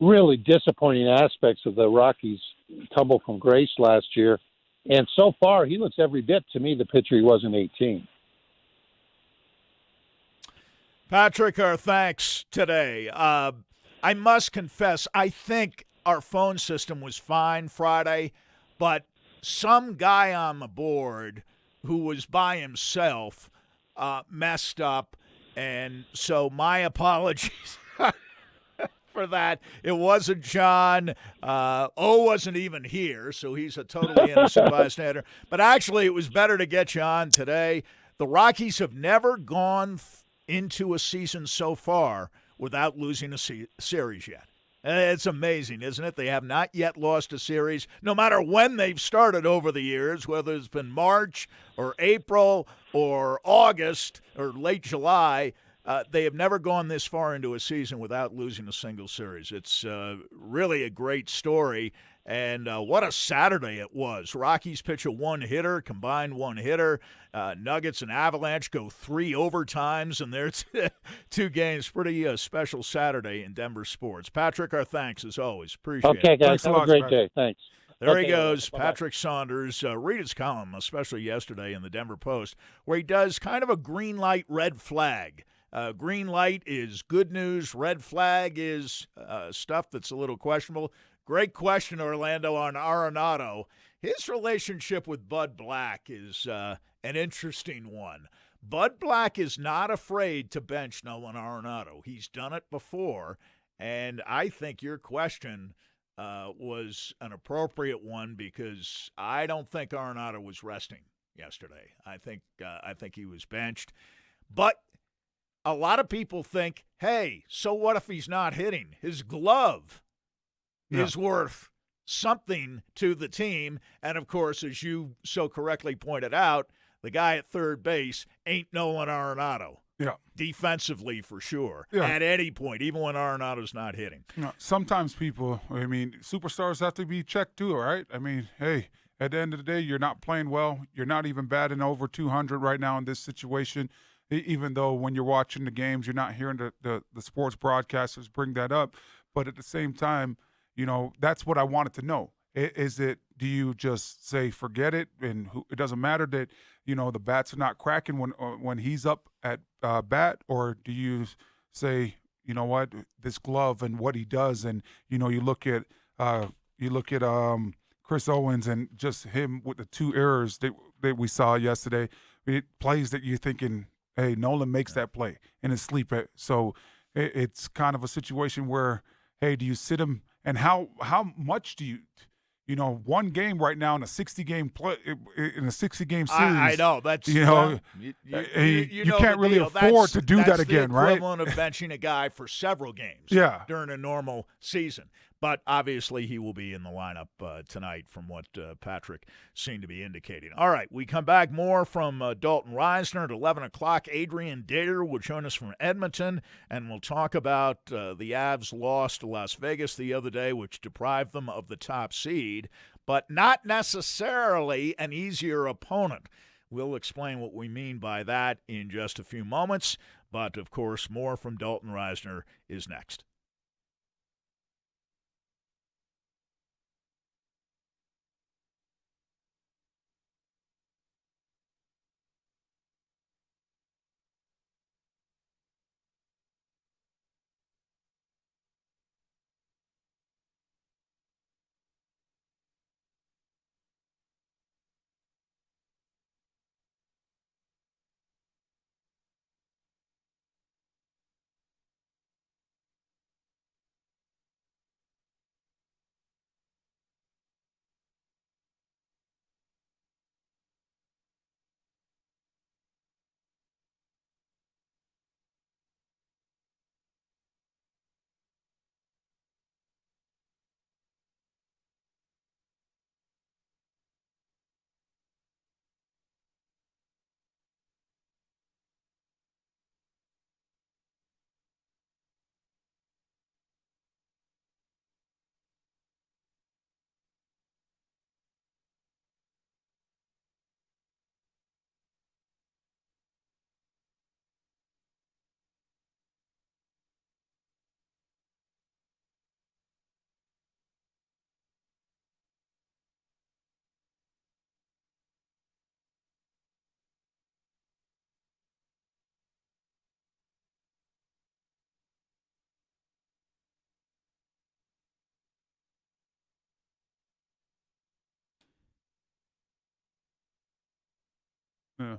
really disappointing aspects of the Rockies' tumble from grace last year. And so far, he looks every bit, to me, the pitcher he was in 18. Patrick, our thanks today. I must confess, I think our phone system was fine Friday, but some guy on the board who was by himself messed up, and so my apologies for that. It wasn't John. O wasn't even here, so he's a totally innocent bystander. But actually, it was better to get you on today. The Rockies have never gone into a season so far without losing a series yet. It's amazing, isn't it? They have not yet lost a series, no matter when they've started over the years, whether it's been March or April or August or late July. They have never gone this far into a season without losing a single series. It's really a great story, and what a Saturday it was. Rockies pitch a one-hitter, combined one-hitter. Nuggets and Avalanche go 3 overtimes, and there's 2 games. Pretty special Saturday in Denver sports. Patrick, our thanks as always. Appreciate it. Okay, guys. Have a great day. Thanks. There he goes, Patrick Saunders. Read his column, especially yesterday in the Denver Post, where he does kind of a green light, red flag. Green light is good news. Red flag is stuff that's a little questionable. Great question, Orlando, on Arenado. His relationship with Bud Black is an interesting one. Bud Black is not afraid to bench Nolan Arenado. He's done it before, and I think your question was an appropriate one, because I don't think Arenado was resting yesterday. I think he was benched. But a lot of people think, hey, so what if he's not hitting? His glove is worth something to the team. And, of course, as you so correctly pointed out, the guy at third base ain't Nolan Arenado. Yeah. Defensively, for sure. Yeah. At any point, even when Arenado's not hitting. Sometimes people, superstars have to be checked too, right? Hey, at the end of the day, you're not playing well. You're not even batting over 200 right now in this situation, even though when you're watching the games, you're not hearing the sports broadcasters bring that up. But at the same time, that's what I wanted to know. Do you just say forget it, and it doesn't matter that the bats are not cracking when he's up at bat, or do you say what, this glove and what he does, and you look at Chris Owens and just him with the 2 errors that we saw yesterday, plays that you're thinking, hey, Nolan makes that play in his sleep. So it's kind of a situation where, hey, do you sit him, and how much do you? One game right now in a 60-game series. I know that's you know can't really deal. afford to do that again, the right? Equivalent of benching a guy for several games during a normal season. But obviously he will be in the lineup tonight from what Patrick seemed to be indicating. All right, we come back more from Dalton Reisner at 11 o'clock. Adrian Dater will join us from Edmonton, and we'll talk about the Avs loss to Las Vegas the other day, which deprived them of the top seed, but not necessarily an easier opponent. We'll explain what we mean by that in just a few moments, but, of course, more from Dalton Reisner is next. Yeah.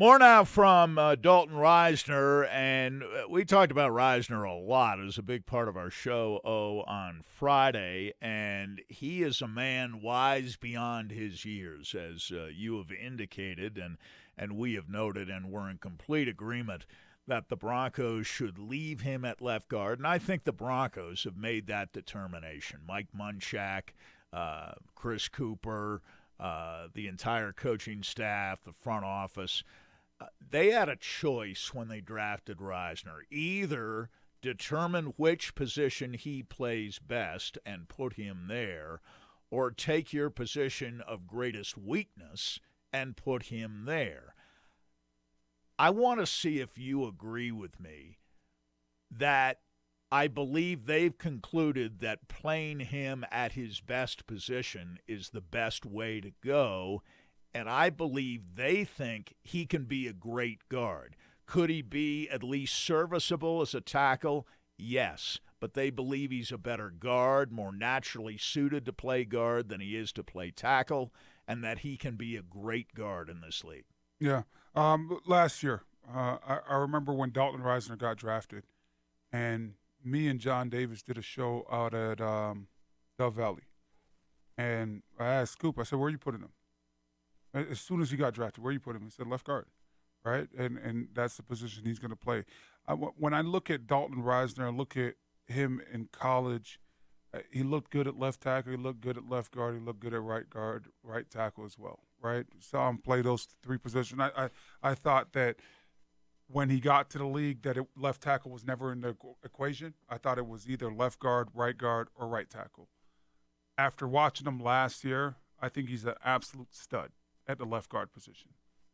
More now from Dalton Risner, and we talked about Risner a lot. It was a big part of our show on Friday, and he is a man wise beyond his years, as you have indicated, and we have noted, and we're in complete agreement that the Broncos should leave him at left guard, and I think the Broncos have made that determination. Mike Munchak, Chris Cooper, the entire coaching staff, the front office, they had a choice when they drafted Risner. Either determine which position he plays best and put him there, or take your position of greatest weakness and put him there. I want to see if you agree with me that I believe they've concluded that playing him at his best position is the best way to go, and I believe they think he can be a great guard. Could he be at least serviceable as a tackle? Yes, but they believe he's a better guard, more naturally suited to play guard than he is to play tackle, and that he can be a great guard in this league. Yeah. Last year, I remember when Dalton Risner got drafted, and me and John Davis did a show out at Dove Valley. And I asked Scoop, I said, where are you putting him? As soon as he got drafted, where you put him? He said left guard, right? And that's the position he's going to play. When I look at Dalton Risner, I look at him in college, he looked good at left tackle, he looked good at left guard, he looked good at right guard, right tackle as well, right? Saw him play those three positions. I thought that when he got to the league that left tackle was never in the equation. I thought it was either left guard, or right tackle. After watching him last year, I think he's an absolute stud at the left guard position.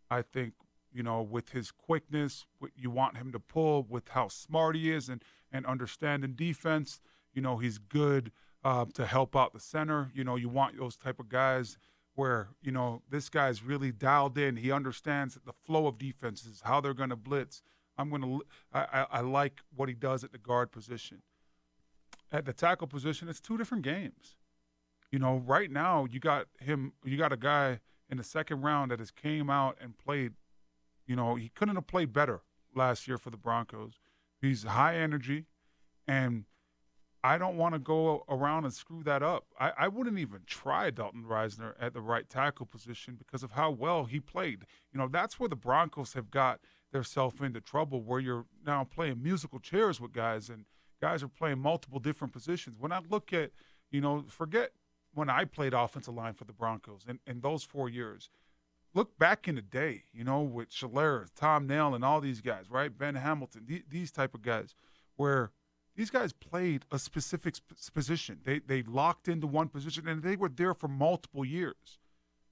I think, with his quickness, you want him to pull, with how smart he is and understanding defense, he's good to help out the center. You want those type of guys where, this guy's really dialed in. He understands the flow of defenses, how they're going to blitz. I like what he does at the guard position. At the tackle position, it's two different games. Right now you got a guy in the second round that has came out and played, he couldn't have played better last year for the Broncos. He's high energy, and I don't want to go around and screw that up. I wouldn't even try Dalton Risner at the right tackle position because of how well he played. That's where the Broncos have got themselves into trouble, where you're now playing musical chairs with guys, and guys are playing multiple different positions. When I look at, forget when I played offensive line for the Broncos in those 4 years. Look back in the day, with Schlereth, Tom Nail, and all these guys, right? Ben Hamilton, these type of guys, where these guys played a specific position. They locked into one position, and they were there for multiple years.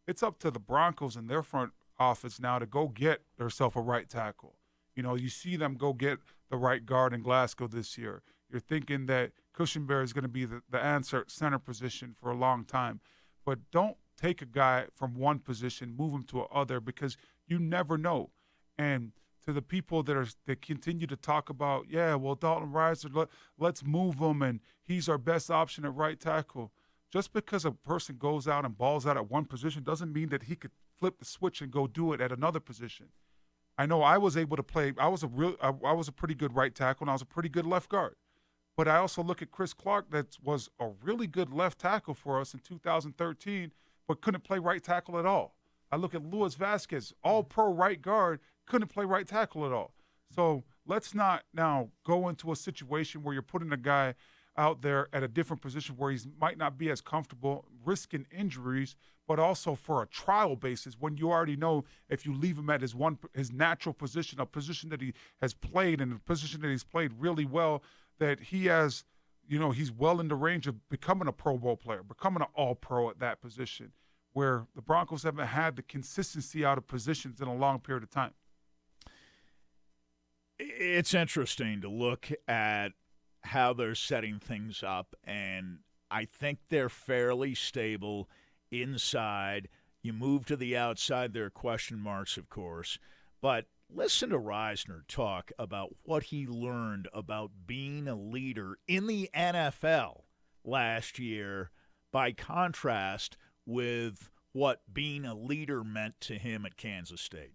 It's up to the Broncos and their front office now to go get themselves a right tackle. You see them go get the right guard in Glasgow this year. You're thinking that Cushenberry is going to be the answer at center position for a long time. But don't take a guy from one position, move him to another, because you never know. And to the people that continue to talk about, Dalton Risner, let's move him, and he's our best option at right tackle. Just because a person goes out and balls out at one position doesn't mean that he could flip the switch and go do it at another position. I know I was able to play. I was a pretty good right tackle, and I was a pretty good left guard. But I also look at Chris Clark, that was a really good left tackle for us in 2013, but couldn't play right tackle at all. I look at Luis Vasquez, all-pro right guard, couldn't play right tackle at all. So let's not now go into a situation where you're putting a guy out there at a different position where he might not be as comfortable, risking injuries, but also for a trial basis when you already know if you leave him at his natural position, a position that he has played and a position that he's played really well, that he has, he's well in the range of becoming a Pro Bowl player, becoming an all-pro at that position, where the Broncos haven't had the consistency out of positions in a long period of time. It's interesting to look at how they're setting things up, and I think they're fairly stable inside. You move to the outside, there are question marks, of course, but listen to Risner talk about what he learned about being a leader in the NFL last year by contrast with what being a leader meant to him at Kansas State.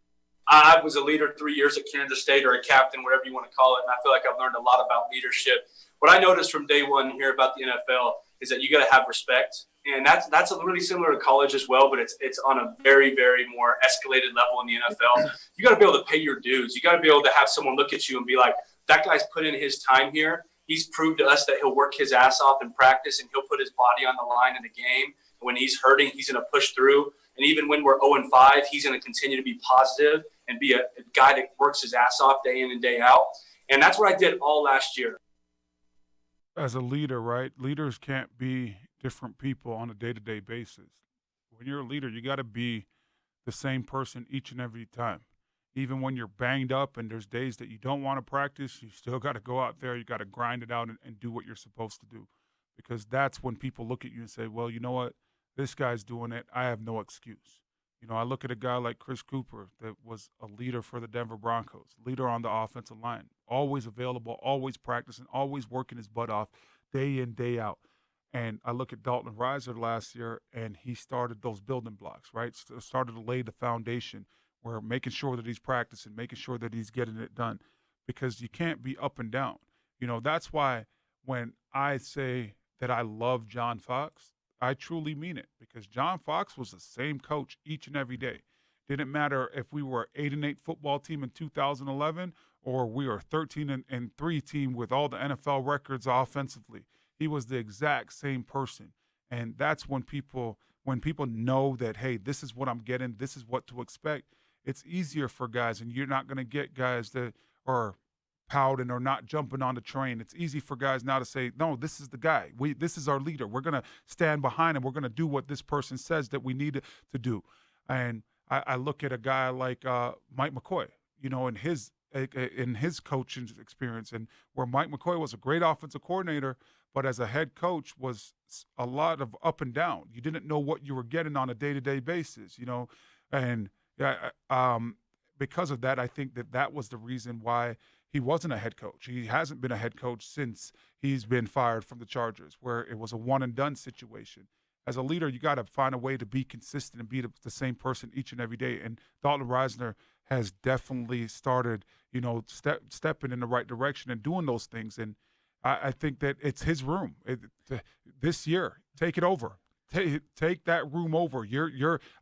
I was a leader 3 years at Kansas State, or a captain, whatever you want to call it, and I feel like I've learned a lot about leadership. What I noticed from day one here about the NFL is that you got to have respect, and that's really similar to college as well, but it's on a very, very more escalated level in the NFL. You got to be able to pay your dues. You got to be able to have someone look at you and be like, that guy's put in his time here. He's proved to us that he'll work his ass off in practice, and he'll put his body on the line in the game. And when he's hurting, he's going to push through. And even when we're 0-5, he's going to continue to be positive and be a guy that works his ass off day in and day out. And that's what I did all last year. As a leader, right? Leaders can't be different people on a day-to-day basis. When you're a leader, you got to be the same person each and every time. Even when you're banged up and there's days that you don't want to practice, you still got to go out there. You got to grind it out and do what you're supposed to do, because that's when people look at you and say, well, you know what? This guy's doing it. I have no excuse. You know, I look at a guy like Chris Cooper that was a leader for the Denver Broncos, leader on the offensive line, always available, always practicing, always working his butt off day in, day out. And I look at Dalton Risner last year, and he started those building blocks, right? Started to lay the foundation where making sure that he's practicing, making sure that he's getting it done, because you can't be up and down. You know, that's why when I say that I love John Fox, I truly mean it, because John Fox was the same coach each and every day. Didn't matter if we were an 8-8 football team in 2011 or we were a 13-3 team with all the NFL records offensively. He was the exact same person. And that's when people know that, hey, this is what I'm getting, this is what to expect. It's easier for guys, and you're not going to get guys that are pouting or not jumping on the train. It's easy for guys now to say, no, this is the guy. This is our leader. We're going to stand behind him. We're going to do what this person says that we need to do. And I look at a guy like Mike McCoy, you know, in his coaching experience, and where Mike McCoy was a great offensive coordinator, but as a head coach was a lot of up and down. You didn't know what you were getting on a day-to-day basis, you know, and because of that, I think that was the reason why he wasn't a head coach. He hasn't been a head coach since he's been fired from the Chargers, where it was a one-and-done situation. As a leader, you got to find a way to be consistent and be the same person each and every day. And Dalton Risner has definitely started, you know, stepping in the right direction and doing those things. And I think that it's his room. This year, take it over. Take that room over.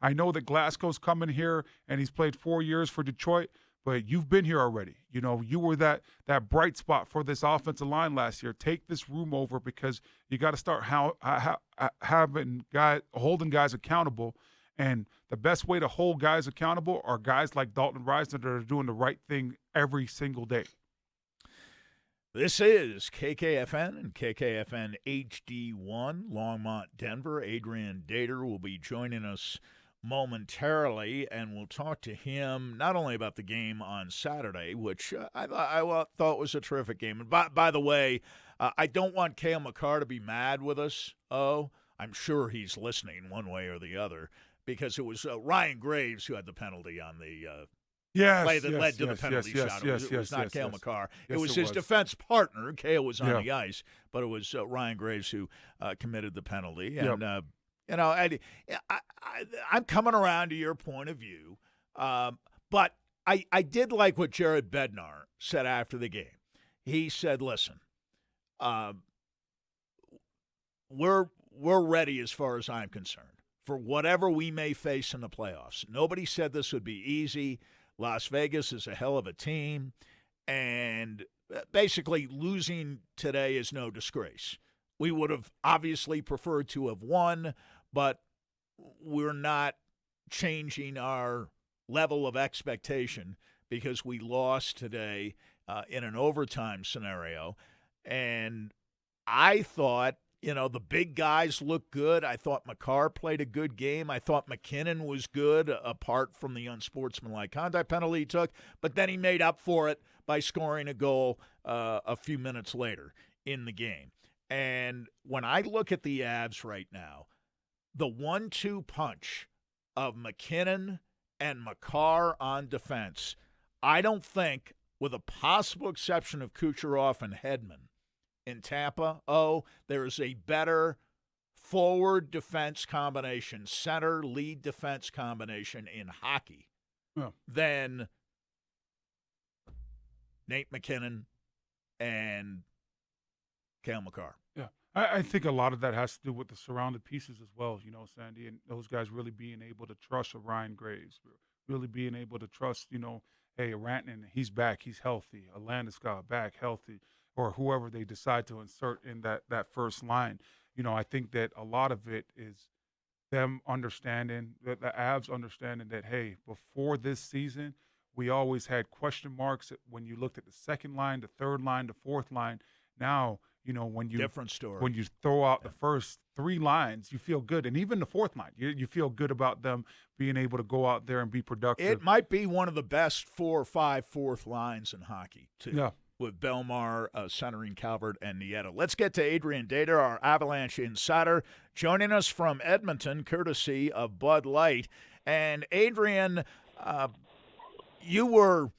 I know that Glasgow's coming here, and he's played 4 years for Detroit, but you've been here already. You know, you were that bright spot for this offensive line last year. Take this room over, because you got to start holding guys accountable. And the best way to hold guys accountable are guys like Dalton Risner that are doing the right thing every single day. This is KKFN and KKFN HD1, Longmont, Denver. Adrian Dater will be joining us momentarily, and we'll talk to him not only about the game on Saturday, which I thought was a terrific game. And by the way, I don't want Cale Makar to be mad with us. Oh, I'm sure he's listening one way or the other, because it was Ryan Graves who had the penalty on the play that led to the penalty shot. It was not Cale Makar. It was his defense partner. Cale was on the ice, but it was Ryan Graves who committed the penalty. And, you know, I'm coming around to your point of view, but I did like what Jared Bednar said after the game. He said, listen, we're ready as far as I'm concerned for whatever we may face in the playoffs. Nobody said this would be easy. Las Vegas is a hell of a team, and basically losing today is no disgrace. We would have obviously preferred to have won, but we're not changing our level of expectation because we lost today in an overtime scenario. And I thought, you know, the big guys looked good. I thought Makar played a good game. I thought McKinnon was good, apart from the unsportsmanlike conduct penalty he took. But then he made up for it by scoring a goal a few minutes later in the game. And when I look at the Avs right now, the 1-2 punch of McKinnon and Makar on defense, I don't think, with a possible exception of Kucherov and Hedman in Tampa, there is a better forward defense combination, center lead defense combination in hockey than Nate McKinnon and Cale McCarr. Yeah. I think a lot of that has to do with the surrounded pieces as well, Sandy, and those guys really being able to trust a Ryan Graves, really being able to trust, hey, Rantanen, he's back, he's healthy, a Landeskog back, healthy, or whoever they decide to insert in that first line. I think that a lot of it is them understanding, that the Avs understanding that, hey, before this season, we always had question marks when you looked at the second line, the third line, the fourth line. Now, when you different story. When you throw out the first three lines, you feel good, and even the fourth line, you feel good about them being able to go out there and be productive. It might be one of the best 4 or 5 fourth lines in hockey, too. Yeah. With Belmar centering Calvert and Nieta. Let's get to Adrian Data, our Avalanche insider, joining us from Edmonton, courtesy of Bud Light. And Adrian, you were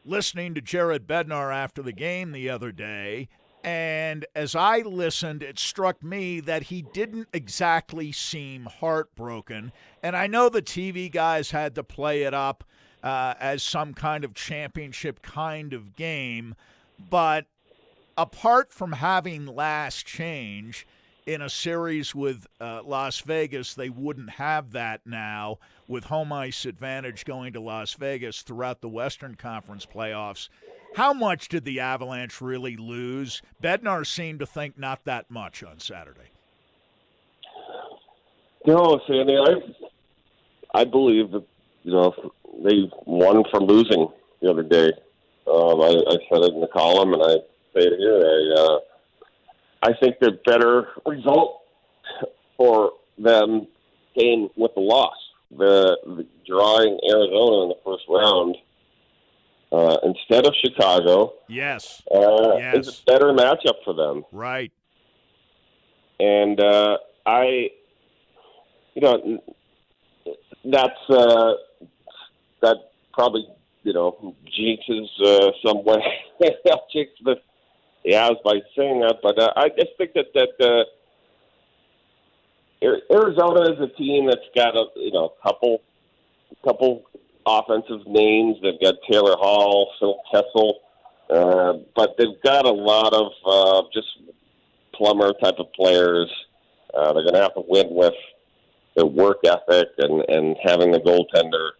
listening to Jared Bednar after the game the other day, and as I listened, it struck me that he didn't exactly seem heartbroken. And I know the TV guys had to play it up as some kind of championship kind of game, but apart from having last change in a series with Las Vegas, they wouldn't have that now with home ice advantage going to Las Vegas throughout the Western Conference playoffs. How much did the Avalanche really lose? Bednar seemed to think not that much on Saturday. No, Sandy, I believe that, they won from losing the other day. I said it in the column, and I say it here. I think the better result for them came with the loss. The drawing Arizona in the first round instead of Chicago. Yes. Is a better matchup for them. Right. And that probably, jinxes some way. Jinx the Avs by saying that, but I just think that Arizona is a team that's got a couple offensive names. They've got Taylor Hall, Phil Kessel, but they've got a lot of just plumber type of players. They're going to have to win with their work ethic and having the goaltender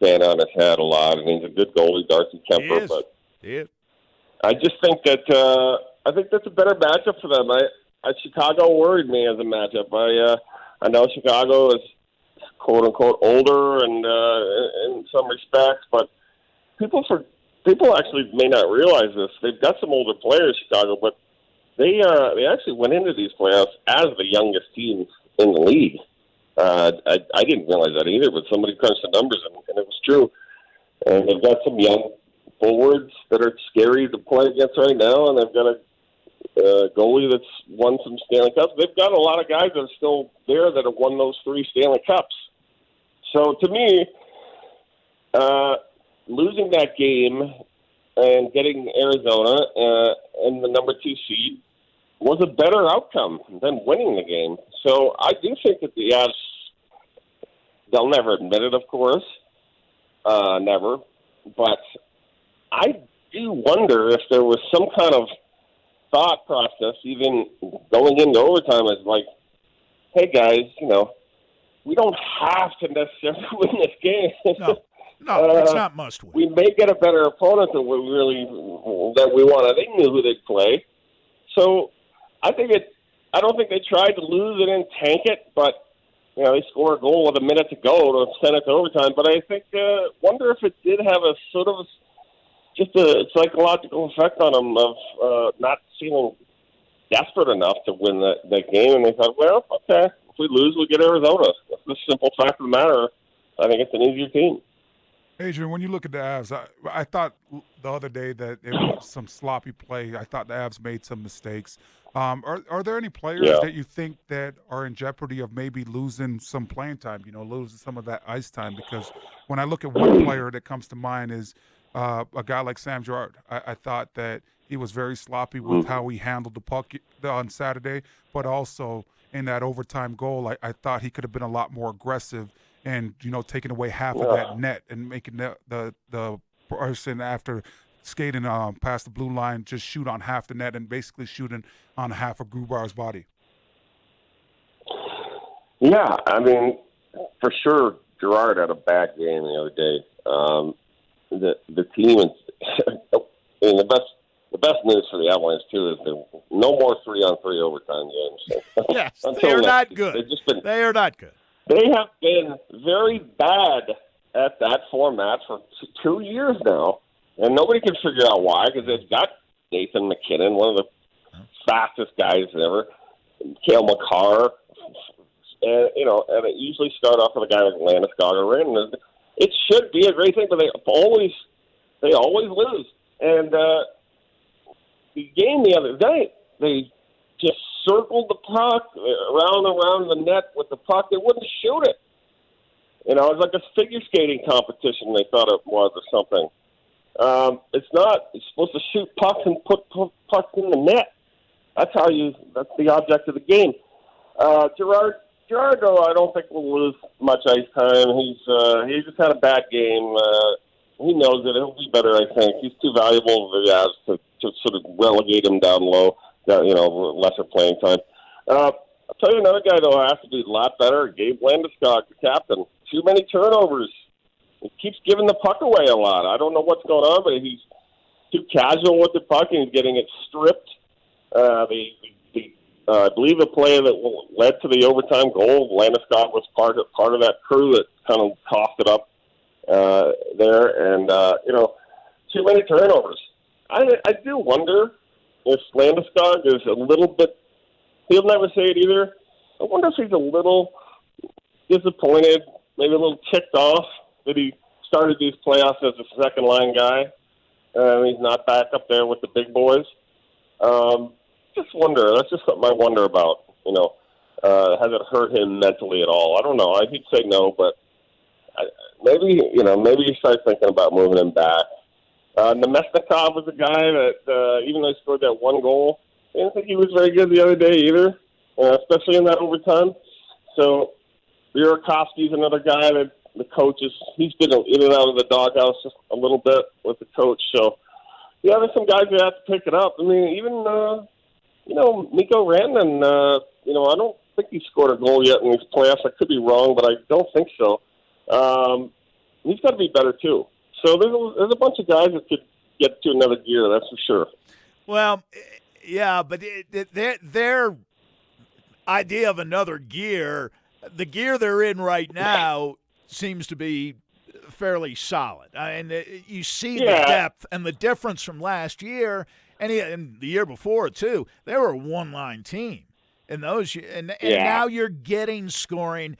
stand on his head a lot. And he's a good goalie, Darcy Kemper. But I just think that I think that's a better matchup for them. Chicago worried me as a matchup. I know Chicago is quote unquote older and in some respects, but people actually may not realize this. They've got some older players, Chicago, but they actually went into these playoffs as the youngest team in the league. I didn't realize that either, but somebody crunched the numbers, and it was true. And they've got some young forwards that are scary to play against right now, and they've got a goalie that's won some Stanley Cups. They've got a lot of guys that are still there that have won those 3 Stanley Cups. So to me, losing that game and getting Arizona and the number 2 seed was a better outcome than winning the game. So I do think that the Avs, they'll never admit it, of course, never, but I do wonder if there was some kind of thought process even going into overtime as like, hey guys, we don't have to necessarily win this game. No, it's not must win. We may get a better opponent than we wanted. They knew who they'd play. So I don't think they tried to lose it and tank it, but they score a goal with a minute to go to send it to overtime. But I think, wonder if it did have a sort of just a psychological effect on them of not feeling desperate enough to win that game. And they thought, well, okay, if we lose, we'll get Arizona. That's the simple fact of the matter. I think it's an easier team. Adrian, when you look at the Avs, I thought the other day that it was some sloppy play. I thought the Avs made some mistakes. Are there any players that you think that are in jeopardy of maybe losing some playing time, losing some of that ice time? Because when I look at one player that comes to mind is a guy like Sam Girard. I thought that he was very sloppy with how he handled the puck on Saturday, but also in that overtime goal, I thought he could have been a lot more aggressive and taking away half of that net and making the person after skating past the blue line just shoot on half the net and basically shooting on half of Grubar's body. Yeah, I mean, for sure, Gerard had a bad game the other day. The team is the best news for the Avalanche too is there no more 3-on-3 overtime games. Yes, they are not good. They are not good. They have been very bad at that format for 2 years now, and nobody can figure out why, because they've got Nathan McKinnon, one of the fastest guys ever, Cale Makar, and it usually start off with a guy like Landeskog or Rand. It should be a great thing, but they always lose. And the game the other night, they just circled the puck around the net with the puck. They wouldn't shoot it. It was like a figure skating competition they thought it was or something. It's not. You're supposed to shoot pucks and put pucks in the net. That's the object of the game. Gerard, though, I don't think will lose much ice time. He just had a bad game. He knows it. He'll be better, I think. He's too valuable to the Avs to sort of relegate him down low, lesser playing time. I'll tell you another guy, though, has to be a lot better. Gabe Landeskog, the captain. Too many turnovers. He keeps giving the puck away a lot. I don't know what's going on, but he's too casual with the puck and he's getting it stripped. I believe the play that led to the overtime goal, Landeskog was part of that crew that kind of tossed it up there. And, too many turnovers. I do wonder if Landeskog is a little bit, he'll never say it either, I wonder if he's a little disappointed, maybe a little ticked off that he started these playoffs as a second-line guy. He's not back up there with the big boys. Just wonder. That's just something I wonder about. Has it hurt him mentally at all? I don't know. I'd say no, but maybe you start thinking about moving him back. Nemesnikov was a guy that, even though he scored that one goal, I didn't think he was very good the other day either, especially in that overtime. So Burakovsky's another guy that the coach he's been in and out of the doghouse just a little bit with the coach. So, yeah, there's some guys that have to pick it up. I mean, even, Mikko Rantanen, I don't think he scored a goal yet in these playoffs. I could be wrong, but I don't think so. He's got to be better, too. So there's a bunch of guys that could get to another gear, that's for sure. Well, yeah, but their idea of another gear, the gear they're in right now seems to be fairly solid. And you see the depth and the difference from last year and the year before, too. They were a one-line team. And now you're getting scoring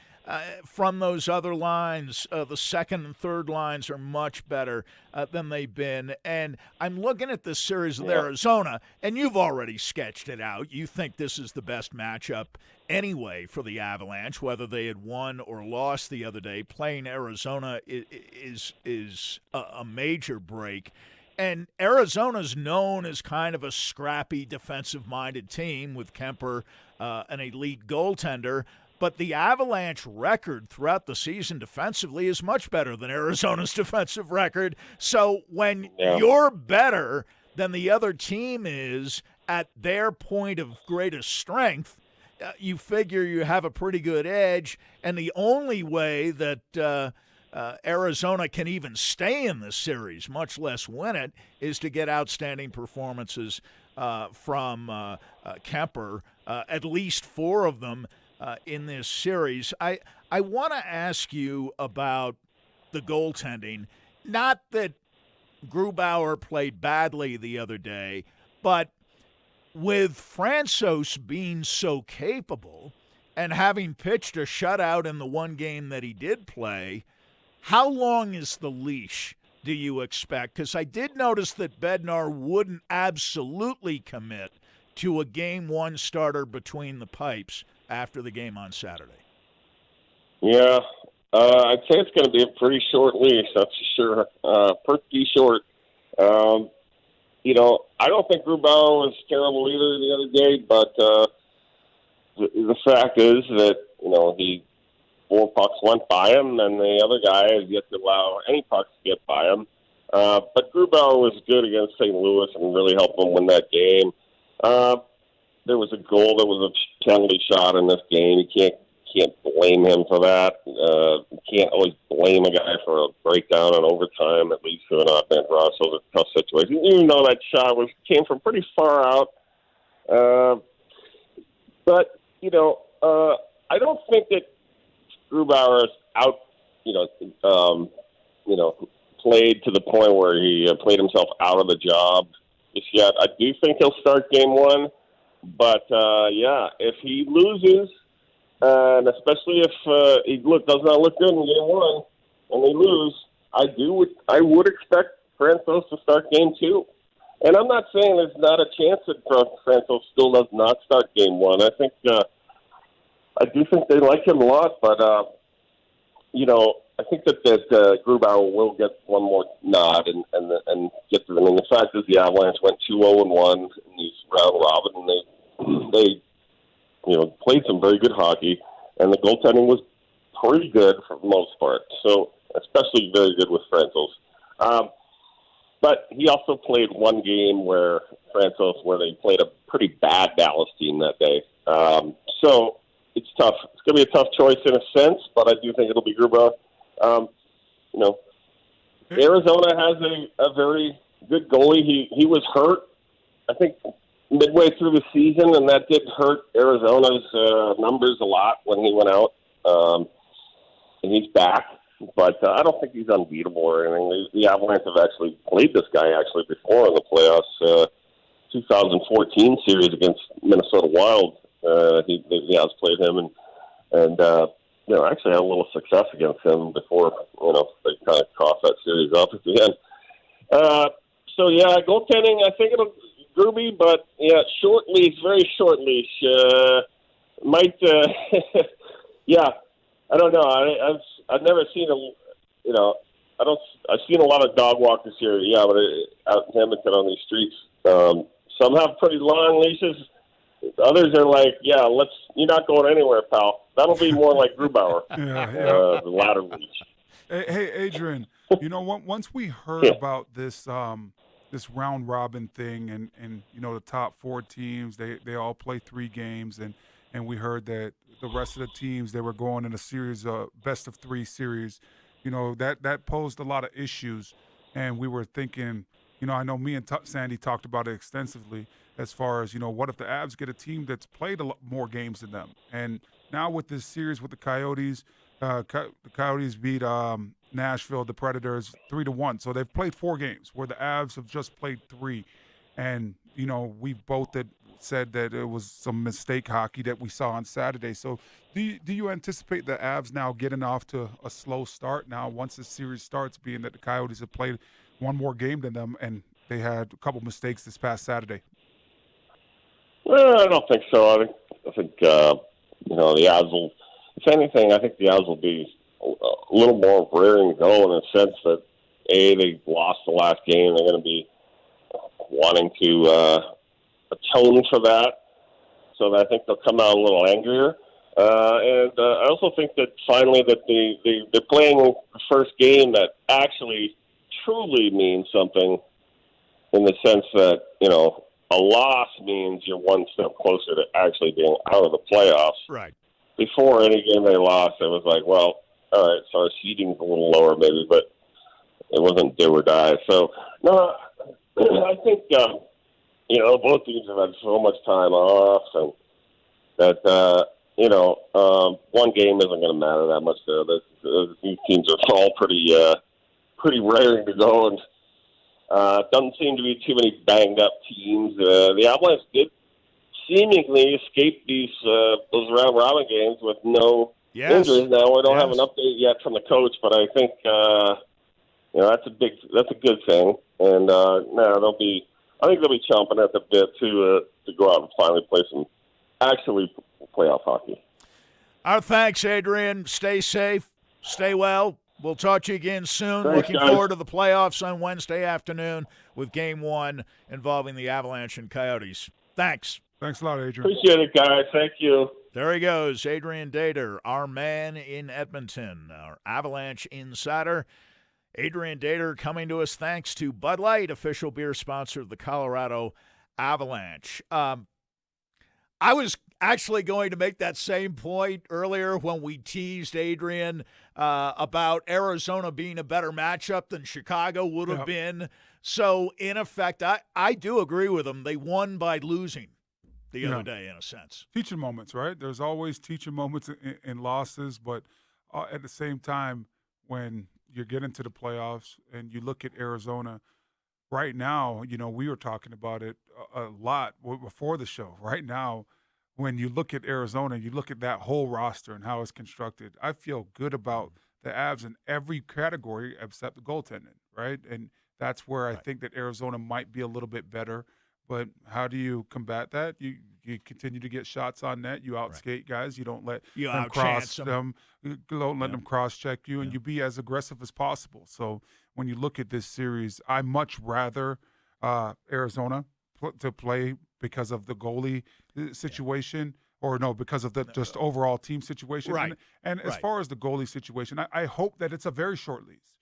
from those other lines. The second and third lines are much better than they've been. And I'm looking at this series with Arizona, and you've already sketched it out. You think this is the best matchup anyway for the Avalanche, whether they had won or lost the other day. Playing Arizona is a major break. And Arizona's known as kind of a scrappy, defensive-minded team with Kemper, an elite goaltender. But the Avalanche record throughout the season defensively is much better than Arizona's defensive record. So when you're better than the other team is at their point of greatest strength, you figure you have a pretty good edge. And the only way that Arizona can even stay in this series, much less win it, is to get outstanding performances from Kemper, at least 4 of them in this series. I want to ask you about the goaltending. Not that Grubauer played badly the other day, but with Francouz being so capable and having pitched a shutout in the one game that he did play, how long is the leash, do you expect? Because I did notice that Bednar wouldn't absolutely commit to a Game 1 starter between the pipes after the game on Saturday. Yeah, I'd say it's going to be a pretty short leash, that's for sure. Pretty short. I don't think Grubauer was terrible either the other day, but the fact is that, 4 pucks went by him, and the other guy has yet to allow any pucks to get by him. But Grubauer was good against St. Louis and really helped them win that game. There was a goal that was a penalty shot in this game. You can't blame him for that. You can't always blame a guy for a breakdown in overtime, at least to an odd-man rush. Those are tough situations. Even though that shot came from pretty far out. But, I don't think that Grubauer is out, played to the point where he played himself out of the job just yet. I do think he'll start game 1. But, if he loses, and especially if he does not look good in game 1 and they lose, I would expect Francouz to start game 2. And I'm not saying there's not a chance that Francouz still does not start game 1. I think I do think they like him a lot, but I think that Grubauer will get one more nod and get to them. I mean, the fact is the Avalanche went 2-0-1 in these round robin, and they played some very good hockey, and the goaltending was pretty good for the most part. So, especially very good with Francouz. But he also played one game where they played a pretty bad Dallas team that day. So it's tough. It's going to be a tough choice in a sense, but I do think it'll be Grubauer. Arizona has a very good goalie. He was hurt, I think, midway through the season, and that did hurt Arizona's numbers a lot when he went out. And he's back, but I don't think he's unbeatable or anything. The Avalanche have actually played this guy before in the playoffs. 2014 series against Minnesota Wild, the Avs played him, and actually had a little success against him before they kind of coughed that series up at the end. Goaltending, I think it'll Gruby, but short leash, very short leash. I don't know. I've never seen I've seen a lot of dog walkers here. Yeah, but out in Hamilton on these streets, some have pretty long leashes. Others are like, you're not going anywhere, pal. That'll be more like Grubauer. The latter leash. Hey, Adrian. Once we heard about this this round robin thing, and the top 4 teams, they all play 3 games, and we heard that the rest of the teams, they were going in a series, best of 3 series. That posed a lot of issues, and we were thinking, I know me and Sandy talked about it extensively as far as, what if the Avs get a team that's played a lot more games than them? And now with this series with the Coyotes, the Coyotes beat Nashville, the Predators, 3-1. So they've played 4 games where the Avs have just played 3. And, we've both said that it was some mistake hockey that we saw on Saturday. So do you anticipate the Avs now getting off to a slow start now once the series starts, being that the Coyotes have played one more game than them and they had a couple mistakes this past Saturday? Well, I don't think so. I think the Avs will, if anything, I think the Avs will be a little more raring to go in the sense that, they lost the last game. They're going to be wanting to atone for that. So I think they'll come out a little angrier. And I also think that finally that they're playing the first game that actually truly means something, in the sense that, a loss means you're one step closer to actually being out of the playoffs. Right. Before any game they lost, it was like, well, all right, so our seeding's a little lower maybe, but it wasn't do or die. So, no, I think, both teams have had so much time off, and that, one game isn't going to matter that much there. These teams are all pretty raring to go, and doesn't seem to be too many banged up teams. The Avalanche did seemingly escape those round robin games with no injuries. Now we don't have an update yet from the coach, but I think that's a good thing. And I think they'll be chomping at the bit to go out and finally play some actually playoff hockey. Our thanks, Adrian. Stay safe. Stay well. We'll talk to you again soon. Thanks, Looking guys. forward to the playoffs on Wednesday afternoon with Game 1 involving the Avalanche and Coyotes. Thanks. Thanks a lot, Adrian. Appreciate it, guys. Thank you. There he goes, Adrian Dater, our man in Edmonton, our Avalanche insider. Adrian Dater coming to us thanks to Bud Light, official beer sponsor of the Colorado Avalanche. I was actually going to make that same point earlier when we teased Adrian about Arizona being a better matchup than Chicago would have been. So, in effect, I do agree with him. They won by losing the other day, in a sense. Teaching moments, right? There's always teaching moments in losses, but at the same time, when you get into the playoffs and you look at Arizona right now, we were talking about it a lot before the show. Right now, when you look at Arizona, you look at that whole roster and how it's constructed, I feel good about the Avs in every category except the goaltending, right? And that's where I think that Arizona might be a little bit better. But how do you combat that? You continue to get shots on net. You outskate guys. You don't let them cross them. You don't let them cross-check you, and you be as aggressive as possible. So when you look at this series, I much rather Arizona to play because of the goalie situation, or no, because of the just overall team situation. Right. And as far as the goalie situation, I hope that it's a very short lease.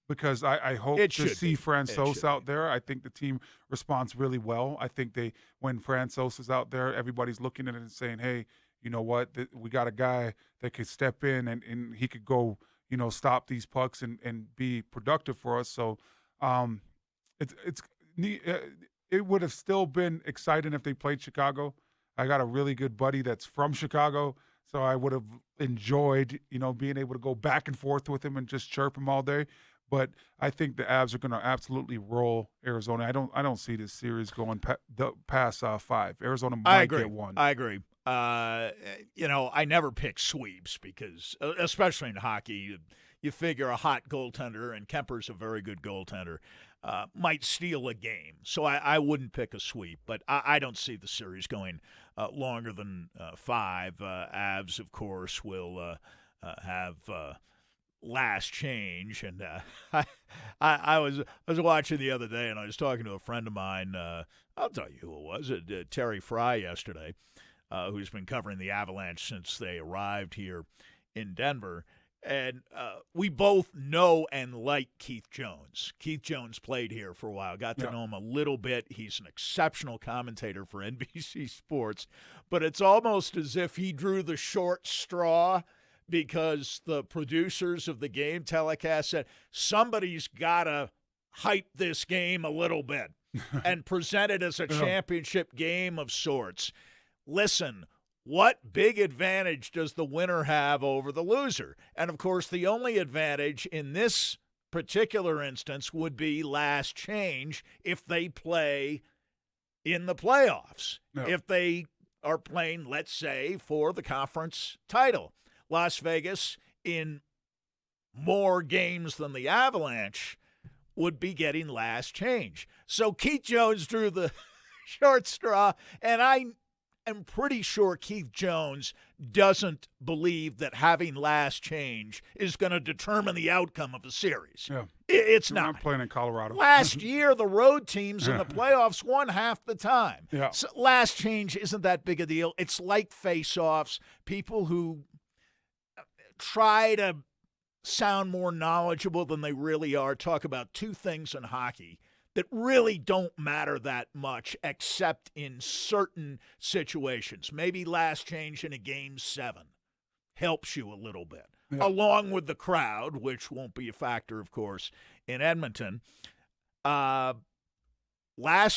Because I hope to see Francouz out there. I think the team responds really well. I think when Francouz is out there, everybody's looking at it and saying, hey, you know what? We got a guy that could step in and he could go, stop these pucks and be productive for us. So it would have still been exciting if they played Chicago. I got a really good buddy that's from Chicago. So I would have enjoyed, being able to go back and forth with him and just chirp him all day. But I think the Avs are going to absolutely roll Arizona. I don't see this series going past 5. Arizona might get one. I agree. I never pick sweeps because, especially in hockey, you figure a hot goaltender, and Kemper's a very good goaltender, might steal a game. So I wouldn't pick a sweep. But I don't see the series going longer than 5. Avs, of course, will have last change, and I was watching the other day, and I was talking to a friend of mine. I'll tell you who it was, Terry Fry yesterday, who's been covering the Avalanche since they arrived here in Denver, and we both know and like Keith Jones. Keith Jones played here for a while, got to know him a little bit. He's an exceptional commentator for NBC Sports, but it's almost as if he drew the short straw, because the producers of the game telecast said somebody's got to hype this game a little bit and present it as a championship game of sorts. Listen, what big advantage does the winner have over the loser? And, of course, the only advantage in this particular instance would be last change if they play in the playoffs, if they are playing, let's say, for the conference title. Las Vegas, in more games than the Avalanche, would be getting last change. So Keith Jones drew the short straw, and I am pretty sure Keith Jones doesn't believe that having last change is going to determine the outcome of a series. Yeah. It's not. I'm playing in Colorado. Last year, the road teams in the playoffs won half the time. Yeah. So last change isn't that big a deal. It's like face-offs. People who try to sound more knowledgeable than they really are talk about two things in hockey that really don't matter that much except in certain situations. Maybe last change in a Game 7 helps you a little bit, along with the crowd, which won't be a factor, of course, in Edmonton. Last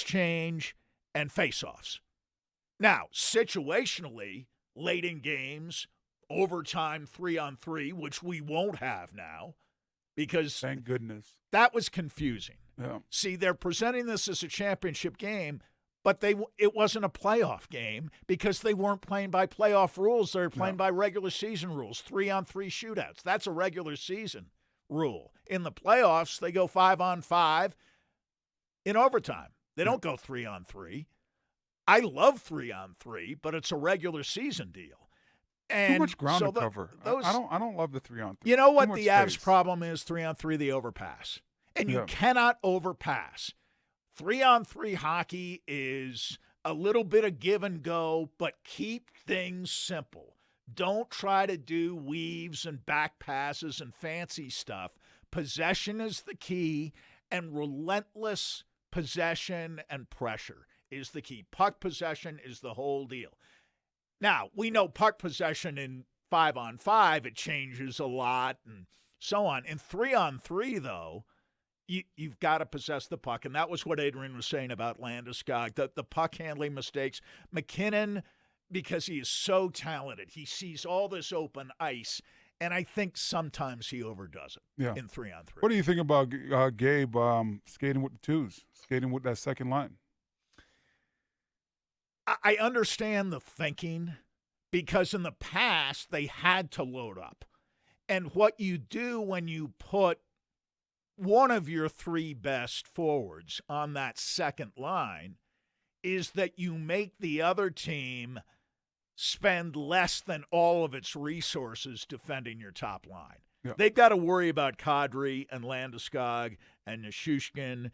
change and face-offs. Now, situationally, late in games, overtime 3-on-3, which we won't have now, because thank goodness that was confusing. Yeah. See, they're presenting this as a championship game, but it wasn't a playoff game because they weren't playing by playoff rules. They were playing by regular season rules, 3-on-3 shootouts. That's a regular season rule. In the playoffs, they go 5-on-5 in overtime. They don't go 3-on-3. I love 3-on-3, but it's a regular season deal. And too much ground so to cover. I don't love the 3-on-3. You know what the Avs' problem is? 3-on-3, the overpass. And you cannot overpass. 3-on-3 hockey is a little bit of give and go, but keep things simple. Don't try to do weaves and back passes and fancy stuff. Possession is the key, and relentless possession and pressure is the key. Puck possession is the whole deal. Now, we know puck possession in 5-on-5, it changes a lot and so on. In 3-on-3, though, you've got to possess the puck, and that was what Adrian was saying about Landeskog, the puck handling mistakes. McKinnon, because he is so talented, he sees all this open ice, and I think sometimes he overdoes it in 3-on-3. What do you think about Gabe skating with the twos, skating with that second line? I understand the thinking, because in the past they had to load up. And what you do when you put one of your three best forwards on that second line is that you make the other team spend less than all of its resources defending your top line. Yeah. They've got to worry about Kadri and Landeskog and Nichushkin,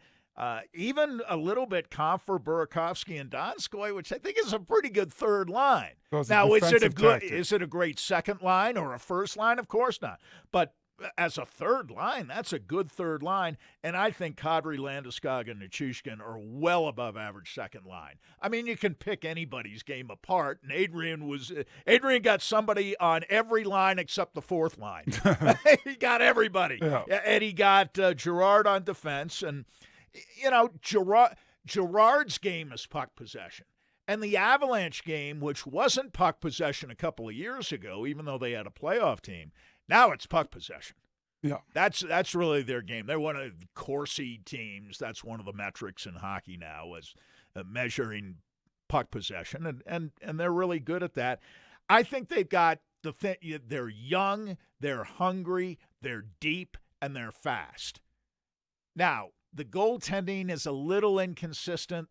even a little bit Comfer, Burakovsky, and Donskoy, which I think is a pretty good third line. Now, is it a great second line or a first line? Of course not. But as a third line, that's a good third line, and I think Kadri, Landeskog, and Nichushkin are well above average second line. I mean, you can pick anybody's game apart, and Adrian got somebody on every line except the fourth line. He got everybody. Yeah. And he got Girard on defense, and Girard's game is puck possession. And the Avalanche game, which wasn't puck possession a couple of years ago, even though they had a playoff team, now it's puck possession. Yeah. That's really their game. They're one of the Corsi teams. That's one of the metrics in hockey now, is measuring puck possession, and they're really good at that. I think they've got they're young, they're hungry, they're deep, and they're fast. Now, the goaltending is a little inconsistent,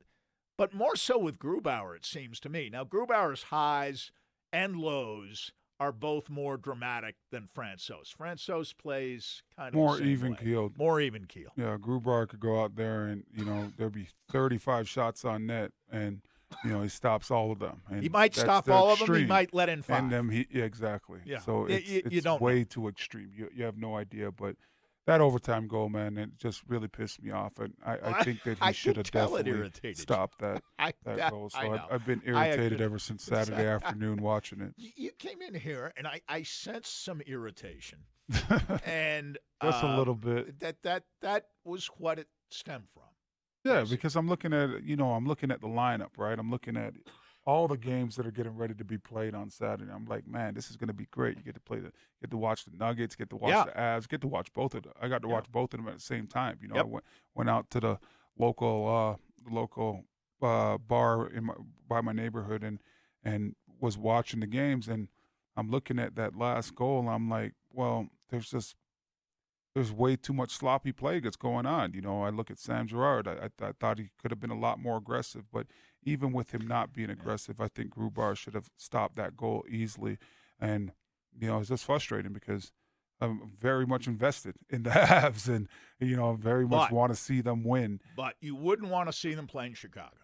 but more so with Grubauer, it seems to me. Now, Grubauer's highs and lows are both more dramatic than Francouz. Francouz plays kind of more the same even-keeled. way. More even-keeled. Yeah, Grubauer could go out there and, there'll be 35 shots on net, and, he stops all of them. And he might that's stop the all of them. extreme. He might let in 5. And them, exactly. Yeah. So You it's don't way know. too extreme. You have no idea. But that overtime goal, man, it just really pissed me off. And I think that he should have definitely stopped that goal. So I've been irritated ever since Saturday afternoon watching it. You came in here, and I sensed some irritation. And just a little bit. That was what it stemmed from. Yeah, because I'm looking at the lineup, right? I'm looking at all the games that are getting ready to be played on Saturday. I'm like, man, this is going to be great. You get to watch the Nuggets, get to watch the Avs, get to watch both of them. I got to watch both of them at the same time. I went out to the local bar by my neighborhood and was watching the games, and I'm looking at that last goal, and I'm like, well, there's way too much sloppy play that's going on. I look at Sam Girard. I thought he could have been a lot more aggressive, but even with him not being aggressive, I think Grubauer should have stopped that goal easily. And, it's just frustrating because I'm very much invested in the Avs and, very much want to see them win. But you wouldn't want to see them playing Chicago.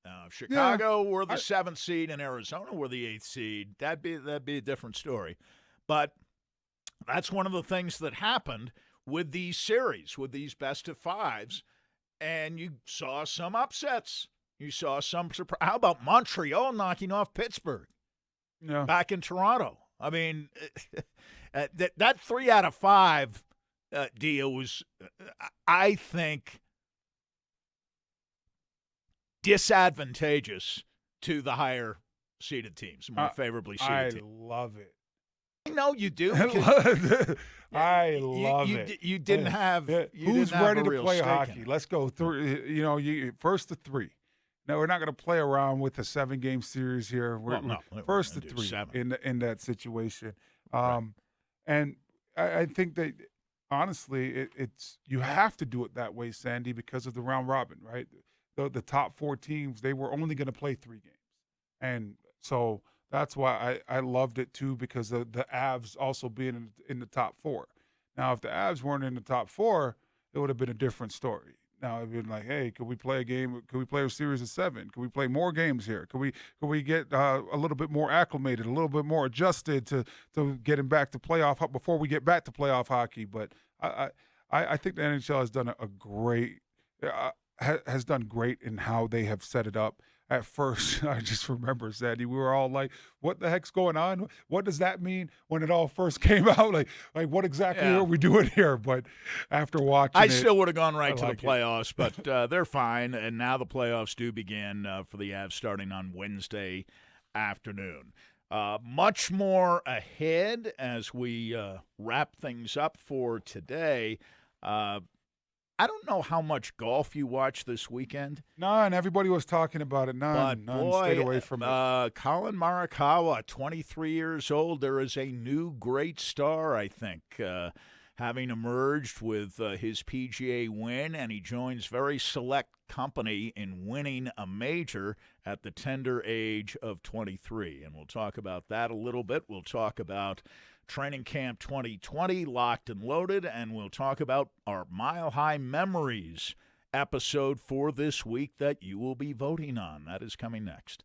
Now, if Chicago were the 7th seed and Arizona were the 8th seed, that'd be a different story. But that's one of the things that happened with these series, with these best-of-5s, and you saw some upsets. You saw some surprise. How about Montreal knocking off Pittsburgh back in Toronto? I mean, that 3 out of 5 deal was, I think, disadvantageous to the higher-seeded teams, more favorably seeded teams. I love it. I know you do. I love it. You didn't have. Who's ready to play hockey? Let's go through. First to 3. No, we're not going to play around with a 7-game series here. First to 3 in that situation. And I think that honestly, it's you have to do it that way, Sandy, because of the round robin, right? The top 4 teams, they were only going to play 3 games, and so. That's why I loved it, too, because of the Avs also being in the top 4. Now, if the Avs weren't in the top 4, it would have been a different story. Now it'd been like, hey, could we play a game? Could we play a series of 7? Could we play more games here? Could we get a little bit more acclimated, a little bit more adjusted to getting back to playoff before we get back to playoff hockey? But I think the NHL has done a great has done great in how they have set it up. At first, I just remember, Sandy, we were all like, what the heck's going on? What does that mean when it all first came out? Like what exactly are we doing here? But after watching I it, still would have gone right to like the playoffs, but they're fine. And now the playoffs do begin for the Avs starting on Wednesday afternoon. Much more ahead as we wrap things up for today. I don't know how much golf you watched this weekend. None. Everybody was talking about it. None. Boy, Stayed away from it. Colin Morikawa, 23 years old. There is a new great star, I think, having emerged with his PGA win, and he joins very select company in winning a major at the tender age of 23. And we'll talk about that a little bit. We'll talk about Training Camp 2020, locked and loaded, and we'll talk about our Mile High Memories episode for this week that you will be voting on. That is coming next.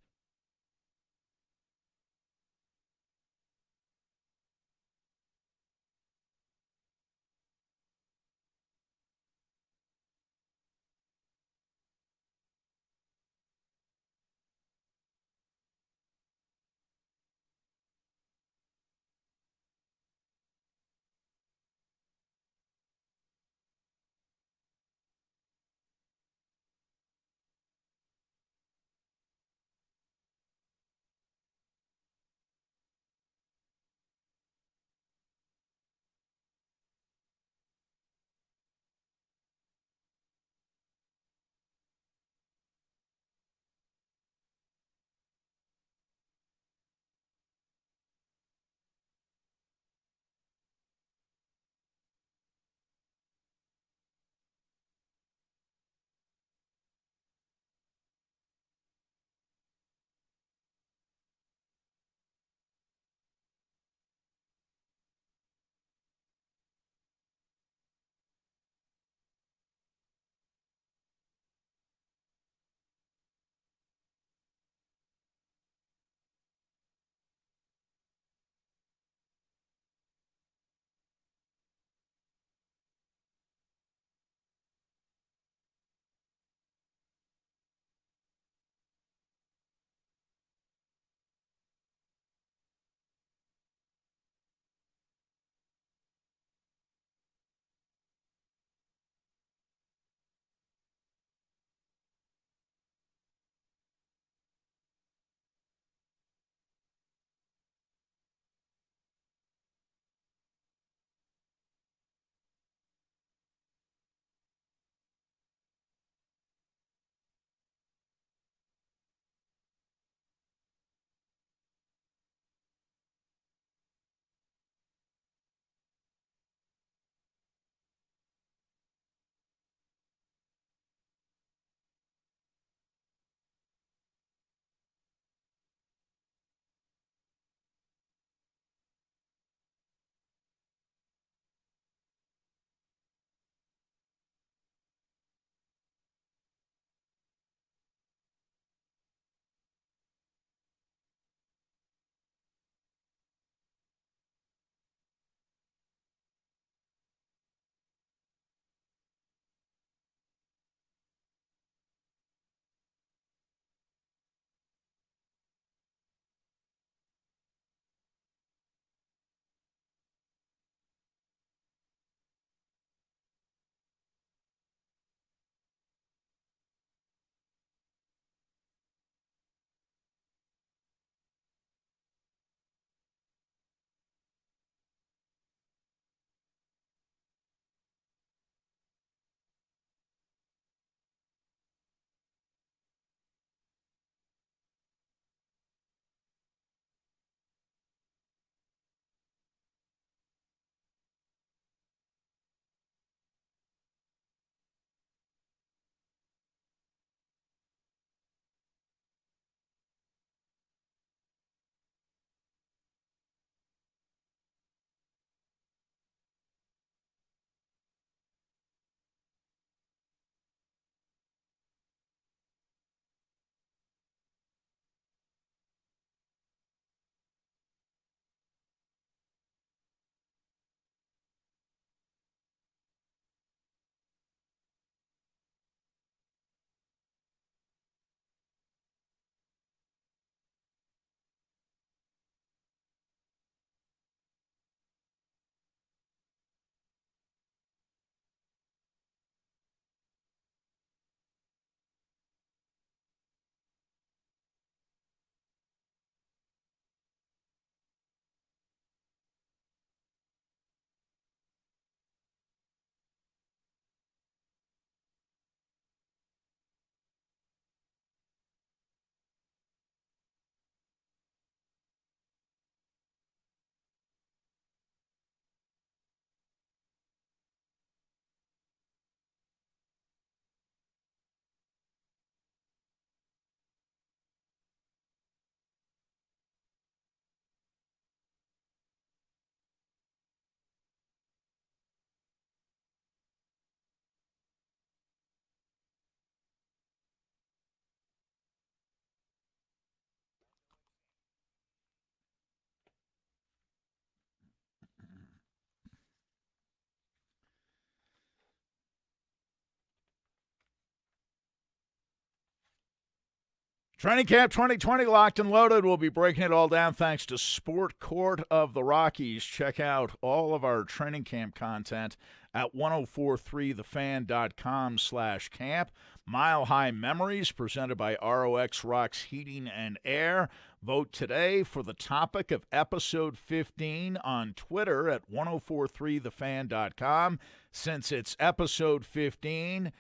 Training Camp 2020 locked and loaded. We'll be breaking it all down thanks to Sport Court of the Rockies. Check out all of our training camp content at 1043thefan.com/camp. Mile High Memories presented by ROX Rocks Heating and Air. Vote today for the topic of episode 15 on Twitter at 1043thefan.com. Since it's episode 15,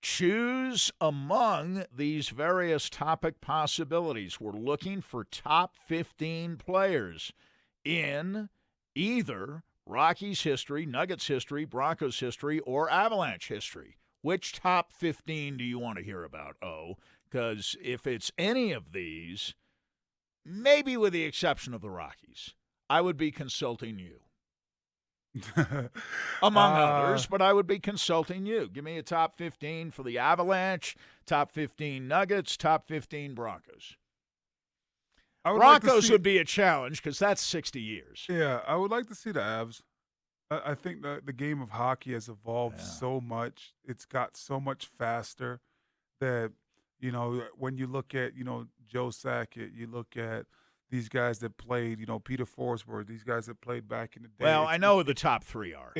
choose among these various topic possibilities. We're looking for top 15 players in either Rockies history, Nuggets history, Broncos history, or Avalanche history. Which top 15 do you want to hear about? Because if it's any of these, maybe with the exception of the Rockies, I would be consulting you. Among others, but I would be consulting you. Give me a top 15 for the Avalanche, top 15 Nuggets, top 15 Broncos. Broncos would be a challenge because that's 60 years. Yeah, I would like to see the Avs. I think the game of hockey has evolved so much. It's got so much faster that, when you look at, Joe Sakic, you look at these guys that played, Peter Forsberg, these guys that played back in the day. Well, I know who the top three are.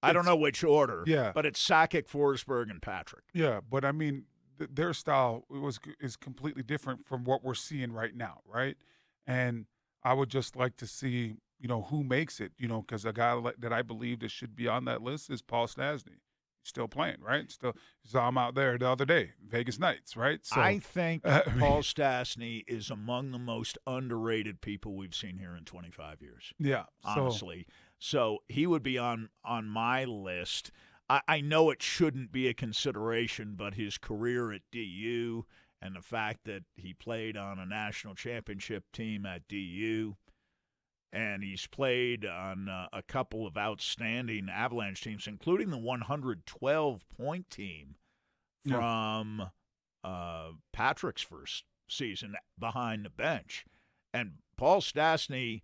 I don't know which order, but it's Sakic, Forsberg, and Patrick. Yeah, but I mean, their style is completely different from what we're seeing right now, right? And I would just like to see, who makes it, because a guy that I believe that should be on that list is Paul Stastny. Still playing, right? Still saw him out there the other day, Vegas Knights, right? So I think Paul Stastny is among the most underrated people we've seen here in 25 years. Yeah, honestly. So he would be on my list. I know it shouldn't be a consideration, but his career at DU and the fact that he played on a national championship team at DU, and he's played on a couple of outstanding Avalanche teams, including the 112-point team from Patrick's first season behind the bench. And Paul Stastny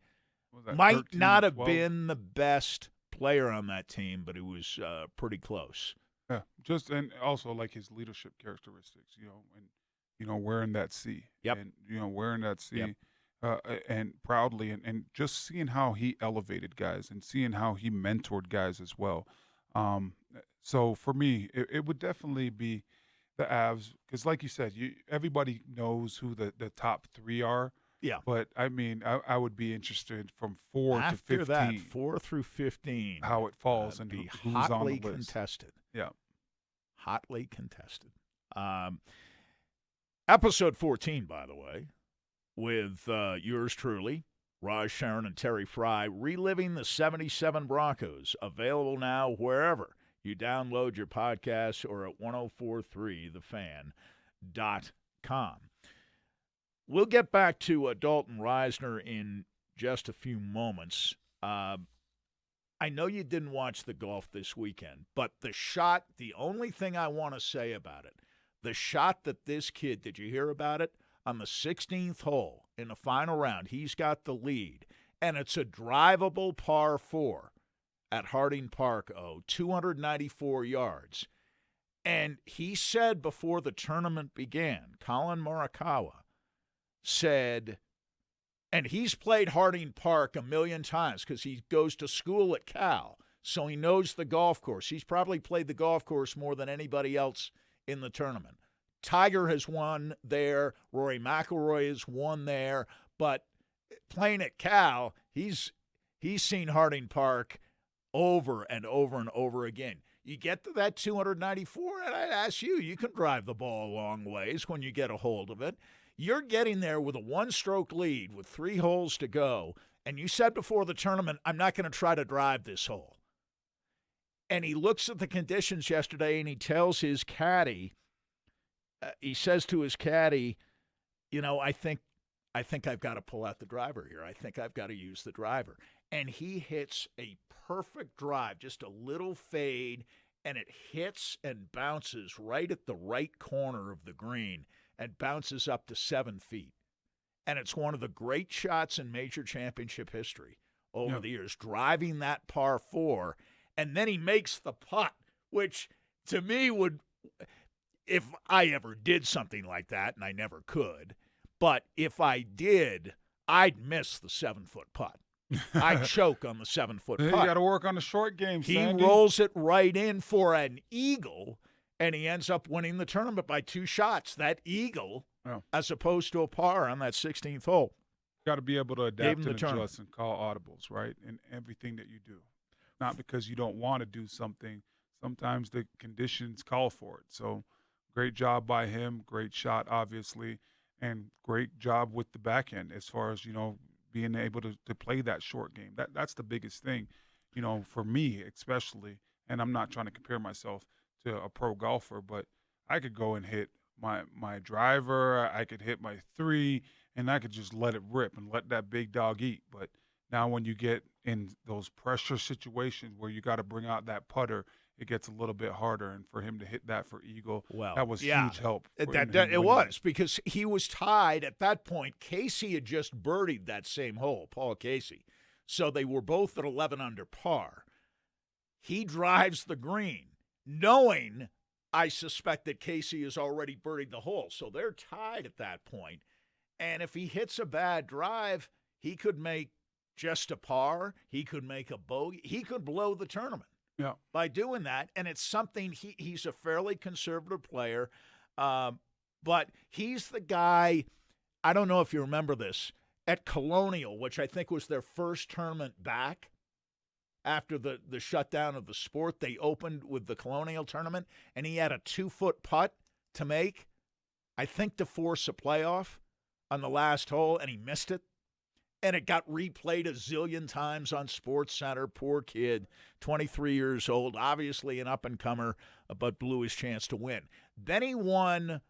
might not have been the best player on that team, but he was pretty close. Yeah, and also like his leadership characteristics, and wearing that C. Yep. And wearing that C. And proudly, and just seeing how he elevated guys and seeing how he mentored guys as well. So for me, it would definitely be the Avs because, like you said, everybody knows who the top three are. Yeah. But, I mean, I would be interested from 4 to 15. After that, 4 through 15. How it falls and be who's hotly on the list. contested. Yeah. Hotly contested. Episode 14, by the way, with yours truly, Raj Sharon and Terry Fry, reliving the 77 Broncos, available now wherever you download your podcasts or at 1043thefan.com. We'll get back to Dalton Reisner in just a few moments. I know you didn't watch the golf this weekend, but the only thing I want to say about it, the shot that this kid, did you hear about it? On the 16th hole in the final round, he's got the lead, and it's a drivable par 4 at Harding Park, 294 yards. And he said before the tournament began, Colin Morikawa said, and he's played Harding Park a million times because he goes to school at Cal, so he knows the golf course. He's probably played the golf course more than anybody else in the tournament. Tiger has won there. Rory McIlroy has won there. But playing at Cal, he's seen Harding Park over and over and over again. You get to that 294, and I'd ask you can drive the ball a long ways when you get a hold of it. You're getting there with a one-stroke lead with 3 holes to go, and you said before the tournament, I'm not going to try to drive this hole. And he looks at the conditions yesterday, and he tells his caddy, he says to his caddy, I think I've got to pull out the driver here. I think I've got to use the driver. And he hits a perfect drive, just a little fade, and it hits and bounces right at the right corner of the green and bounces up to 7 feet. And it's one of the great shots in major championship history over the years, driving that par 4. And then he makes the putt, which to me if I ever did something like that, and I never could, but if I did, I'd miss the 7-foot putt. I'd choke on the 7-foot putt. You got to work on the short game, Sandy. He rolls it right in for an eagle, and he ends up winning the tournament by 2 shots. That eagle, as opposed to a par on that 16th hole. Got to be able to adapt and adjust and call audibles, right, in everything that you do. Not because you don't want to do something. Sometimes the conditions call for it. So great job by him. Great shot, obviously, and great job with the backhand as far as, being able to play that short game. That's the biggest thing, for me especially. And I'm not trying to compare myself to a pro golfer, but I could go and hit my driver. I could hit my 3, and I could just let it rip and let that big dog eat. But now when you get in those pressure situations where you got to bring out that putter, it gets a little bit harder. And for him to hit that for eagle, that was huge help. It was, because he was tied at that point. Casey had just birdied that same hole, Paul Casey. So they were both at 11 under par. He drives the green, knowing, I suspect, that Casey has already birdied the hole. So they're tied at that point. And if he hits a bad drive, he could make just a par. He could make a bogey. He could blow the tournament by doing that. And it's something he's a fairly conservative player. But he's the guy, I don't know if you remember this, at Colonial, which I think was their first tournament back after the shutdown of the sport. They opened with the Colonial tournament, and he had a 2-foot putt to make, I think, to force a playoff on the last hole, and he missed it. And it got replayed a zillion times on SportsCenter. Poor kid, 23 years old, obviously an up-and-comer, but blew his chance to win. Then he won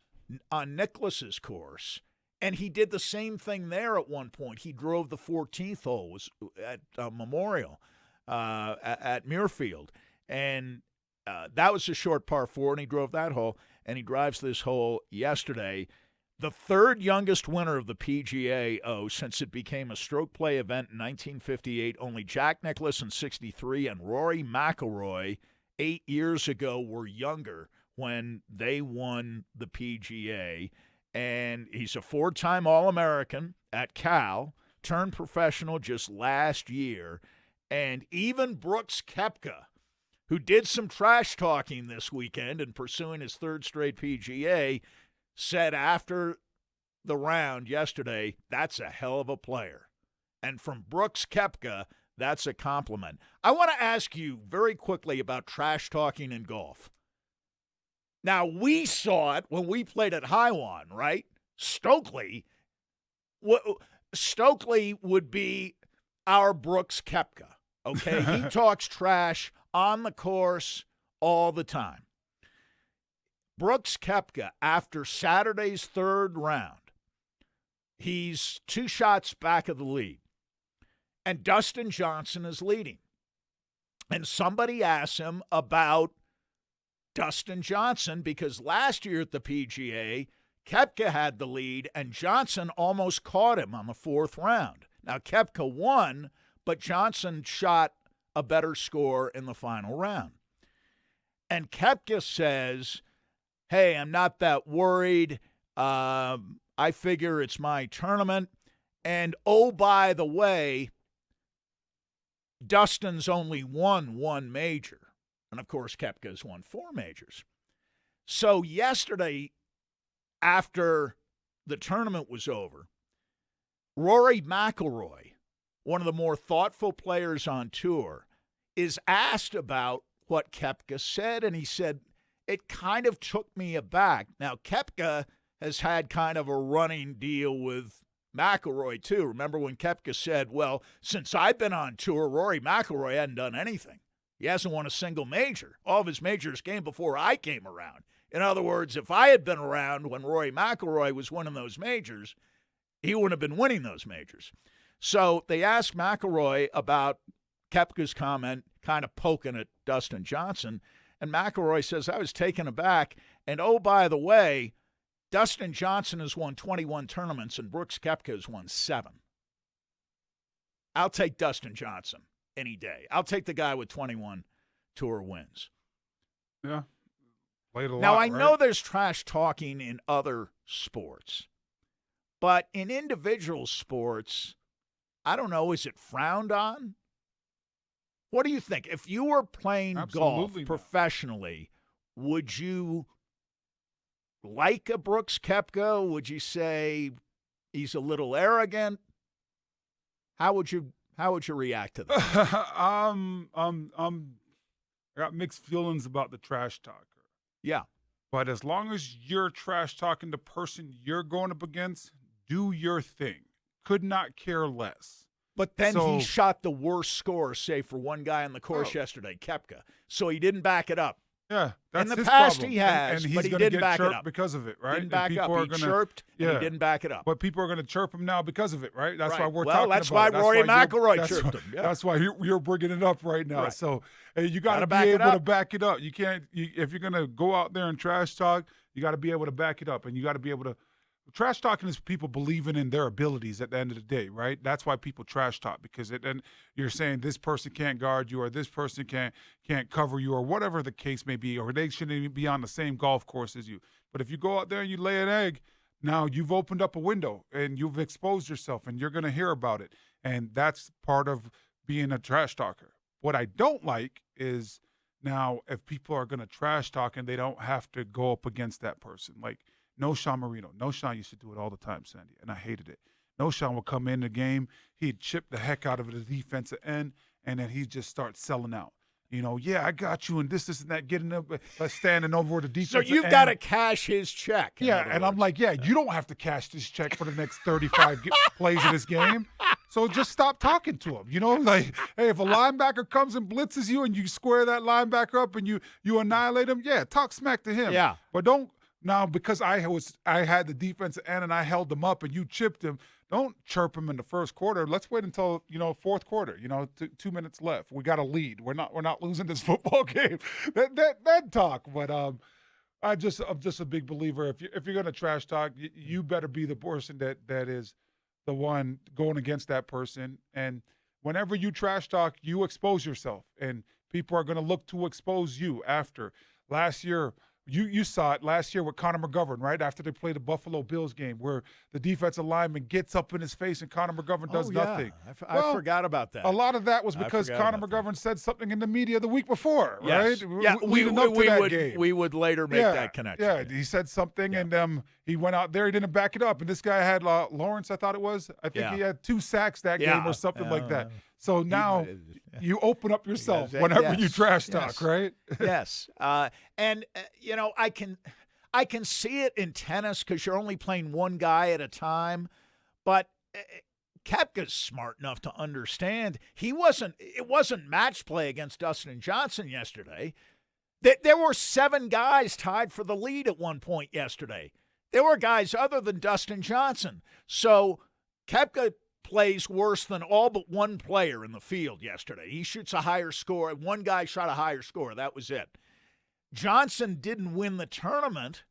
on Nicklaus's course, and he did the same thing there at one point. He drove the 14th hole, was at Memorial at Muirfield, and that was a short par 4, and he drove that hole, and he drives this hole yesterday. The third youngest winner of the PGA since it became a stroke play event in 1958. Only Jack Nicklaus in 63 and Rory McIlroy 8 years ago were younger when they won the PGA. And he's a 4-time All-American at Cal, turned professional just last year. And even Brooks Koepka, who did some trash talking this weekend and pursuing his 3rd straight PGA, said after the round yesterday, that's a hell of a player. And from Brooks Koepka, that's a compliment. I want to ask you very quickly about trash talking in golf. Now, we saw it when we played at Highwan, right? Stokely would be our Brooks Koepka, okay? He talks trash on the course all the time. Brooks Koepka, after Saturday's 3rd round, he's 2 shots back of the lead. And Dustin Johnson is leading. And somebody asked him about Dustin Johnson because last year at the PGA, Koepka had the lead and Johnson almost caught him on the 4th round. Now, Koepka won, but Johnson shot a better score in the final round. And Koepka says, hey, I'm not that worried. I figure it's my tournament. And, oh, by the way, Dustin's only won 1 major. And, of course, Koepka's won 4 majors. So yesterday, after the tournament was over, Rory McIlroy, one of the more thoughtful players on tour, is asked about what Koepka said, and he said, it kind of took me aback. Now, Koepka has had kind of a running deal with McIlroy, too. Remember when Koepka said, well, since I've been on tour, Rory McIlroy hadn't done anything. He hasn't won a single major. All of his majors came before I came around. In other words, if I had been around when Rory McIlroy was winning those majors, he wouldn't have been winning those majors. So they asked McIlroy about Koepka's comment, kind of poking at Dustin Johnson, and McIlroy says, I was taken aback. And, oh, by the way, Dustin Johnson has won 21 tournaments and Brooks Koepka has won 7. I'll take Dustin Johnson any day. I'll take the guy with 21 tour wins. Yeah. Played a lot, Now, I right? know there's trash talking in other sports, but in individual sports, I don't know, is it frowned on? What do you think? If you were playing Absolutely golf not. professionally, would you like a Brooks Koepka? Would you say he's a little arrogant? How would you react to that? I got mixed feelings about the trash talker. Yeah. But as long as you're trash talking the person you're going up against, do your thing. Could not care less. But then So- he shot the worst score, say, for one guy on the course yesterday, Koepka. So he didn't back it up. Yeah, that's in the his past problem. he has, and but he's he gonna didn't get back it chirped up because of it, right? Didn't And back people up. are He gonna- chirped, and he didn't back it up. But people are going to chirp him now because of it, right? That's Right. why we're Well, talking that's about why it. Rory you're- McIlroy that's chirped why- him. Yeah. That's why you're bringing it up right now. Right. So you got to Gotta be back it able to up. back it up. You can't. If you're going to go out there and trash talk, you got to be able to back it up, and you got to be able to. Trash talking is people believing in their abilities at the end of the day, right? That's why people trash talk, because then you're saying this person can't guard you, or this person can't cover you, or whatever the case may be, or they shouldn't even be on the same golf course as you. But if you go out there and you lay an egg, now you've opened up a window and you've exposed yourself, and you're going to hear about it. And that's part of being a trash talker. What I don't like is now if people are going to trash talk and they don't have to go up against that person. Like, no Sean Marino. No Sean used to do it all the time, Sandy, and I hated it. No Sean would come in the game, he'd chip the heck out of the defensive end, and then he'd just start selling out. Yeah, I got you, and this and that, getting up, standing over the defense. So you've got to cash his check. Yeah, and I'm like, you don't have to cash this check for the next 35 plays of this game. So just stop talking to him. Like, hey, if a linebacker comes and blitzes you and you square that linebacker up and you annihilate him, talk smack to him. Yeah. But don't now, because I had the defensive end and I held him up and you chipped him. Don't chirp him in the first quarter. Let's wait until fourth quarter. 2 minutes left. We got a lead. We're not losing this football game. That talk. But I'm just a big believer. If you're gonna trash talk, you better be the person that is the one going against that person. And whenever you trash talk, you expose yourself, and people are gonna look to expose you after. Last year, you saw it last year with Connor McGovern, right? After they played the Buffalo Bills game, where the defensive lineman gets up in his face and Connor McGovern does nothing. I forgot about that. A lot of that was because Connor McGovern said something in the media the week before, Yes. right? Yeah, Leading up to that game. we would later make that connection. Yeah, he said something, and he went out there. He didn't back it up. And this guy had Lawrence, I thought it was. I think he had 2 sacks that game or something like that. So now you open up yourself whenever you trash talk, right? Yes. And I can see it in tennis because you're only playing one guy at a time. But Koepka's smart enough to understand it wasn't match play against Dustin Johnson yesterday. There were 7 guys tied for the lead at one point yesterday. There were guys other than Dustin Johnson. So Koepka plays worse than all but one player in the field yesterday. He shoots a higher score. One guy shot a higher score. That was it. Johnson didn't win the tournament,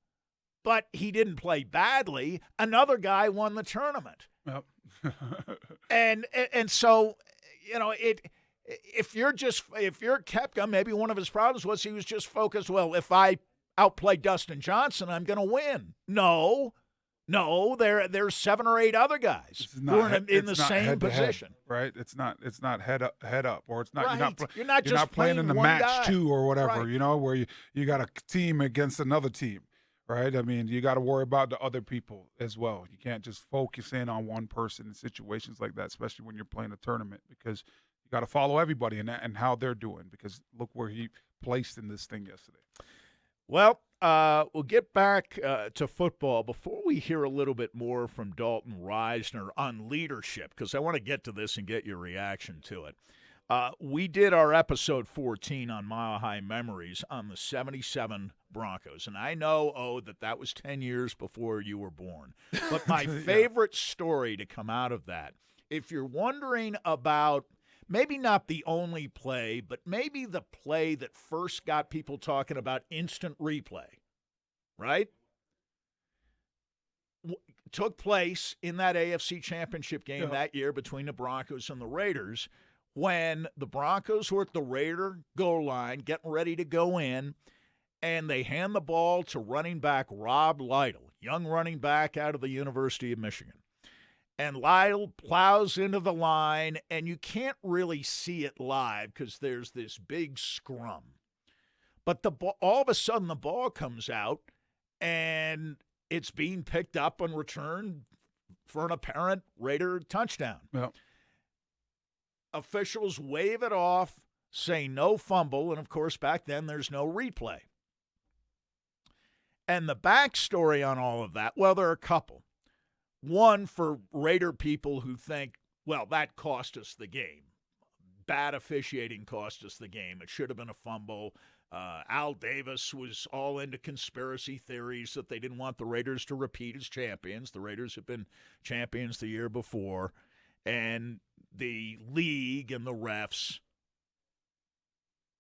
but he didn't play badly. Another guy won the tournament. Yep. and so, if you're Koepka, maybe one of his problems was he was just focused, well, if I outplay Dustin Johnson, I'm going to win. No, there's 7 or 8 other guys who are in the same position. Right? It's not head up, or it's not. Right. You're not playing in the one match guy. 2 or whatever. Right. Where you got a team against another team, right? I mean, you got to worry about the other people as well. You can't just focus in on one person in situations like that, especially when you're playing a tournament, because you got to follow everybody and how they're doing. Because look where he placed in this thing yesterday. Well, we'll get back to football before we hear a little bit more from Dalton Reisner on leadership, because I want to get to this and get your reaction to it. We did our episode 14 on Mile High Memories on the 77 Broncos, and I know, that was 10 years before you were born. But my favorite story to come out of that, if you're wondering about maybe not the only play, but maybe the play that first got people talking about instant replay, right? Took place in that AFC Championship game that year between the Broncos and the Raiders, when the Broncos were at the Raider goal line getting ready to go in, and they hand the ball to running back Rob Lytle, young running back out of the University of Michigan. And Lytle plows into the line, and you can't really see it live because there's this big scrum. But all of a sudden, the ball comes out, and it's being picked up and returned for an apparent Raider touchdown. Yep. Officials wave it off, say no fumble, and, of course, back then there's no replay. And the backstory on all of that, well, there are a couple. One, for Raider people who think, well, that cost us the game. Bad officiating cost us the game. It should have been a fumble. Al Davis was all into conspiracy theories that they didn't want the Raiders to repeat as champions. The Raiders have been champions the year before. And the league and the refs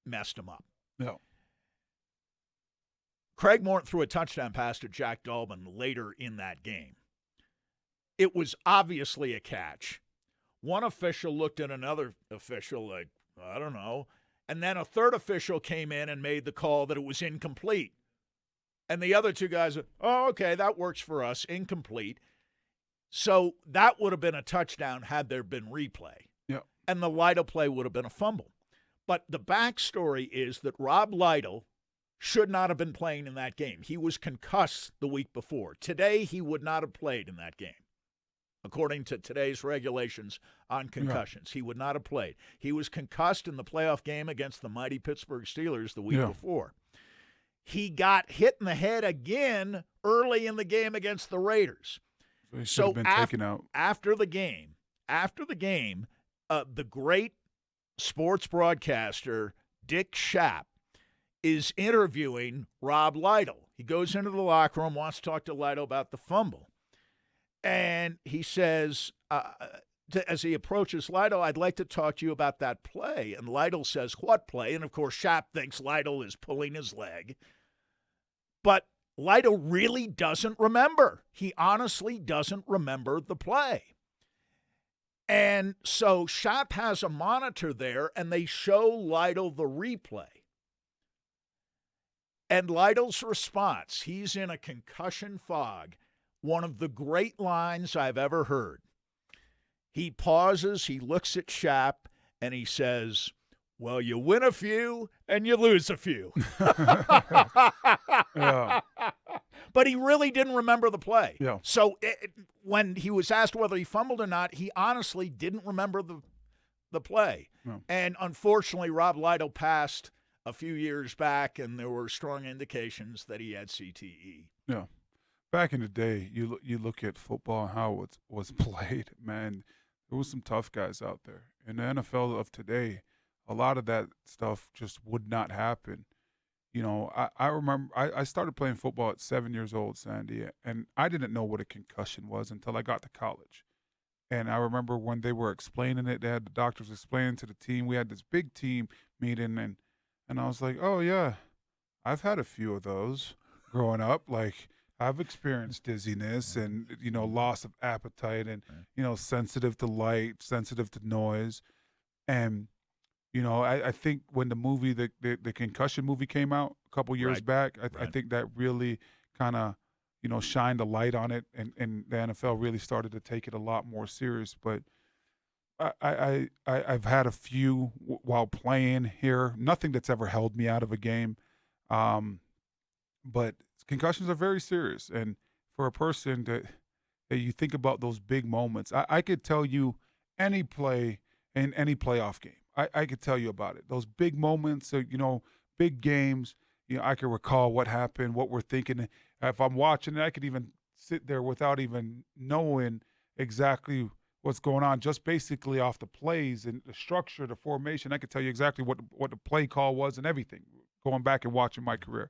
messed them up. No. Craig Morton threw a touchdown pass to Jack Dolbin later in that game. It was obviously a catch. One official looked at another official like, I don't know. And then a third official came in and made the call that it was incomplete. And the other two guys, oh, okay, that works for us, incomplete. So that would have been a touchdown had there been replay. Yeah. And the Lytle play would have been a fumble. But the backstory is that Rob Lytle should not have been playing in that game. He was concussed the week before. Today, he would not have played in that game. According to today's regulations on concussions, he would not have played. He was concussed in the playoff game against the mighty Pittsburgh Steelers the week before. He got hit in the head again early in the game against the Raiders. So he should have been taken out. After the game, the great sports broadcaster Dick Schaap is interviewing Rob Lytle. He goes into the locker room, wants to talk to Lytle about the fumble. And he says, as he approaches Lytle, I'd like to talk to you about that play. And Lytle says, what play? And, of course, Schaap thinks Lytle is pulling his leg. But Lytle really doesn't remember. He honestly doesn't remember the play. And so Schaap has a monitor there, and they show Lytle the replay. And Lytle's response, he's in a concussion fog, one of the great lines I've ever heard. He pauses, he looks at Schaap, and he says, well, you win a few and you lose a few. Yeah. But he really didn't remember the play. Yeah. So when he was asked whether he fumbled or not, he honestly didn't remember the play. Yeah. And unfortunately, Rob Lytle passed a few years back, and there were strong indications that he had CTE. Yeah. Back in the day, you look at football and how it was played, man, there was some tough guys out there. In the NFL of today, a lot of that stuff just would not happen. You know, I remember I started playing football at 7 years old, Sandy, and I didn't know what a concussion was until I got to college. And I remember when they were explaining it, they had the doctors explaining to the team. We had this big team meeting, and I was like, oh, yeah, I've had a few of those growing up. Like, I've experienced dizziness and, you know, loss of appetite and, you know, sensitive to light, sensitive to noise. And, you know, I think when the movie, the concussion movie came out a couple years back, I think that really kind of, you know, shined a light on it, and the NFL really started to take it a lot more serious. But I've had a few while playing here, nothing that's ever held me out of a game. But concussions are very serious. And for a person that you think about those big moments, I could tell you any play in any playoff game. I could tell you about it. Those big moments, you know, big games, you know, I can recall what happened, what we're thinking. If I'm watching it, I could even sit there without even knowing exactly what's going on, just basically off the plays and the structure, the formation. I could tell you exactly what the play call was and everything, going back and watching my career.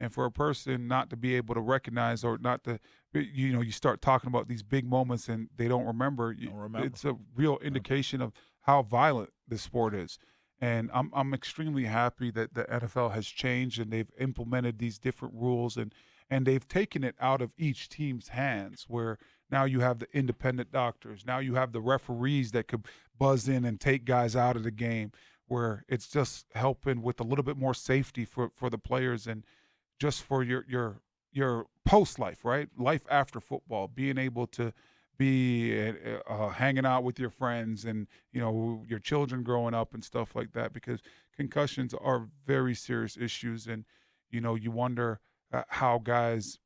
And for a person not to be able to recognize or not to, you know, you start talking about these big moments and they don't remember. It's a real indication of how violent this sport is. And I'm extremely happy that the NFL has changed and they've implemented these different rules and they've taken it out of each team's hands, where now you have the independent doctors. Now you have the referees that could buzz in and take guys out of the game, where it's just helping with a little bit more safety for the players. And just for your post life, right? Life after football, being able to be hanging out with your friends and your children growing up and stuff like that, because concussions are very serious issues, and you wonder how guys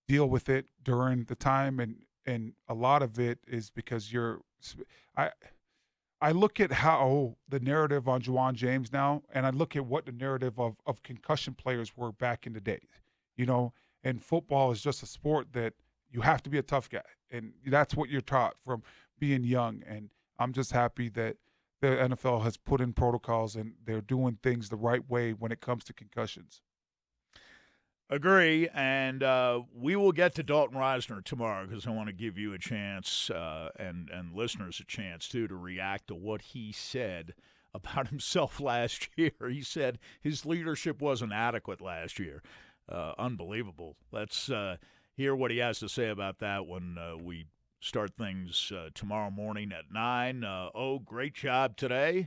deal with it during the time, and a lot of it is because I look at how the narrative on Juwan James now, and I look at what the narrative of concussion players were back in the day. And football is just a sport that you have to be a tough guy, and that's what you're taught from being young. And I'm just happy that the NFL has put in protocols and they're doing things the right way when it comes to concussions. Agree, and we will get to Dalton Reisner tomorrow because I want to give you a chance and listeners a chance, too, to react to what he said about himself last year. He said his leadership wasn't adequate last year. Unbelievable. Let's hear what he has to say about that when we start things tomorrow morning at 9. Great job today,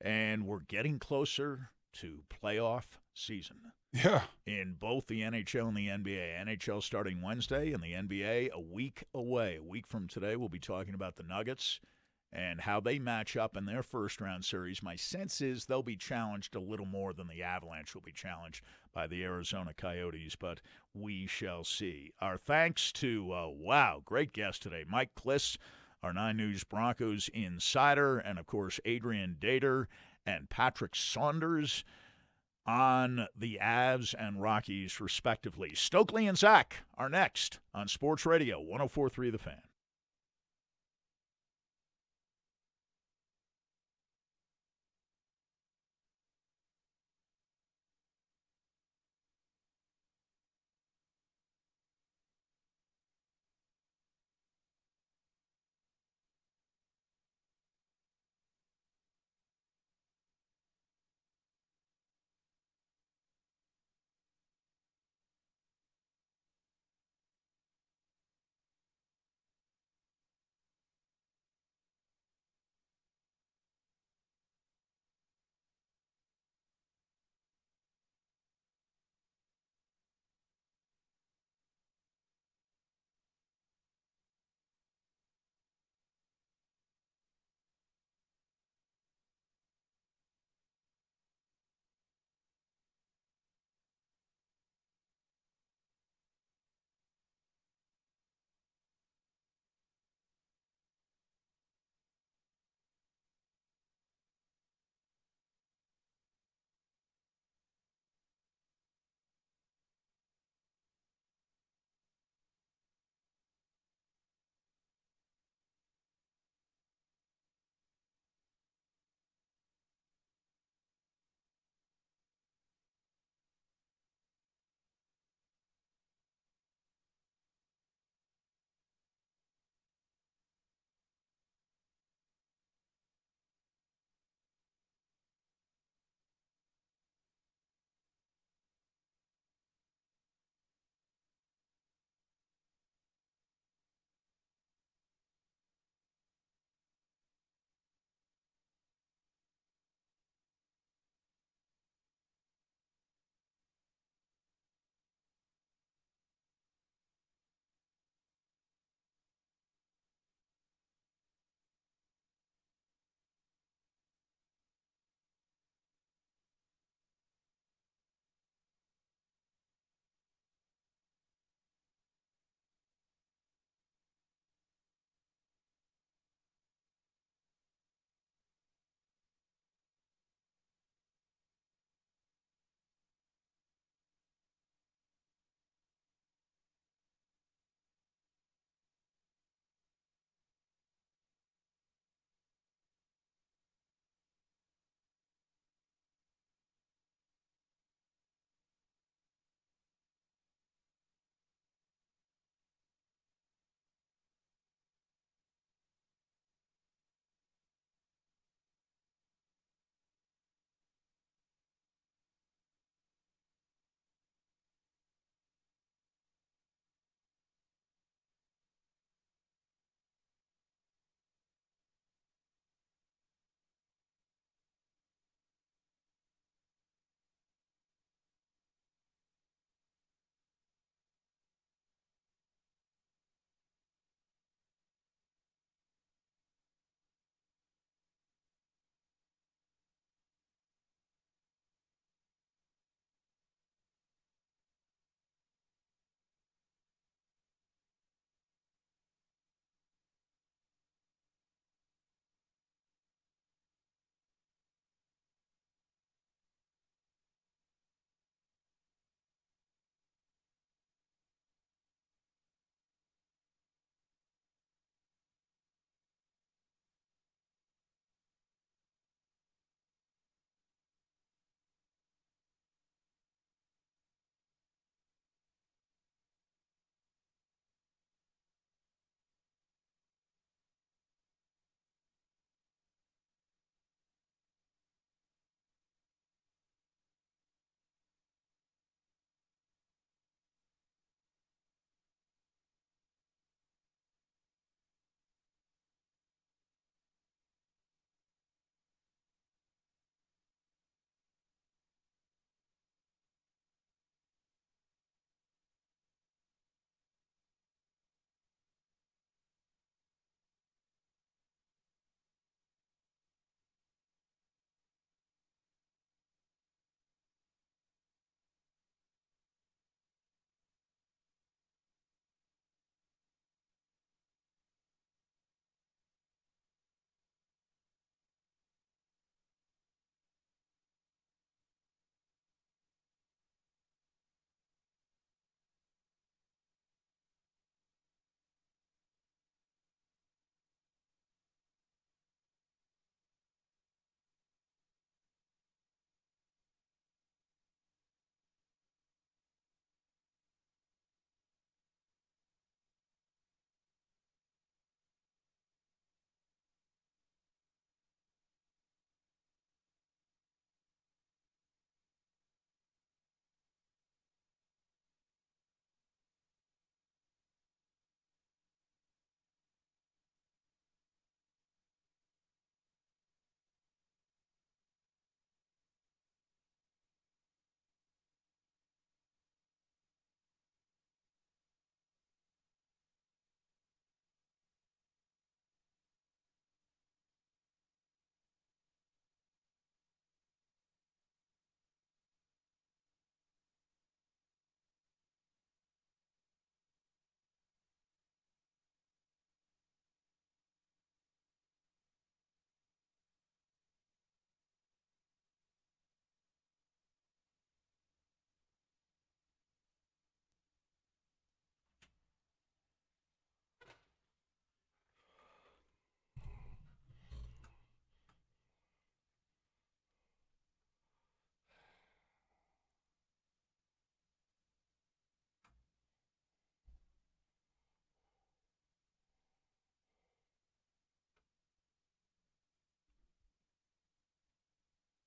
and we're getting closer to playoff season. Yeah. In both the NHL and the NBA. NHL starting Wednesday and the NBA a week away. A week from today, we'll be talking about the Nuggets and how they match up in their first-round series. My sense is they'll be challenged a little more than the Avalanche will be challenged by the Arizona Coyotes, but we shall see. Our thanks to, great guest today, Mike Kliss, our 9 News Broncos insider, and, of course, Adrian Dater and Patrick Saunders on the Avs and Rockies, respectively. Stokley and Zach are next on Sports Radio 104.3 The Fan.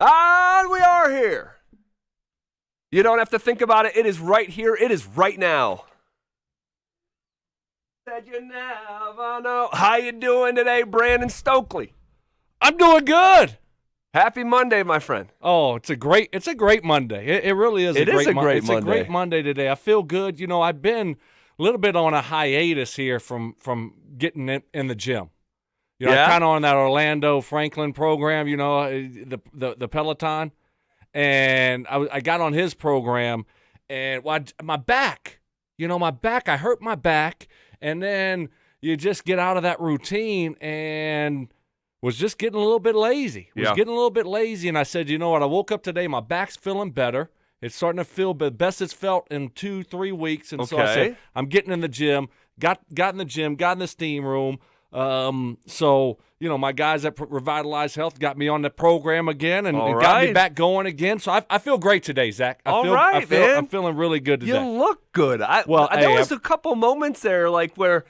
And we are here. You don't have to think about it. It is right here. It is right now. Said you never know. How you doing today, Brandon Stokley? I'm doing good. Happy Monday, my friend. Oh, it's a great Monday. It really is. It is a great Monday. It's a great Monday today. I feel good. You know, I've been a little bit on a hiatus here from getting in the gym. You know, I'm kind of on that Orlando Franklin program. You know, the Peloton, and I got on his program, and my back. You know, I hurt my back, and then you just get out of that routine and was just getting a little bit lazy. And I said, you know what? I woke up today, my back's feeling better. It's starting to feel the best it's felt in 2-3 weeks. And so I said, I'm getting in the gym, got in the gym, got in the steam room. So, you know, my guys at Revitalize Health got me on the program again and got me back going again. So I feel great today, Zach. Man. I'm feeling really good today. You look good. There was a couple moments there like where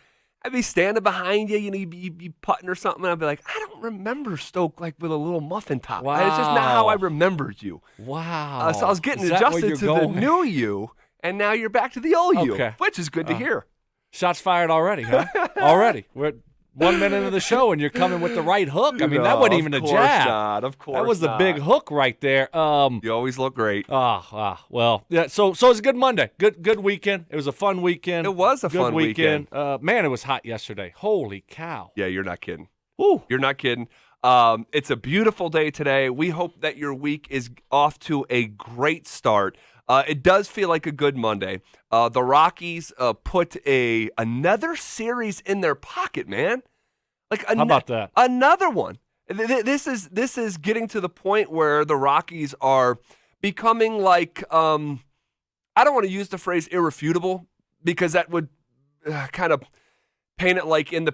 I'd be standing behind you, you'd be putting or something, and I'd be like, I don't remember Stoke like with a little muffin top. Wow. It's just not how I remembered you. Wow. So I was getting adjusted to the new you, and now you're back to the old you, which is good to hear. Shots fired already, huh? Already. We're 1 minute into the show, and you're coming with the right hook. I mean, that wasn't even a jab. Of course that was the big hook right there. You always look great. Well, yeah. So it was a good Monday. Good weekend. It was a fun weekend. It was a fun weekend. Man, it was hot yesterday. Holy cow. Yeah, you're not kidding. Ooh. You're not kidding. It's a beautiful day today. We hope that your week is off to a great start. It does feel like a good Monday. The Rockies put another series in their pocket, man. Like how about that? Another one. This is getting to the point where the Rockies are becoming like I don't want to use the phrase irrefutable because that would kind of paint it like in the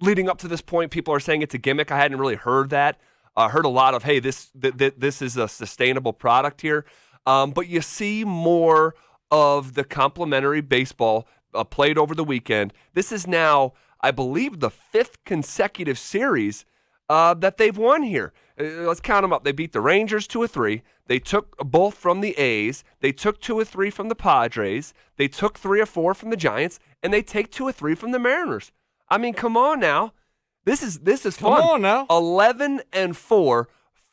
leading up to this point. People are saying it's a gimmick. I hadn't really heard that. I heard a lot of this is a sustainable product here. But you see more of the complimentary baseball played over the weekend. This is now, I believe, the 5th consecutive series that they've won here. Let's count them up. They beat the Rangers 2-3. They took both from the A's. They took 2-3 from the Padres. They took 3-4 from the Giants, and they take 2-3 from the Mariners. I mean, come on now. This is fun. Come on now. 11-4,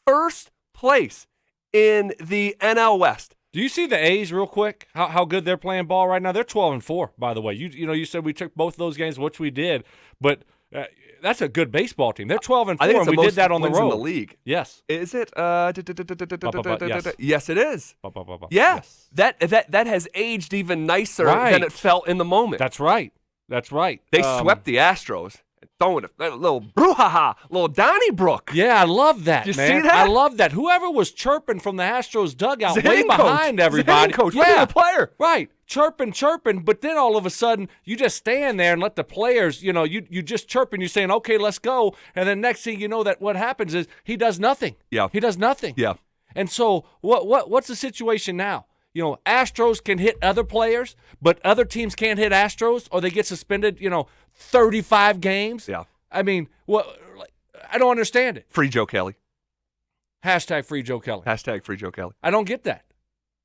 first place in the NL West. Do you see the A's real quick? How good they're playing ball right now? They're 12-4, by the way. You said we took both those games, which we did, but that's a good baseball team. They're 12-4, and we did that on the road in the league. Yes. Is it? Yes. Yes, it is. Yeah. Yes. That has aged even nicer than it felt in the moment. That's right. They swept the Astros. Throwing a little brouhaha, little Donnybrook. Yeah, I love that, you man. See that? I love that. Whoever was chirping from the Astros dugout way behind everybody. Coach, yeah, the player. Right. Chirping, but then all of a sudden you just stand there and let the players, you just chirping, you're saying, okay, let's go. And then next thing you know that what happens is he does nothing. Yeah. He does nothing. Yeah. And so what's the situation now? Astros can hit other players, but other teams can't hit Astros, or they get suspended, 35 games. Yeah. I mean, I don't understand it. Free Joe Kelly. Hashtag free Joe Kelly. Hashtag free Joe Kelly. I don't get that.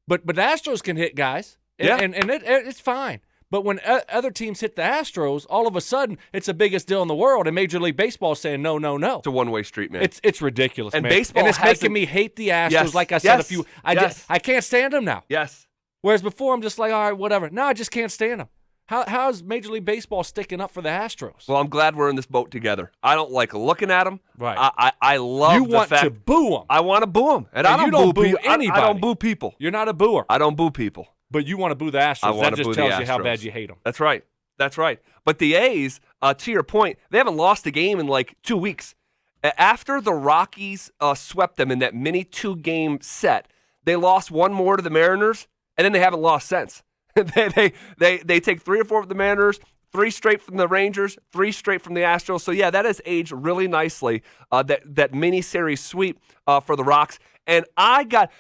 But the Astros can hit guys, yeah. and it's fine. But when other teams hit the Astros, all of a sudden it's the biggest deal in the world, and Major League Baseball is saying no. It's a one-way street, man. It's ridiculous, and man. baseball and it's making me hate the Astros. Yes. Like I said, Yes. I can't stand them now. Yes. Whereas before I'm just like, all right, whatever. Now I just can't stand them. How's Major League Baseball sticking up for the Astros? Well, I'm glad we're in this boat together. I don't like looking at them. Right. I love you the fact. You want to boo them. I want to boo them. And I don't boo anybody. I don't boo people. You're not a booer. I don't boo people. But you want to boo the Astros. That just tells you how bad you hate them. That's right. But the A's, to your point, they haven't lost a game in like 2 weeks. After the Rockies swept them in that mini 2-game set, they lost one more to the Mariners, and then they haven't lost since. they take 3 or 4 from the Mariners, 3 straight from the Rangers, 3 straight from the Astros. So, yeah, that has aged really nicely, that mini-series sweep for the Rocks. And I got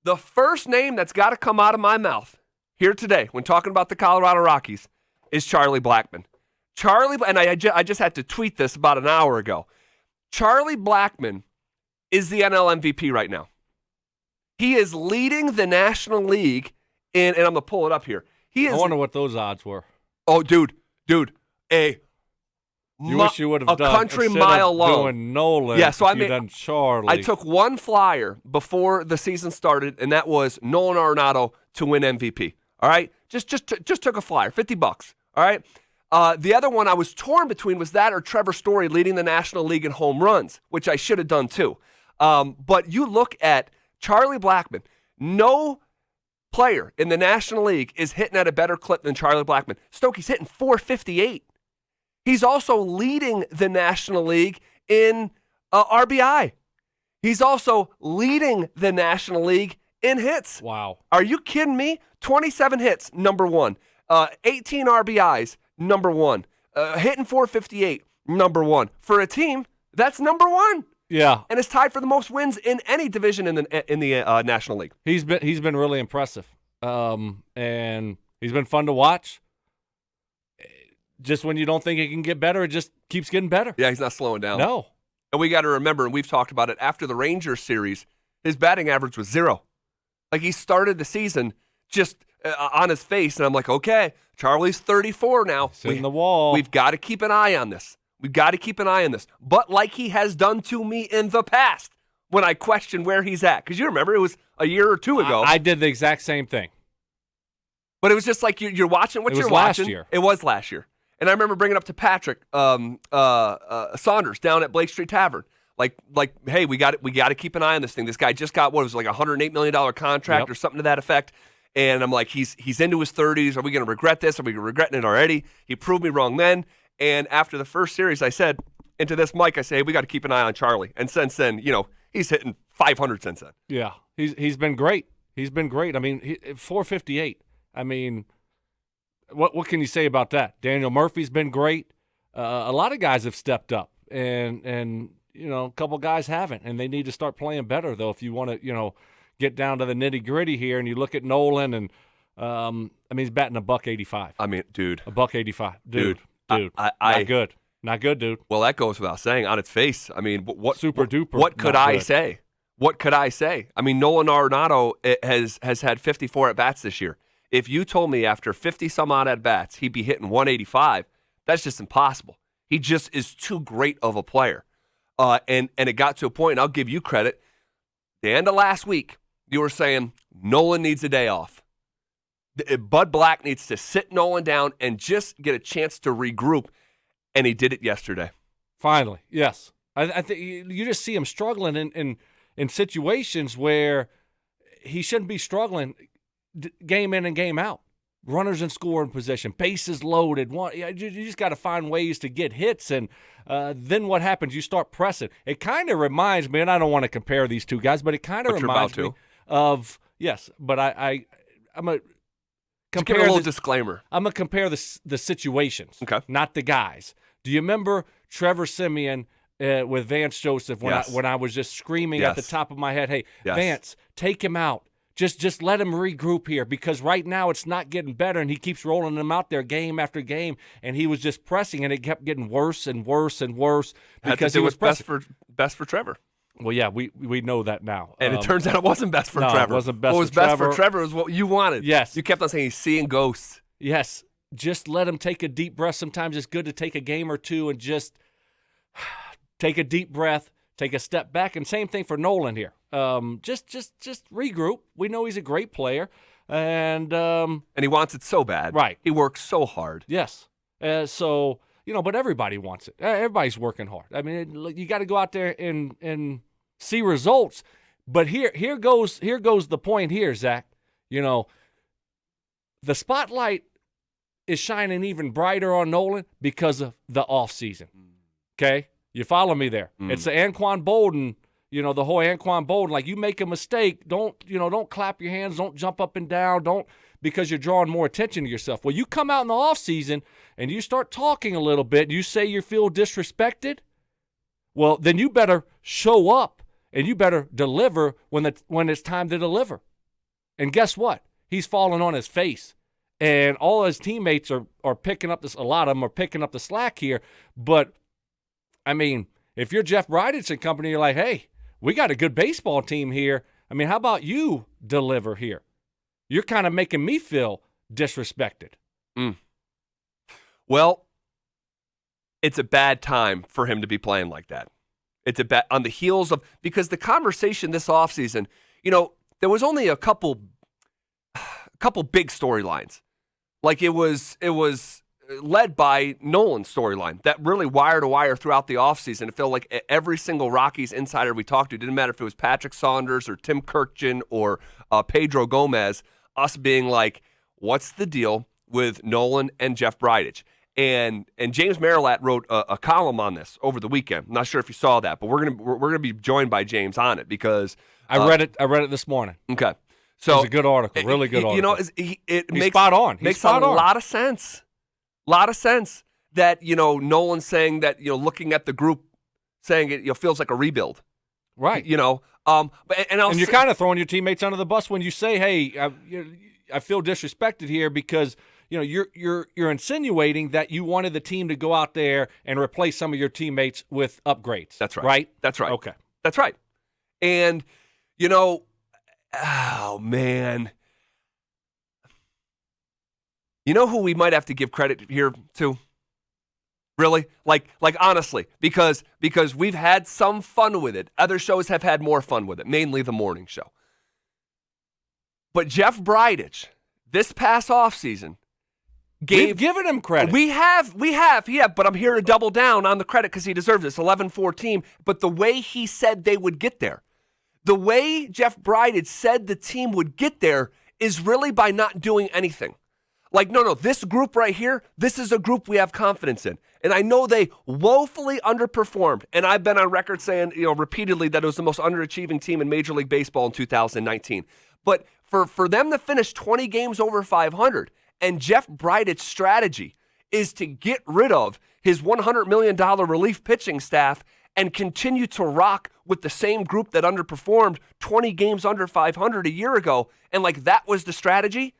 the first name that's got to come out of my mouth here today when talking about the Colorado Rockies is Charlie Blackmon. And I just had to tweet this about an hour ago. Charlie Blackmon is the NL MVP right now. He is leading the National League in, and I'm going to pull it up here. I wonder what those odds were. Oh, dude, you wish you would have done a country mile long. Doing Nolan. Yeah, so done Charlie. I took one flyer before the season started, and that was Nolan Arenado to win MVP. All right, just took a flyer, $50. All right. The other one I was torn between was that or Trevor Story leading the National League in home runs, which I should have done too. But you look at Charlie Blackmon. No player in the National League is hitting at a better clip than Charlie Blackmon. Stokey's hitting 458. He's also leading the National League in RBI. He's also leading the National League in hits. Wow. Are you kidding me? 27 hits, number one. 18 RBIs, number one. Hitting 458, number one. For a team, that's number one. Yeah. And it's tied for the most wins in any division in the National League. He's been really impressive. And he's been fun to watch. Just when you don't think it can get better, it just keeps getting better. Yeah, he's not slowing down. No. And we got to remember, and we've talked about it, after the Rangers series, his batting average was 0. Like, he started the season just on his face, and I'm like, okay, Charlie's 34 now. Hitting the wall. We've got to keep an eye on this. But like he has done to me in the past when I question where he's at. Because you remember, it was a year or two ago. I did the exact same thing. But it was just like you're watching what you're watching. It was last year. And I remember bringing up to Patrick Saunders down at Blake Street Tavern, like, hey, we got to keep an eye on this thing. This guy just got what was like $108 million contract or something to that effect. And I'm like, he's into his 30s. Are we going to regret this? Are we regretting it already? He proved me wrong then. And after the first series, I said into this mic, I say, hey, we got to keep an eye on Charlie. And since then, he's hitting 500 since then. Yeah, he's been great. He's been great. I mean, 458. I mean. What can you say about that? Daniel Murphy's been great. A lot of guys have stepped up, and a couple guys haven't, and they need to start playing better though. If you want to get down to the nitty gritty here, and you look at Nolan, and he's batting $185. I mean, dude, $185, dude, not good, dude. Well, that goes without saying on its face. I mean, what super duper? What could I say? What could I say? I mean, Nolan Arenado has had 54 at bats this year. If you told me after 50-some-odd at-bats he'd be hitting 185, that's just impossible. He just is too great of a player. And it got to a point, and I'll give you credit, the end of last week, you were saying Nolan needs a day off. Bud Black needs to sit Nolan down and just get a chance to regroup, and he did it yesterday. Finally, yes. I think you just see him struggling in situations where he shouldn't be struggling game in and game out. Runners in scoring position, bases loaded. You just got to find ways to get hits, and then what happens? You start pressing. It kind of reminds me, and I don't want to compare these two guys, but it kind of reminds me of but I'm a compare. Give a little disclaimer. I'm gonna compare the situations, not the guys. Do you remember Trevor Siemian with Vance Joseph when I was just screaming at the top of my head, "Hey, Vance, take him out. Just let him regroup here, because right now it's not getting better," and he keeps rolling them out there game after game, and he was just pressing, and it kept getting worse and worse and worse because he was best for Trevor. Well, yeah, we know that now, and it turns out it wasn't best for Trevor. It wasn't best. What was best for Trevor was what you wanted. Yes, you kept on saying he's seeing ghosts. Yes, just let him take a deep breath. Sometimes it's good to take a game or two and just take a deep breath. Take a step back, and same thing for Nolan here. Just regroup. We know he's a great player, and he wants it so bad. Right, he works so hard. Yes, but everybody wants it. Everybody's working hard. I mean, you got to go out there and see results. But here goes the point here, Zach. The spotlight is shining even brighter on Nolan because of the offseason. Okay. You follow me there? It's the Anquan Bolden, the whole Anquan Bolden. Like, you make a mistake, don't clap your hands, don't jump up and down, because you're drawing more attention to yourself. Well, you come out in the offseason and you start talking a little bit, you say you feel disrespected, well, then you better show up and you better deliver when it's time to deliver. And guess what? He's falling on his face. And all his teammates are picking up this, a lot of them are picking up the slack here, but I mean, if you're Jeff Bridich and company, you're like, hey, we got a good baseball team here. I mean, how about you deliver here? You're kind of making me feel disrespected. Well, it's a bad time for him to be playing like that. It's a bad on the heels of, because the conversation this offseason, there was only a couple big storylines. Like it was led by Nolan's storyline that really wire to wire throughout the offseason. It felt like every single Rockies insider we talked to, didn't matter if it was Patrick Saunders or Tim Kirkjian or Pedro Gomez, us being like, what's the deal with Nolan and Jeff Bridich? And James Marilat wrote a column on this over the weekend. I'm not sure if you saw that, but we're gonna be joined by James on it because I read it this morning. Okay, so it was a good article, really good article. It He's makes spot on. Makes a lot of sense. That Nolan's saying that looking at the group, saying it feels like a rebuild, right? And you're kind of throwing your teammates under the bus when you say, "Hey, I feel disrespected here," because you're insinuating that you wanted the team to go out there and replace some of your teammates with upgrades. That's right. Right? That's right. Okay. That's right. And oh man, who we might have to give credit here to? Really? Like honestly, because we've had some fun with it. Other shows have had more fun with it, mainly the morning show. But Jeff Bridich, this past offseason, we've given him credit. We have, but I'm here to double down on the credit because he deserves this. 11-14, but the way he said they would get there, the way Jeff Bridich said the team would get there is really by not doing anything. Like, no, this group right here, this is a group we have confidence in. And I know they woefully underperformed. And I've been on record saying, repeatedly that it was the most underachieving team in Major League Baseball in 2019. But for them to finish 20 games over 500, and Jeff Bridich's strategy is to get rid of his $100 million relief pitching staff and continue to rock with the same group that underperformed 20 games under 500 a year ago, and that was the strategy.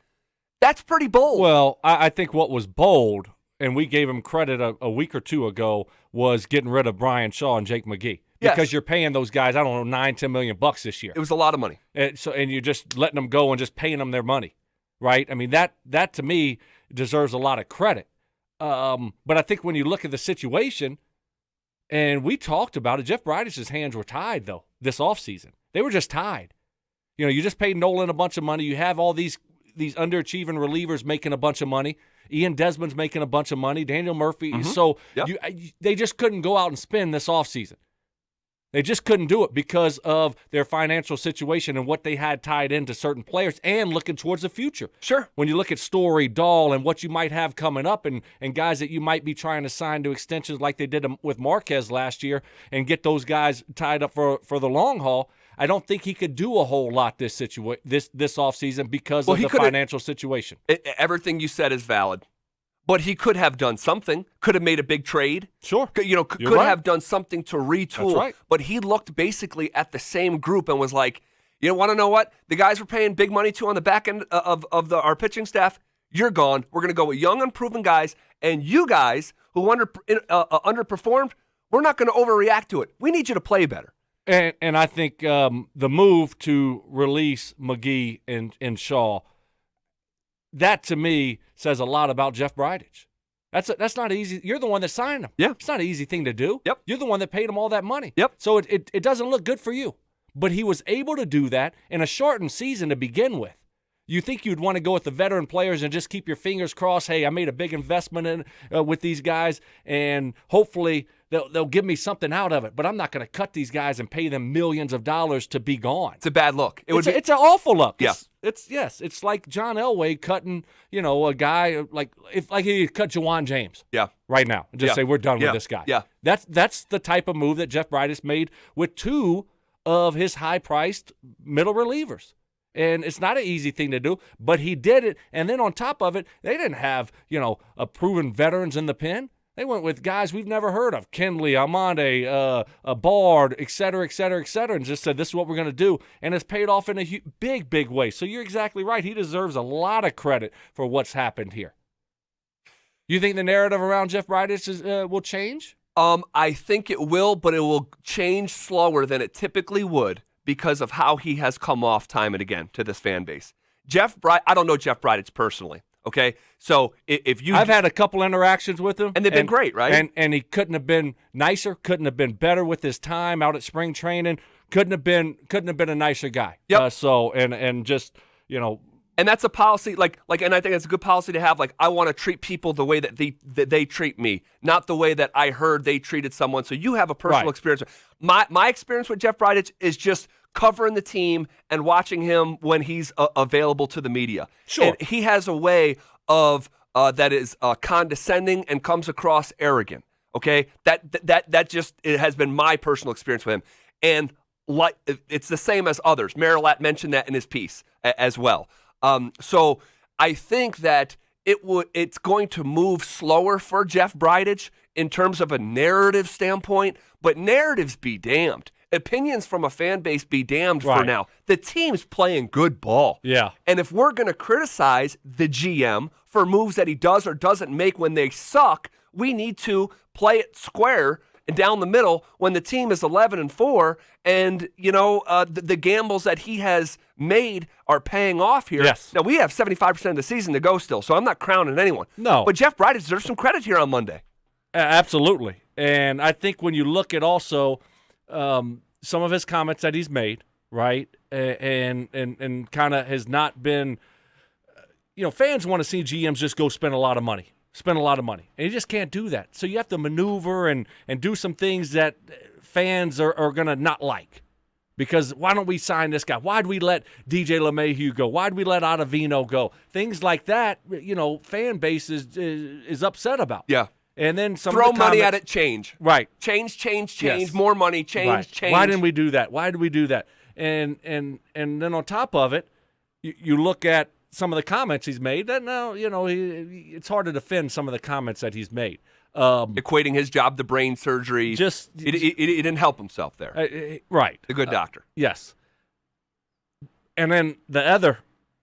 That's pretty bold. Well, I think what was bold, and we gave him credit a week or two ago, was getting rid of Brian Shaw and Jake McKee. Because you're paying those guys, I don't know, $9-10 million this year. It was a lot of money. And you're just letting them go and just paying them their money, right? I mean, that to me deserves a lot of credit. But I think when you look at the situation, and we talked about it, Jeff Bridich's hands were tied, though, this offseason. They were just tied. You just paid Nolan a bunch of money. You have all these underachieving relievers making a bunch of money. Ian Desmond's making a bunch of money. Daniel Murphy. Mm-hmm. So they just couldn't go out and spend this offseason. They just couldn't do it because of their financial situation and what they had tied into certain players and looking towards the future. Sure. When you look at Story, Dahl, and what you might have coming up and guys that you might be trying to sign to extensions like they did with Marquez last year and get those guys tied up for the long haul, I don't think he could do a whole lot this offseason because of the financial situation. Everything you said is valid. But he could have done something, could have made a big trade. Sure. Could have done something to retool. That's right. But he looked basically at the same group and was like, want to know what? The guys we're paying big money to on the back end of our pitching staff, you're gone. We're going to go with young, unproven guys. And you guys who underperformed, we're not going to overreact to it. We need you to play better. And I think the move to release McGee and Shaw, that to me says a lot about Jeff Bridich. That's not easy. You're the one that signed him. Yeah. It's not an easy thing to do. Yep. You're the one that paid him all that money. Yep. So it doesn't look good for you. But he was able to do that in a shortened season to begin with. You think you'd want to go with the veteran players and just keep your fingers crossed, hey, I made a big investment with these guys, and hopefully they'll give me something out of it. But I'm not going to cut these guys and pay them millions of dollars to be gone. It's a bad look. It's an awful look. Yeah. It's like John Elway cutting, a guy like he cut Juwan James. Yeah. Right now and just say we're done with this guy. Yeah. That's the type of move that Jeff Bridich made with two of his high-priced middle relievers. And it's not an easy thing to do, but he did it. And then on top of it, they didn't have, a proven veterans in the pen. They went with guys we've never heard of, Kenley, Almonte, Bard, et cetera, and just said, this is what we're going to do. And it's paid off in a big, big way. So you're exactly right. He deserves a lot of credit for what's happened here. You think the narrative around Jeff Bridich will change? I think it will, but it will change slower than it typically would because of how he has come off time and again to this fan base. I don't know Jeff Bridich personally. Okay, so if you, I've had a couple interactions with him, and they've been great, right? And he couldn't have been nicer, couldn't have been better with his time out at spring training. Couldn't have been a nicer guy. Yep. And just and that's a policy and I think that's a good policy to have. Like, I want to treat people the way that they treat me, not the way that I heard they treated someone. So you have a personal experience. My experience with Jeff Bridich is just covering the team and watching him when he's available to the media. Sure. And he has a way of that is condescending and comes across arrogant. Okay, that just it has been my personal experience with him, and like it's the same as others. Marilat mentioned that in his piece as well. So I think that it's going to move slower for Jeff Bridich in terms of a narrative standpoint, but narratives be damned. Opinions from a fan base be damned for now. The team's playing good ball. Yeah. And if we're going to criticize the GM for moves that he does or doesn't make when they suck, we need to play it square and down the middle when the team is 11-4 and, the gambles that he has made are paying off here. Yes. Now, we have 75% of the season to go still, so I'm not crowning anyone. No. But Jeff Bridich deserves some credit here on Monday. Absolutely. And I think when you look at also some of his comments that he's made, right, and kind of has not been, fans want to see GMs just go spend a lot of money. And you just can't do that. So you have to maneuver and do some things that fans are going to not like. Because why don't we sign this guy? Why'd we let DJ LeMahieu go? Why'd we let Ottavino go? Things like that, fan base is upset about. Yeah. And then throw money at it, change. Right. Change, Yes. more money, change. Why didn't we do that? Why did we do that? And then on top of it, you look at some of the comments he's made. That now, it's hard to defend some of the comments that he's made. Equating his job to brain surgery. He didn't help himself there. Right. A good doctor. Yes. And then the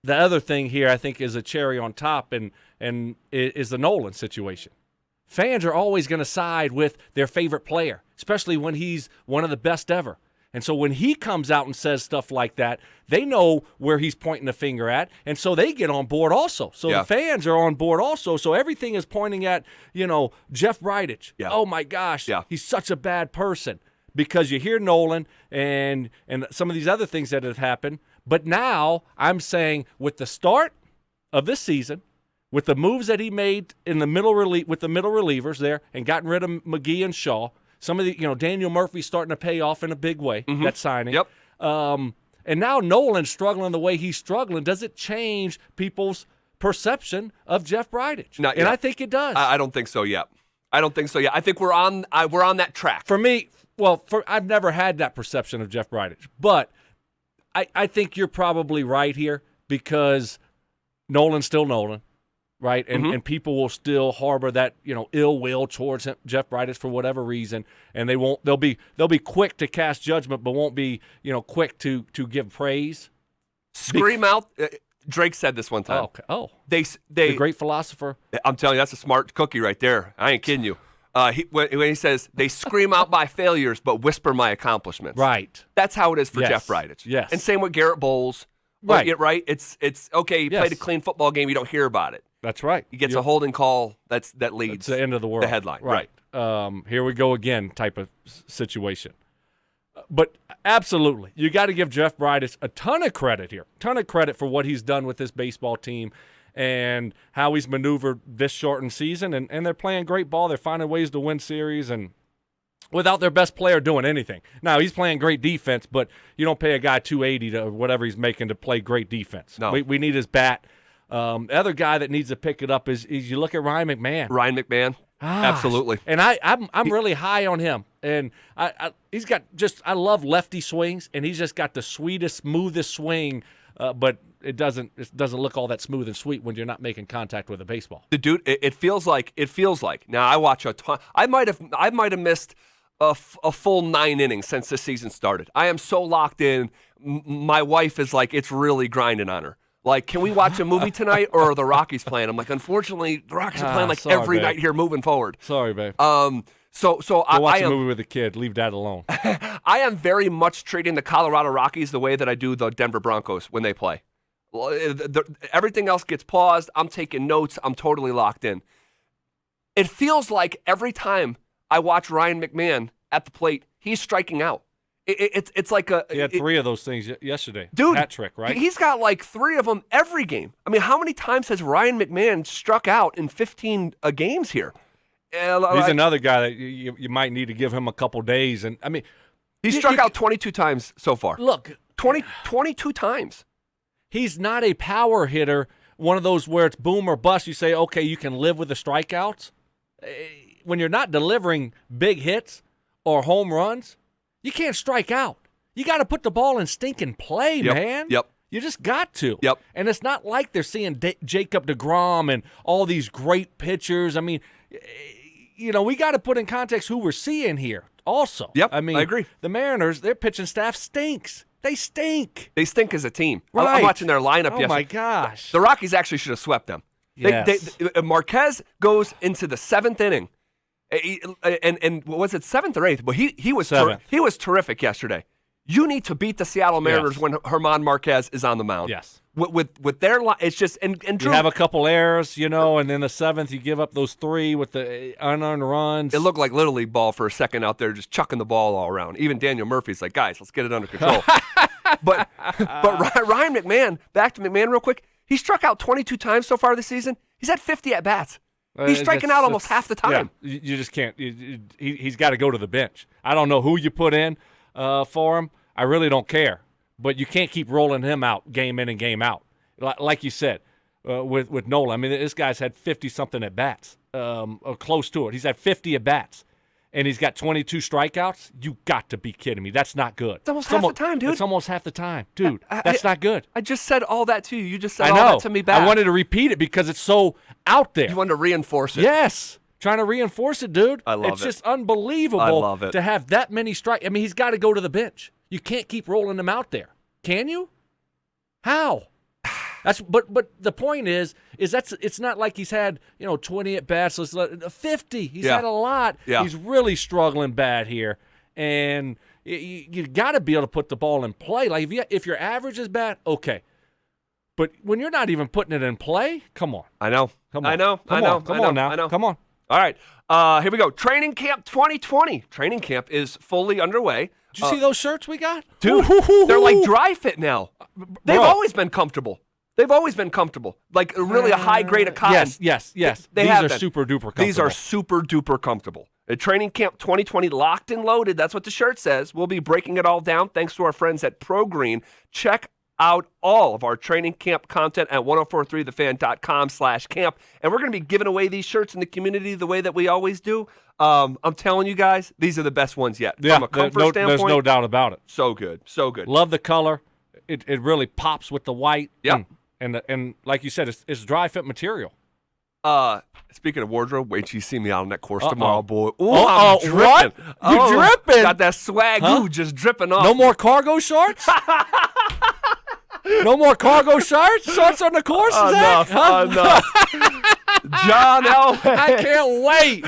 other thing here, I think, is a cherry on top, and is the Nolan situation. Fans are always going to side with their favorite player, especially when he's one of the best ever. And so when he comes out and says stuff like that, they know where he's pointing the finger at, and so they get on board also. So the fans are on board also. So everything is pointing at, Jeff Bridich. Yeah. Oh, my gosh, he's such a bad person. Because you hear Nolan and some of these other things that have happened. But now I'm saying with the start of this season, with the moves that he made in the middle with the middle relievers there and gotten rid of McKee and Shaw, some of the, Daniel Murphy's starting to pay off in a big way, that signing. Yep. And now Nolan's struggling the way he's struggling. Does it change people's perception of Jeff Bridich? Not and yet. I think it does. I don't think so yet. I think we're on that track. For me, I've never had that perception of Jeff Bridich. But I think you're probably right here because Nolan's still Nolan. Right, and people will still harbor that ill will towards him, Jeff Bridich for whatever reason, and they'll be quick to cast judgment, but won't be quick to give praise. Scream out. Drake said this one time. Oh, okay. Oh, they the great philosopher. I'm telling you, that's a smart cookie right there. I ain't kidding you. When he says they scream out my failures, but whisper my accomplishments. Right. That's how it is for Yes. Jeff Bridich. Yes. And same with Garrett Bowles. Right. Right. It's okay. You played a clean football game. You don't hear about it. That's right. He gets a holding call that leads. It's the end of the world. The headline. Right. Here we go again type of situation. But absolutely, you got to give Jeff Bridich a ton of credit here. Ton of credit for what he's done with this baseball team and how he's maneuvered this shortened season. And they're playing great ball. They're finding ways to win series and without their best player doing anything. Now, he's playing great defense, but you don't pay a guy $280 to whatever he's making to play great defense. No. We need his bat. The other guy that needs to pick it up is you look at Ryan McMahon. Ryan McMahon, absolutely. And I'm really high on him. And he's got I love lefty swings, and he's just got the sweetest, smoothest swing. But it doesn't look all that smooth and sweet when you're not making contact with a baseball. The dude, it feels like. Now I watch a ton. I might have missed a full 9 innings since the season started. I am so locked in. My wife is like, it's really grinding on her. Like, can we watch a movie tonight, or are the Rockies playing? I'm like, unfortunately, the Rockies are playing every night here moving forward. Sorry, babe. So Go watch I a am movie with a kid. Leave that alone. I am very much treating the Colorado Rockies the way that I do the Denver Broncos when they play. Everything else gets paused. I'm taking notes. I'm totally locked in. It feels like every time I watch Ryan McMahon at the plate, he's striking out. It's like He had 3 of those things yesterday. Dude, hat trick, right? He's got like 3 of them every game. I mean, how many times has Ryan McMahon struck out in 15 games here? He's another guy that you might need to give him a couple days. And I mean, he struck out 22 times so far. Look, 22 times. He's not a power hitter, one of those where it's boom or bust. You say, okay, you can live with the strikeouts. When you're not delivering big hits or home runs, you can't strike out. You got to put the ball in stinking play, man. Yep. You just got to. Yep. And it's not like they're seeing Jacob deGrom and all these great pitchers. I mean, we got to put in context who we're seeing here also. Yep, I mean, I agree. The Mariners, their pitching staff stinks. They stink. They stink as a team. Right. I'm watching their lineup yesterday. Oh, my gosh. The Rockies actually should have swept them. Yes. Marquez goes into the 7th inning. And what was it, 7th or 8th? But he was he was terrific yesterday. You need to beat the Seattle Mariners when German Marquez is on the mound. Yes. With their line, it's just and Drew, you have a couple errors, and then the 7th you give up those 3 with the unearned runs. It looked like Little League ball for a second out there, just chucking the ball all around. Even Daniel Murphy's like, guys, let's get it under control. but Ryan McMahon, back to McMahon real quick. He struck out 22 times so far this season. He's had 50 at bats. He's striking out almost half the time. Yeah, you just can't. He's got to go to the bench. I don't know who you put in for him. I really don't care. But you can't keep rolling him out game in and game out. Like you said with Nola. I mean, this guy's had 50-something at bats, or close to it. He's had 50 at bats, and he's got 22 strikeouts. You got to be kidding me. That's not good. It's almost half the time, dude. It's almost half the time, dude. That's not good. I just said all that to you. You just said I all know. that to me back. I wanted to repeat it because it's so out there. You wanted to reinforce it. Yes. Trying to reinforce it, dude. I love it's it. It's just unbelievable I love it. to have that many strikes. I mean, he's got to go to the bench. You can't keep rolling them out there. Can you? How? But the point is it's not like he's had 20 at bats. 50. He's had a lot. Yeah. He's really struggling bad here, and you got to be able to put the ball in play. Like if your average is bad, okay. But when you're not even putting it in play, come on. I know. Come on. I know. Come I know. on. Come I know. on now. I know. Come on. All right. Here we go. Training Camp 2020. Training Camp is fully underway. Did you see those shirts we got? Dude, they're like dry fit now. They've always been comfortable. They've always been comfortable. Like really a high grade of cotton. Yes. They These have are been. super duper comfortable. These are super duper comfortable. At Training Camp 2020, locked and loaded. That's what the shirt says. We'll be breaking it all down thanks to our friends at Pro Green. Check out all of our training camp content at 1043thefan.com/camp. And we're going to be giving away these shirts in the community the way that we always do. I'm telling you guys, these are the best ones yet. Yeah, From a comfort standpoint, there's no doubt about it. So good. So good. Love the color. It really pops with the white. Yep. And like you said, it's dry fit material. Speaking of wardrobe, wait till you see me out on that course tomorrow, boy. Ooh, Uh-oh, I'm dripping. what? You dripping? Got that swag, just dripping off. No more cargo shorts? No more cargo shorts on the course, Enough. Zach? Huh? Enough. John Elway. I can't wait.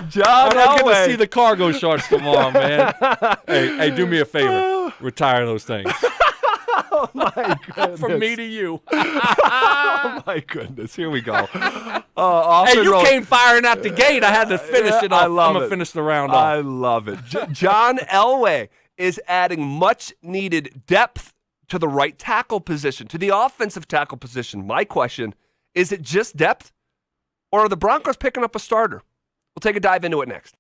John I'm going to Elway. see the cargo shorts tomorrow, man. hey, do me a favor. Retire those things. Oh, my goodness. From me to you. Oh, my goodness. Here we go. Hey, you came firing out the gate. I had to finish it off. I love I'm going it. to finish the round I off. love it. John Elway is adding much-needed depth to the right tackle position, to the offensive tackle position. My question, is it just depth, or are the Broncos picking up a starter? We'll take a dive into it next.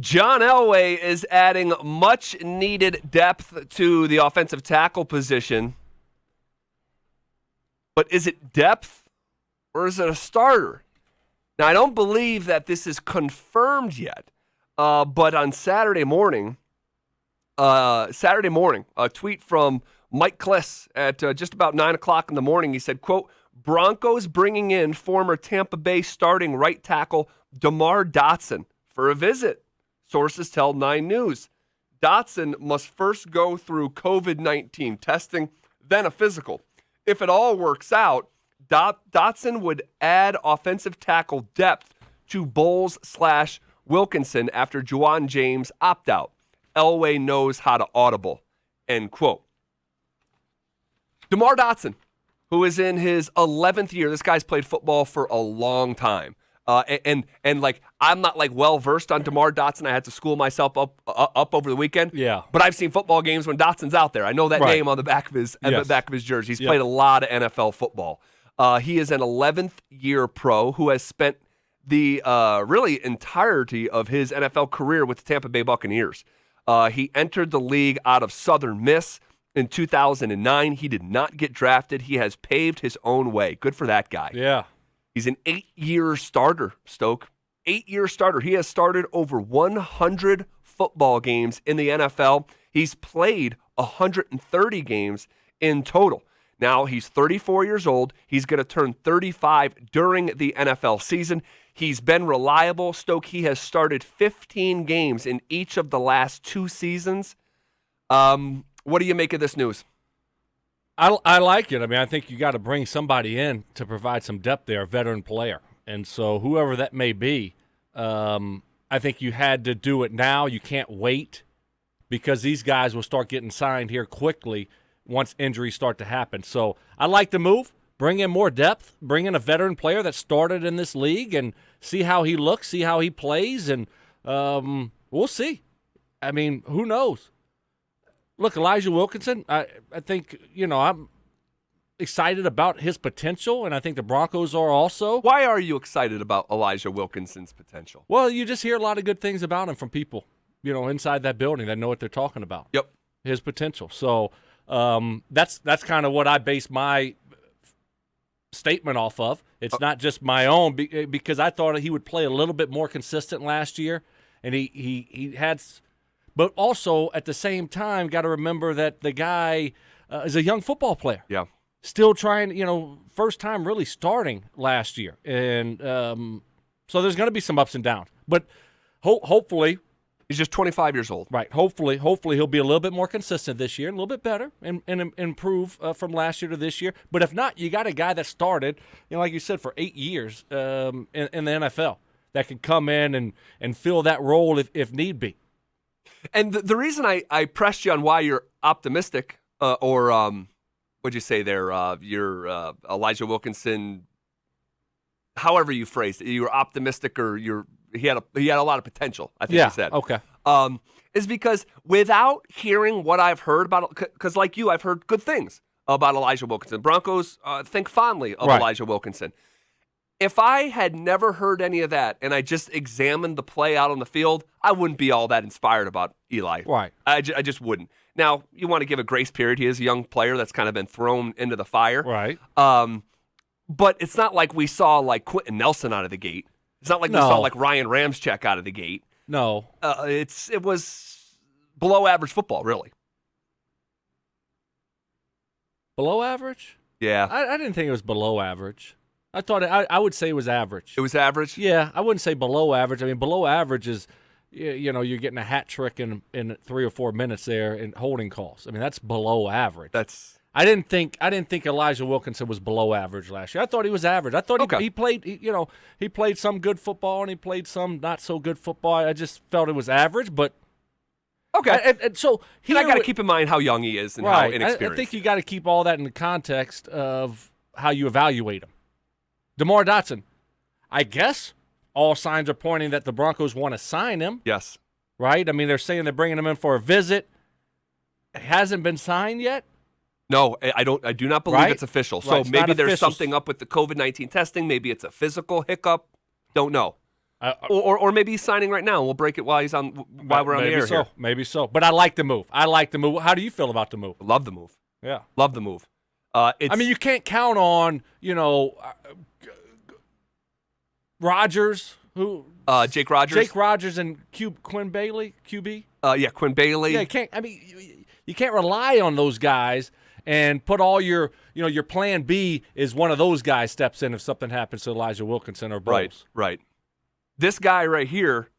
John Elway is adding much-needed depth to the offensive tackle position. But is it depth or is it a starter? Now, I don't believe that this is confirmed yet, but on Saturday morning, a tweet from Mike Kliss at just about 9 o'clock in the morning, he said, quote, Broncos bringing in former Tampa Bay starting right tackle DeMar Dotson for a visit. Sources tell 9 News. Dotson must first go through COVID-19 testing, then a physical. If it all works out, Dotson would add offensive tackle depth to Bowles/Wilkinson after Juwan James opt-out. Elway knows how to audible, end quote. DeMar Dotson, who is in his 11th year. This guy's played football for a long time. And like, I'm not like well versed on DeMar Dotson. I had to school myself up over the weekend. Yeah. But I've seen football games when Dotson's out there. I know that name on the back of his jersey. He's played a lot of NFL football. He is an 11th year pro who has spent the really entirety of his NFL career with the Tampa Bay Buccaneers. He entered the league out of Southern Miss in 2009. He did not get drafted. He has paved his own way. Good for that guy. Yeah. He's an 8-year starter, Stoke. 8-year starter. He has started over 100 football games in the NFL. He's played 130 games in total. Now, he's 34 years old. He's going to turn 35 during the NFL season. He's been reliable, Stoke. He has started 15 games in each of the last 2 seasons. What do you make of this news? I like it. I mean, I think you got to bring somebody in to provide some depth there, a veteran player. And so whoever that may be, I think you had to do it now. You can't wait because these guys will start getting signed here quickly once injuries start to happen. So I like the move. Bring in more depth. Bring in a veteran player that started in this league and see how he looks, see how he plays, and we'll see. I mean, who knows? Look, Elijah Wilkinson, I think, I'm excited about his potential, and I think the Broncos are also. Why are you excited about Elijah Wilkinson's potential? Well, you just hear a lot of good things about him from people, inside that building that know what they're talking about. Yep. His potential. So that's kind of what I base my statement off of. It's not just my own, because I thought he would play a little bit more consistent last year, and he had. But also, at the same time, got to remember that the guy is a young football player. Yeah. Still trying, first time really starting last year. And so there's going to be some ups and downs. But hopefully. He's just 25 years old. Right. Hopefully he'll be a little bit more consistent this year and a little bit better and improve from last year to this year. But if not, you got a guy that started, like you said, for 8 years in the NFL that could come in and fill that role if need be. And the reason I pressed you on why you're optimistic, or what'd you say there? You're Elijah Wilkinson. However you phrased it, you were optimistic, or he had a lot of potential. I think you said. Okay. Is because without hearing what I've heard about, because like you, I've heard good things about Elijah Wilkinson. Broncos think fondly of Elijah Wilkinson. If I had never heard any of that and I just examined the play out on the field, I wouldn't be all that inspired about Eli. Right. I just wouldn't. Now, you want to give a grace period. He is a young player that's kind of been thrown into the fire. Right. But it's not like we saw like Quentin Nelson out of the gate. It's not like we saw like Ryan Ramczyk out of the gate. No. It was below average football, really. Below average? Yeah. I didn't think it was below average. I thought I would say it was average. It was average? Yeah, I wouldn't say below average. I mean, below average is, you're getting a hat trick in 3 or 4 minutes there in holding calls. I mean, that's below average. I didn't think Elijah Wilkinson was below average last year. I thought he was average. I thought he played, he played some good football and he played some not so good football. I just felt it was average, but okay. And so I got to keep in mind how young he is and how inexperienced. I think you got to keep all that in the context of how you evaluate him. DeMar Dotson, I guess all signs are pointing that the Broncos want to sign him. Yes. Right? I mean, they're saying they're bringing him in for a visit. It hasn't been signed yet. No, I do not believe it's official. So Right, maybe there's something up with the COVID-19 testing. Maybe it's a physical hiccup. Don't know. Or maybe he's signing right now. And we'll break it while we're on the air here. Maybe so. But I like the move. How do you feel about the move? Love the move. Yeah. Love the move. You can't count on, Rodgers, who Jake Rodgers. Jake Rodgers and Quinn Bailey, QB. Quinn Bailey. Yeah, you can't rely on those guys and put all your plan B is one of those guys steps in if something happens to Elijah Wilkinson or Bowles. Right. This guy right here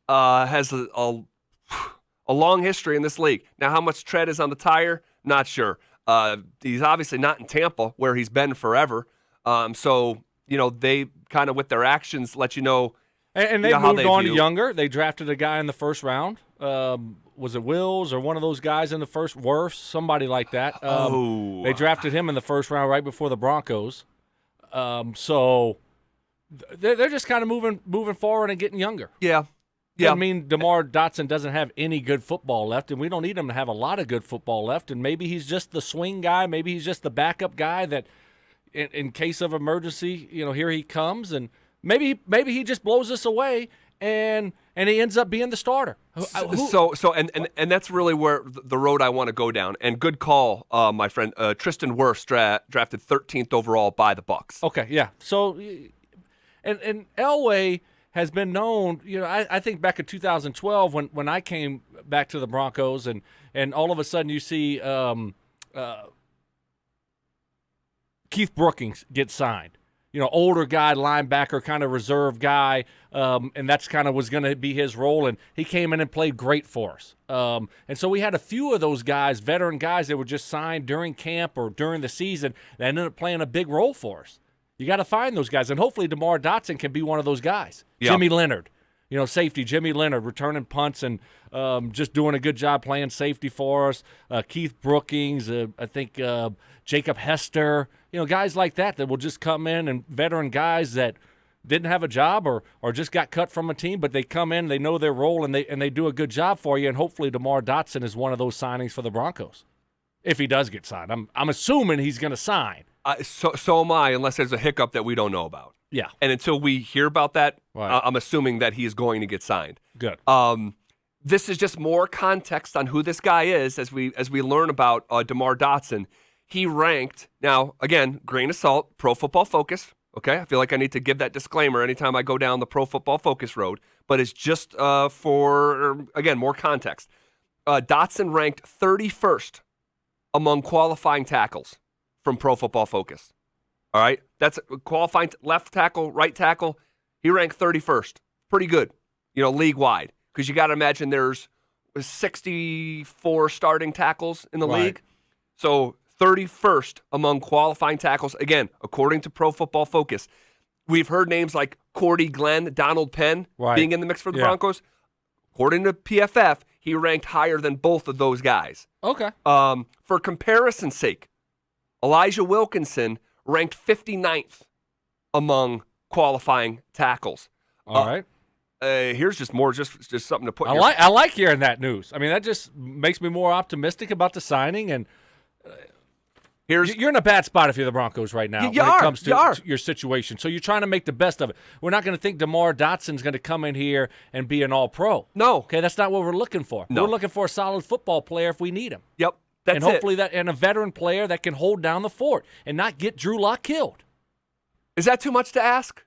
has a long history in this league. Now, how much tread is on the tire? Not sure. He's obviously not in Tampa, where he's been forever. So they kind of with their actions let you know. And they moved on younger. They drafted a guy in the first round. Was it Wills or one of those guys in the first? Worse, somebody like that. They drafted him in the first round right before the Broncos. So they're just kind of moving forward and getting younger. Yeah. I mean, DeMar Dotson doesn't have any good football left, and we don't need him to have a lot of good football left. And maybe he's just the swing guy. Maybe he's just the backup guy that, in case of emergency, here he comes. And maybe he just blows us away, and he ends up being the starter. And that's really where the road I want to go down. And good call, my friend. Tristan Wirfs drafted 13th overall by the Bucs. Okay, yeah. So, and Elway has been known, I think back in 2012 when I came back to the Broncos and all of a sudden you see Keith Brookings get signed. Older guy, linebacker, kind of reserve guy, and that's kind of was going to be his role, and he came in and played great for us. And so we had a few of those guys, veteran guys that were just signed during camp or during the season that ended up playing a big role for us. You got to find those guys, and hopefully DeMar Dotson can be one of those guys. Yeah. Jimmy Leonard, safety, Jimmy Leonard, returning punts and just doing a good job playing safety for us. Keith Brookings, I think Jacob Hester, guys like that will just come in, and veteran guys that didn't have a job or just got cut from a team, but they come in, they know their role, and they do a good job for you. And hopefully DeMar Dotson is one of those signings for the Broncos, if he does get signed. I'm assuming he's going to sign. So am I, unless there's a hiccup that we don't know about. Yeah. And until we hear about that, right. I'm assuming that he is going to get signed. Good. This is just more context on who this guy is as we learn about DeMar Dotson. He ranked, now, again, grain of salt, Pro Football Focus. Okay, I feel like I need to give that disclaimer anytime I go down the Pro Football Focus road, but it's just for, again, more context. Dotson ranked 31st among qualifying tackles from Pro Football Focus. All right, that's qualifying left tackle, right tackle. He ranked 31st. Pretty good, league-wide, because you got to imagine there's 64 starting tackles in the league. So 31st among qualifying tackles, again, according to Pro Football Focus. We've heard names like Cordy Glenn, Donald Penn being in the mix for the Broncos. According to PFF, he ranked higher than both of those guys. Okay. For comparison's sake, Elijah Wilkinson ranked 59th among qualifying tackles. All right. Here's just more, just something to put. I like hearing that news. I mean, that just makes me more optimistic about the signing. And you're in a bad spot if you're the Broncos right now when it comes to your situation. So you're trying to make the best of it. We're not going to think DeMar Dotson's going to come in here and be an All-Pro. No. Okay, that's not what we're looking for. No. We're looking for a solid football player if we need him. Yep. And hopefully and a veteran player that can hold down the fort and not get Drew Lock killed. Is that too much to ask?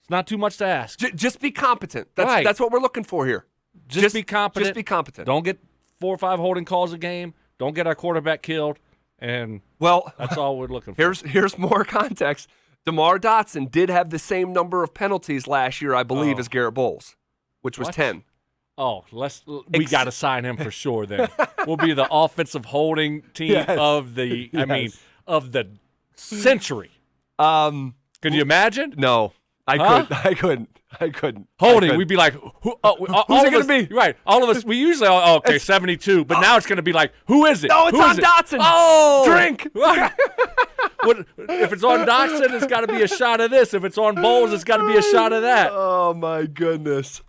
It's not too much to ask. Just be competent. That's what we're looking for here. Just be competent. Just be competent. Don't get 4 or 5 holding calls a game. Don't get our quarterback killed. And that's all we're looking for. Here's more context. DeMar Dotson did have the same number of penalties last year, I believe, as Garrett Bowles, which was 10. Oh, we got to sign him for sure. Then we'll be the offensive holding team of the. I mean, of the century. Can you imagine? No, I couldn't. Holding, we'd be like, who's it going to be? Right, all of us. We usually, 72, but now it's going to be like, who is it? No, it's on Dotson. Oh, drink. If it's on Dotson, it's got to be a shot of this. If it's on Bowles, it's got to be a shot of that. Oh my goodness.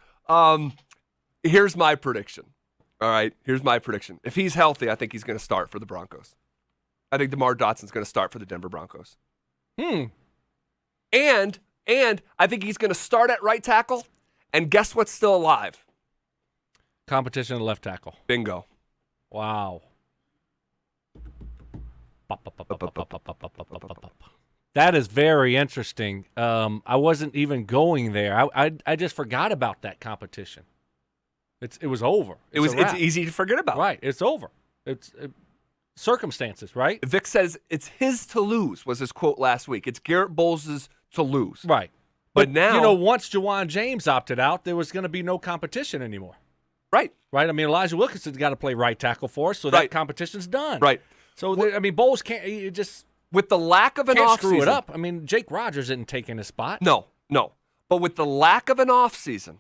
Here's my prediction. All right, here's my prediction. If he's healthy, I think he's going to start for the Broncos. I think DeMar Dotson's going to start for the Denver Broncos. And And I think he's going to start at right tackle. And guess what's still alive? Competition at left tackle. Bingo. Wow. That is very interesting. I wasn't even going there. I just forgot about that competition. It was over. It's easy to forget about. Right. It's over. It's circumstances, right? Vic says it's his to lose, was his quote last week. It's Garrett Bowles' to lose. Right. But now, once Juwan James opted out, there was going to be no competition anymore. Right. Right. I mean, Elijah Wilkinson's got to play right tackle for us, so that competition's done. Right. So, Bowles can't just with the lack of an can't offseason. Screw it up. I mean, Jake Rogers isn't taking his spot. No. But with the lack of an offseason,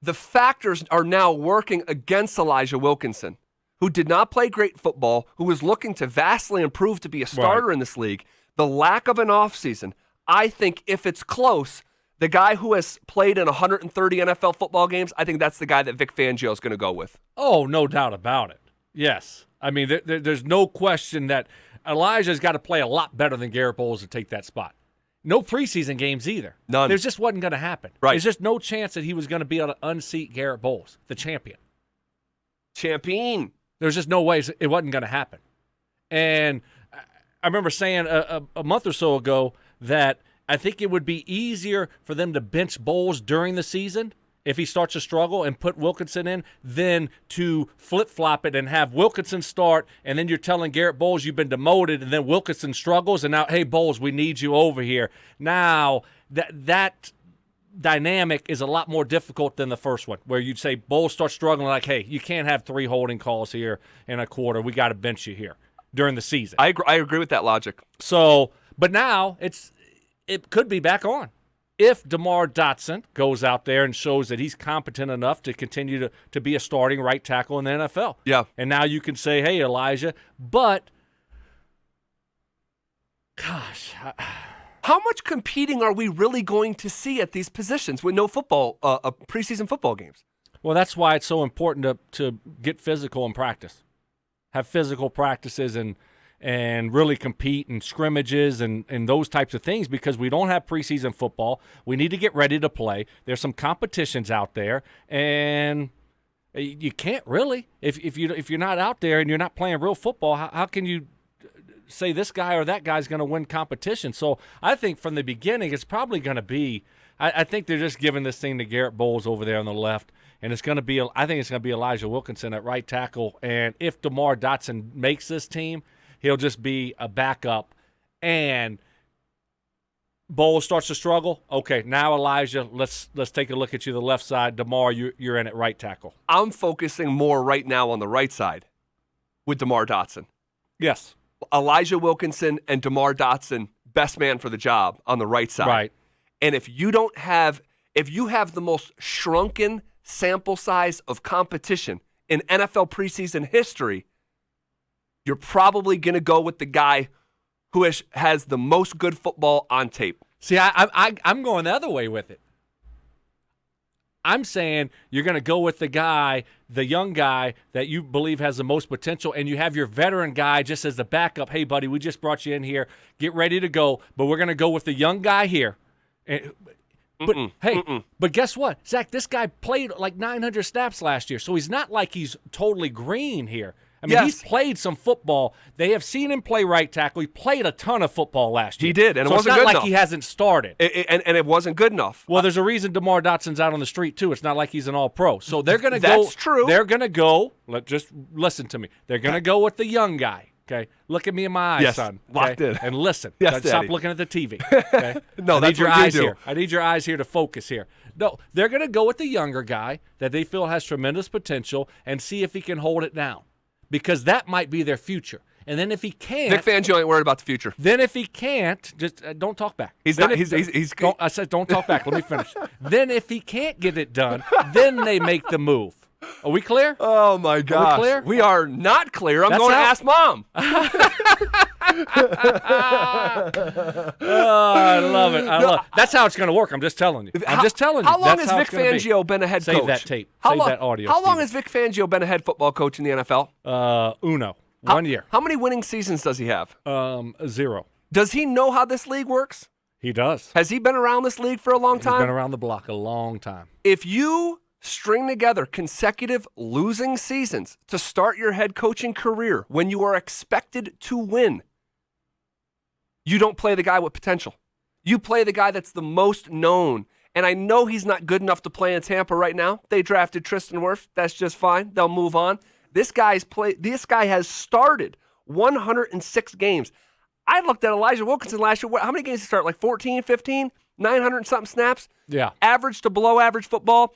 the factors are now working against Elijah Wilkinson, who did not play great football, who was looking to vastly improve to be a starter in this league. The lack of an offseason, I think if it's close, the guy who has played in 130 NFL football games, I think that's the guy that Vic Fangio is going to go with. Oh, no doubt about it. Yes. I mean, there's no question that Elijah's got to play a lot better than Garrett Bowles to take that spot. No preseason games either. None. There just wasn't going to happen. Right. There's just no chance that he was going to be able to unseat Garrett Bowles, the champion. There's just no way it wasn't going to happen. And I remember saying a month or so ago that I think it would be easier for them to bench Bowles during the season if he starts to struggle and put Wilkinson in than to flip-flop it and have Wilkinson start, and then you're telling Garrett Bowles you've been demoted, and then Wilkinson struggles, and now, hey, Bowles, we need you over here. Now, that dynamic is a lot more difficult than the first one, where you'd say Bowles starts struggling like, hey, you can't have 3 holding calls here in a quarter. We got to bench you here during the season. I agree with that logic. So, but now it could be back on. If DeMar Dotson goes out there and shows that he's competent enough to continue to be a starting right tackle in the NFL. Yeah. And now you can say, hey, Elijah, but, gosh. How much competing are we really going to see at these positions with no football, preseason football games? Well, that's why it's so important to get physical in practice. Have physical practices and really compete in scrimmages and those types of things, because we don't have preseason football. We need to get ready to play. There's some competitions out there, and you can't really if you're not out there and you're not playing real football. How can you say this guy or that guy's going to win competition? So I think from the beginning it's probably going to be. I think they're just giving this thing to Garrett Bowles over there on the left. And it's going to be. I think it's going to be Elijah Wilkinson at right tackle. And if DeMar Dotson makes this team, he'll just be a backup. And Bowles starts to struggle. Okay, now Elijah, let's take a look at you the left side. DeMar, you're in at right tackle. I'm focusing more right now on the right side with DeMar Dotson. Yes. Elijah Wilkinson and DeMar Dotson, best man for the job on the right side. Right. And if you have the most shrunken sample size of competition in NFL preseason history, you're probably going to go with the guy who has the most good football on tape. See, I'm going the other way with it. I'm saying you're going to go with the young guy that you believe has the most potential, and you have your veteran guy just as the backup. Hey, buddy, we just brought you in here. Get ready to go, but we're going to go with the young guy here. But guess what, Zach? This guy played like 900 snaps last year, so he's not like he's totally green here. I mean, He's played some football. They have seen him play right tackle. He played a ton of football last year. He did, and so it wasn't it's not good like enough. He hasn't started. And it wasn't good enough. Well, there's a reason DeMar Dotson's out on the street, too. It's not like he's an all-pro. So they're going to go. That's true. They're going to go. Just listen to me. They're going to go with the young guy. Okay, look at me in my eyes, son. Okay? Locked in. And listen. Yes, Stop Daddy. looking at the TV. Okay? No, I that's need your what you eyes do. here. I need your eyes here to focus here. No, they're going to go with the younger guy that they feel has tremendous potential and see if he can hold it down, because that might be their future. And then if he can't, Vic Fangio ain't worried about the future. Then if he can't, just don't talk back. He's then not. I said don't talk back. Let me finish. Then if he can't get it done, then they make the move. Are we clear? Oh my gosh. Are we clear? We are not clear. I'm That's going to how- ask Mom. Oh, I love it. That's how it's going to work. I'm just telling you. How long has Vic Fangio been a head coach? Save that tape. Save that audio. How long Steven. has Vic Fangio been a head football coach in the NFL? Uno. 1 year. How many winning seasons does he have? 0. Does he know how this league works? He does. Has he been around this league for a long time? He's been around the block a long time. If you string together consecutive losing seasons to start your head coaching career when you are expected to win, you don't play the guy with potential. You play the guy that's the most known. And I know he's not good enough to play in Tampa right now. They drafted Tristan Wirfs. That's just fine. They'll move on. This guy has started 106 games. I looked at Elijah Wilkinson last year. How many games did he start? Like 14, 15, 900 and something snaps? Yeah. Average to below average football.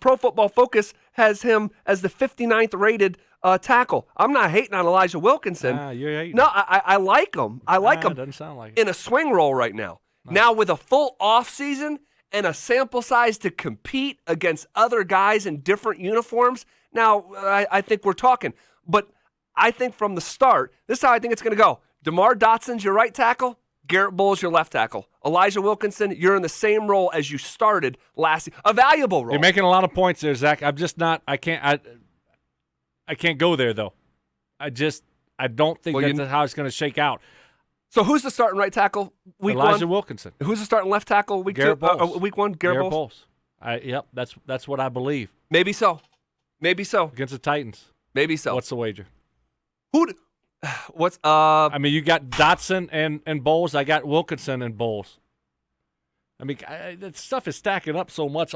Pro Football Focus has him as the 59th rated tackle. I'm not hating on Elijah Wilkinson. You're hating. No, I like him. I like him Doesn't sound like it. in a swing role right now. Now with a full off season and a sample size to compete against other guys in different uniforms, now I think we're talking. But I think from the start, this is how I think it's going to go. DeMar Dotson's your right tackle. Garrett Bowles, your left tackle. Elijah Wilkinson, you're in the same role as you started last year. A valuable role. You're making a lot of points there, Zach. I'm just not. I can't go there though. I don't think that's how it's going to shake out. So who's the starting right tackle week Elijah one? Wilkinson. Who's the starting left tackle week Garrett two? Bowles. Week one, Garrett Bowles. Yep, that's what I believe. Maybe so. Against the Titans. Maybe so. What's the wager? What's I mean, you got Dotson and Bowles. I got Wilkinson and Bowles. I mean, that stuff is stacking up so much.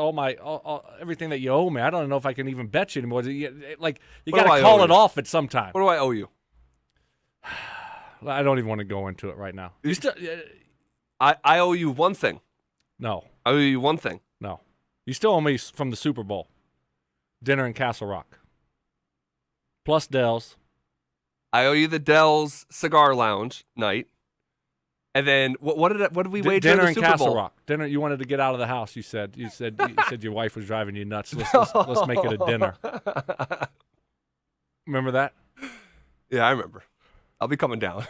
Everything that you owe me, I don't know if I can even bet you anymore. You got to call it off at some time. What do I owe you? I don't even want to go into it right now. You still, I owe you one thing. No. I owe you one thing. No. You still owe me from the Super Bowl. Dinner in Castle Rock. Plus Dell's. I owe you the Dell's Cigar Lounge night. And then what did we wager dinner in the in Super Castle Bowl? Rock. Dinner. You wanted to get out of the house. You said your wife was driving you nuts. Let's make it a dinner. Remember that? Yeah, I remember. I'll be coming down.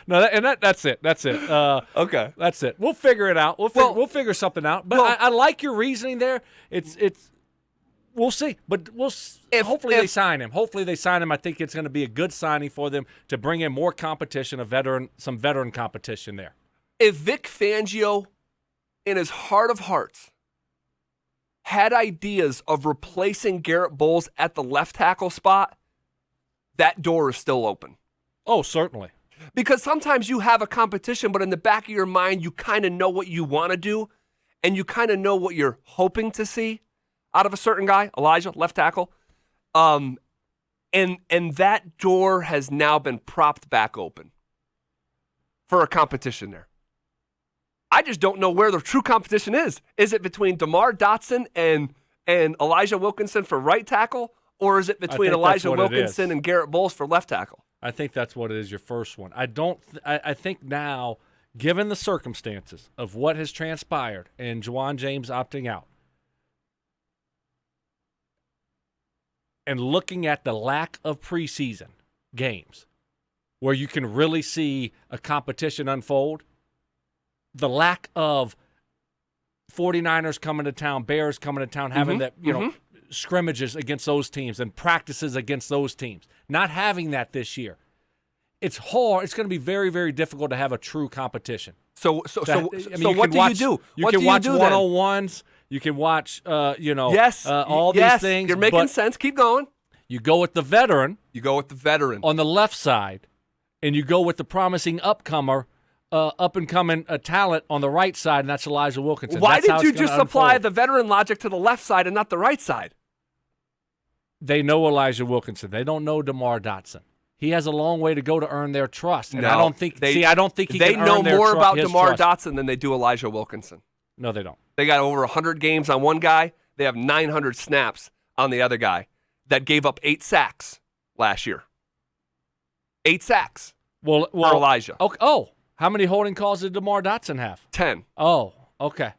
No, that's it. That's it. Okay, that's it. We'll figure it out. We'll figure something out. But I like your reasoning there. It's. We'll see, but hopefully they sign him. Hopefully they sign him. I think it's going to be a good signing for them to bring in more competition, some veteran competition there. If Vic Fangio, in his heart of hearts, had ideas of replacing Garrett Bowles at the left tackle spot, that door is still open. Oh, certainly. Because sometimes you have a competition, but in the back of your mind, you kind of know what you want to do, and you kind of know what you're hoping to see out of a certain guy, Elijah, left tackle. And that door has now been propped back open for a competition there. I just don't know where the true competition is. Is it between DeMar Dotson and Elijah Wilkinson for right tackle, or is it between Elijah Wilkinson and Garrett Bowles for left tackle? I think that's what it is, your first one. I think now, given the circumstances of what has transpired and Juwan James opting out, and looking at the lack of preseason games where you can really see a competition unfold, the lack of 49ers coming to town, Bears coming to town, having scrimmages against those teams and practices against those teams, not having that this year. It's hard. It's going to be very, very difficult to have a true competition. So what do you do? You can watch 101s. You can watch, all these things. You're making sense. Keep going. You go with the veteran. On the left side, and you go with the promising up-and-coming talent on the right side, and that's Elijah Wilkinson. Why did you just apply the veteran logic to the left side and not the right side? They know Elijah Wilkinson. They don't know DeMar Dotson. He has a long way to go to earn their trust, and I don't think he can earn they know more about DeMar trust. Dotson than they do Elijah Wilkinson. No, they don't. They got over 100 games on one guy. They have 900 snaps on the other guy that gave up 8 sacks last year. 8 sacks for Elijah. Oh, how many holding calls did DeMar Dotson have? 10. Oh, okay.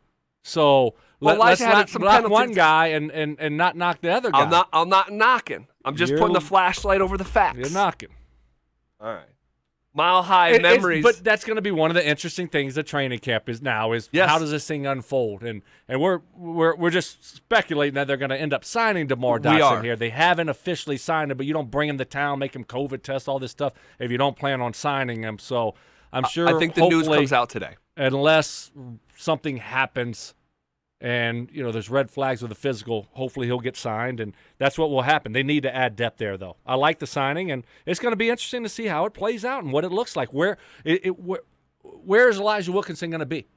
So let's not knock one guy and not knock the other guy. I'm not knocking. I'm just putting the flashlight over the facts. You're knocking. All right. Mile High Memories. But that's going to be one of the interesting things at training camp is Yes. how does this thing unfold? And we're just speculating that they're going to end up signing DeMar Dotson here. They haven't officially signed him, but you don't bring him to town, make him COVID test, all this stuff if you don't plan on signing him. So I'm sure. I think the news comes out today. Unless something happens and, there's red flags with the physical, hopefully he'll get signed, and that's what will happen. They need to add depth there, though. I like the signing, and it's going to be interesting to see how it plays out and what it looks like. Where is Elijah Wilkinson going to be?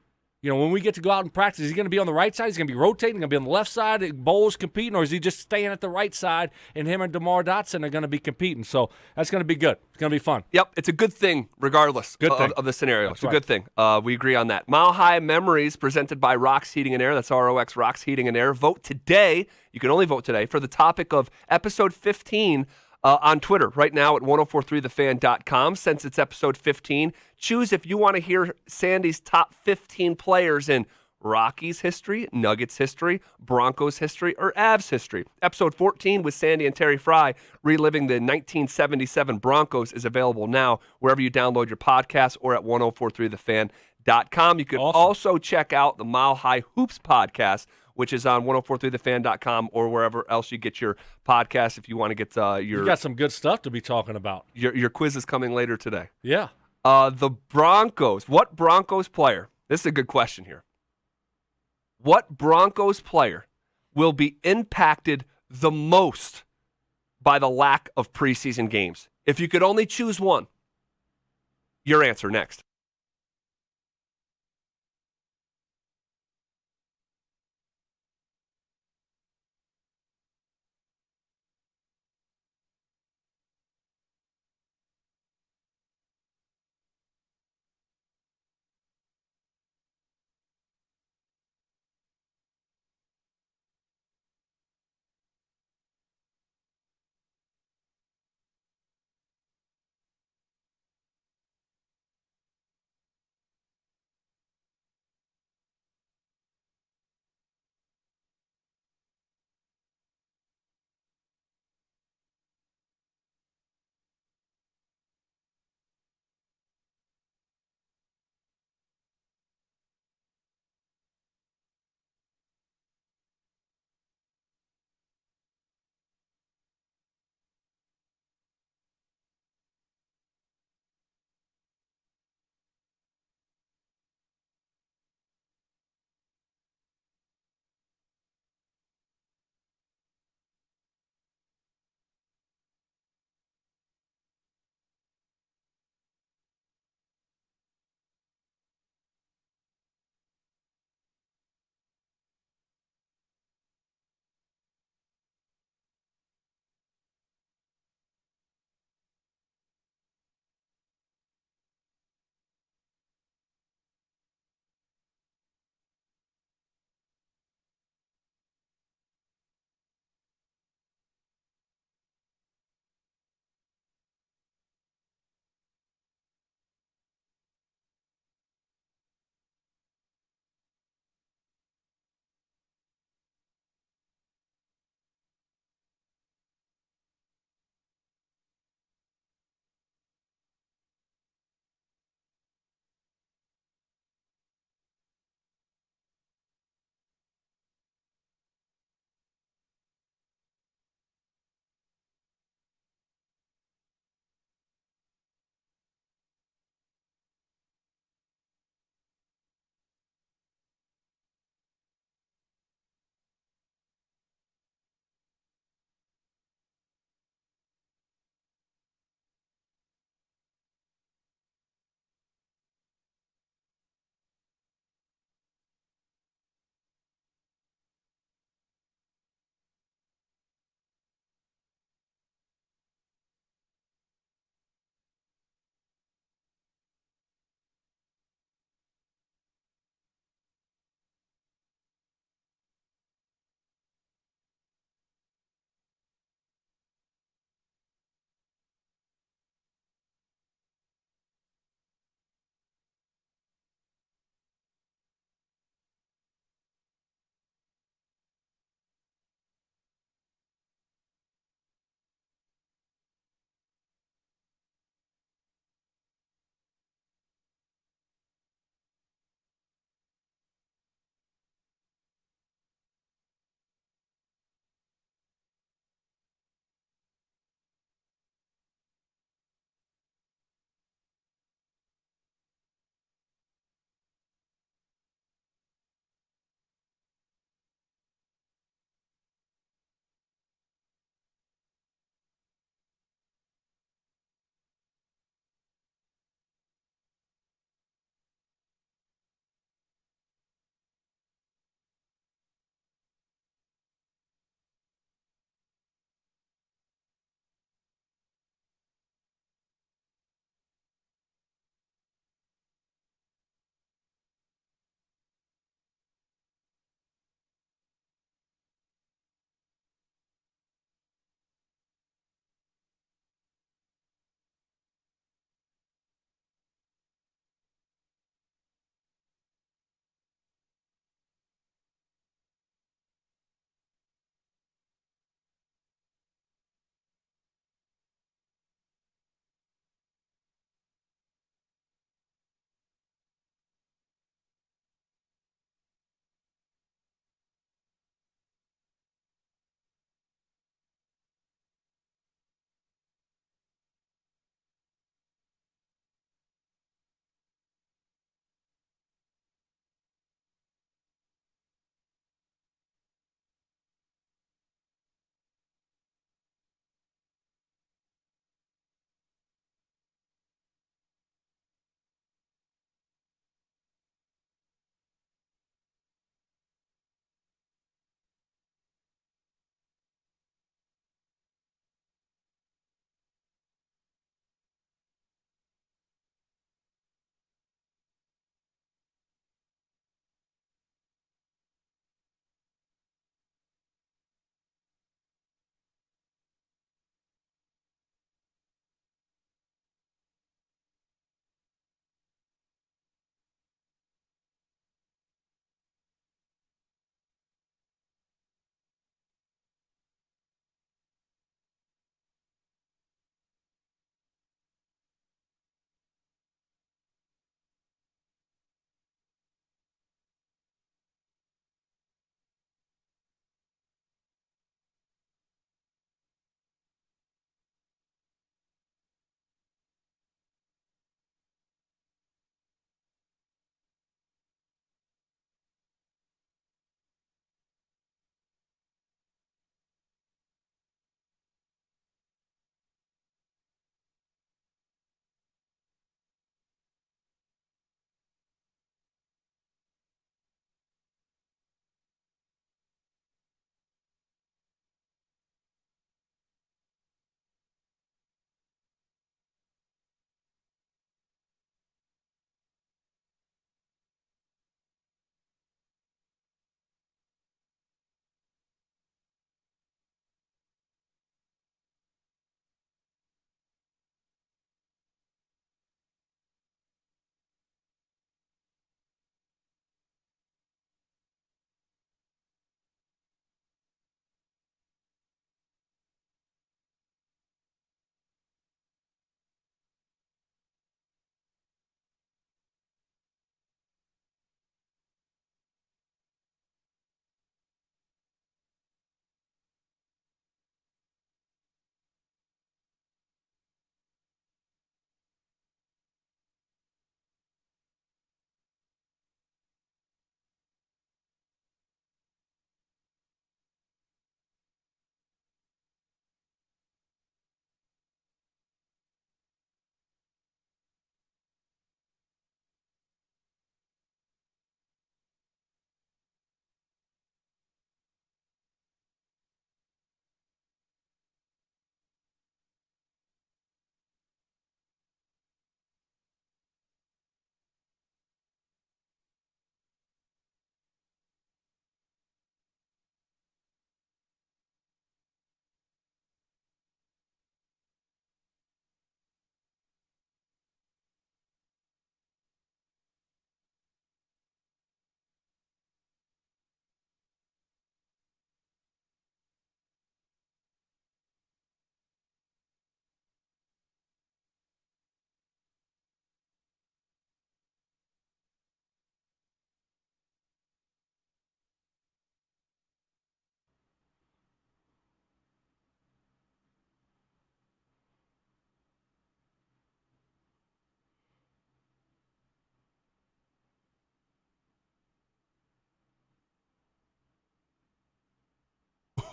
When we get to go out and practice, is he going to be on the right side? Is he going to be rotating? Going to be on the left side? Bowles competing, or is he just staying at the right side? And him and DeMar Dotson are going to be competing. So that's going to be good. It's going to be fun. Yep, it's a good thing, regardless of the scenario. That's it's a good thing. We agree on that. Mile High Memories presented by Rox Heating and Air. That's ROX Rox Heating and Air. Vote today. You can only vote today for the topic of episode 15. On Twitter right now at 1043thefan.com. Since it's episode 15, choose if you want to hear Sandy's top 15 players in Rockies history, Nuggets history, Broncos history, or Avs history. Episode 14 with Sandy and Terry Fry reliving the 1977 Broncos is available now wherever you download your podcast or at 1043thefan.com. You can also check out the Mile High Hoops podcast, which is on 1043thefan.com or wherever else you get your podcast if you want to get your... You got some good stuff to be talking about. Your quiz is coming later today. Yeah. The Broncos. What Broncos player... This is a good question here. What Broncos player will be impacted the most by the lack of preseason games? If you could only choose one, your answer next.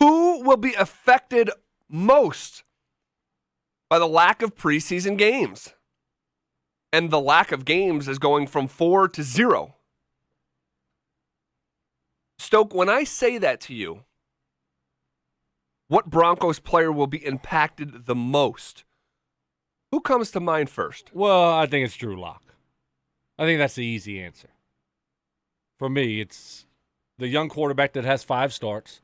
Who will be affected most by the lack of preseason games? And the lack of games is going from 4 to 0. Stoke, when I say that to you, what Broncos player will be impacted the most? Who comes to mind first? Well, I think it's Drew Lock. I think that's the easy answer. For me, it's the young quarterback that has 5 starts,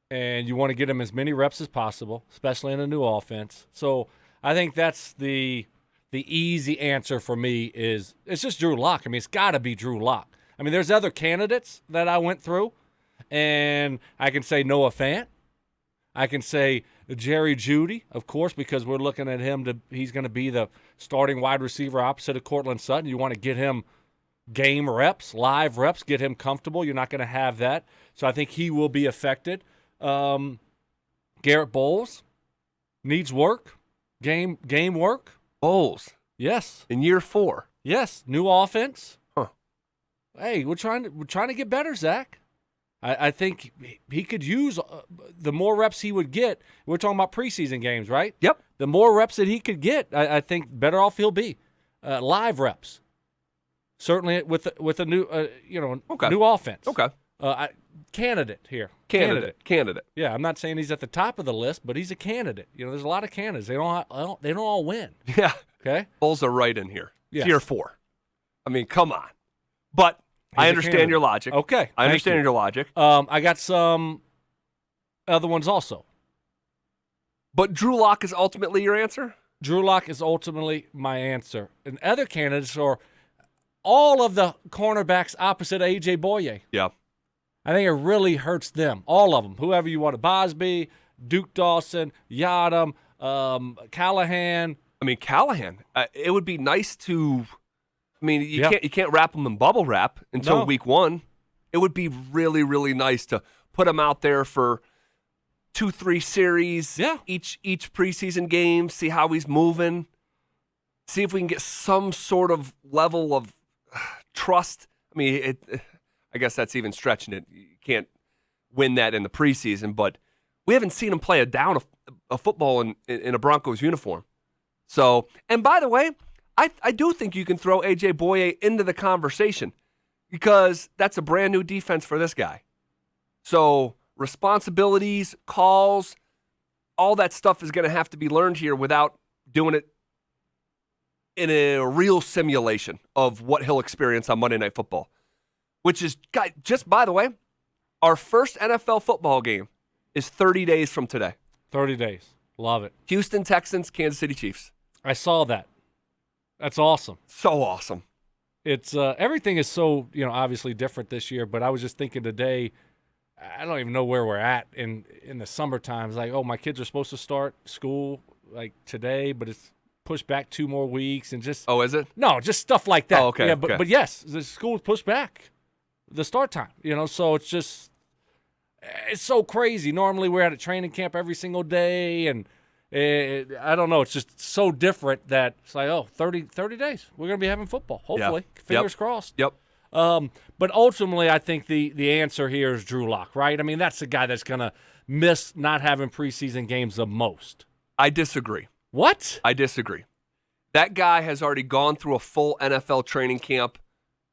and you want to get him as many reps as possible, especially in a new offense. So I think that's the easy answer for me is it's just Drew Lock. I mean, it's got to be Drew Lock. I mean, there's other candidates that I went through, and I can say Noah Fant. I can say Jerry Jeudy, of course, because we're looking at him he's going to be the starting wide receiver opposite of Cortland Sutton. You want to get him game reps, live reps, get him comfortable. You're not going to have that. So I think he will be affected. Garrett Bowles needs work, game work. Bowles. Yes. In year 4. Yes. New offense. Huh. Hey, we're trying to get better, Zach. I think he could use the more reps he would get. We're talking about preseason games, right? Yep. The more reps that he could get, I think better off he'll be. Live reps, certainly with a new new offense. Okay. Candidate here. Candidate. Yeah, I'm not saying he's at the top of the list, but he's a candidate. There's a lot of candidates. They don't all win. Yeah. Okay. Bulls are right in here. Yes. Tier 4. I mean, come on. But I understand your logic. Okay. I understand your logic. I got some other ones also. But Drew Lock is ultimately your answer? Drew Lock is ultimately my answer. And other candidates are all of the cornerbacks opposite of A.J. Boye. Yeah. I think it really hurts them, all of them, whoever you want to. Bosby, Duke Dawson, Yadam, Callahan. I mean, Callahan, it would be nice to – I mean, you can't wrap him in bubble wrap until week 1. It would be really, really nice to put him out there for 2-3 series, each preseason game, see how he's moving, see if we can get some sort of level of trust. I mean, I guess that's even stretching it. You can't win that in the preseason, but we haven't seen him play a down of football in a Broncos uniform. So, and by the way, I do think you can throw A.J. Boye into the conversation because that's a brand new defense for this guy. So responsibilities, calls, all that stuff is going to have to be learned here without doing it in a real simulation of what he'll experience on Monday Night Football, which is, just by the way, our first NFL football game is 30 days from today. 30 days. Love it. Houston Texans, Kansas City Chiefs. I saw that. That's awesome. So awesome. It's everything is so, obviously different this year, but I was just thinking today, I don't even know where we're at in the summertime. It's like, oh, my kids are supposed to start school like today, but it's pushed back 2 more weeks and just Oh, is it? No, just stuff like that. Oh, okay. Yeah, but yes, the school pushed back the start time, so it's just it's so crazy. Normally we're at a training camp every single day and I don't know. It's just so different that it's like, 30 days. We're going to be having football, hopefully. Yeah. Fingers crossed. Yep. But ultimately, I think the answer here is Drew Lock, right? I mean, that's the guy that's going to miss not having preseason games the most. I disagree. What? I disagree. That guy has already gone through a full NFL training camp,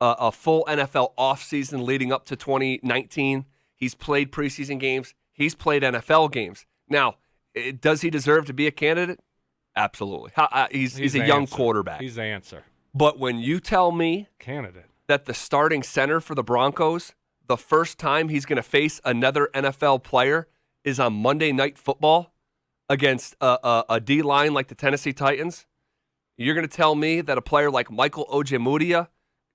a full NFL offseason leading up to 2019. He's played preseason games. He's played NFL games. Now, does he deserve to be a candidate? Absolutely. He's a young quarterback. He's the answer. But when you tell me that the starting center for the Broncos, the first time he's going to face another NFL player is on Monday Night Football against a D-line like the Tennessee Titans, you're going to tell me that a player like Michael Ojemudia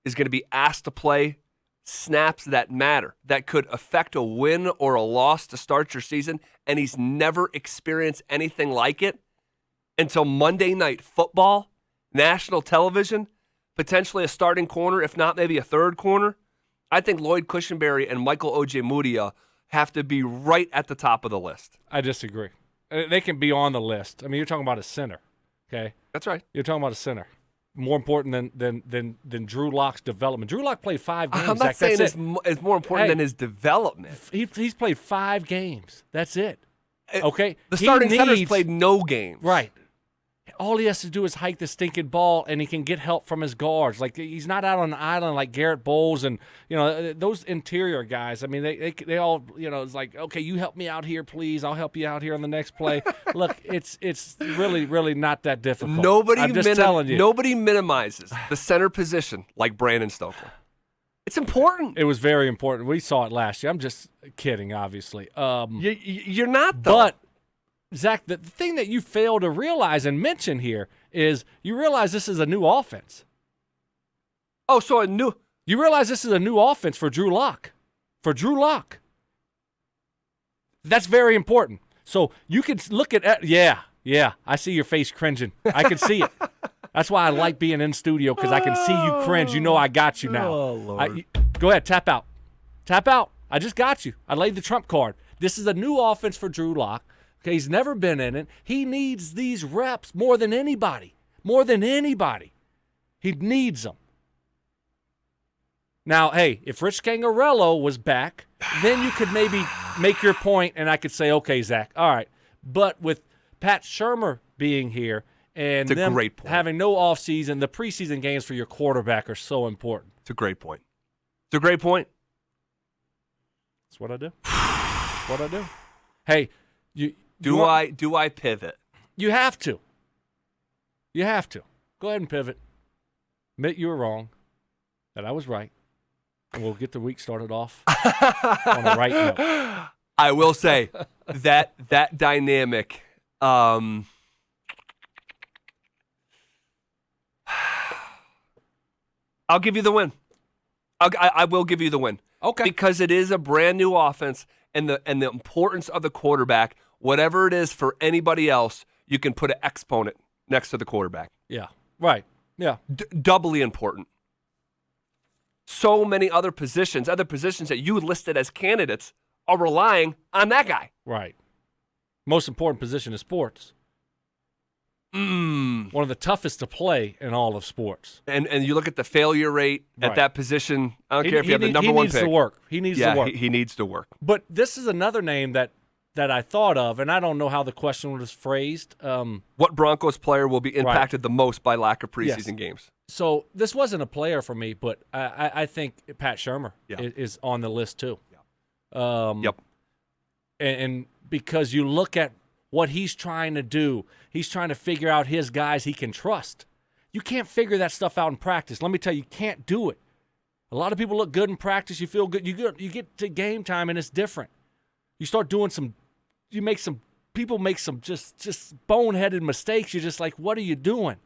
is going to be asked to play snaps that matter, that could affect a win or a loss to start your season, and he's never experienced anything like it until Monday Night Football, national television, potentially a starting corner, if not maybe a third corner. I think Lloyd Cushenberry and Michael Ojemudia have to be right at the top of the list. I disagree. They can be on the list. I mean, you're talking about a center, okay? That's right. You're talking about a center. more important than Drew Lock's development. Drew Lock played 5 games. I'm not Zach, saying that's it's more important than his development. He's played 5 games. That's it. Okay? The starting center's played no games. Right. All he has to do is hike the stinking ball, and he can get help from his guards. Like, he's not out on an island like Garrett Bowles and, those interior guys. I mean, they all, it's like, okay, you help me out here, please. I'll help you out here on the next play. Look, it's really, really not that difficult. I'm just telling you. Nobody minimizes the center position like Brandon Stokley. It's important. It was very important. We saw it last year. I'm just kidding, obviously. You're not, though. But, Zach, the thing that you fail to realize and mention here is you realize this is a new offense. Oh, so you realize this is a new offense for Drew Lock. For Drew Lock. That's very important. So you can look at yeah, I see your face cringing. I can see it. That's why I like being in studio, because I can see you cringe. You know I got you now. Oh, Lord. Go ahead, tap out. Tap out. I just got you. I laid the trump card. This is a new offense for Drew Lock. Okay, he's never been in it. He needs these reps more than anybody. More than anybody. He needs them. Now, hey, if Rich Cangarello was back, then you could maybe make your point, and I could say, okay, Zach, all right. But with Pat Shurmur being here and them having no offseason, the preseason games for your quarterback are so important. It's a great point. It's a great point. That's what I do. That's what I do. Hey, Do I pivot? You have to. You have to. Go ahead and pivot. Admit you were wrong, that I was right, and we'll get the week started off on a right note. I will say that dynamic. I'll give you the win. I will give you the win. Okay. Because it is a brand new offense, and the importance of the quarterback. Whatever it is for anybody else, you can put an exponent next to the quarterback. Yeah, right. Yeah. Doubly important. So many other positions that you listed as candidates are relying on that guy. Right. Most important position in sports. One of the toughest to play in all of sports. And you look at the failure rate at that position. I don't care if you have the number one pick. He needs to work. He needs to work. He needs to work. But this is another name that I thought of, and I don't know how the question was phrased. What Broncos player will be impacted the most by lack of preseason games? So this wasn't a player for me, but I think Pat Shurmur is on the list too. Yep. And because you look at what he's trying to do, he's trying to figure out his guys he can trust. You can't figure that stuff out in practice. Let me tell you, you can't do it. A lot of people look good in practice. You feel good. You get to game time, and it's different. You start doing people make some just boneheaded mistakes. You're just like, what are you doing?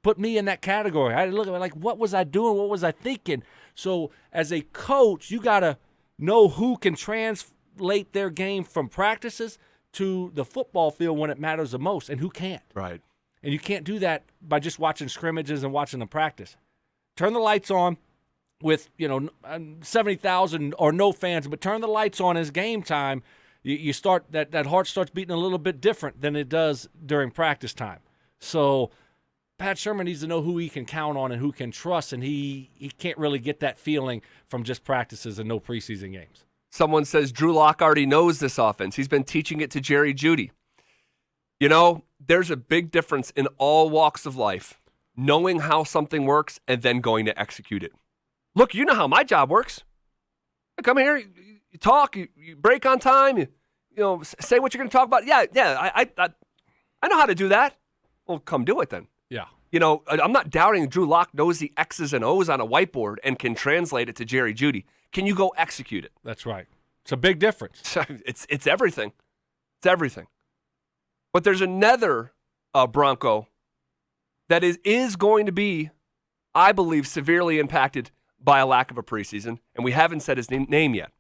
Put me in that category. I look at it like, what was I doing? What was I thinking? So as a coach, you got to know who can translate their game from practices to the football field when it matters the most, and who can't. Right. And you can't do that by just watching scrimmages and watching them practice. Turn the lights on with 70,000 or no fans, but turn the lights on as game time. You start that heart starts beating a little bit different than it does during practice time. So Pat Shurmur needs to know who he can count on and who can trust, and he can't really get that feeling from just practices and no preseason games. Someone says Drew Lock already knows this offense. He's been teaching it to Jerry Jeudy. There's a big difference in all walks of life, knowing how something works and then going to execute it. Look, you know how my job works. I come here, you talk, you break on time, you say what you're going to talk about. Yeah, I know how to do that. Well, come do it then. Yeah. I'm not doubting Drew Lock knows the X's and O's on a whiteboard and can translate it to Jerry Jeudy. Can you go execute it? That's right. It's a big difference. It's everything. It's everything. But there's another Bronco that is going to be, I believe, severely impacted by a lack of a preseason, and we haven't said his name yet.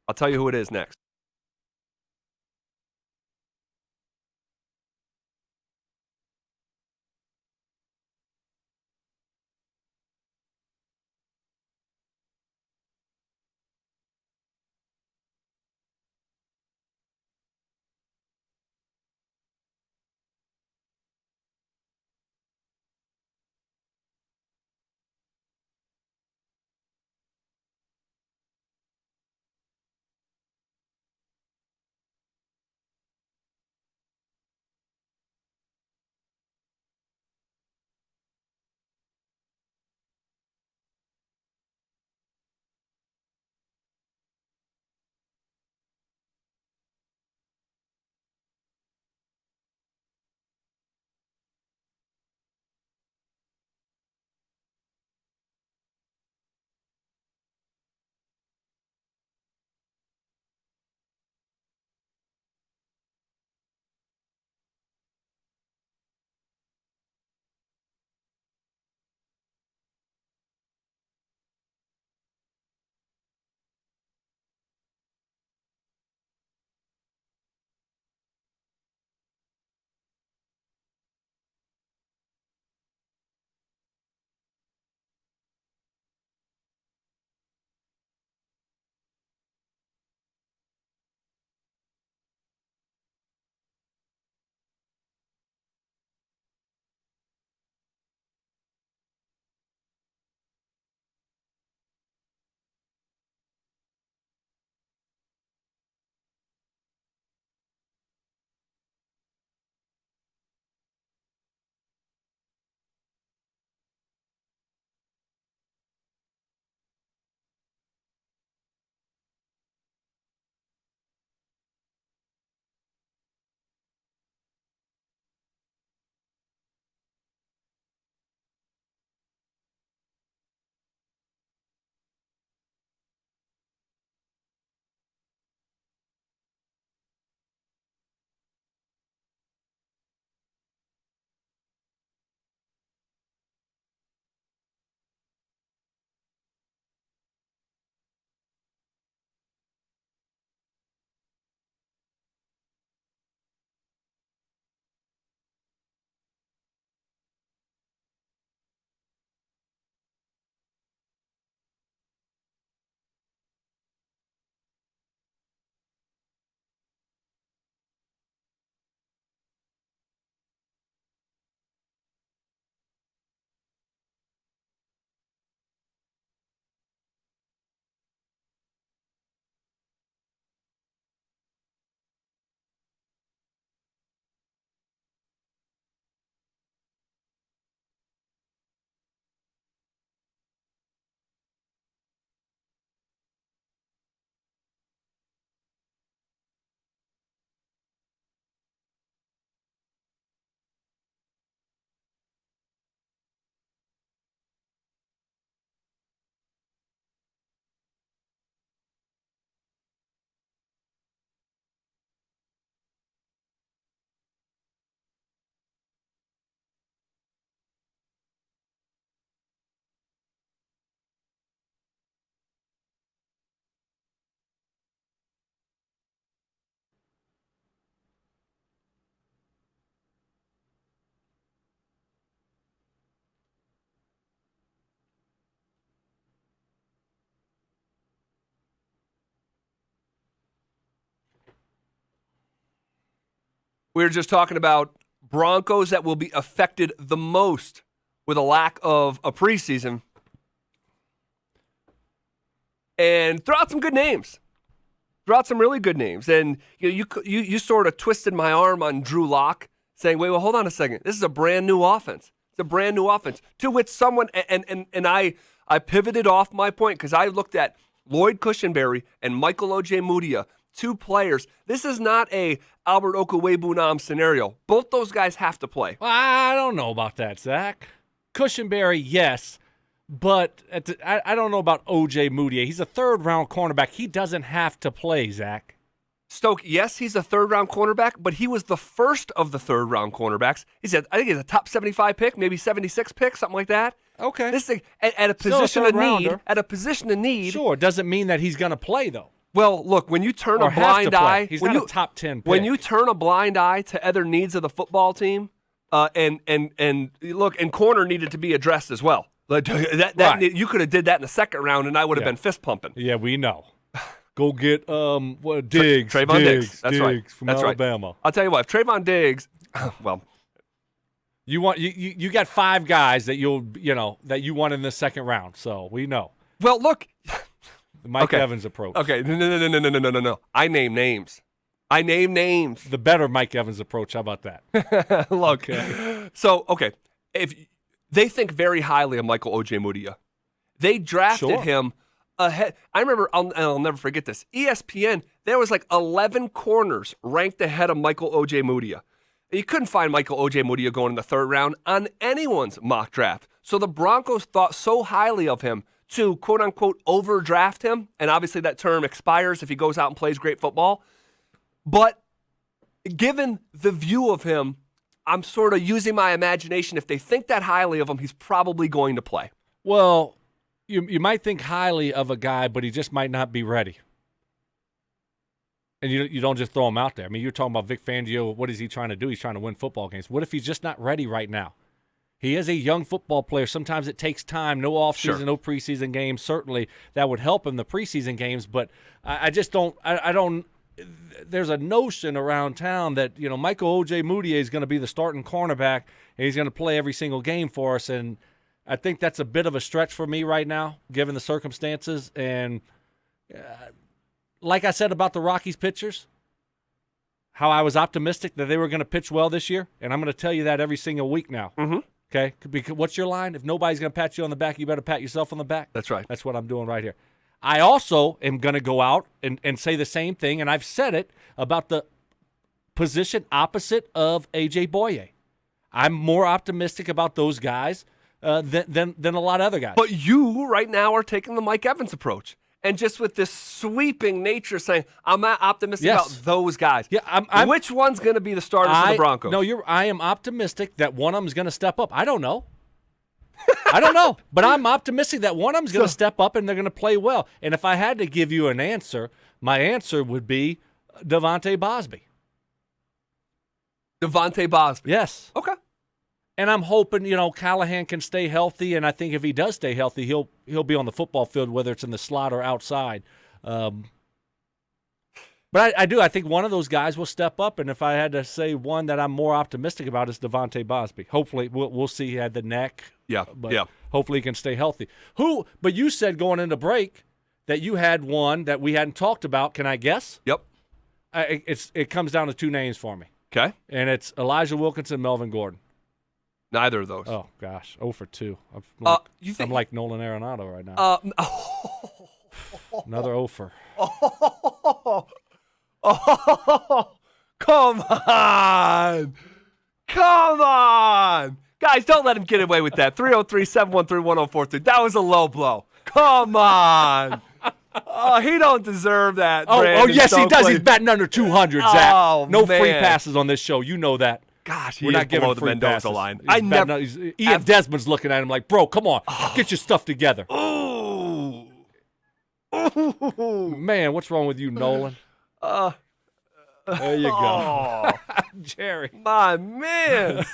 I'll tell you who it is next. We're just talking about Broncos that will be affected the most with a lack of a preseason. And throw out some good names. Throw out some really good names. And you sort of twisted my arm on Drew Lock, saying, wait, well, hold on a second. This is a brand new offense. It's a brand new offense. To which someone, and I pivoted off my point because I looked at Lloyd Cushenberry and Michael Ojemudia, two players. This is not a Albert Okwuegbunam scenario. Both those guys have to play. Well, I don't know about that, Zach. Cushenberry, yes. But I don't know about Ojemudia. He's a third-round cornerback. He doesn't have to play, Zach. Stoke, yes, he's a third-round cornerback, but he was the first of the third-round cornerbacks. I think he's a top 75 pick, maybe 76 pick, something like that. Okay. This thing at a position of need. At a position of need. Sure, doesn't mean that he's going to play though. Well, look, when you turn a blind eye, he's not a top 10 pick. When you turn a blind eye to other needs of the football team, and look, and corner needed to be addressed as well. Like Right. You could have did that in the second round, and I would have been fist pumping. Yeah, we know. Go get Diggs. Trayvon Diggs. That's right. From That's Alabama. Right. I'll tell you what. If Trayvon Diggs, well, you got 5 guys that that you want in the second round. So we know. Well, look, the Mike Evans approach. Okay, no. I name names. The better Mike Evans approach. How about that? Look. Okay. So if they think very highly of Michael Ojemudia, they drafted him ahead. I remember, I'll never forget this. ESPN, there was like 11 corners ranked ahead of Michael Ojemudia. You couldn't find Michael Ojemudia going in the third round on anyone's mock draft. So the Broncos thought so highly of him to quote-unquote overdraft him, and obviously that term expires if he goes out and plays great football. But given the view of him, I'm sort of using my imagination. If they think that highly of him, he's probably going to play. Well, you might think highly of a guy, but he just might not be ready. And you don't just throw him out there. I mean, you're talking about Vic Fangio. What is he trying to do? He's trying to win football games. What if he's just not ready right now? He is a young football player. Sometimes it takes time. No offseason, no preseason games. Certainly that would help in the preseason games. But I just don't. I don't. There's a notion around town that Michael Ojemudia is going to be the starting cornerback and he's going to play every single game for us. And I think that's a bit of a stretch for me right now, given the circumstances. And like I said about the Rockies pitchers, how I was optimistic that they were going to pitch well this year, and I'm going to tell you that every single week now. Mm-hmm. Okay? Because what's your line? If nobody's going to pat you on the back, you better pat yourself on the back. That's right. That's what I'm doing right here. I also am going to go out and say the same thing, and I've said it about the position opposite of A.J. Boye. I'm more optimistic about those guys than a lot of other guys. But you right now are taking the Mike Evans approach. And just with this sweeping nature saying, I'm not optimistic about those guys. Yeah, I'm Which one's going to be the starter for the Broncos? No, I am optimistic that one of them is going to step up. I don't know. But I'm optimistic that one of them is going to step up and they're going to play well. And if I had to give you an answer, my answer would be Devontae Bosby. Devontae Bosby. Yes. Okay. And I'm hoping, Callahan can stay healthy, and I think if he does stay healthy, he'll be on the football field, whether it's in the slot or outside. But I do. I think one of those guys will step up, and if I had to say one that I'm more optimistic about is Devontae Bosby. Hopefully, we'll see. He had the neck. But hopefully he can stay healthy. But you said going into break that you had one that we hadn't talked about. Can I guess? Yep. It comes down to 2 names for me. Okay. And it's Elijah Wilkinson, Melvin Gordon. Neither of those. Oh, gosh. 0 for 2. I'm like Nolan Arenado right now. Another 0 for. Come on. Guys, don't let him get away with that. 303-713-1043. That was a low blow. Come on. He don't deserve that. Brandon Yes, Stokley. he does. He's batting under 200, Zach. Oh, no man. free passes on this show. You know that. Gosh, we're not giving the free Mendoza passes. line. Ian Desmond's looking at him like, bro, come on, get your stuff together. Ooh. Man, what's wrong with you, Nolan? There you go. Jerry. My man.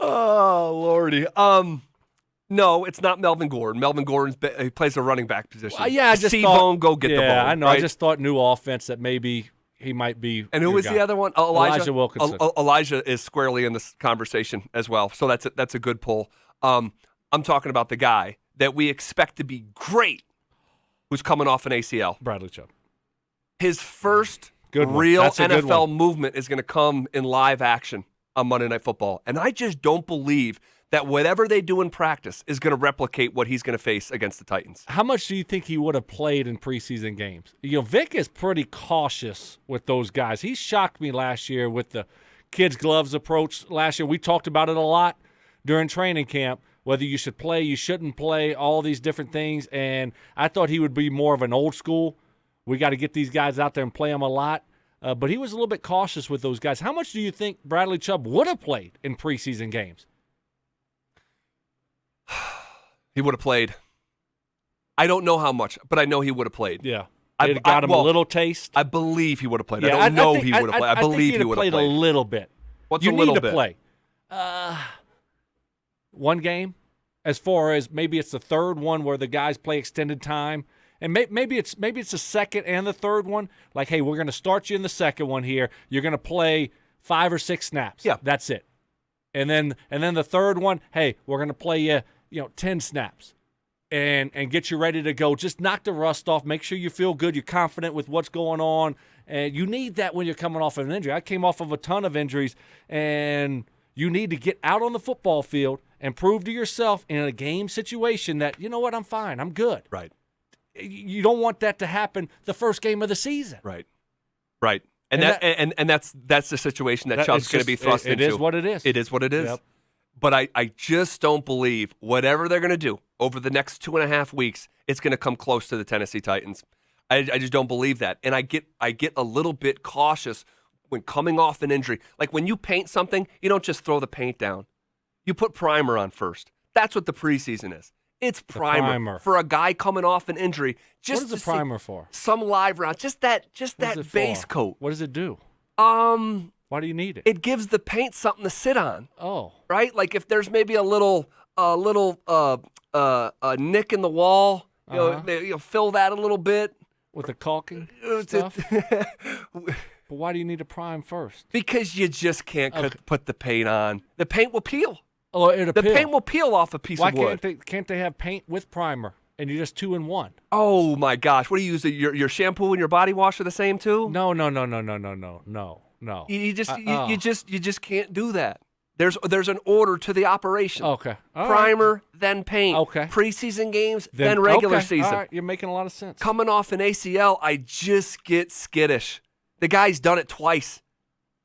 Oh, Lordy. No, it's not Melvin Gordon. Melvin Gordon he plays a running back position. I just C-Bone, go get the ball. Yeah, I know. Right? I just thought new offense that maybe he might be. And who was the other one? Elijah Wilkinson. Elijah is squarely in this conversation as well. So that's a good pull. I'm talking about the guy that we expect to be great, who's coming off an ACL. Bradley Chubb. His first real NFL movement is going to come in live action on Monday Night Football. And I just don't believe that whatever they do in practice is going to replicate what he's going to face against the Titans. How much do you think he would have played in preseason games? Vic is pretty cautious with those guys. He shocked me last year with the kids' gloves approach last year. We talked about it a lot during training camp, whether you should play, you shouldn't play, all these different things. And I thought he would be more of an old school. We got to get these guys out there and play them a lot. But he was a little bit cautious with those guys. How much do you think Bradley Chubb would have played in preseason games? He would have played. I don't know how much, but I know he would have played. Yeah. It got him a little taste. I believe he would have played. Yeah, I don't know he would have played. I believe he would have played a little bit. What's you a little need to bit? Play. One game, as far as maybe it's the third one where the guys play extended time, and maybe it's the second and the third one. Like, hey, we're going to start you in the second one here. You're going to play 5 or 6 snaps. Yeah, that's it. And then the third one, hey, we're going to play you 10 snaps and get you ready to go. Just knock the rust off. Make sure you feel good. You're confident with what's going on. And you need that when you're coming off of an injury. I came off of a ton of injuries, and you need to get out on the football field and prove to yourself in a game situation that, you know what, I'm fine. I'm good. Right. You don't want that to happen the first game of the season. Right. Right. And that's the situation that Chubb's going to be thrust into. It is what it is. It is what it is. Yep. But I just don't believe whatever they're going to do over the next 2.5 weeks, it's going to come close to the Tennessee Titans. I just don't believe that. And I get a little bit cautious when coming off an injury. Like when you paint something, you don't just throw the paint down. You put primer on first. That's what the preseason is. It's primer. For a guy coming off an injury. Just what is the primer for? Some live round. Just that base coat. What does it do? Why do you need it? It gives the paint something to sit on. Oh. Right? Like if there's maybe a little nick in the wall, you fill that a little bit. With the caulking stuff? But why do you need to prime first? Because you just can't put the paint on. The paint will peel. Oh, it'll peel. The paint will peel off a piece of wood. Why can't they have paint with primer and you're just 2 in 1? Oh my gosh! What do you use? Your shampoo and your body wash are the same too? No. You just can't do that. There's an order to the operation. Okay. Primer, then paint. Okay. Preseason games, then regular season. All right. You're making a lot of sense. Coming off an ACL, I just get skittish. The guy's done it twice.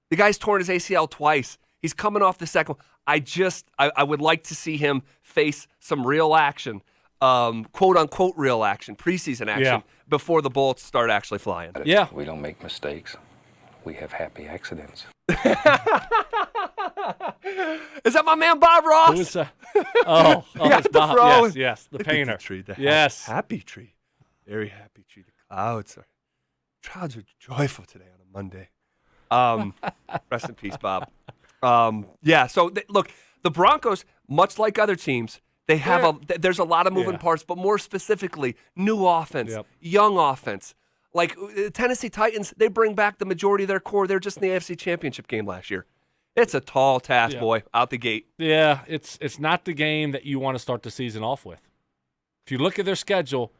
The guy's torn his ACL twice. He's coming off the second one. I would like to see him face some real action, quote unquote real action, preseason action, before the bullets start actually flying. Yeah. We don't make mistakes. We have happy accidents. Is that my man Bob Ross? Who is that? Oh, it's Bob. Yes, the painter. Yes. Happy tree. Very happy tree. The clouds are joyful today on a Monday. Rest in peace, Bob. So look, the Broncos, much like other teams, they have there's a lot of moving parts, but more specifically, new offense, young offense. Like Tennessee Titans, they bring back the majority of their core. They're just in the AFC Championship game last year. It's a tall task, boy, out the gate. Yeah, it's not the game that you want to start the season off with. If you look at their schedule,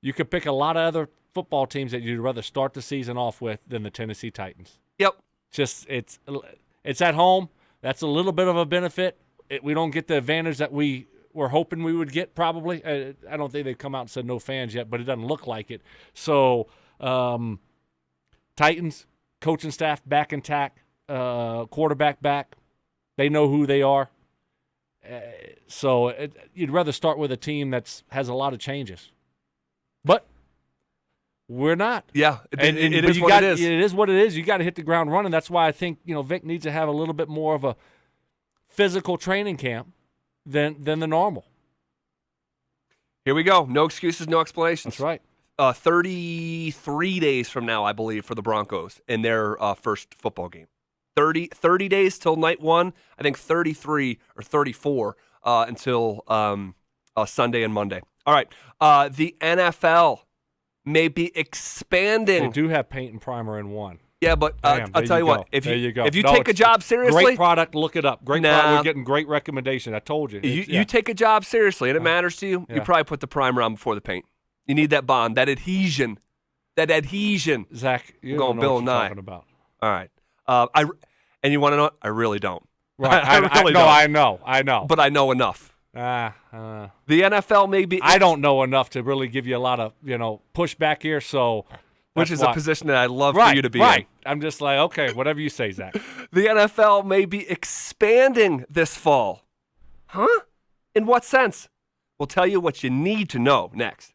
you could pick a lot of other football teams that you'd rather start the season off with than the Tennessee Titans. Yep. Just it's at home. That's a little bit of a benefit. We don't get the advantage that we were hoping we would get probably. I don't think they've come out and said no fans yet, but it doesn't look like it. So Titans, coaching staff back intact. Quarterback back. They know who they are. So you'd rather start with a team that has a lot of changes. But we're not. Yeah, it is what it is. It is what it is. You got to hit the ground running. That's why I think Vic needs to have a little bit more of a physical training camp than the normal. Here we go. No excuses, no explanations. That's right. 33 days from now, I believe, for the Broncos in their first football game. 30 days till night 1. I think 33 or 34 until Sunday and Monday. All right. The NFL may be expanding. They do have paint and primer in 1. Yeah, but Bam, I'll there tell you go. what. If there you go. if you No, take a it's job seriously, great product. Look it up. Great product. Nah. We're getting great recommendation. I told you. You take a job seriously and it matters to you. Yeah. You probably put the primer on before the paint. You need that bond, that adhesion, Zach, you We're don't going know Bill what and you're Nye. talking about. All right. And you want to know what? I really don't. Right. I really no, don't. I know. But I know enough. The NFL may be. I don't know enough to really give you a lot of pushback here. So, which that's is why. a position that I'd love for you to be in. I'm just like, okay, whatever you say, Zach. The NFL may be expanding this fall. Huh? In what sense? We'll tell you what you need to know next.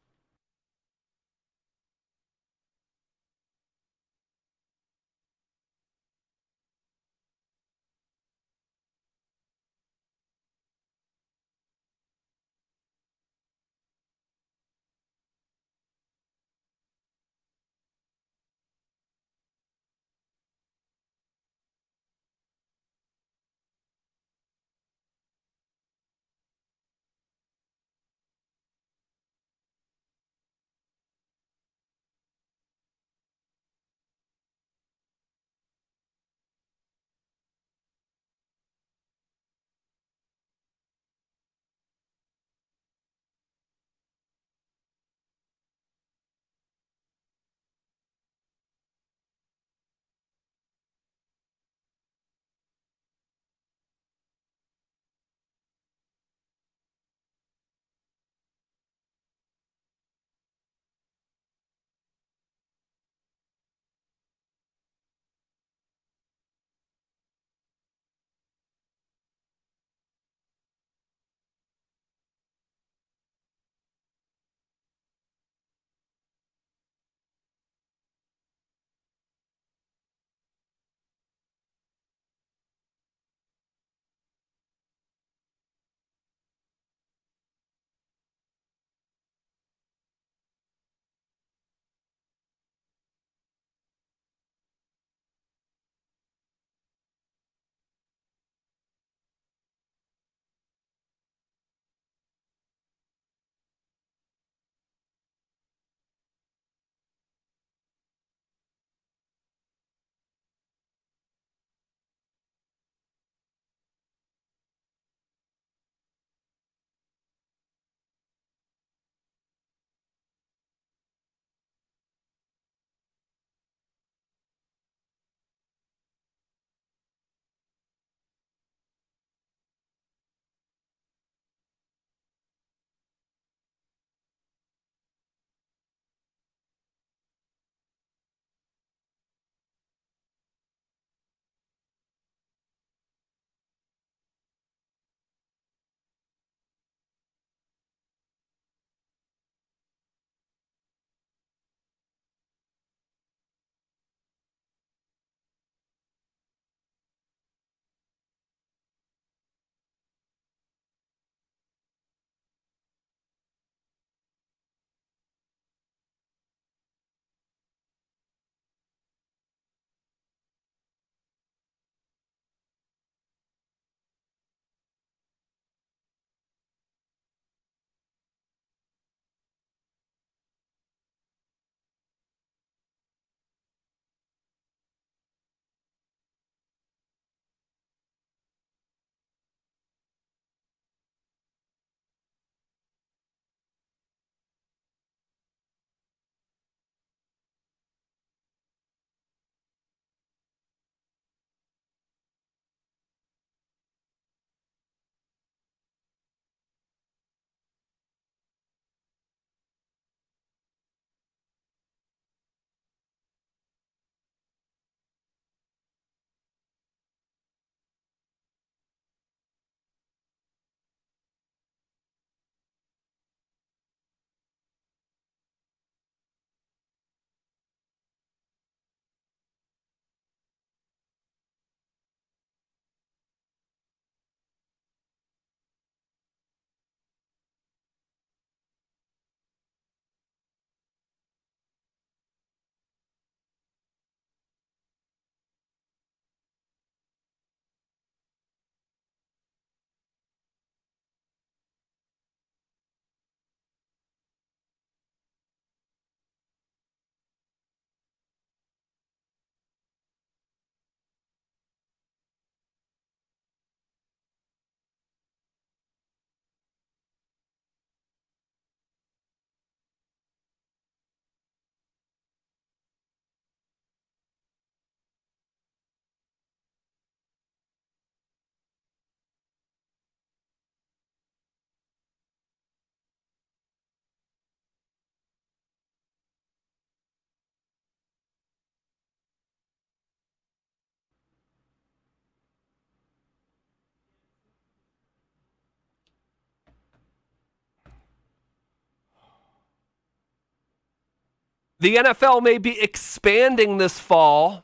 The NFL may be expanding this fall.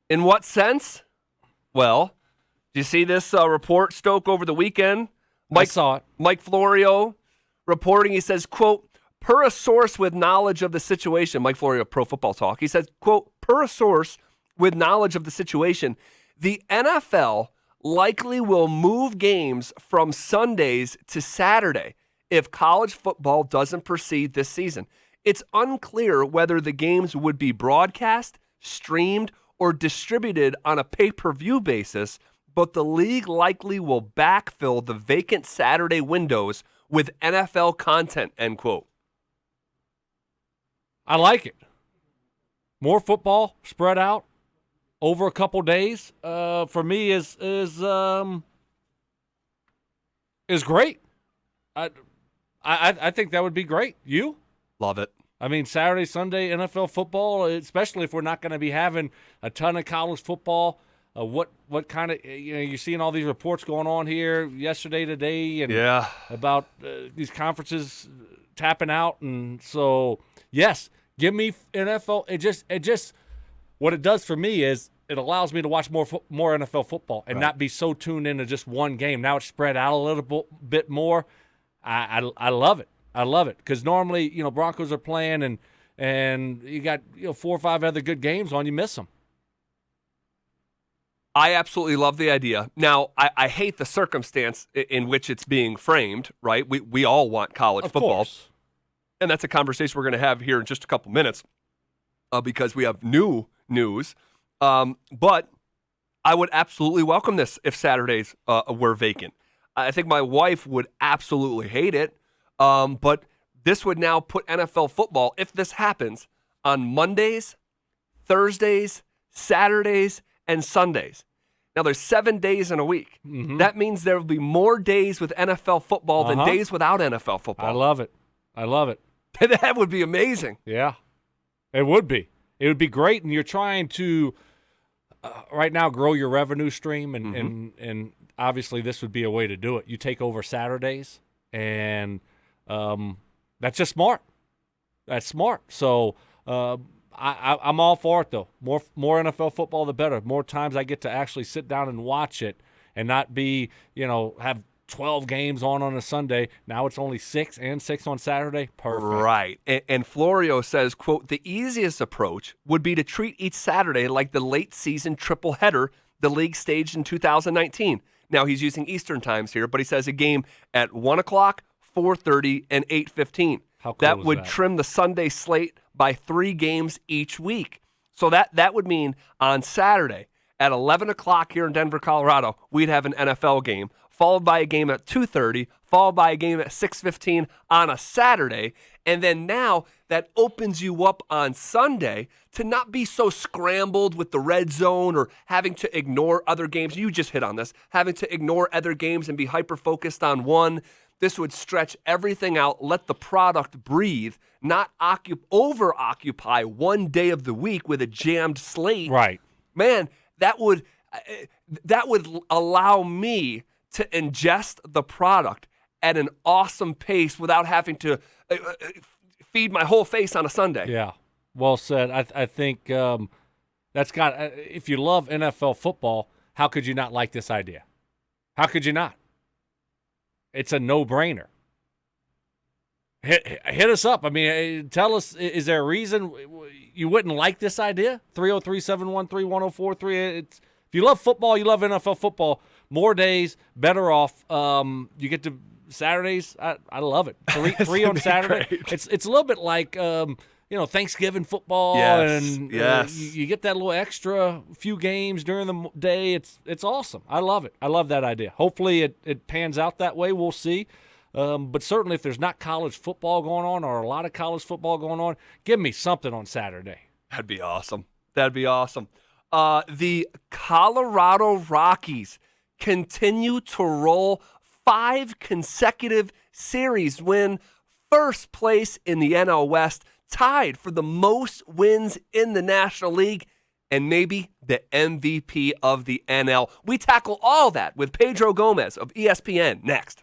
In what sense? Well, do you see this report, Stoke, over the weekend? I saw it. Mike Florio reporting, he says, quote, per a source with knowledge of the situation, Mike Florio of Pro Football Talk, he says, quote, per a source with knowledge of the situation, the NFL likely will move games from Sundays to Saturday if college football doesn't proceed this season. It's unclear whether the games would be broadcast, streamed, or distributed on a pay-per-view basis, but the league likely will backfill the vacant Saturday windows with NFL content, end quote. I like it. More football spread out over a couple days, for me is great. I think that would be great. You? Love it. I mean, Saturday, Sunday, NFL football, especially if we're not going to be having a ton of college football. What kind of, you're seeing all these reports going on here yesterday, today, and about these conferences tapping out. And so, yes, give me NFL. It just what it does for me is it allows me to watch more NFL football and not be so tuned into just one game. Now it's spread out a little bit more. I love it. I love it because normally, Broncos are playing and you got 4 or 5 other good games on, you miss them. I absolutely love the idea. Now, I hate the circumstance in which it's being framed, right? We all want college football. Course. And that's a conversation we're going to have here in just a couple minutes because we have new news. But I would absolutely welcome this if Saturdays were vacant. I think my wife would absolutely hate it. But this would now put NFL football, if this happens, on Mondays, Thursdays, Saturdays, and Sundays. Now, there's 7 days in a week. Mm-hmm. That means there will be more days with NFL football than days without NFL football. I love it. That would be amazing. Yeah, it would be. It would be great, and you're trying to, right now, grow your revenue stream, and obviously this would be a way to do it. You take over Saturdays, and that's just smart. That's smart. So I'm all for it, though. More NFL football, the better. More times I get to actually sit down and watch it and not be, have 12 games on a Sunday. Now it's only 6 and 6 on Saturday. Perfect. Right. And Florio says, quote, the easiest approach would be to treat each Saturday like the late season triple header the league staged in 2019. Now he's using Eastern times here, but he says a game at 1 o'clock, 4:30, and 8:15. How cool that is would that? trim the Sunday slate by 3 games each week. So that would mean on Saturday at 11 o'clock here in Denver, Colorado, we'd have an NFL game, followed by a game at 2:30, followed by a game at 6:15 on a Saturday. And then now that opens you up on Sunday to not be so scrambled with the red zone or having to ignore other games. You just hit on this, having to ignore other games and be hyper-focused on one. This would stretch everything out, let the product breathe, not over-occupy one day of the week with a jammed slate. Right. Man, that would allow me to ingest the product at an awesome pace without having to feed my whole face on a Sunday. Yeah, well said. I think that's got. If you love NFL football, how could you not like this idea? How could you not? It's a no-brainer. Hit us up. I mean, tell us, is there a reason you wouldn't like this idea? 303-713-1043. If you love football, you love NFL football, more days, better off. You get to Saturdays. I love it. Three on Saturday. Great. It's a little bit like Thanksgiving football, and you get that little extra few games during the day. It's awesome. I love it. I love that idea. Hopefully it pans out that way. We'll see. But certainly if there's not college football going on or a lot of college football going on, give me something on Saturday. That'd be awesome. The Colorado Rockies continue to roll 5 consecutive series win, first place in the NL West, tied for the most wins in the National League, and maybe the MVP of the NL. We tackle all that with Pedro Gomez of ESPN next.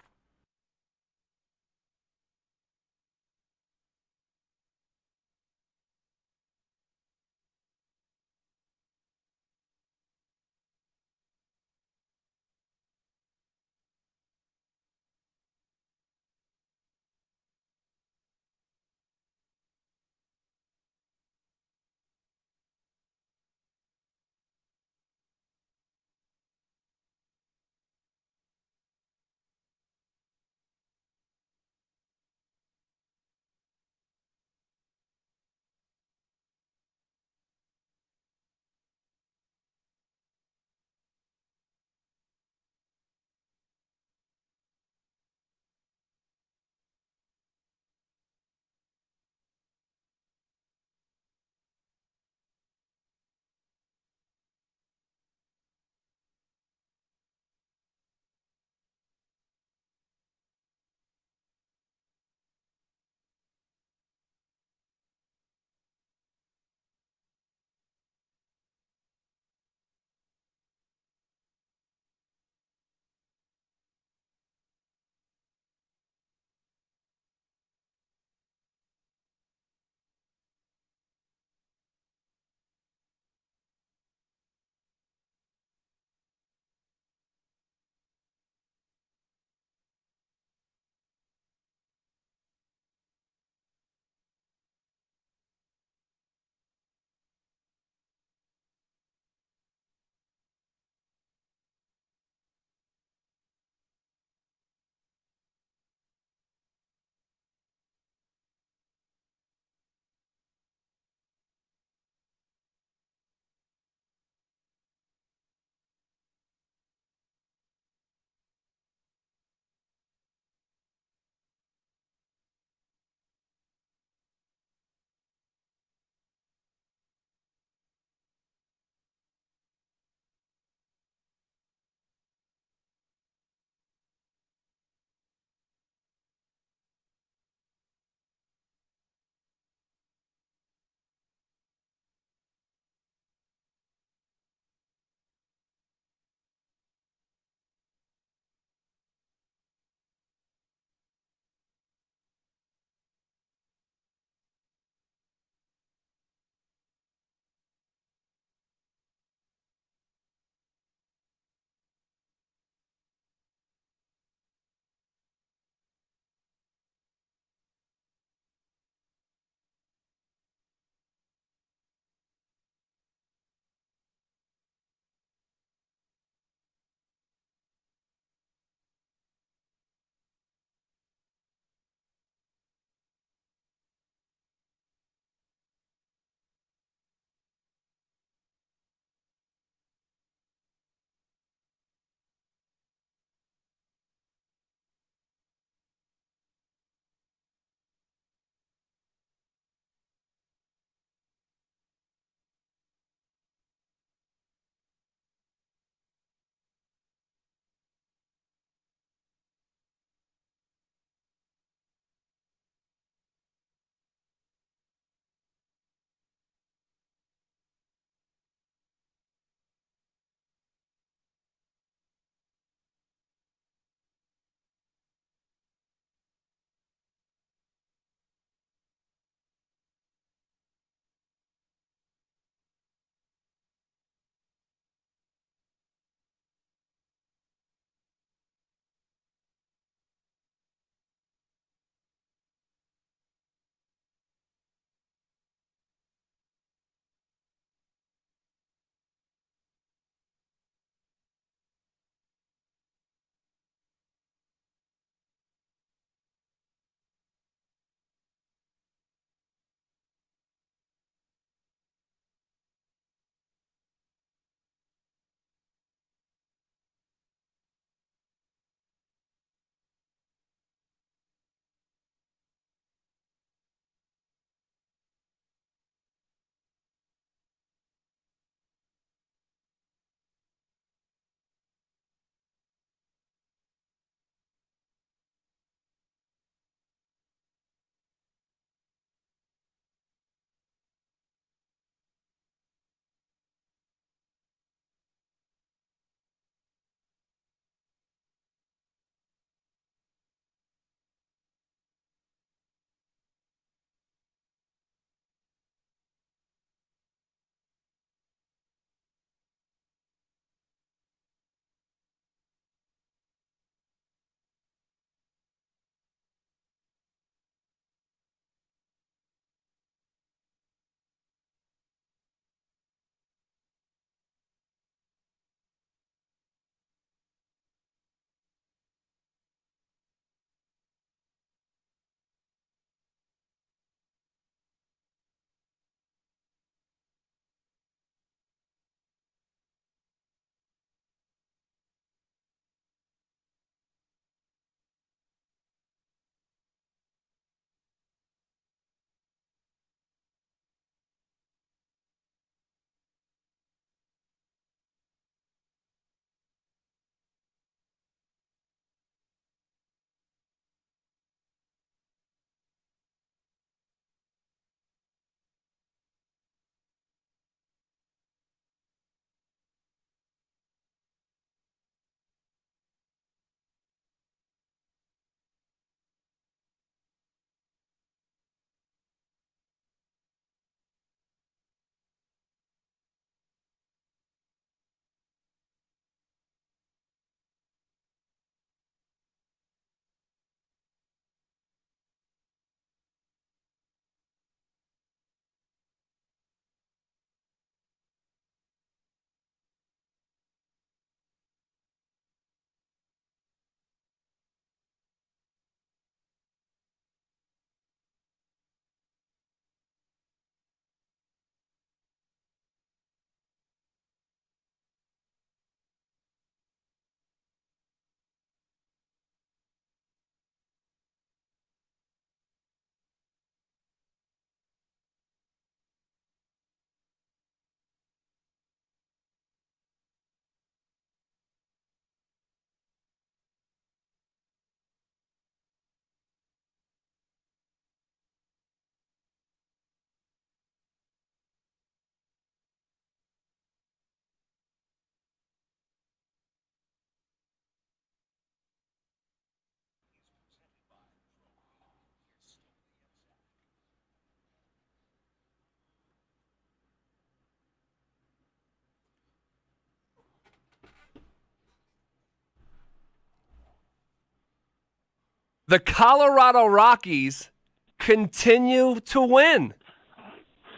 The Colorado Rockies continue to win.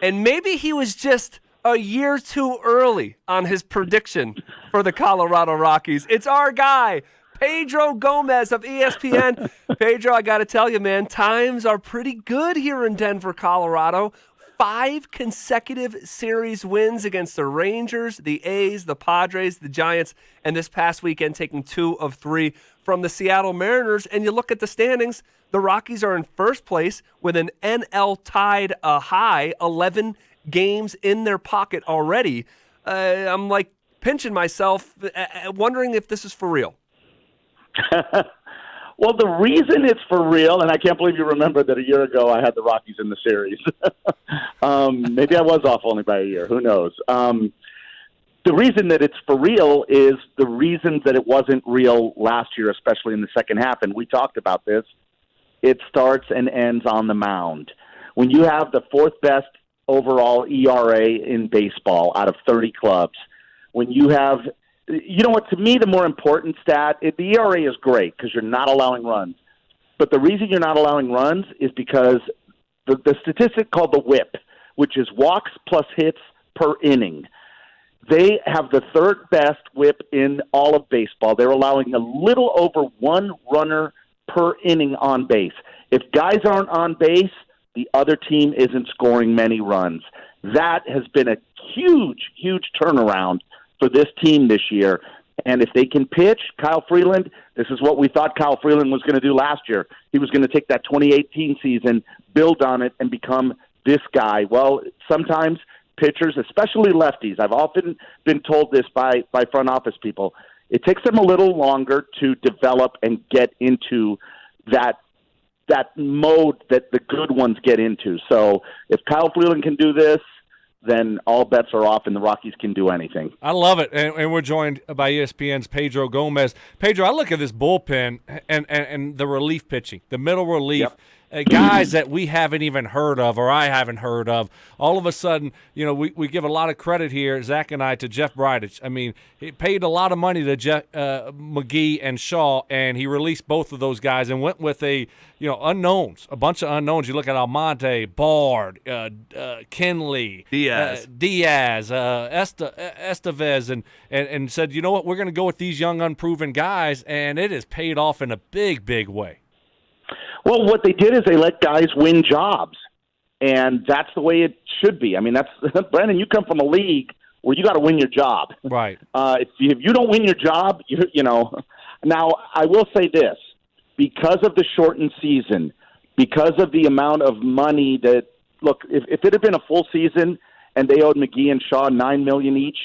And maybe he was just a year too early on his prediction for the Colorado Rockies. It's our guy, Pedro Gomez of ESPN. Pedro, I got to tell you, man, times are pretty good here in Denver, Colorado. 5 consecutive series wins against the Rangers, the A's, the Padres, the Giants, and this past weekend taking 2 of 3 from the Seattle Mariners. And you look at the standings, the Rockies are in first place with an NL tied high, 11 games in their pocket already. I'm like pinching myself, wondering if this is for real. Well, the reason it's for real, and I can't believe you remember that a year ago I had the Rockies in the series. Maybe I was off only by a year. Who knows? The reason that it's for real is the reason that it wasn't real last year, especially in the second half, and we talked about this. It starts and ends on the mound. When you have the 4th best overall ERA in baseball out of 30 clubs, when you have – you know what, to me, the more important stat, the ERA is great because you're not allowing runs. But the reason you're not allowing runs is because the statistic called the WHIP, which is walks plus hits per inning, they have the 3rd best WHIP in all of baseball. They're allowing a little over 1 runner per inning on base. If guys aren't on base, the other team isn't scoring many runs. That has been a huge, huge turnaround for this team this year. And if they can pitch, Kyle Freeland, this is what we thought Kyle Freeland was going to do last year. He was going to take that 2018 season, build on it, and become this guy. Well, sometimes pitchers, especially lefties, I've often been told this by front office people, it takes them a little longer to develop and get into that mode that the good ones get into. So if Kyle Freeland can do this, then all bets are off and the Rockies can do anything. I love it. And we're joined by ESPN's Pedro Gomez. Pedro, I look at this bullpen and the relief pitching, the middle relief. Yep. Guys that we haven't even heard of or I haven't heard of. All of a sudden, we give a lot of credit here, Zach and I, to Jeff Bridich. I mean, he paid a lot of money to McKee and Shaw, and he released both of those guys and went with unknowns, a bunch of unknowns. You look at Almonte, Bard, Kenley, Diaz, Estevez, and said, you know what, we're going to go with these young, unproven guys, and it has paid off in a big, big way. Well, what they did is they let guys win jobs, and that's the way it should be. I mean, that's Brandon, you come from a league where you got to win your job. Right. If you don't win your job, you know. Now, I will say this. Because of the shortened season, because of the amount of money that – look, if it had been a full season and they owed McKee and Shaw $9 million each,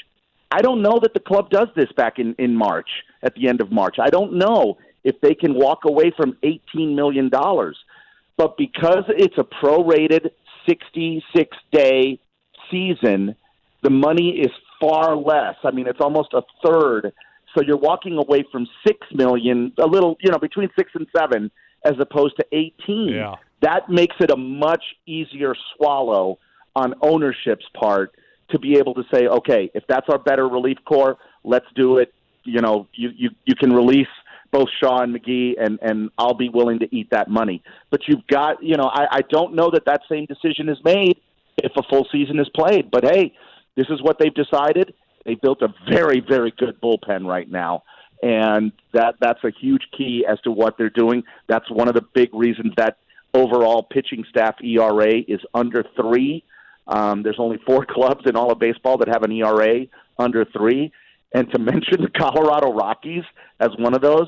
I don't know that the club does this back in March, at the end of March. I don't know if they can walk away from $18 million. But because it's a prorated 66-day season, the money is far less. I mean, it's almost a third. So you're walking away from $6 million, a little, between 6 and 7, as opposed to 18. Yeah. That makes it a much easier swallow on ownership's part to be able to say, okay, if that's our better relief core, let's do it. You can release both Shaw and McKee, and I'll be willing to eat that money. But you've got, I don't know that same decision is made if a full season is played. But, hey, this is what they've decided. They built a very, very good bullpen right now, and that's a huge key as to what they're doing. That's one of the big reasons that overall pitching staff ERA is under 3. There's only 4 clubs in all of baseball that have an ERA under 3. And to mention the Colorado Rockies as one of those,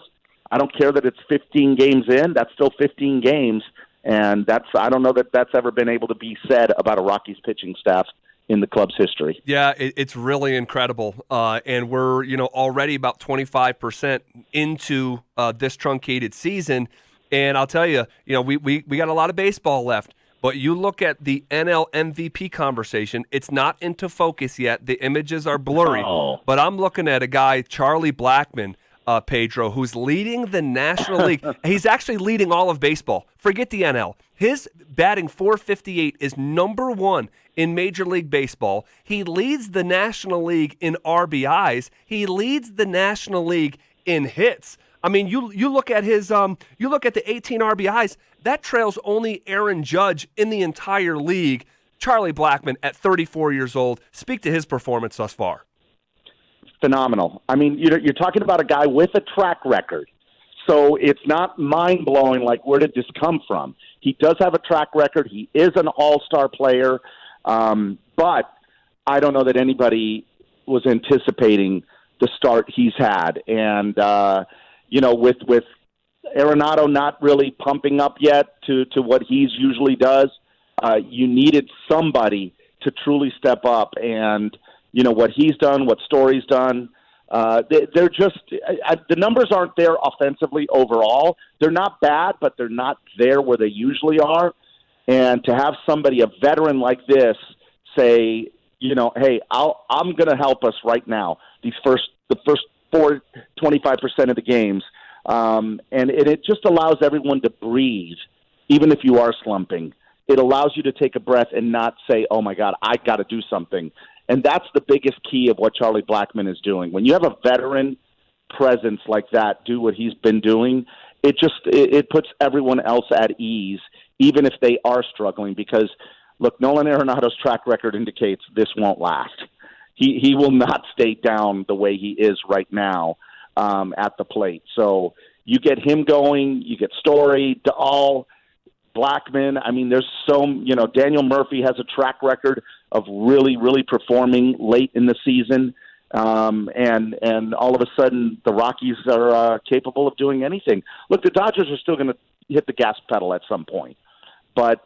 I don't care that it's 15 games in. That's still 15 games, and I don't know that that's ever been able to be said about a Rockies pitching staff in the club's history. Yeah, it's really incredible, and we're already about 25% into this truncated season. And I'll tell you, we got a lot of baseball left. But you look at the NL MVP conversation, it's not into focus yet. The images are blurry. Oh. But I'm looking at a guy, Charlie Blackmon, Pedro, who's leading the National League. He's actually leading all of baseball. Forget the NL. His batting .458 is number 1 in Major League Baseball. He leads the National League in RBIs. He leads the National League in hits. I mean, you look at his you look at the 18 RBIs. That trails only Aaron Judge in the entire league. Charlie Blackmon at 34 years old. Speak to his performance thus far. Phenomenal. I mean, you're talking about a guy with a track record. So it's not mind-blowing like where did this come from. He does have a track record. He is an all-star player. But I don't know that anybody was anticipating the start he's had. And, with Arenado not really pumping up yet to what he's usually does, you needed somebody to truly step up. And, what he's done, what Story's done, they're just the numbers aren't there offensively overall. They're not bad, but they're not there where they usually are. And to have somebody, a veteran like this, say, hey, I'm going to help us right now. The first 25% of the games, and it just allows everyone to breathe, even if you are slumping. It allows you to take a breath and not say, "Oh my God, I got to do something." And that's the biggest key of what Charlie Blackmon is doing. When you have a veteran presence like that, do what he's been doing, it puts everyone else at ease, even if they are struggling. Because, look, Nolan Arenado's track record indicates this won't last. He will not stay down the way he is right now at the plate. So you get him going, you get Story, Dahl, Blackmon. I mean, there's Daniel Murphy has a track record of really, really performing late in the season. And all of a sudden the Rockies are capable of doing anything. Look, the Dodgers are still going to hit the gas pedal at some point. But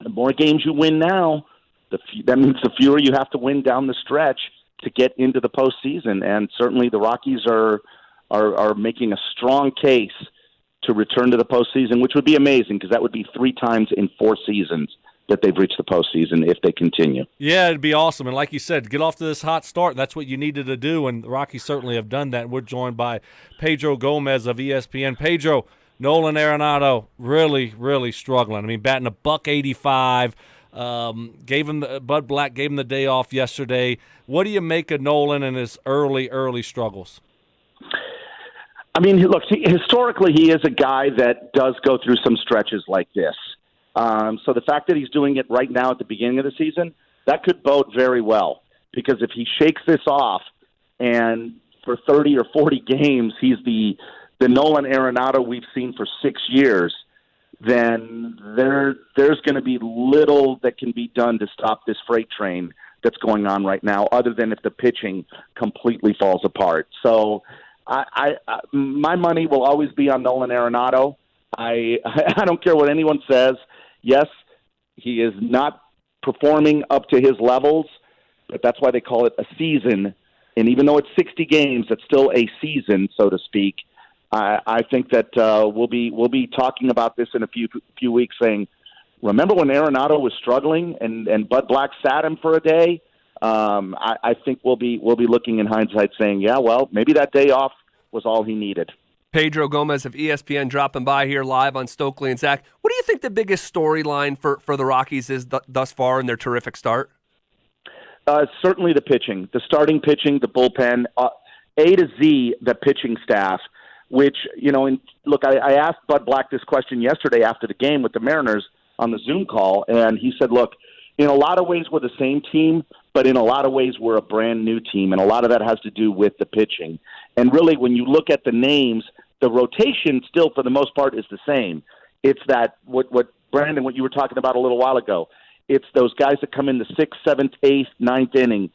the more games you win now, that means the fewer you have to win down the stretch to get into the postseason. And certainly the Rockies are making a strong case to return to the postseason, which would be amazing because that would be 3 times in 4 seasons that they've reached the postseason if they continue. Yeah, it'd be awesome. And like you said, get off to this hot start. That's what you needed to do, and the Rockies certainly have done that. We're joined by Pedro Gomez of ESPN. Pedro, Nolan Arenado really, really struggling. I mean, batting a $185. Bud Black gave him the day off yesterday. What do you make of Nolan and his early struggles? I mean, look, historically he is a guy that does go through some stretches like this. So the fact that he's doing it right now at the beginning of the season, that could bode very well. Because if he shakes this off and for 30 or 40 games he's the Nolan Arenado we've seen for 6 years, then there's going to be little that can be done to stop this freight train that's going on right now, other than if the pitching completely falls apart. So my money will always be on Nolan Arenado. I don't care what anyone says. Yes, he is not performing up to his levels, but that's why they call it a season. And even though it's 60 games, it's still a season, so to speak. I think that we'll be talking about this in a few weeks, saying, remember when Arenado was struggling and Bud Black sat him for a day? I think we'll be looking in hindsight saying, yeah, well, maybe that day off was all he needed. Pedro Gomez of ESPN dropping by here live on Stokley and Zach. What do you think the biggest storyline for the Rockies is thus far in their terrific start? Certainly the pitching, the starting pitching, the bullpen, A to Z, the pitching staff, which, look, I asked Bud Black this question yesterday after the game with the Mariners on the Zoom call, and he said, look, in a lot of ways we're the same team, but in a lot of ways we're a brand new team, and a lot of that has to do with the pitching. And really, when you look at the names, the rotation still, for the most part, is the same. It's that, what Brandon, what you were talking about a little while ago, it's those guys that come in the 6th, 7th, 8th, 9th inning.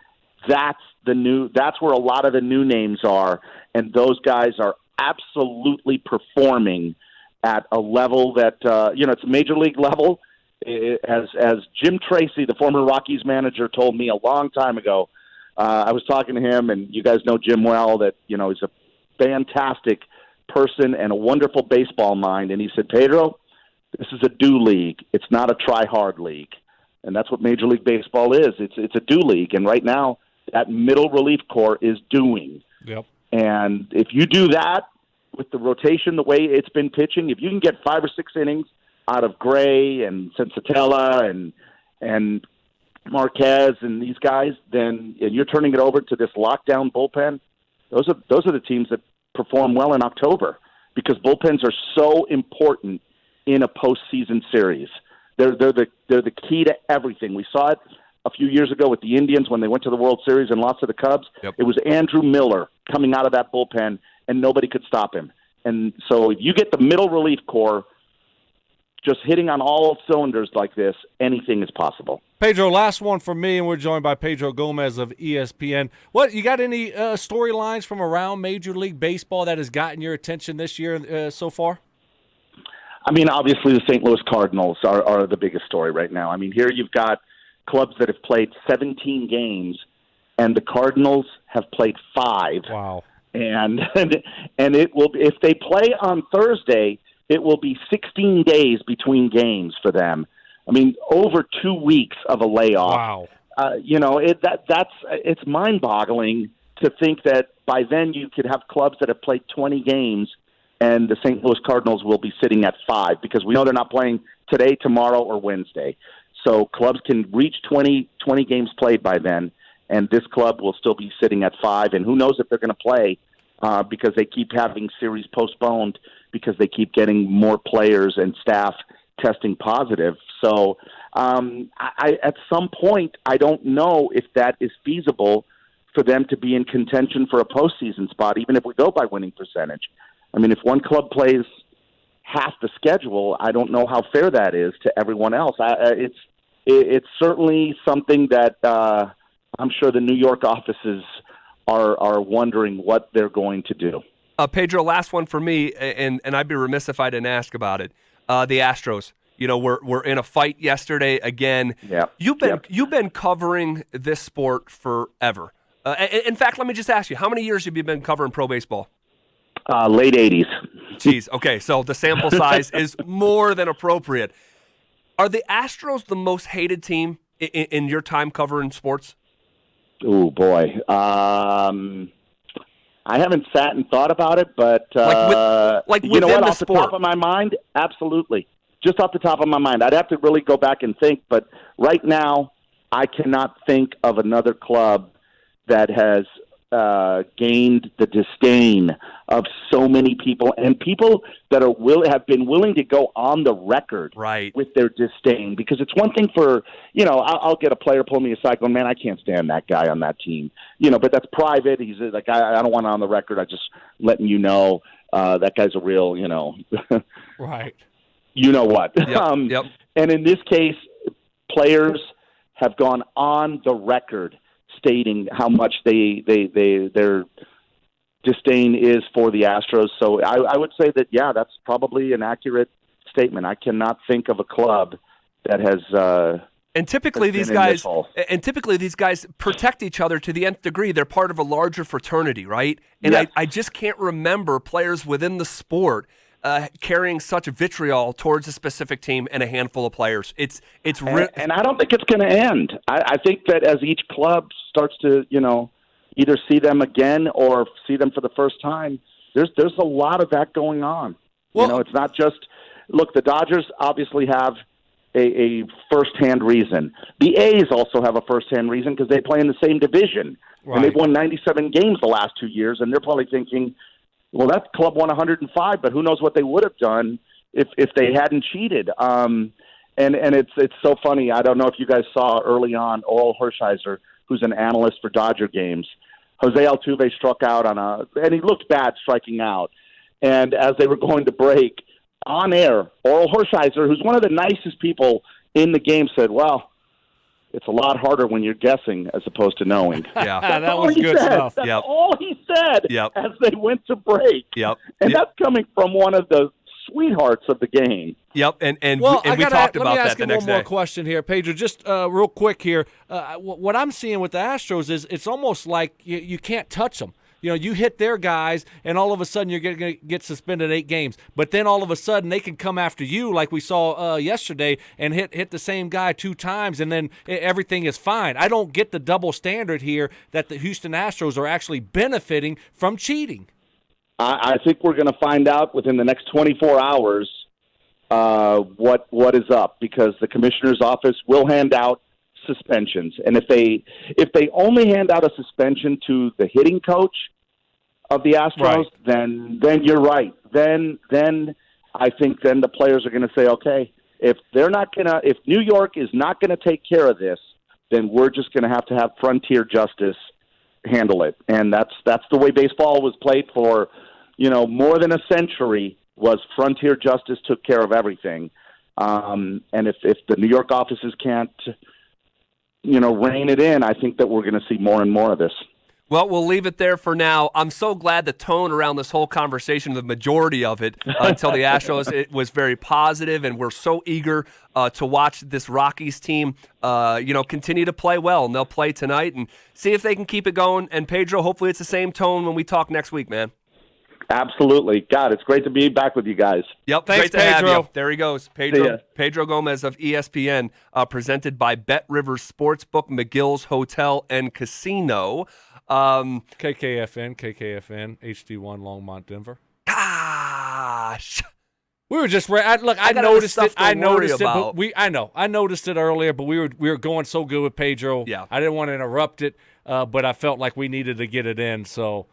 That's where a lot of the new names are, and those guys are absolutely performing at a level that, it's a major league level. As Jim Tracy, the former Rockies manager, told me a long time ago, I was talking to him, and you guys know Jim well, that, he's a fantastic person and a wonderful baseball mind. And he said, Pedro, this is a do league. It's not a try-hard league. And that's what Major League Baseball is. It's a do league. And right now, that middle relief corps is doing. Yep. And if you do that with the rotation, the way it's been pitching, if you can get 5 or 6 innings out of Gray and Sensatella and Marquez and these guys, then and you're turning it over to this lockdown bullpen, those are the teams that perform well in October because bullpens are so important in a postseason series. They're the key to everything. We saw it a few years ago with the Indians when they went to the World Series and lost to the Cubs. Yep. It was Andrew Miller coming out of that bullpen, and nobody could stop him. And so if you get the middle relief corps just hitting on all cylinders like this, anything is possible. Pedro, last one for me, and we're joined by Pedro Gomez of ESPN. What, you got any storylines from around Major League Baseball that has gotten your attention this year so far? I mean, obviously the St. Louis Cardinals are the biggest story right now. I mean, here you've got clubs that have played 17 games, and the Cardinals have played 5. Wow. And it will, if they play on Thursday, it will be 16 days between games for them. I mean, over 2 weeks of a layoff. Wow. It's mind-boggling to think that by then you could have clubs that have played 20 games, and the St. Louis Cardinals will be sitting at 5 because we know they're not playing today, tomorrow, or Wednesday. So clubs can reach 20 games played by then, and this club will still be sitting at 5. And who knows if they're going to play because they keep having series postponed because they keep getting more players and staff testing positive. So at some point, I don't know if that is feasible for them to be in contention for a postseason spot, even if we go by winning percentage. I mean, if one club plays half the schedule, I don't know how fair that is to everyone else. It's certainly something that I'm sure the New York offices are wondering what they're going to do. Pedro, last one for me, and I'd be remiss if I didn't ask about it. The Astros, we're in a fight yesterday again. Yeah. You've been covering this sport forever. In fact, let me just ask you, how many years have you been covering pro baseball? Late 80s. Jeez, okay, so the sample size is more than appropriate. Are the Astros the most hated team in your time covering sports? Oh, boy. I haven't sat and thought about it, but you know what? Off the top of my mind, absolutely. Just off the top of my mind. I'd have to really go back and think, but right now I cannot think of another club that has gained the disdain of so many people, and people that have been willing to go on the record with their disdain. Because it's one thing for, I'll get a player pull me aside going, man, I can't stand that guy on that team. But that's private. He's like, I don't want it on the record. I'm just letting you know that guy's a real, Right. You know what. Yep. And in this case, players have gone on the record stating how much their disdain is for the Astros. So I would say that, that's probably an accurate statement. I cannot think of a club that has and typically these guys protect each other to the nth degree. They're part of a larger fraternity, right? And yes. I just can't remember players within the sport carrying such vitriol towards a specific team and a handful of players. And I don't think it's going to end. I think that as each club starts to, either see them again or see them for the first time, there's a lot of that going on. Well, it's not just look. The Dodgers obviously have a first-hand reason. The A's also have a first-hand reason because they play in the same division, and they've won 97 games the last 2 years, and they're probably thinking, well, that club won 105, but who knows what they would have done if they hadn't cheated. And it's so funny. I don't know if you guys saw early on Oral Hershiser, who's an analyst for Dodger games. Jose Altuve struck out and he looked bad striking out. And as they were going to break, on air, Oral Hershiser, who's one of the nicest people in the game, said, well, it's a lot harder when you're guessing as opposed to knowing. Yeah, that was good stuff. That's all he said as they went to break. Yep. And that's coming from one of the sweethearts of the game. Yep, and we talked about that the next day. Let me ask you one more question here, Pedro. Just real quick here. What I'm seeing with the Astros is it's almost like you can't touch them. You hit their guys, and all of a sudden you're going to get suspended 8 games. But then all of a sudden they can come after you, like we saw yesterday, and hit the same guy 2 times, and then everything is fine. I don't get the double standard here that the Houston Astros are actually benefiting from cheating. I think we're going to find out within the next 24 hours what is up, because the commissioner's office will hand out suspensions, and if they only hand out a suspension to the hitting coach, of the Astros, then you're right. Then I think then the players are going to say, okay, if New York is not going to take care of this, then we're just going to have frontier justice handle it. And that's the way baseball was played for, more than a century. Was frontier justice took care of everything. And if the New York offices can't, rein it in, I think that we're going to see more and more of this. Well, we'll leave it there for now. I'm so glad the tone around this whole conversation, the majority of it, until the Astros, it was very positive, and we're so eager to watch this Rockies team, continue to play well. And they'll play tonight and see if they can keep it going. And Pedro, hopefully it's the same tone when we talk next week, man. Absolutely. God, it's great to be back with you guys. Yep, thanks, great to Pedro. have you. There he goes. Pedro Gomez of ESPN, presented by Bet Rivers Sportsbook, McGill's Hotel and Casino. KKFN, HD1, Longmont, Denver. Gosh. We were just I noticed it. I noticed it. But I noticed it earlier, but we were going so good with Pedro. Yeah. I didn't want to interrupt it, but I felt like we needed to get it in, so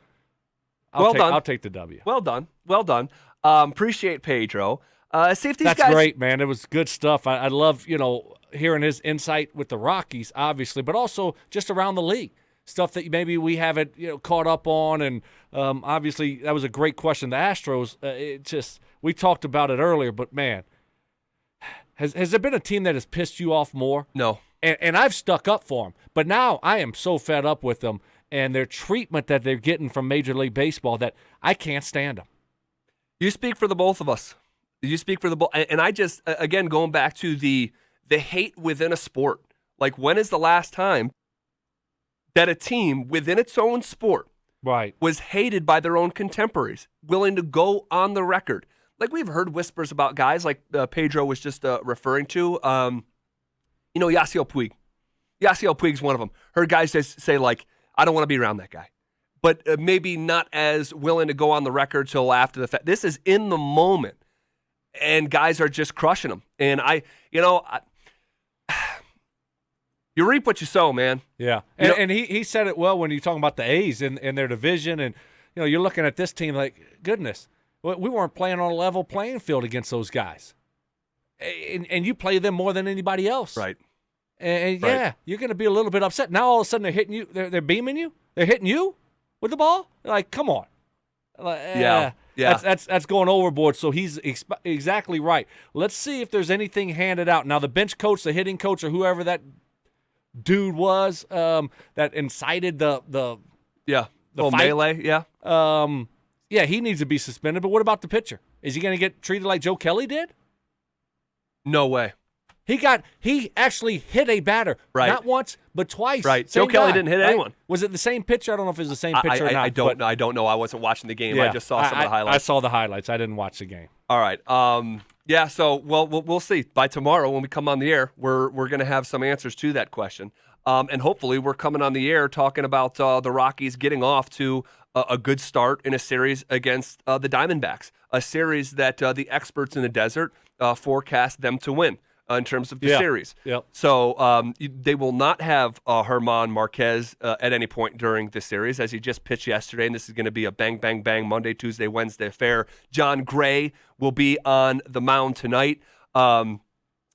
I'll take the W. Well done. Appreciate Pedro. See if these guys. That's great, man. It was good stuff. I love hearing his insight with the Rockies, obviously, but also just around the league. Stuff that maybe we haven't caught up on, and obviously that was a great question. The Astros, we talked about it earlier, but man, has there been a team that has pissed you off more? No. And I've stuck up for them, but now I am so fed up with them and their treatment that they're getting from Major League Baseball that I can't stand them. You speak for the both of us. You speak for the both, and I just again going back to the hate within a sport. Like, when is the last time that a team within its own sport was hated by their own contemporaries, willing to go on the record? Like, we've heard whispers about guys like Pedro was just referring to. Yasiel Puig. Yasiel Puig's one of them. Heard guys just say, like, I don't want to be around that guy. But maybe not as willing to go on the record till after the fact. This is in the moment, and guys are just crushing them. And you reap what you sow, man. Yeah, and he said it well when you're talking about the A's in their division, and you're looking at this team like, goodness, we weren't playing on a level playing field against those guys, and you play them more than anybody else, right? And yeah, you're going to be a little bit upset. Now all of a sudden they're hitting you, they're beaming you, they're hitting you with the ball. Like, come on, yeah. That's going overboard. So he's exactly right. Let's see if there's anything handed out. Now the bench coach, the hitting coach, or whoever that dude was that incited the fight. Melee, he needs to be suspended. But what about the pitcher? Is he going to get treated like Joe Kelly did? No way. He actually hit a batter, not once but twice. Right, Joe Kelly didn't hit anyone. Was it the same pitcher? I don't know if it was the same pitcher or not. I don't know. I wasn't watching the game. I just saw some of the highlights. I saw the highlights. I didn't watch the game. All right. So we'll see. By tomorrow when we come on the air, we're going to have some answers to that question. And hopefully we're coming on the air talking about the Rockies getting off to a good start in a series against the Diamondbacks, a series that the experts in the desert forecast them to win in terms of the series. Yep. So they will not have German Marquez at any point during the series, as he just pitched yesterday, and this is going to be a bang, bang, bang Monday, Tuesday, Wednesday affair. John Gray will be on the mound tonight.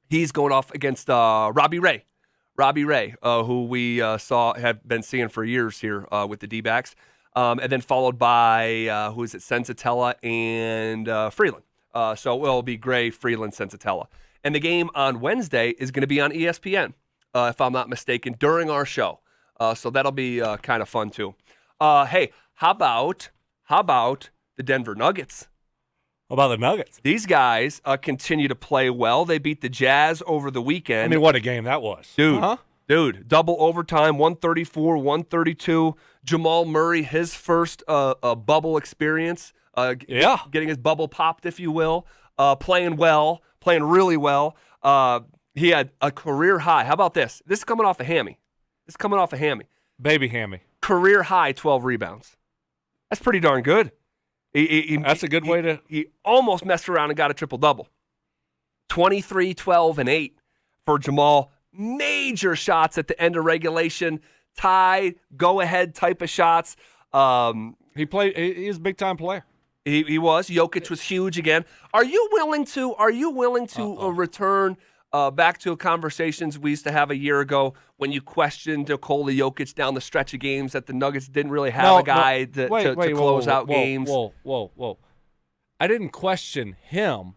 He's going off against Robbie Ray, who we have been seeing for years here with the D-backs, and then followed by, who is it, Senzatella and Freeland. So it will be Gray, Freeland, Senzatella. And the game on Wednesday is going to be on ESPN, if I'm not mistaken, during our show. So that'll be kind of fun too. Hey, how about the Denver Nuggets? How about the Nuggets? These guys continue to play well. They beat the Jazz over the weekend. I mean, what a game that was. Dude, double overtime, 134-132. Jamal Murray, his first bubble experience, getting his bubble popped, if you will, playing really well. He had a career high. How about this? This is coming off a hammy. Baby hammy. Career high 12 rebounds. That's pretty darn good. That's a good way to... He almost messed around and got a triple-double. 23, 12, and 8 for Jamal. Major shots at the end of regulation. Tie, go-ahead type of shots. He was a big-time player. He was. Jokic was huge again. Are you willing to return back to conversations we used to have a year ago when you questioned Nikola Jokic down the stretch of games that the Nuggets didn't really have a guy to close out games? Whoa. I didn't question him,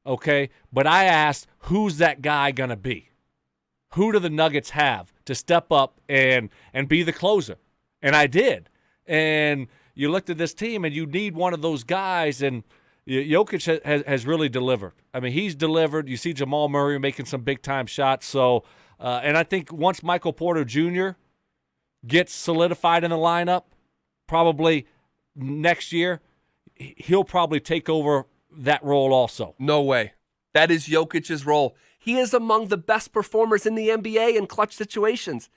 okay? But I asked, who's that guy going to be? Who do the Nuggets have to step up and be the closer? And I did. And you looked at this team, and you need one of those guys, and Jokic has really delivered. I mean, he's delivered. You see Jamal Murray making some big-time shots. So, and I think once Michael Porter Jr. gets solidified in the lineup, probably next year, he'll probably take over that role also. No way. That is Jokic's role. He is among the best performers in the NBA in clutch situations.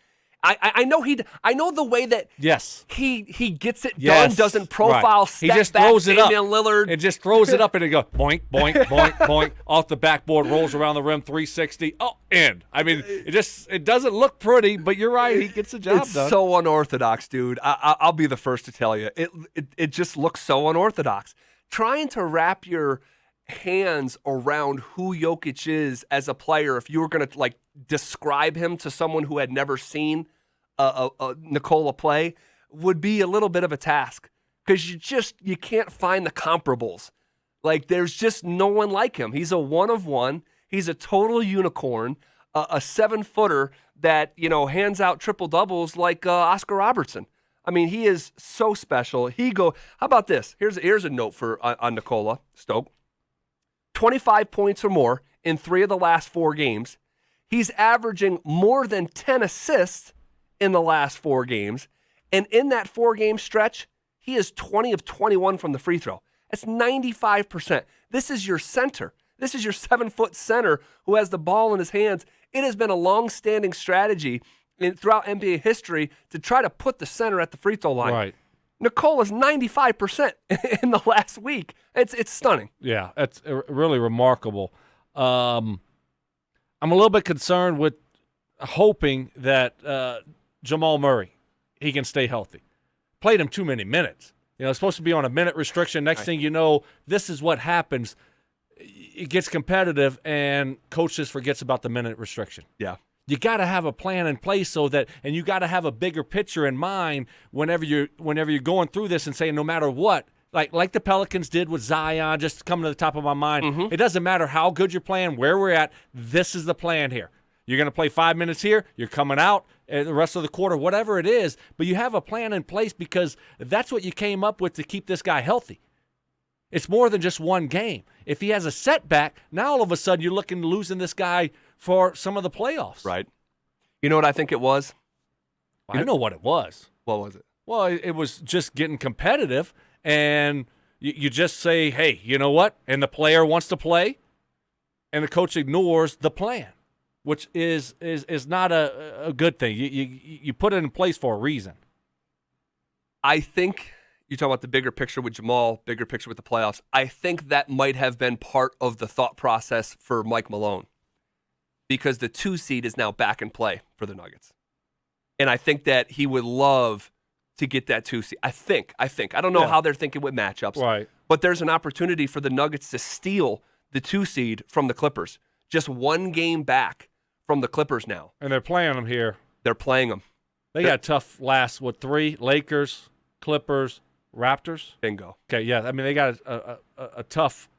I know I know the way that he gets it done, doesn't profile step he just back throws it up. Damian Lillard. It just throws it up and it goes boink, boink, boink, boink, off the backboard, rolls around the rim, 360, in. I mean, it doesn't look pretty, but you're right, he gets the job It's done. so unorthodox, dude. I'll be the first to tell you. It just looks so unorthodox. Trying to wrap your hands around who Jokic is as a player, if you were going to describe him to someone who had never seen Nikola play, would be a little bit of a task because you can't find the comparables. There's just no one like him. He's a one of one. He's a total unicorn, a 7-footer that hands out triple doubles like Oscar Robertson. I mean, he is so special. How about this? Here's a note on Nikola Stoke. 25 points or more in 3 of the last 4 games. He's averaging more than 10 assists in the last 4 games. And in that 4-game stretch, he is 20 of 21 from the free throw. That's 95%. This is your center. This is your 7-foot center who has the ball in his hands. It has been a long-standing strategy throughout NBA history to try to put the center at the free throw line. Right. Nicola's 95% in the last week. It's stunning. Yeah, it's really remarkable. I'm a little bit concerned with hoping that Jamal Murray, he can stay healthy. Played him too many minutes. It's supposed to be on a minute restriction. Next thing you know, this is what happens. It gets competitive, and coach just forgets about the minute restriction. Yeah. You got to have a plan in place and you got to have a bigger picture in mind whenever you're going through this and saying no matter what, like the Pelicans did with Zion, just coming to the top of my mind. Mm-hmm. It doesn't matter how good you're playing, where we're at. This is the plan here. You're going to play 5 minutes here. You're coming out the rest of the quarter, whatever it is. But you have a plan in place because that's what you came up with to keep this guy healthy. It's more than just one game. If he has a setback, now all of a sudden you're losing this guy for some of the playoffs. Right. You know what I think it was? I know what it was. What was it? Well, it was just getting competitive, and you just say, hey, you know what? And the player wants to play, and the coach ignores the plan, which is not a good thing. You put it in place for a reason. I think you talk about the bigger picture with Jamal, bigger picture with the playoffs. I think that might have been part of the thought process for Mike Malone, because the 2 seed is now back in play for the Nuggets. And I think that he would love to get that 2 seed. I think. I don't know how they're thinking with matchups. Right. But there's an opportunity for the Nuggets to steal the 2 seed from the Clippers. Just 1 game back from the Clippers now. And they're playing them here. They're playing them. They got tough last, 3? Lakers, Clippers, Raptors? Bingo. Okay, yeah. I mean, they got a tough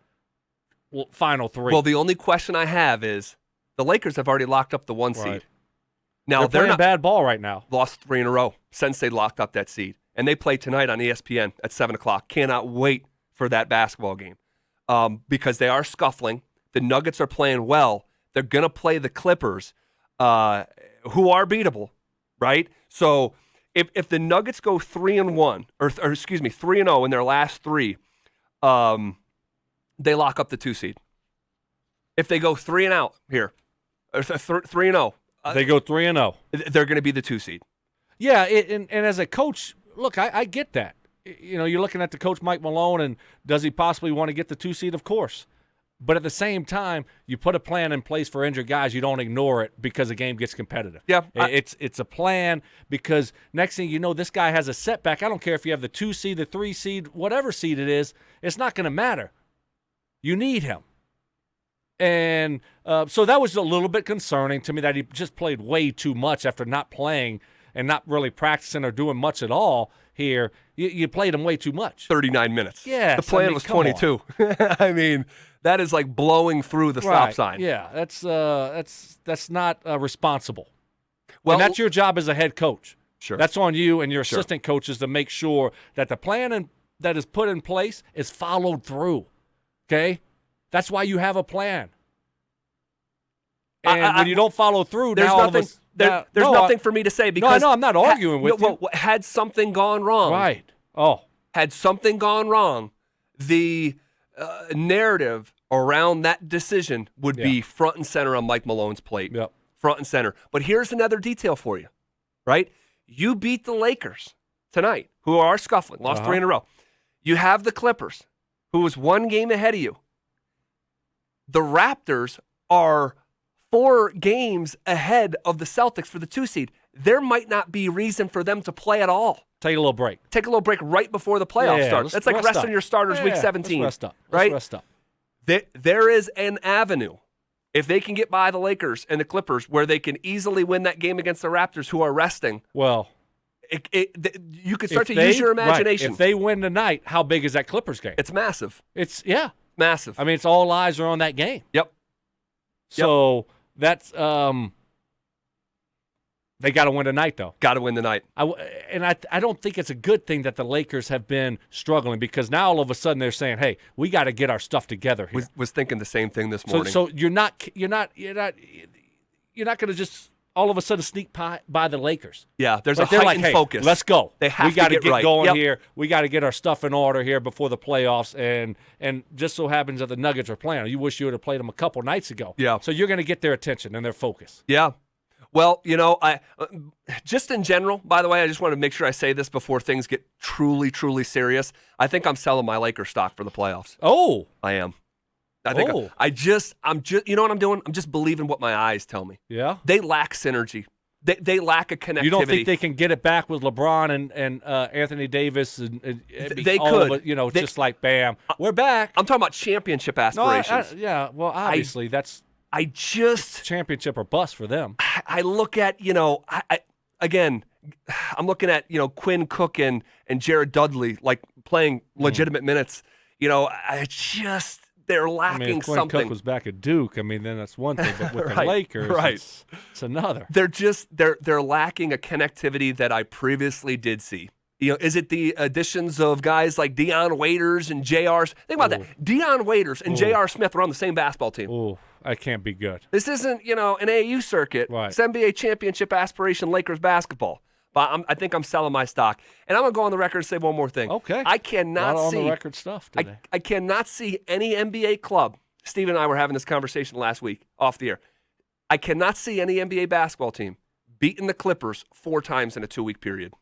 final 3. Well, the only question I have is, the Lakers have already locked up the 1 seed. Now they're playing not bad ball right now. Lost 3 in a row since they locked up that seed, and they play tonight on ESPN at 7:00. Cannot wait for that basketball game because they are scuffling. The Nuggets are playing well. They're gonna play the Clippers, who are beatable, right? So if the Nuggets go 3-1 or 3-0 in their last 3, they lock up the 2 seed. If they go 3-0 here, or 3-0, they go 3-0. They're going to be the 2 seed. Yeah, and as a coach, look, I get that. You're looking at the coach Mike Malone, and does he possibly want to get the 2 seed? Of course. But at the same time, you put a plan in place for injured guys. You don't ignore it because the game gets competitive. Yeah, it's a plan because next thing you know, this guy has a setback. I don't care if you have the 2 seed, the 3 seed, whatever seed it is. It's not going to matter. You need him. And so that was a little bit concerning to me that he just played way too much after not playing and not really practicing or doing much at all here. You played him way too much. 39 minutes. Yeah. The plan was 22. I mean, that is like blowing through the stop sign. Yeah, that's not responsible. Well, and that's your job as a head coach. Sure. That's on you and your assistant coaches to make sure that the plan that is put in place is followed through. Okay? That's why you have a plan. And when you don't follow through, there's now nothing. There's nothing for me to say because I'm not arguing with you. Had something gone wrong, right? Oh, had something gone wrong, the narrative around that decision would be front and center on Mike Malone's plate. Yep. Front and center. But here's another detail for you, right? You beat the Lakers tonight, who are scuffling, lost 3 in a row. You have the Clippers, who was 1 game ahead of you. The Raptors are 4 games ahead of the Celtics for the 2 seed. There might not be reason for them to play at all. Take a little break. Take a little break right before the playoffs start. That's like resting your starters week 17. Let's rest up. Right? Let's rest up. There is an avenue. If they can get by the Lakers and the Clippers where they can easily win that game against the Raptors who are resting. Well, you could start to use your imagination. Right. If they win tonight, how big is that Clippers game? It's massive. It's massive. I mean, it's all eyes are on that game. Yep. So that's they got to win tonight, though. Got to win tonight. I don't think it's a good thing that the Lakers have been struggling because now all of a sudden they're saying, "Hey, we got to get our stuff together here." Was thinking the same thing this morning. So you're not going to just all of a sudden sneak by the Lakers. Yeah, there's like a heightened focus. Let's go. They have we got to get right. going here. We got to get our stuff in order here before the playoffs. And just so happens that the Nuggets are playing. You wish you would have played them a couple nights ago. Yeah. So you're going to get their attention and their focus. Yeah. Well, I just in general, by the way, I just want to make sure I say this before things get truly, truly serious. I think I'm selling my Lakers stock for the playoffs. Oh. I am. I think I'm just, you know what I'm doing? I'm just believing what my eyes tell me. Yeah. They lack synergy. They lack a connectivity. You don't think they can get it back with LeBron and Anthony Davis? And they could. It, just like, bam, we're back. I'm talking about championship aspirations. Well, obviously, I just championship or bust for them. I look at, I'm looking at, Quinn Cook and Jared Dudley, like playing legitimate minutes. They're lacking Quinn something. Cook was back at Duke. Then that's one thing, but with the Lakers, it's another. They're lacking a connectivity that I previously did see. Is it the additions of guys like Deion Waiters and J.R. Think about that. Deion Waiters and J.R. Smith are on the same basketball team. Oh, that can't be good. This isn't, an AAU circuit. Right. It's NBA championship aspiration Lakers basketball. But I think I'm selling my stock. And I'm going to go on the record and say one more thing. Okay. I cannot on see the record stuff today. I cannot see any NBA club. Steve and I were having this conversation last week off the air. I cannot see any NBA basketball team beating the Clippers 4 times in a 2-week period.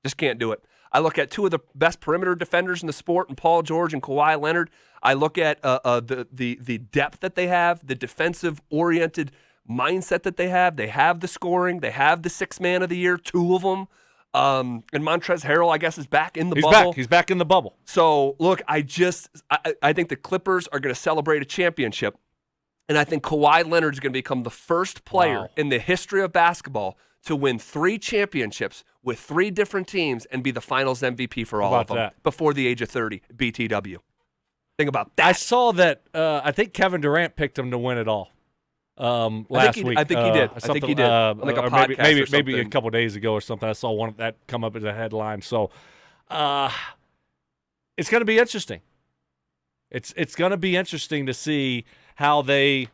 Just can't do it. I look at 2 of the best perimeter defenders in the sport, and Paul George and Kawhi Leonard. I look at the depth that they have, the defensive-oriented mindset that they have. They have the scoring. They have the 6th man of the year, 2 of them. And Montrezl Harrell, I guess, is back in the bubble. He's back in the bubble. So, look, I think the Clippers are going to celebrate a championship, and I think Kawhi Leonard is going to become the first player in the history of basketball to win 3 championships with 3 different teams and be the finals MVP for all of them before the age of 30, BTW. Think about that. I saw that. I think Kevin Durant picked him to win it all last week. I think he did. I think he did. Like a podcast maybe a couple days ago or something. I saw one of that come up as a headline. So it's going to be interesting. It's going to be interesting to see how it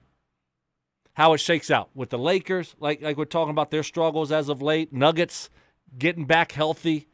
shakes out with the Lakers. Like we're talking about their struggles as of late. Nuggets getting back healthy.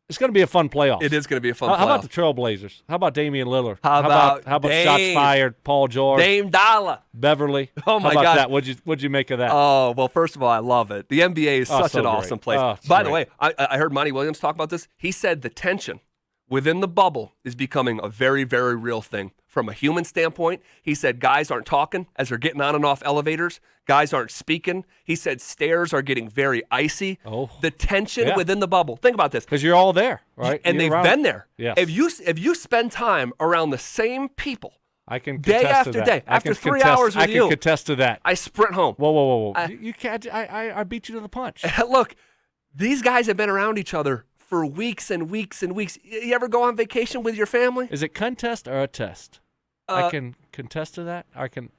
It's going to be a fun playoff. It is going to be a fun playoff. How about the Trailblazers? How about Damian Lillard? How about shots fired? Paul George, Dame Dollar, Beverly. Oh my How about God! that? What'd you make of that? Oh well, first of all, I love it. The NBA is such so an awesome place. Oh, By the way, I heard Monty Williams talk about this. He said the tension within the bubble is becoming a very, very real thing. From a human standpoint, he said guys aren't talking as they're getting on and off elevators. Guys aren't speaking. He said stairs are getting very icy. Oh, the tension within the bubble. Think about this. Because you're all there, right? And they've been there. Yes. If you spend time around the same people, I can day contest after to that. day, after 3 hours with I you, can contest to that. I sprint home. Whoa. You can't. I beat you to the punch. Look, these guys have been around each other for weeks and weeks and weeks. You ever go on vacation with your family? Is it contest or a test? I can contest to that. I can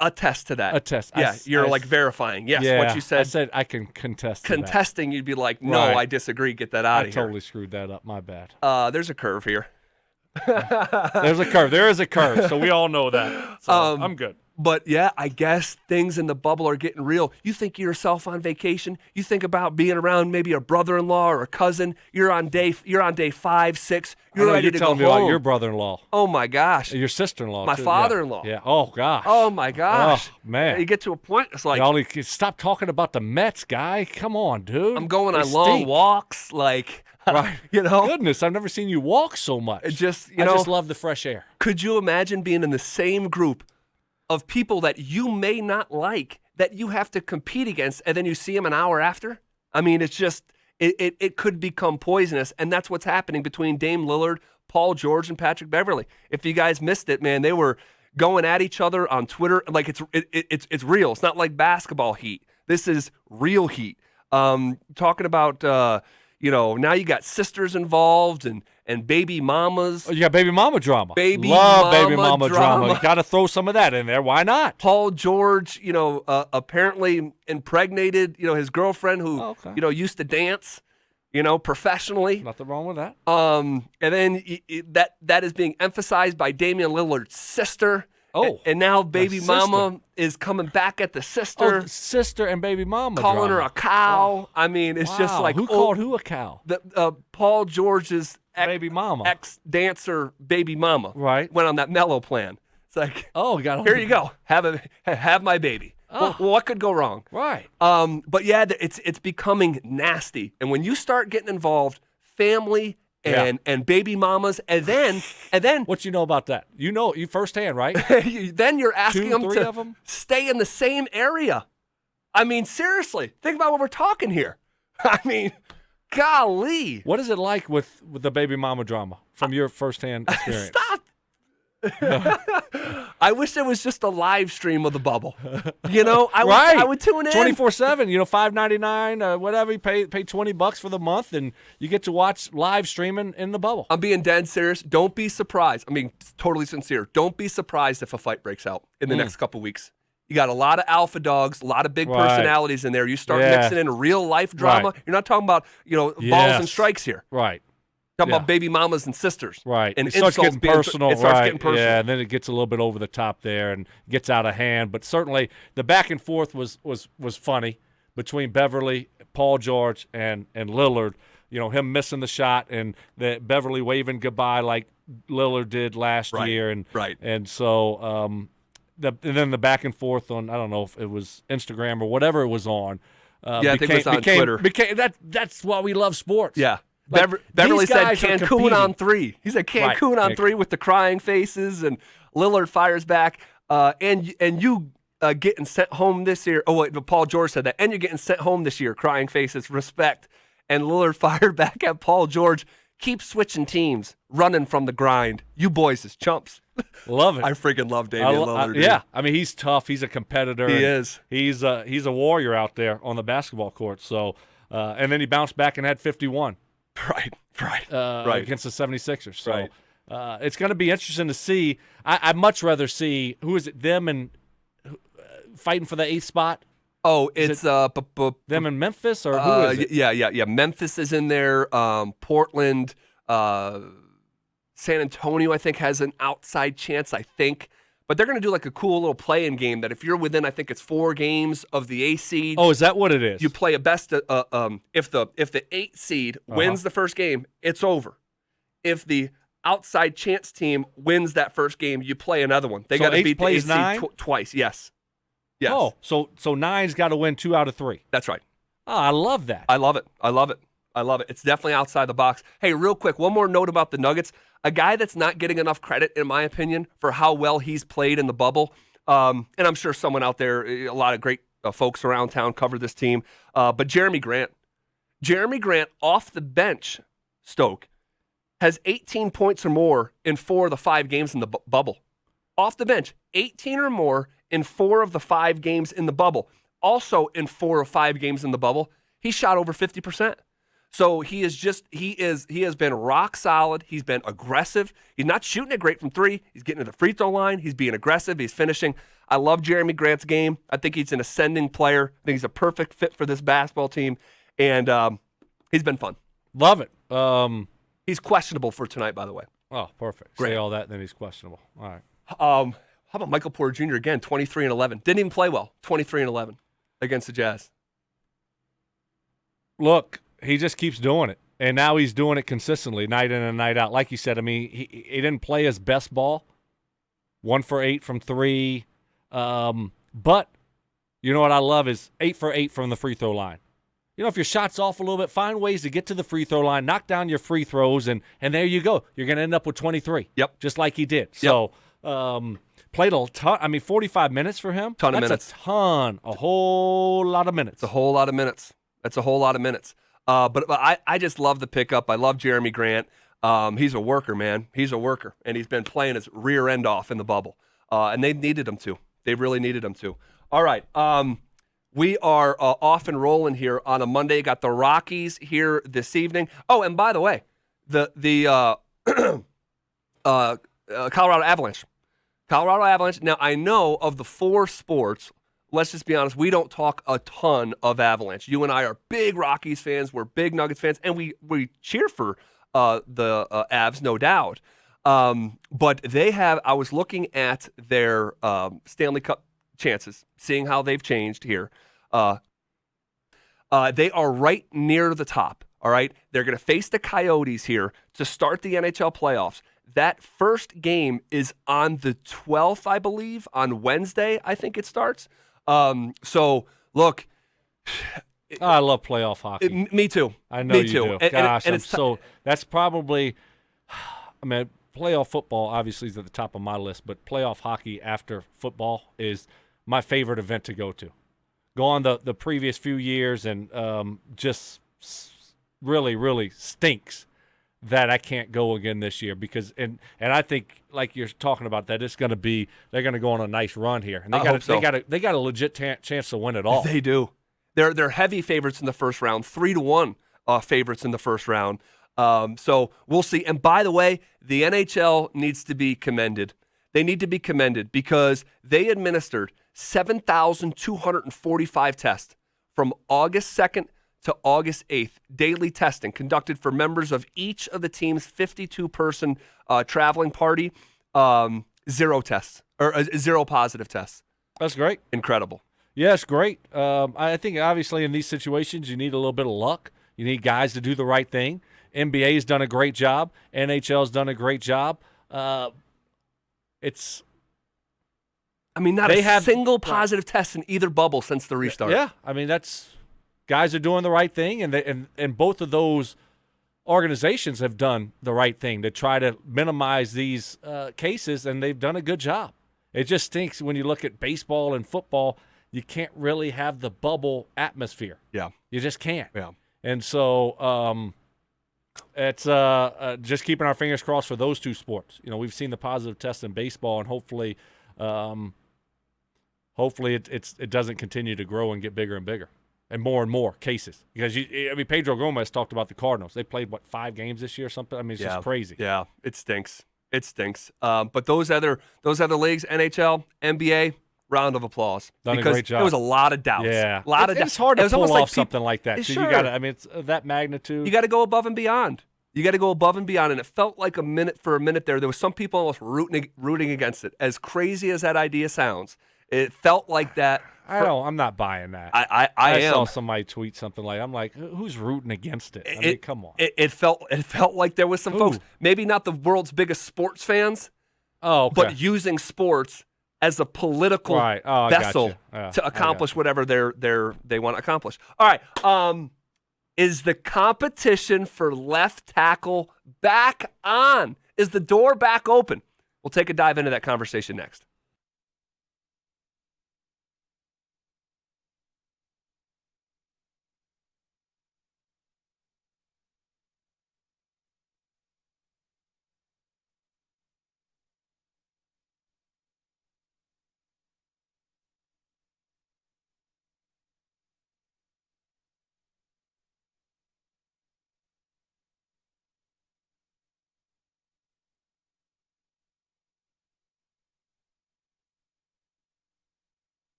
attest to that. Attest. Yeah, you're like verifying. Yes, yeah, what you said. I said I can contest. Contesting, you'd be like, no, Right. I disagree. Get that out I of here. totally screwed that up. My bad. There's a curve here. There's a curve. There is a curve. So we all know that. So I'm good. But yeah, I guess things in the bubble are getting real. You think of yourself on vacation. You think about being around maybe a brother-in-law or a cousin. You're on day 5, 6. You're ready to go telling me home. about your brother-in-law. Oh my gosh. Your sister-in-law. My too. father-in-law. Yeah. Oh gosh. Oh my gosh. Oh man. You get to a point. It's like Y'all stop talking about the Mets, guy. Come on, dude. I'm going They on long stink. walks. Like Right. you know. Goodness, I've never seen you walk so much. It just I just love the fresh air. Could you imagine being in the same group of people that you may not like, that you have to compete against, and then you see them an hour after? I mean, it's just, it could become poisonous, and that's what's happening between Dame Lillard, Paul George, and Patrick Beverley. If you guys missed it, man, they were going at each other on Twitter. Like, it's real. It's not like basketball heat. This is real heat. Talking about, now you got sisters involved and baby mamas. Oh, you got baby mama drama. Love baby mama drama. You got to throw some of that in there. Why not? Paul George, apparently impregnated, his girlfriend who, used to dance, professionally. Nothing wrong with that. And then that is being emphasized by Damian Lillard's sister. Oh, and now baby mama is coming back at the sister. Oh, sister and baby mama calling drama. her a cow. I mean, it's just like who called who a cow? Paul George's baby mama, ex-dancer baby mama. Right. Went on that mellow plan. It's like, here you go. Have my baby. Oh. Well, what could go wrong? Right. But yeah, it's becoming nasty. And when you start getting involved, family and baby mamas, and then what you know about that? You firsthand, right? Then you're asking 2, 3 them of to them? stay in the same area. I mean, seriously, think about what we're talking here. I mean, golly. What is it like with the baby mama drama from your firsthand experience? Stop. I wish it was just a live stream of the bubble. I would tune in 24/7. $5.99, whatever. You pay $20 for the month, and you get to watch live streaming in the bubble. I'm being dead serious. Don't be surprised. I mean, totally sincere. Don't be surprised if a fight breaks out in the next couple weeks. You got a lot of alpha dogs, a lot of big personalities in there. You start mixing in real life drama. You're not talking about balls and strikes here. Right. Talking about baby mamas and sisters. Right. And it starts getting personal. It starts getting personal. Yeah, and then it gets a little bit over the top there and gets out of hand. But certainly the back and forth was funny between Beverly, Paul George, and Lillard. Him missing the shot and Beverly waving goodbye like Lillard did last year. And so and then the back and forth on, I don't know if it was Instagram or whatever it was on. I think it was on Twitter. That's why we love sports. Yeah. Like, Beverly said guys are Cancun competing. on 3. He said Cancun on 3 with the crying faces, and Lillard fires back. And you getting sent home this year. Oh, wait, Paul George said that. And you're getting sent home this year, crying faces, respect. And Lillard fired back at Paul George. Keep switching teams, running from the grind. You boys is chumps. Love it. I freaking love Damian Lillard. Dude. Yeah, I mean, he's tough. He's a competitor. He is. He's a warrior out there on the basketball court. So, and then he bounced back and had 51. Right. Against the 76ers. So it's going to be interesting to see. I'd much rather see, who is it, them and fighting for the 8th spot? Oh, it's them in Memphis, or who is it? Yeah. Memphis is in there. Portland, San Antonio, I think, has an outside chance, I think. But they're going to do like a cool little play-in game that if you're within, I think it's 4 games of the 8th seed. Oh, is that what it is? You play a best. If the 8th seed wins the first game, it's over. If the outside chance team wins that first game, you play another one. They got to beat the 8th seed twice. Yes. Oh, so 9's got to win 2 out of 3. That's right. Oh, I love that. I love it. I love it. It's definitely outside the box. Hey, real quick, one more note about the Nuggets. A guy that's not getting enough credit, in my opinion, for how well he's played in the bubble. And I'm sure someone out there, a lot of great folks around town cover this team. But Jeremy Grant. Jeremy Grant off the bench, Stoke, has 18 points or more in 4 of the 5 games in the bubble. Off the bench, 18 or more in 4 of the 5 games in the bubble. Also in 4 of 5 games in the bubble, he shot over 50%. So he has been rock solid. He's been aggressive. He's not shooting it great from 3. He's getting to the free throw line. He's being aggressive. He's finishing. I love Jeremy Grant's game. I think he's an ascending player. I think he's a perfect fit for this basketball team. And he's been fun. Love it. He's questionable for tonight, by the way. Oh, perfect. Great. Say all that, then he's questionable. All right. How about Michael Porter Jr. again, 23 and 11. Didn't even play well, 23 and 11 against the Jazz. Look, he just keeps doing it. And now he's doing it consistently, night in and night out. Like you said, I mean, he didn't play his best ball. 1 for 8 from 3. But you know what I love is 8 for 8 from the free throw line. You know, if your shot's off a little bit, find ways to get to the free throw line, knock down your free throws, and there you go. You're going to end up with 23. Yep. Just like he did. Yep. So, played a ton. I mean, 45 minutes for him. Ton of minutes. A whole lot of minutes. It's a whole lot of minutes. That's a whole lot of minutes. But I just love the pickup. I love Jeremy Grant. He's a worker, man. He's a worker, and he's been playing his rear end off in the bubble. And they needed him to. They really needed him to. All right. We are off and rolling here on a Monday. Got the Rockies here this evening. Oh, and by the way, the Colorado Avalanche. Colorado Avalanche. Now, I know of the 4 sports, let's just be honest, we don't talk a ton of Avalanche. You and I are big Rockies fans. We're big Nuggets fans, and we cheer for the Avs, no doubt. But they have, I was looking at their Stanley Cup chances, seeing how they've changed here. They are right near the top, all right? They're going to face the Coyotes here to start the NHL playoffs. That first game is on the 12th, I believe, on Wednesday, I think it starts. So, look. I love playoff hockey. Me too. I know me you too. do. Gosh, that's probably, I mean, playoff football obviously is at the top of my list, but playoff hockey after football is my favorite event to go to. Go on the previous few years and just really, really stinks that I can't go again this year because and I think like you're talking about that they're going to go on a nice run here and they got a legit chance to win it all. They do. They're heavy favorites in the first round, 3-1 favorites in the first round. So we'll see. And by the way, the NHL needs to be commended. They need to be commended because they administered 7,245 tests from August 2nd to August 8th, daily testing conducted for members of each of the team's 52-person traveling party. 0 tests or 0 positive tests. That's great. Incredible. Yes, great. I think obviously in these situations you need a little bit of luck. You need guys to do the right thing. NBA's done a great job. NHL's done a great job. Not a single positive test in either bubble since the restart. Yeah, I mean guys are doing the right thing, and both of those organizations have done the right thing to try to minimize these cases, and they've done a good job. It just stinks when you look at baseball and football. You can't really have the bubble atmosphere. Yeah, you just can't. Yeah, and so it's just keeping our fingers crossed for those 2 sports. You know, we've seen the positive test in baseball, and hopefully it doesn't continue to grow and get bigger and bigger and more cases. Because Pedro Gomez talked about the Cardinals. They played 5 games this year or something. I mean, it's just crazy. Yeah, it stinks. It stinks. But those other leagues, NHL, NBA, round of applause. Done because a great job. There was a lot of doubts. Yeah, a lot of doubts. It's hard to pull off something like that. So sure. you got to. I mean, it's that magnitude. You got to go above and beyond. And it felt like a minute there. There was some people almost rooting against it. As crazy as that idea sounds, it felt like that. I'm not buying that. I saw somebody tweet something like, I'm like, who's rooting against it? I mean, come on. It felt like there was some folks, maybe not the world's biggest sports fans, but using sports as a political vessel to accomplish whatever they want to accomplish. All right. Is the competition for left tackle back on? Is the door back open? We'll take a dive into that conversation next.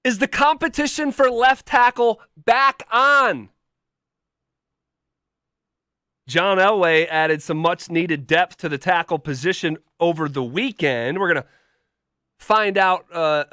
Is the competition for left tackle back on? John Elway added some much-needed depth to the tackle position over the weekend. We're going to find out